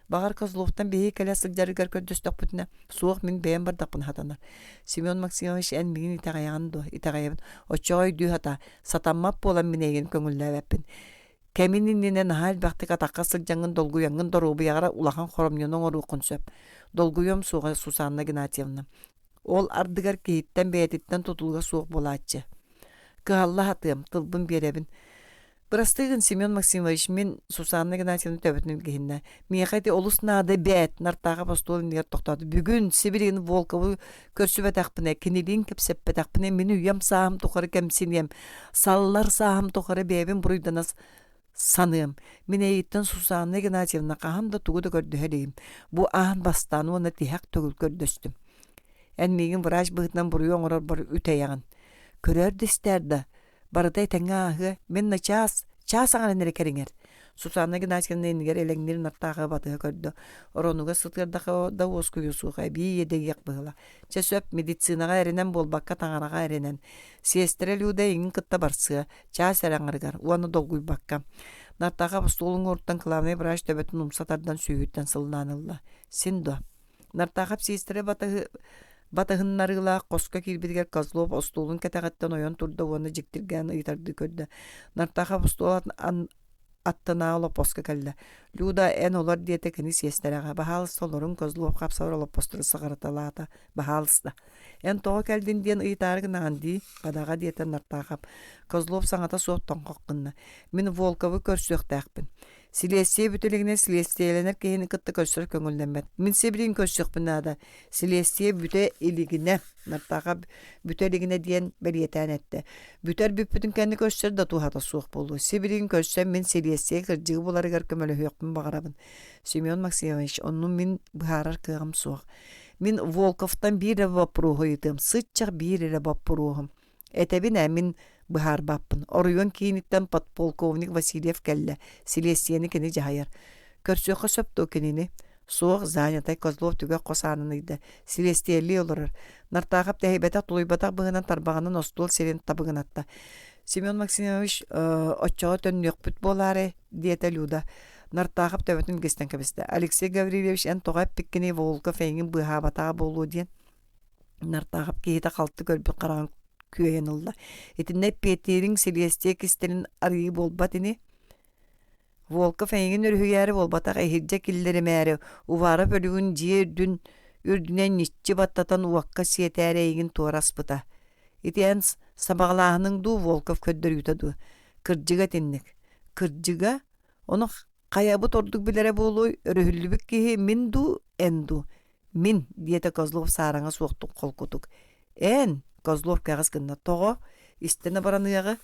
Багар Козловтан беги калясык жарыгар көрдөстөк бүтүнө. Суох мен бээн бардакпын хатанар. Семен Максимович эн мигин итагаябын. Очой дүү хата сатаммап болан минеген көңүлләбәппин. Кәмининнен хал бактык атакка сылжаңын долгуяңын доробуягара улахан хоромнёнун орукун сөп. Долгуйом суга Сусанна Игнатьевна. Ол ардыгар кейиттен бәйтиттен тутулга суох болаачы. Кыалла хатым тылбын беребин. Бырастыгын Семен Максимович мен Сусанна Игнатьевна төбөтүнүн кехинне. Миэхати олуснады бәт нартаага постолын нер токтады. Бүгүн Сибирин Волкову көрсүбөтакпыне, кинилин кепсеппетакпыне мен уям саам тухары кемсинем. Саллар саам тухары бэбин буруйданас саныым. Мен эйиттен Сусанна Игнатьевна кахамда тугуду көрдөһөлейим. Бу аан бастаны оны тихак төгүл көрдөстүм. Эн мегин врач быһытынан буруй оңорор бар үтәягын. Көрөр дистерді. Барыдай тәңе ахы, мен на час аңаны нере кериңер. Сусанна Игнатьевна енігер элеңнер нартаға батыға көрді. Оронуға сытырдаға да оскүйі суға бей едегек бұғыла. Чесөп медицинаға әренен болбаққа таңараға әренен. Сестірі люда еңін кытта барсыға, час әраңырғар, уаны долгуй баққа. Нартаға постолың орттан кылавнай врач төбетін умсатардан сүйіттен сылданылла. Синдо. Нартаға сестірі батыгыннарыла коска кирбидигер Козлов остолун кетагаттан ойон турда оны жиктирген ыйтарды көрдө. Нартаха постолат аттана оло поска калла. Люда эн олар диете кенис естерага бахалыс олорун Козлов капсар оло постыры сыгарыталата бахалыста. Эн тоо келдин диен ыйтарыгын анди бадага диете нартаха Козлов саңата соттон коккынна. Мен Волкову көрсөктөкпүн. Силестие бүтелигине силестиеленер кейini кытты көсөр көңүлденбет. Мен себирин көсөкпүн ада. Силестие бүте илигине, нартаға бүтелигине диен белиетен этти. Бүтер бүппүтүн кенди көсөр да тухата суық болду. Себирин көсөм мен силестие кыржыгы буларыгар көмөлө хөкмүн багарабын. Семен Максимович, онун мен быхарар кыгам суық. Мен Волковтан бире вопрогу итым, сытчак бире вопрогу. Этебин мен быхар баппын. Оруйон кейниттен подполковник Васильев келле. Силестиени кені жайыр. Көрсөкө сөптө кенини. Суық занятай Козлов түгө қосаныныйды. Силестиели олырыр. Нартағып тәйбетақ тулуйбатақ бұғынан тарбағынан остол серен табығын атта. Семен Максимович отчоға төннөк бүт болары диете Люда. Нартағып төбетін кестен кебісті. Алексей Гаврилевич ән тоғап пеккені Волков әйін бұғабатаға болу ден. Нартағып кейті қалты көрбіт қараған күйенілді. Етінде Петерин Селестия кістерін арығы болбатыны. Волков әйін үрхүйәрі болбатақ әйірже келдері мәәрі. Увары бөлігін жердін үрдінен нетчі баттатан уаққа сиетәрі әйін туарас бұта. Етен сабағлағының ду Волков көддір ütаду. Кырджыға теннік. Кырджыға оны қаябы тордық білері болу өріхілібік кейі min ду, ән ду. Min диеті Козлов сараңа соқтық қолқытық. Ән Козлов кәғіз кінна тоғы, істені бараныяғы.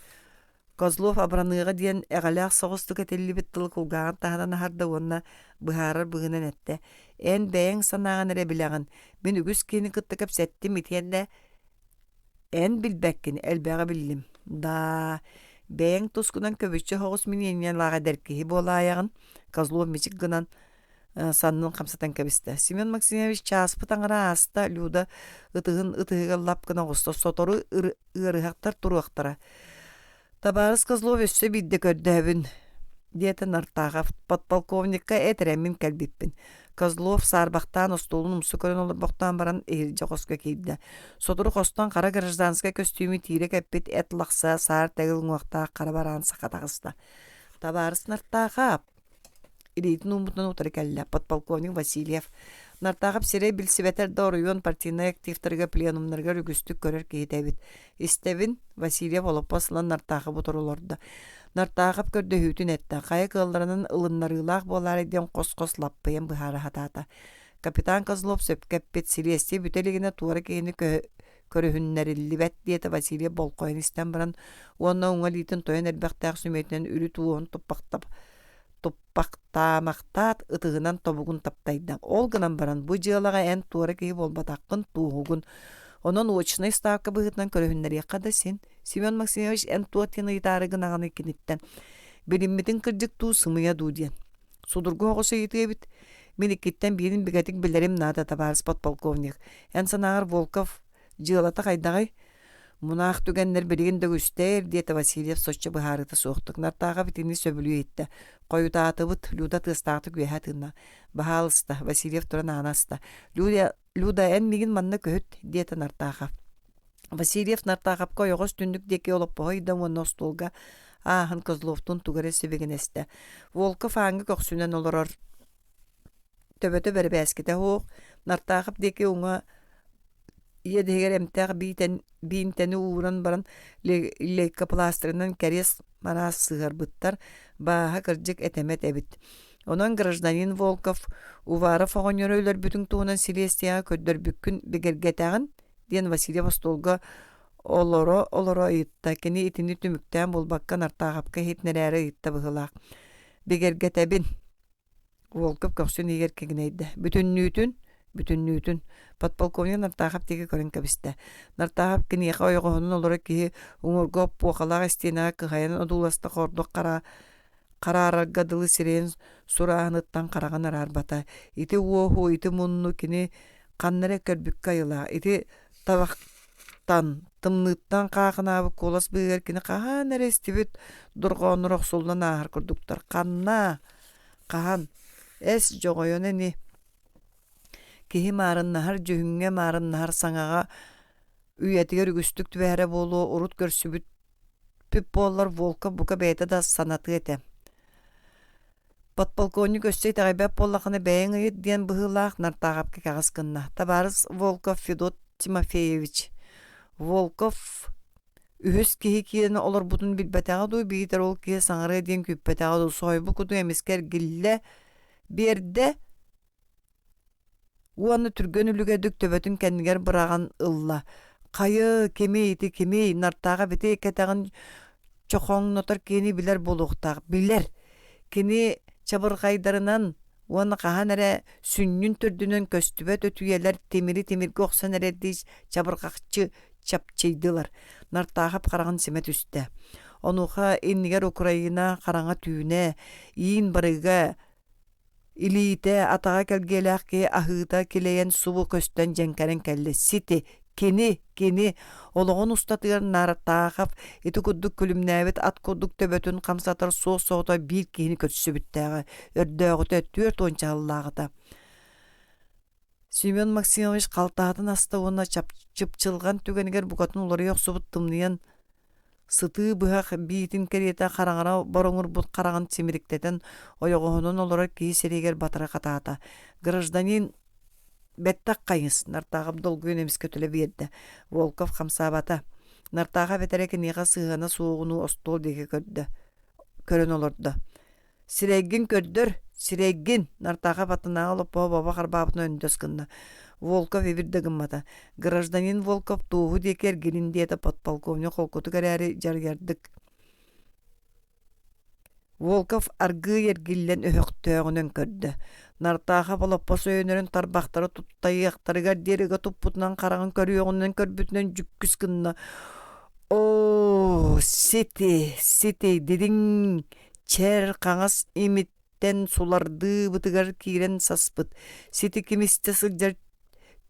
Козлов абраныяғы дейін әғалақ соғыстық әтелі біттілі құлғаған тағынан ағарды онына бұхарар бұғынан әтті. Ән бәйін санаған әрі біліған. Мен үгіз кені күттікіп сәттім етенде ән білбәккен әлбәға білдім. Да, бәйін тұскынан көбітші хоғыз мен енен лаға дәркеhi бола аяғын. Козлов мечік гынан саннын қамсатан кәбісті. Семен Максимович часпы таңыра аста Люда ытығыға лапқына ғысты сотору ұрығақтар тұруақтара. Табарыз Козлов өссі бидді көрді әбін. Диеті нартаға подполковникка әтірәмін кәлбіппін. Козлов сарбақтан остолун умсу көрөн олар боқтан баран эрже қосқа кейді. Содыру қостан қара гражданска костюмі тирек әппет әт лақса сар тәгіл уақта қара баран сақатағызды. Табарыс нартағап. Илейтін умутынан утары кәлі. Подполковник Васильев. Нартағап сире білсібетер дорыйон партийный активтарға пленумнарға үгістік көрер кейдәбіт. Истебін Васильев олып басылан нартағып отырулорды. Нартағып көрді хүйтін әтті. Қайы қылдарының ылыннарылақ болар еден қос-қос лаппайын бұхары хатата. Капитан Козлов сөпкәппет силесте бүтелігіне туары кейіні көріхіннәрілі бәт дейті Васильев болқойын істен бірін. Онна оңа лейтін тойын әрбәқтәқ сүметінен үрі туығын тұппақтамақтат ытығынан тобуғын таптайды. Ол гынан баран бұ жылаға ән туары кейі болбатаққын туығын. Onun uçnay stavka bıhıtnan körühünleri kada sen. Semyon Maksimovich en tuatını itarıgın ağını ikinitten. Bilinmedin kırcık tuğ sımıya duğ diyen. Sudurgu hoğusu yitibit. Melikitten birin bigatik bilerim nada tabarız podpolkovnik. En sanağır Volkov jığılata kaydağay. Munaq tügenler bilgin dögüster diyete Vasilyev soçça bıharıta soğuktuk. Nartağa bitini söbülüyor etti. Koyu dağıtıbıt, Luda tığıstağıtı güyhatığına. Bahalısta, Vasilyev turan anasta. Luda en migin manna köhüt diyete nartağa. Vasilyev nartağa koyoğuz tündük deki olup boğayda onu ostolga. Ahın Kozlov'tun tugare sebegin este. Volkov hangi köksünen olurur. Töbötö beri bäskete hoğ. Nartağa deki ona Yediger emtaq binteni uğran baran leyka plastrından keres manas sığır bıttar baha kırcık etemet ebit. Onun grajdanin Volkov uvara foğonyoröyler bütün tuğunan silestiya köddör bükkün bigergetağın diyen Vasilyev Ostolga oloro ayıtta keni itini tümükten bulbakkan artağapka hitnerere ayıtta bıhılaq. Bigergetebin Volkov köksün iger kegineydi. Bütün nütün. Подполковник Нартахап теге көрін кәбісті. Нартахап кенеға ойғығының олары кейі ұңыргоп бұқалақ істенағы кығайын ұдуласты қордық қарарарға дылы сирен сұрағыныттан қараған арбата. Ити уоху, ити мұнну кені қаннары көрбіккі айыла. Ити табақтан, тымныттан қағын абы колас бұйыр кені қаған әрестебет дұрғауын рұқсулдан ағыр күрдіктар. Қаған, әс жоғойыны не? Kehi marın nahar cühünge marın nahar sanağa üyetiger ügüstük tübäre bolu urut görsübüt püp bollar volka buka beyte da sanatı ete. Podpolkovnik össey tağibep bollaqını bäýen ýet diýen bıhylaq nartağap ki kağız kynna. Tabarız Volkov Fedot Timofeyevich. Volkov ühüs kehi kiyeni olar butun bilbetäge doý biýiter ol ki saňary diýen küpbetäge doý soýbu kudu emesker gille berde Uanı türgönülüge dük töbötün kendiger bırağan ılla. Kayı, kemi, nartağa bete eketağın çoğun notar keni biler boluqtaq. Biler. Keni çabır kaydarınan uanı qahan ere sünnün türdünün köstübet ötüyeler temiri goxsan ere deyiz çabır qaqçı çapçıydılar. Nartağa qarağın semet üstte. Onuqa enniger Ukrayna qarağa tüyüne, iyin barıga İliite atağa kelgelek ki ahıta kileyen subu kösten cenkeren kelle siti keni oloğun ustatır nartağap eti kudduk külümnäbet at kudduk töbötün kamsatır soğuta bir kini kötüsü bittäge ördöğüte 4 onçalılağıda. Semyon Maksimovich qaltaatın asta ona çıpçılgan tügeniger bukatın olary yok subut tımlayan Sıtı bıhaq biitin keriyete qarağına baroңur bu qarağın semirikteten oyoğuhunun olarak keyi seriger batıra qataata. Grajdanin bettaq qayız. Nartağab dolguyun emis kötüle berdi. Volkov xamsabata. Nartağa betereki neğa sığına soğunu ostol dege körön olurdu. Sireggin kördür. Nartağa batınağı olup baba qarbabıtın önünde sıkındı. Volkov evirdigimata. Grajdanin Volkov tuğu deker gelin diyete podpolkovnik holkutu kararı jargardıq. Volkov argı yergillen öhöktöğünün kördü. Nartağa boloppa söýönörün tarbaqtары tuttayıqtarıgar derige tupputnan qarağın körüyoğundan körbütünen jükküs kınna. Siti dedin çer qaňas imitten sulardı bıtıgar kiren saspıt. Siti kimiste sıljar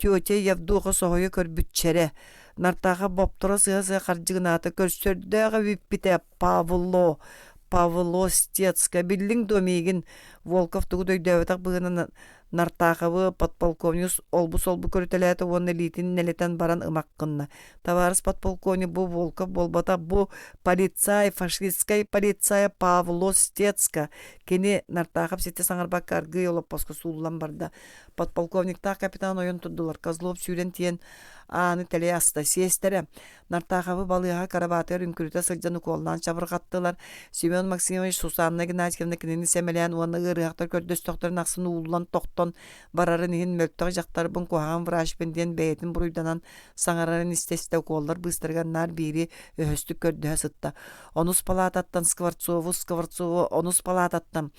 Tioche Yavduğa soğuya körbütçere. Nartağa boptura sığa qarjıgınata körsördöğe vippite Pavlo Stiatska bilding domigin Volkov tuğudoy dövetaq bığının Нартахабы подполковник олбу көрүтеләте оны литин нелетен баран ымаккынна. Товарищ подполковник бу Волков болбата бу полицай, фашистская полицая Павло Стецка. Кени Нартахап сете саңарбак каргы олоппоска суулан барда. Подполковникта капитан ойын tuddular. Козлов сүйрен тиен аны теле аста сестере. Нартахабы балыга карабатыр үнкүрүтө сылжаны колдан чабыргаттылар. Семен Максимович Сусанна Геннадьевна кинини семелен оны ырыактар көрдөстөктөр наксын уулан токтон барарын ин мөлтөг жактарбын куаган врач бенден бейтин буруйданан саңарарын истесте коллар быстырганнар бири өһөстүк көрдө сытта. Онус палататтан Скворцову онус палататтан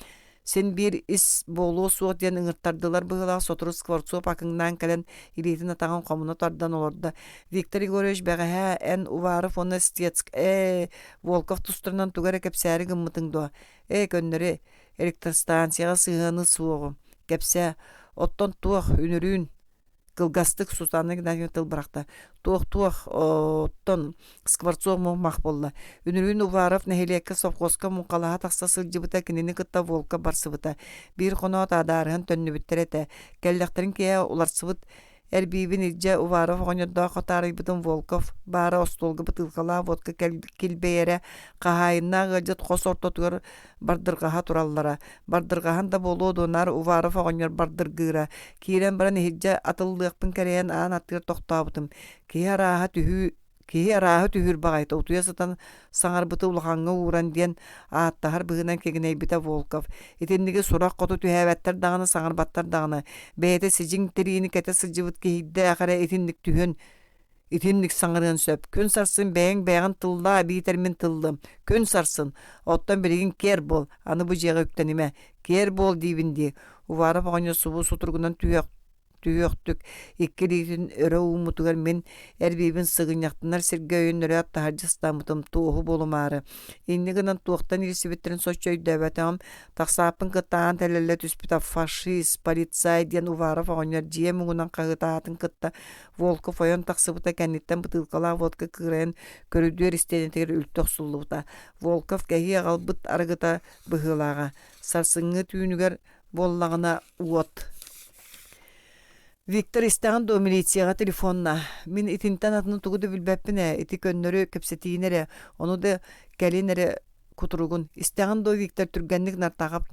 Sen bir is bolu suot diyen ыңыртардылар быгыла сотору Скворцов акыңнан кэлен илейтин атаган комуна тардан олорда. Виктор Егорович бәгәһә эн Уваров оны Стецк Волков тустырынан тугар кепсәри гыммытыңдо. Көннәре электростанцияга сыгыны суогу. Кепсә оттон туох үнүрүн кылгастык Сусанна Геннадьевна тылбыракта. Туох оттон Скворцов мах болла. Үнүрүн Уваров нехилекке совхозка мукалаха такса сылжыбыта кинини кытта Волка барсыбыта. Бир конот адарыгын төннүбүттерете. Келлектерин кие уларсыбыт Эрбибин илже Уваров гонёдда катары бутун Волков бара остолга бутылкала водка килбеере кахайна гыжыт косортотугар бардыргаха тураллара. Бардыргахан да болодунар Уваров гонёр бардыргыра. Кирен баран хиджа атыллыгпын керен ан аттыр токтабытым. Кие раһы түһүр багайта утуя сатан саңар быты улахаңга уран диен аттахар быгынан кегеней бита Волков. Итинниге сурак коту түһәбәттер даганы саңар баттар даганы. Бәйте сижин терини кете сыжыбыт кehidde ахара итинник түһөн итинник саңарын сөп. Күн сарсын бәйән тылда битермин тылдым. Күн сарсын. Оттан биригин кер бол. Аны бу жега үктениме. Кер бол дибинди. Уварып аганы субу сутургунан түйөктүк иккилитин өрө умутугар мен эрбибин сыгыньяктынар сиргөйүн өрө аттахаржыстамытым туоху болумары. Иннигынан туохтан ирсибиттерин сочойдөбөтөм таксаапын кыттаан телеле түспүта фашист, полицай диен Уваров оңер жие муңунан кагытаатын кытта Волков ойон таксыбыта кәнниттен бытылкала водка кырен көрүдүөр истенетер үлтөк суллубута. Волков кәхи агалбыт аргыта быгылага. Сарсыңы түйүнүгер боллагына уот. Виктор истаған до милицияға телефонна. Мен итинтен атыны тугуду билбеппине, ити көннөрү кепсетиинере, onu da келинере кутуругун. Истаған до Виктор түргенник нартағап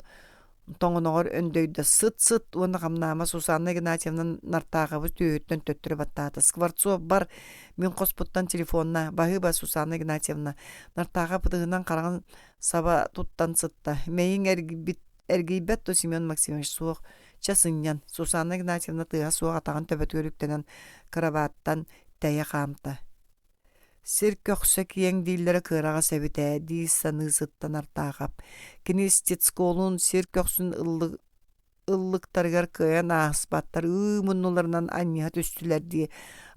тоңоногор өндөйді. Сыт-сыт оны қамнама Сусанна Геннадьевна нартағабы түйөттен төттірі баттаты. Скворцов бар, мен қоспуттан телефонна, бағыба Сусанна Геннадьевна. Нартаға пыдығынан қараған саба туттан сытта. Мейін әргейбет то Семен Максимович суық. Часыньян Сусанна Игнатьевна тыга суға атаған төбөт көрүктенен карабаттан тәйе қамта. Сир көксө киең диллері кырага сәбіте, дейсаны сыттан артағап. Кинестецколун сир көксүн ыллыктаргар кыян аспаттар муннуларынан анья түстүлер ди.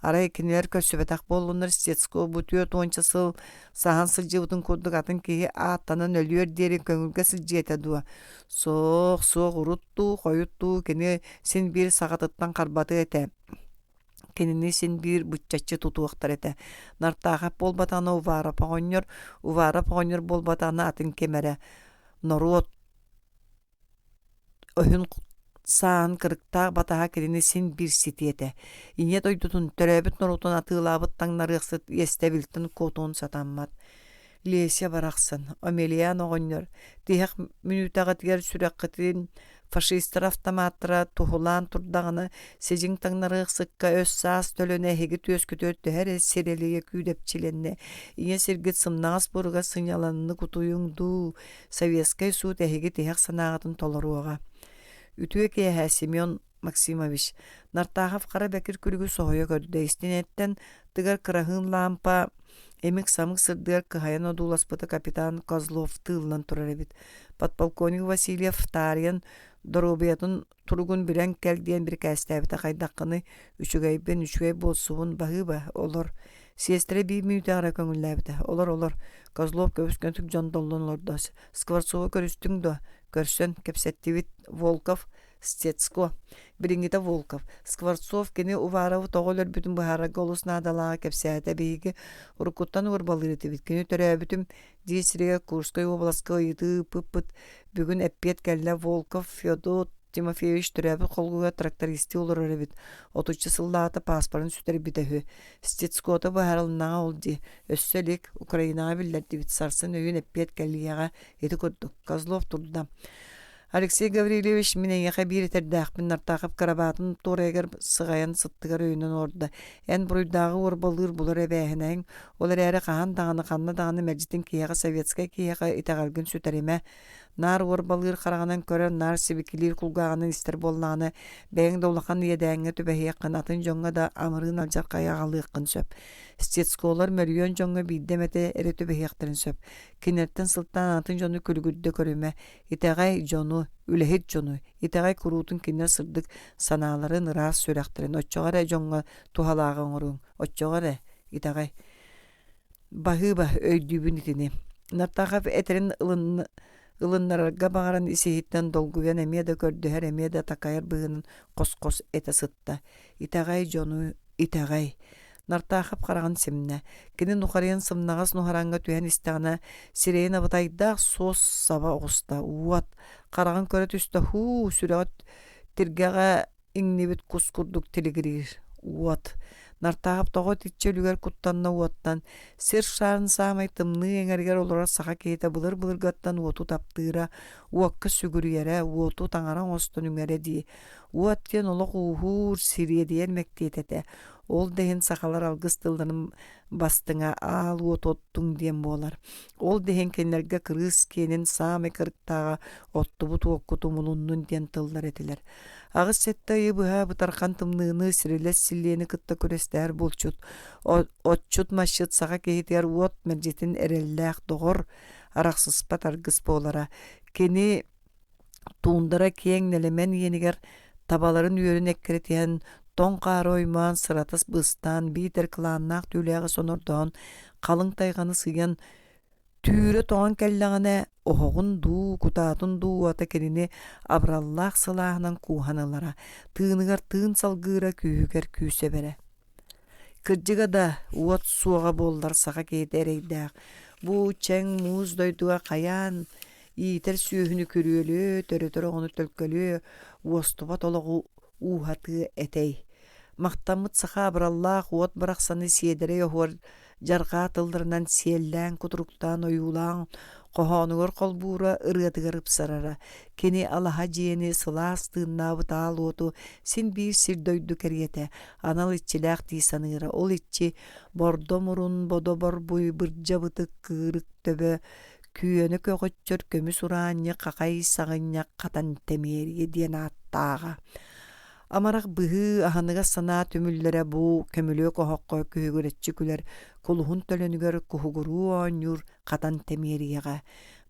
Арай кинелер көсөбетак болунар стецко бутуя тонча сыл сахан сылжыбытын курдук атын кии аттанын өлүөр дери көңүлгө сылжыета дуа. Соқ урутту, койутту, кини сен бир сагатыттан карбаты эте. Кинини сен бир бутчачы тутуактар эте. Нартаға болбатаны Уваров оңнор болбатаны атын кемере. Норот Ойын саан кырыкта батаға керені сен бір сететі. Инет ойдутун төрөбіт норутун атылабыт таңнарықсыт естебілтін котуын сатаммат. Лесия барақсын, Омелиян оғыныр. Тиғақ минутаға тігер сүрәққытын фашистер автоматтыра тухулан турдағыны сежің таңнарықсыққа өз саас төлөне хеги төскөтөр төһәрі серелеге күйдепчиленне. Ине сергет сымнағас бұрға сыняланыны кутуюңду. Советскай су тәхеги тиғақ санағатын толыруға. Ütüye keye Semyon Maksimovich. Нартағав қара бәкір күлігі соғыя көрді. Истинеттен тыгар кырахын лампа эмик самық сырдығар кыхаян одуласпыты капитан Козлов тылынан тұрар бит. Подполковник Васильев тариян доробиятын тургун бірен кәлден бір кәстәбіті қайдаққыны үшігей болсуын бағыба олар. Сестре bir müydağıra köngüllәбіті. Олар. Козлов көбіскентік жон доллын лордасы. Скворцова көрістің до. Көрсен кепсеттивит Волков Стецко. Бирингите Волков. Скворцов кені Уваров тоғылыр бүтін бұхара голусна адалаға кепсәді бейгі ұркуттан ұрбалырыты бит. Кені төрі бүтін дейсіреге Курской обласқа үйді пұп-пұт. Бүгін әппет кәлі Волков Федот Тимофеевич түрәбі қолғуға трактористи олар өребіт. Отучы сыллааты паспорын сүтер бітәхі. Стецкоты бағарылынаға олды. Өссөлік Украинаға білдерді бит сарсын өйін әппет кәлияға еті көрдік. Козлов тұрды. Алексей Гаврилевич менен хабир тердәхпин нартахып карабатын торегер сыгаян сыттыгар өйнөн орда. Эн буруйдагы орбалыр булар эбәһенең, олар әрі каһан даганы канны даганы мәҗитин кияга советская кияга итагалгын сүтәреме. Нар орбалыр караганан көрә нар сибикилер кулгаганы истер болланы. Бәң долахан едәңгә төбәһе канатын жоңга да амырын алжар каягалыкын сөп. Стецколар миллион жоңга биддемете эре төбәһектәрен сөп. Кинеттен сылтан атын жоны күлгүддә көрүмә. Итагай жону үлехет жону. Итагай курутун кинер сырдык саналарын рас сүрәхтерен. Оччогара жоңга тухалаган орун. Оччогара итагай бахыба өйдүбүн итини. Нартахап этерин ылыннарга багаран исеһиттен долгуян эмеда көрдөһөр эмеда такайыр быгынын кос-кос эте сытта. Итагай жону итагай. Нартахап караган семне. Кини нухарыян сымнагас нухаранга түһен истагана сирена бытайдах сос саба оста. Уат караган көрө түстө ху сүрөт тиргага иңнебит кускурдук телегирир. Уат нартахап того титчелүгер куттанна уаттан сер шарын самай тымны эңергер олора саха кейте былыр гаттан уоту таптыра уакка сүгүрүере уоту таңаран остон үңере ди. Уаттен олок ухур сирие диен мектетете. Ол дehen сахалар алгыс тылдырын бастыңа ал уототтуң диен болар. Ол дehen кенерге кырыс кенен самай кырыттага оттубут уоккуту мунуннун диен тылдар етилер. Агыс сетте быха бутархан тымныны сирелес силлени кытта көрестер болчут. Отчут машыт саха кейтер уот мерҗетин эрелләх догор араксыз патаргыс болара. Кени тундара кең нелемен енигер табаларын үйөрүн эккеретен тон каройман сыратыс быстан битер кланнак түләгы сонордон калың тайганы сыян Түйрі тоған кәлләғіне оғығын ду, кутатын ду ата керіне абраллақ сылағынан куханылара, тыынығар тыын салгыра күйігер күйсе бере. Кырджыға да уат суаға болдар саға кейді әрейдәқ. Бұ чәң муз дойдуға қаян, иетер сүйіхіні көріөлі, төрі оғыны төлкөлі, уастуба толығы ухаты әтей. Мақтамыт сақа абраллақ уат барақсаны седері оғыр, жарға тылдырынан селлән кутруктан оюлаң қохонугор қолбура ырыатыгар ыпсарара. Кені алаха жиені сылас тыыннабы таал оту син бир сирдойду кәргете. Анал итчиләк тиисаныра. Ол итчи бордо мурун бодо борбуй бырджабыты кырык төбі күйені көғытчөр көміс уранья қақай сағынья қатан темерие ден аттаға. Амарақ быһы аһаныга сана төмүлләре бу көмөлө кохокко күйгөрөтчү күлер кулуһун төлөнүгөр кухугуру онюр катан темерияга.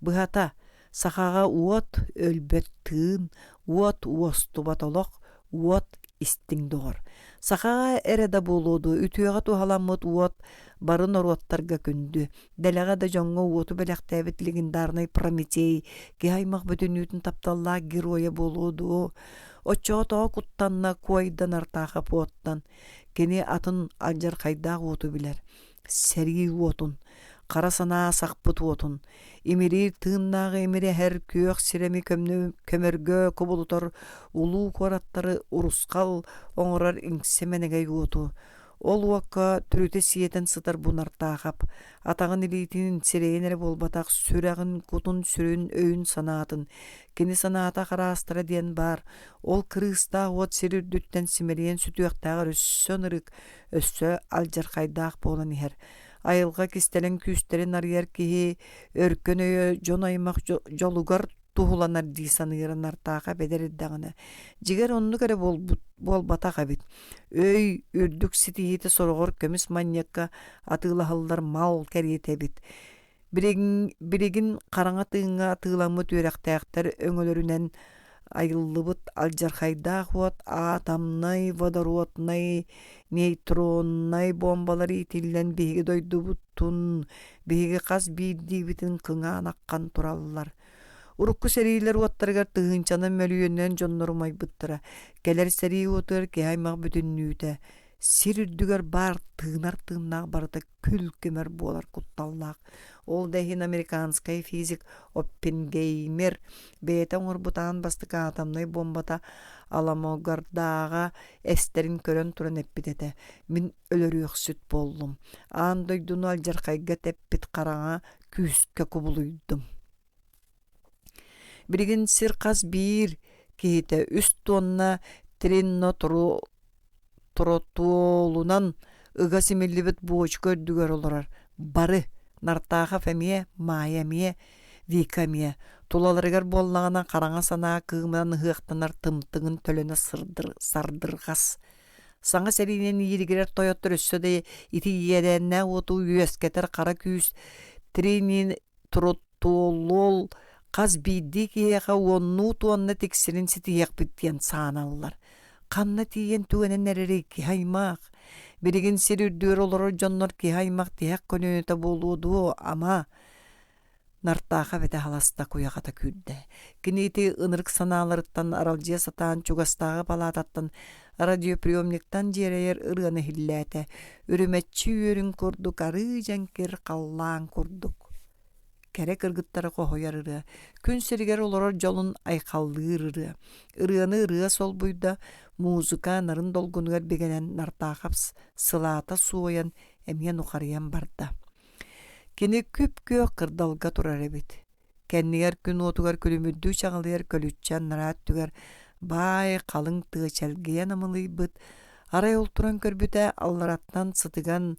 Быһата сахага уот өлбөт тыын, уот уосту батолок, уот истиң догор. Сахага эреда болуду, үтүөга тухаламмыт уот барын оруаттарга күндү. Делега да жоңго уоту белектебит легендарный Прометей, геймак бүтүнүтүн тапталла героя болуду. Очото куттанна куайдан артаха поттан. Кени атын алжар кайдагы оту билер. Сери отун. Карасана сакпыт отун. Имирир тыыннагы эмире хер күйөк сиреми көмөргө кобулутор улуу кораттары урускал оңорар иңсеменеге оту. Ол уакка түрүте сиетен сытар бунартахап. Атагын илитин сирейнер болбатак сүрәгін кутун сүрін өйін санаатын. Кені санаата қарастыра ден бар. Ол кырыста от сирүрдүттен симериен сүтүяқтағыр өссön ырык, өссө алжарқайдақ болан ихер. Айылға кистелен күстерин арьер кихи өркөн өйө жон аймақ жолугар тухуланар дисанырын артаға бедериддағына. Жигер онну кәрі болбатаға бит. Өй үрдүк ситиеті сорғыр көміс маньякка атылахылдар мал кәріете бит. Бірегін қараңа тыыңа атыламыт өрәқтәқтер өңөлөрүнен айыллыбыт алжархайдақ уат атамнай, водороднай, нейтроннай бомбалар итилен бейгі дойду бұттун, бейгі қаз бейді бітін қыңан аққан туралылар. Урукку серийлер уаттаргар тыгынчанын мөлүйөннен жоннорумай бұттыра. Келер сери отыр кехаймақ бүтіннүйті. сирүрдүгөр бар тыынар барыта күл көмөр болар кутталлаак. Ол дәһин американскай физик Оппенгеймер бэйэтэн урбутаан бастык атомный бомбата Аламогордаага эстерин көрөн туран эппитете. Мин өлөрүөх сүт боллум. Аан дойдуну алжаркайга теппит караңа күүскө кубулуйдум. Биригин сир кас биир киһите үс тонна тринно тротуолунан ыга симиллибит буоч көрдүгөр олорар. Бары нартааха фемие, маямие, викамие. Тулаларыгар боллагана караңа санаа кыымынан ыһыактанар тымтыңын төлөнө сардыргас. Саңа серинен ииригерер тойоттор өссөдө ити иеденне оту үескетер кара күүс тринин тротуолол каз бидди киэха уонну туонна тиксирин ситиек биттиен сааналлар. Канна тиен түгенен эрери кихаймак. Биригин сирүрдүөр олоро жоннор кихаймак тиек көнөөтө болуоду ама нартааха бете халаста куягата күрдэ. Кинити ынырык санааларыттан аралжия сатаан чугастагы палататтан радиоприемниктан жерейер ырыаны хиллээте. Үрүмэтчи үөрүн курдук ары жанкер каллаан курдук. Керек ыргыттары кохояр ыры. Күн сиригер олорор жолун айкаллыыр ыры. Ырыаны ырыа сол буйда музыка нарын долгунугар бегенен нартаахапс сылаата суоян эмиен ухарыян барда. Кини күп-кө кырдалга турар эбит. Кеннигер күн отугар күлүмүддүү чагалыяр көлүччан нараат түгер бай калың тыычалгыян амылыйбыт. Арай олтуран көрбүтэ аллараттан сытыган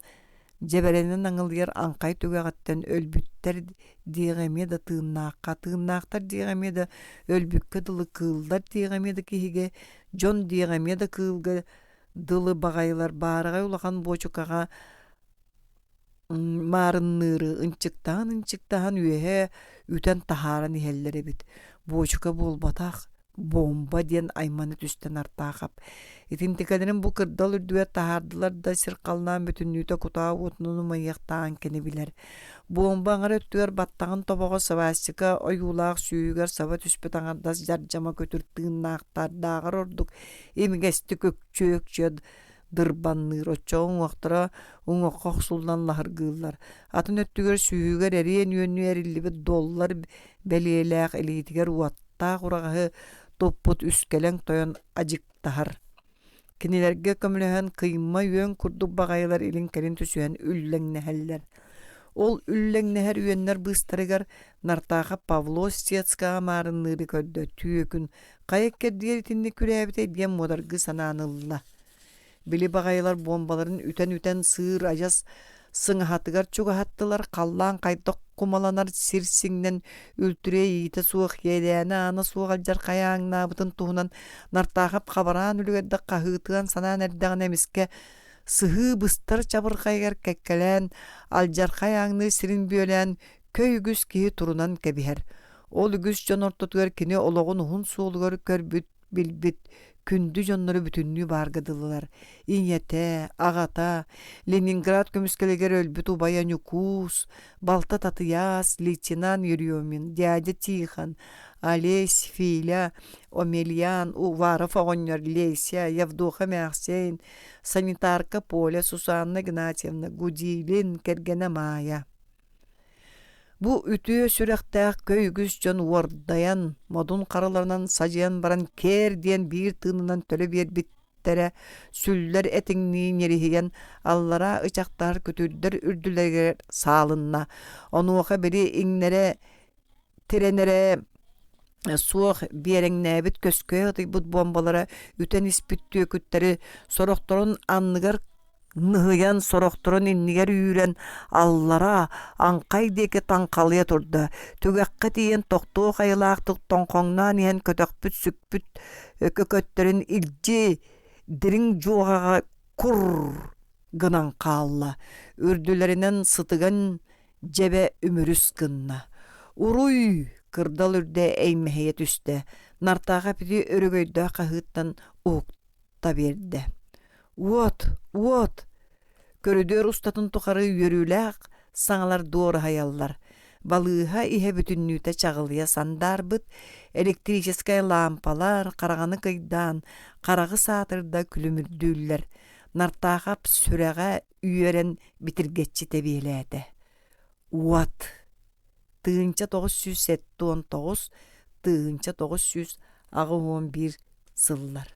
жеберенен аңылыяр аңкай түгэгаттен өлбүттер диэгемеда тыыннаактар диэгемеда өлбүккө дылы кыылдар диэгемеда киһиге жон диэгемеда кыылга дылы багайлар баарагай улахан бочукага маарынныры ынчыктаан үөһэ үтен тахааран иһэллер эбит. Бочука болбатах бомба диэн айманы түстен артаахап. Итинтикалерин бу кырдал үрдүэ таһаардылар да сиркалнаан бүтүннүүтэ кутаа уутнуну майыахтаан кенебилер. Бомба аңар өттүгер баттагын тобого свастика ойуулаах сүүгер саба түспөт аңардас жаржама көтүртыыннаактардаагар ордук эмигести көкчөөкчөд дырбанныр очоон уактара уңокко сулдан лахыргыылар. Атын өттүгер сүүгер эриен үөннү эриллибит $, белиэлээх элиитигер уаттаа курагыһы топпут үскелең тойон ажыктахар. Кинилерге көмөлөһөн кыйма үөн курдук багайлар илин келин түсүөн үллэңнэһэллер. Ол үллэңнэһэр үөннер быстарыгар нартааха Павлостецкага маарынныры көрдө түйөкүн кайыккер диэритинни күрээбите диэн модаргы санаанылла. Били багайлар бомбаларын үтен сыыр ажас сыңахатыгар чугахаттылар қаллаан кайдок кумаланар сирсиңнен үлтүрээ иите суох едээне аны суогалжар каяаңнаабытын туһунан нартаахап хабараан үлүгэрдэ каһыытыан санаан эрдэҕин эмиске сыһыы быстар чабырхайгар кэккэлээн алжархай аңны сирин бүөлээн көй үгүс киһи турунан кэбиһэр. Ол үгүс дьонортотугар кини ологун уһун суолугар көрбүт билбит күндү дьоннору бүтүннүү бааргадылылар. Иньете, Агата, Ленинград көмүскелегер өлбүт Убай Анюкус, Балта Татыяс, лейтенант Юрьёмин, дядя Тихон, Олесь, Филя, Омельян, Уваров Огоньор, Леся, Явдоха Мяхсейн, санитарка Поля, Сусанна Игнатьевна, Гудилин, Кергена Мая. Бу үтүө сүрәхтәк көйгүс жон уордаян, модун караларынан сажыян баран кер диен бир тыынынан төлө биэрбиттере сүллер этиңнии нерихиген аллара ычактар көтүрдер үрдүлерге саалынна. Онуоха бери иңнере тиренере суох биэреңнээбит көскөй атыйбыт бомбалара үтен испиттүө күттери сорохторун анныгар Ныһыян сорохторон иннигер үйрен аллара аңкай деке таңкалыя турда. Түгәккә тиен тоқтоо хайылаактык тоңкоңнан иен көтөкпүт сүкпүт көкөттерин илжи дириң жуғаға кур гынан каалла. Үрдүлеринен сытыган жебе үмүрүс гынна. Уруй кырдал үрдө эймехие түсте. Нартаға пиди өрөгөйдө кахыттан уукта берди. Вот. Көрүдөр устатын тухары йөрүләк саңалар дуор хаяллар. Балыыха ihe бүтүннүүтэ чагылыя сандарбыт, электрическая лампалар караганы кыйдан, карагы саатырда күлүмүрдүүллер. Нартаахап сүрэҕэ үйөрен битиргетчи тебиэлээте. Уат. Тыынча 979, тыынча 911 сыллар.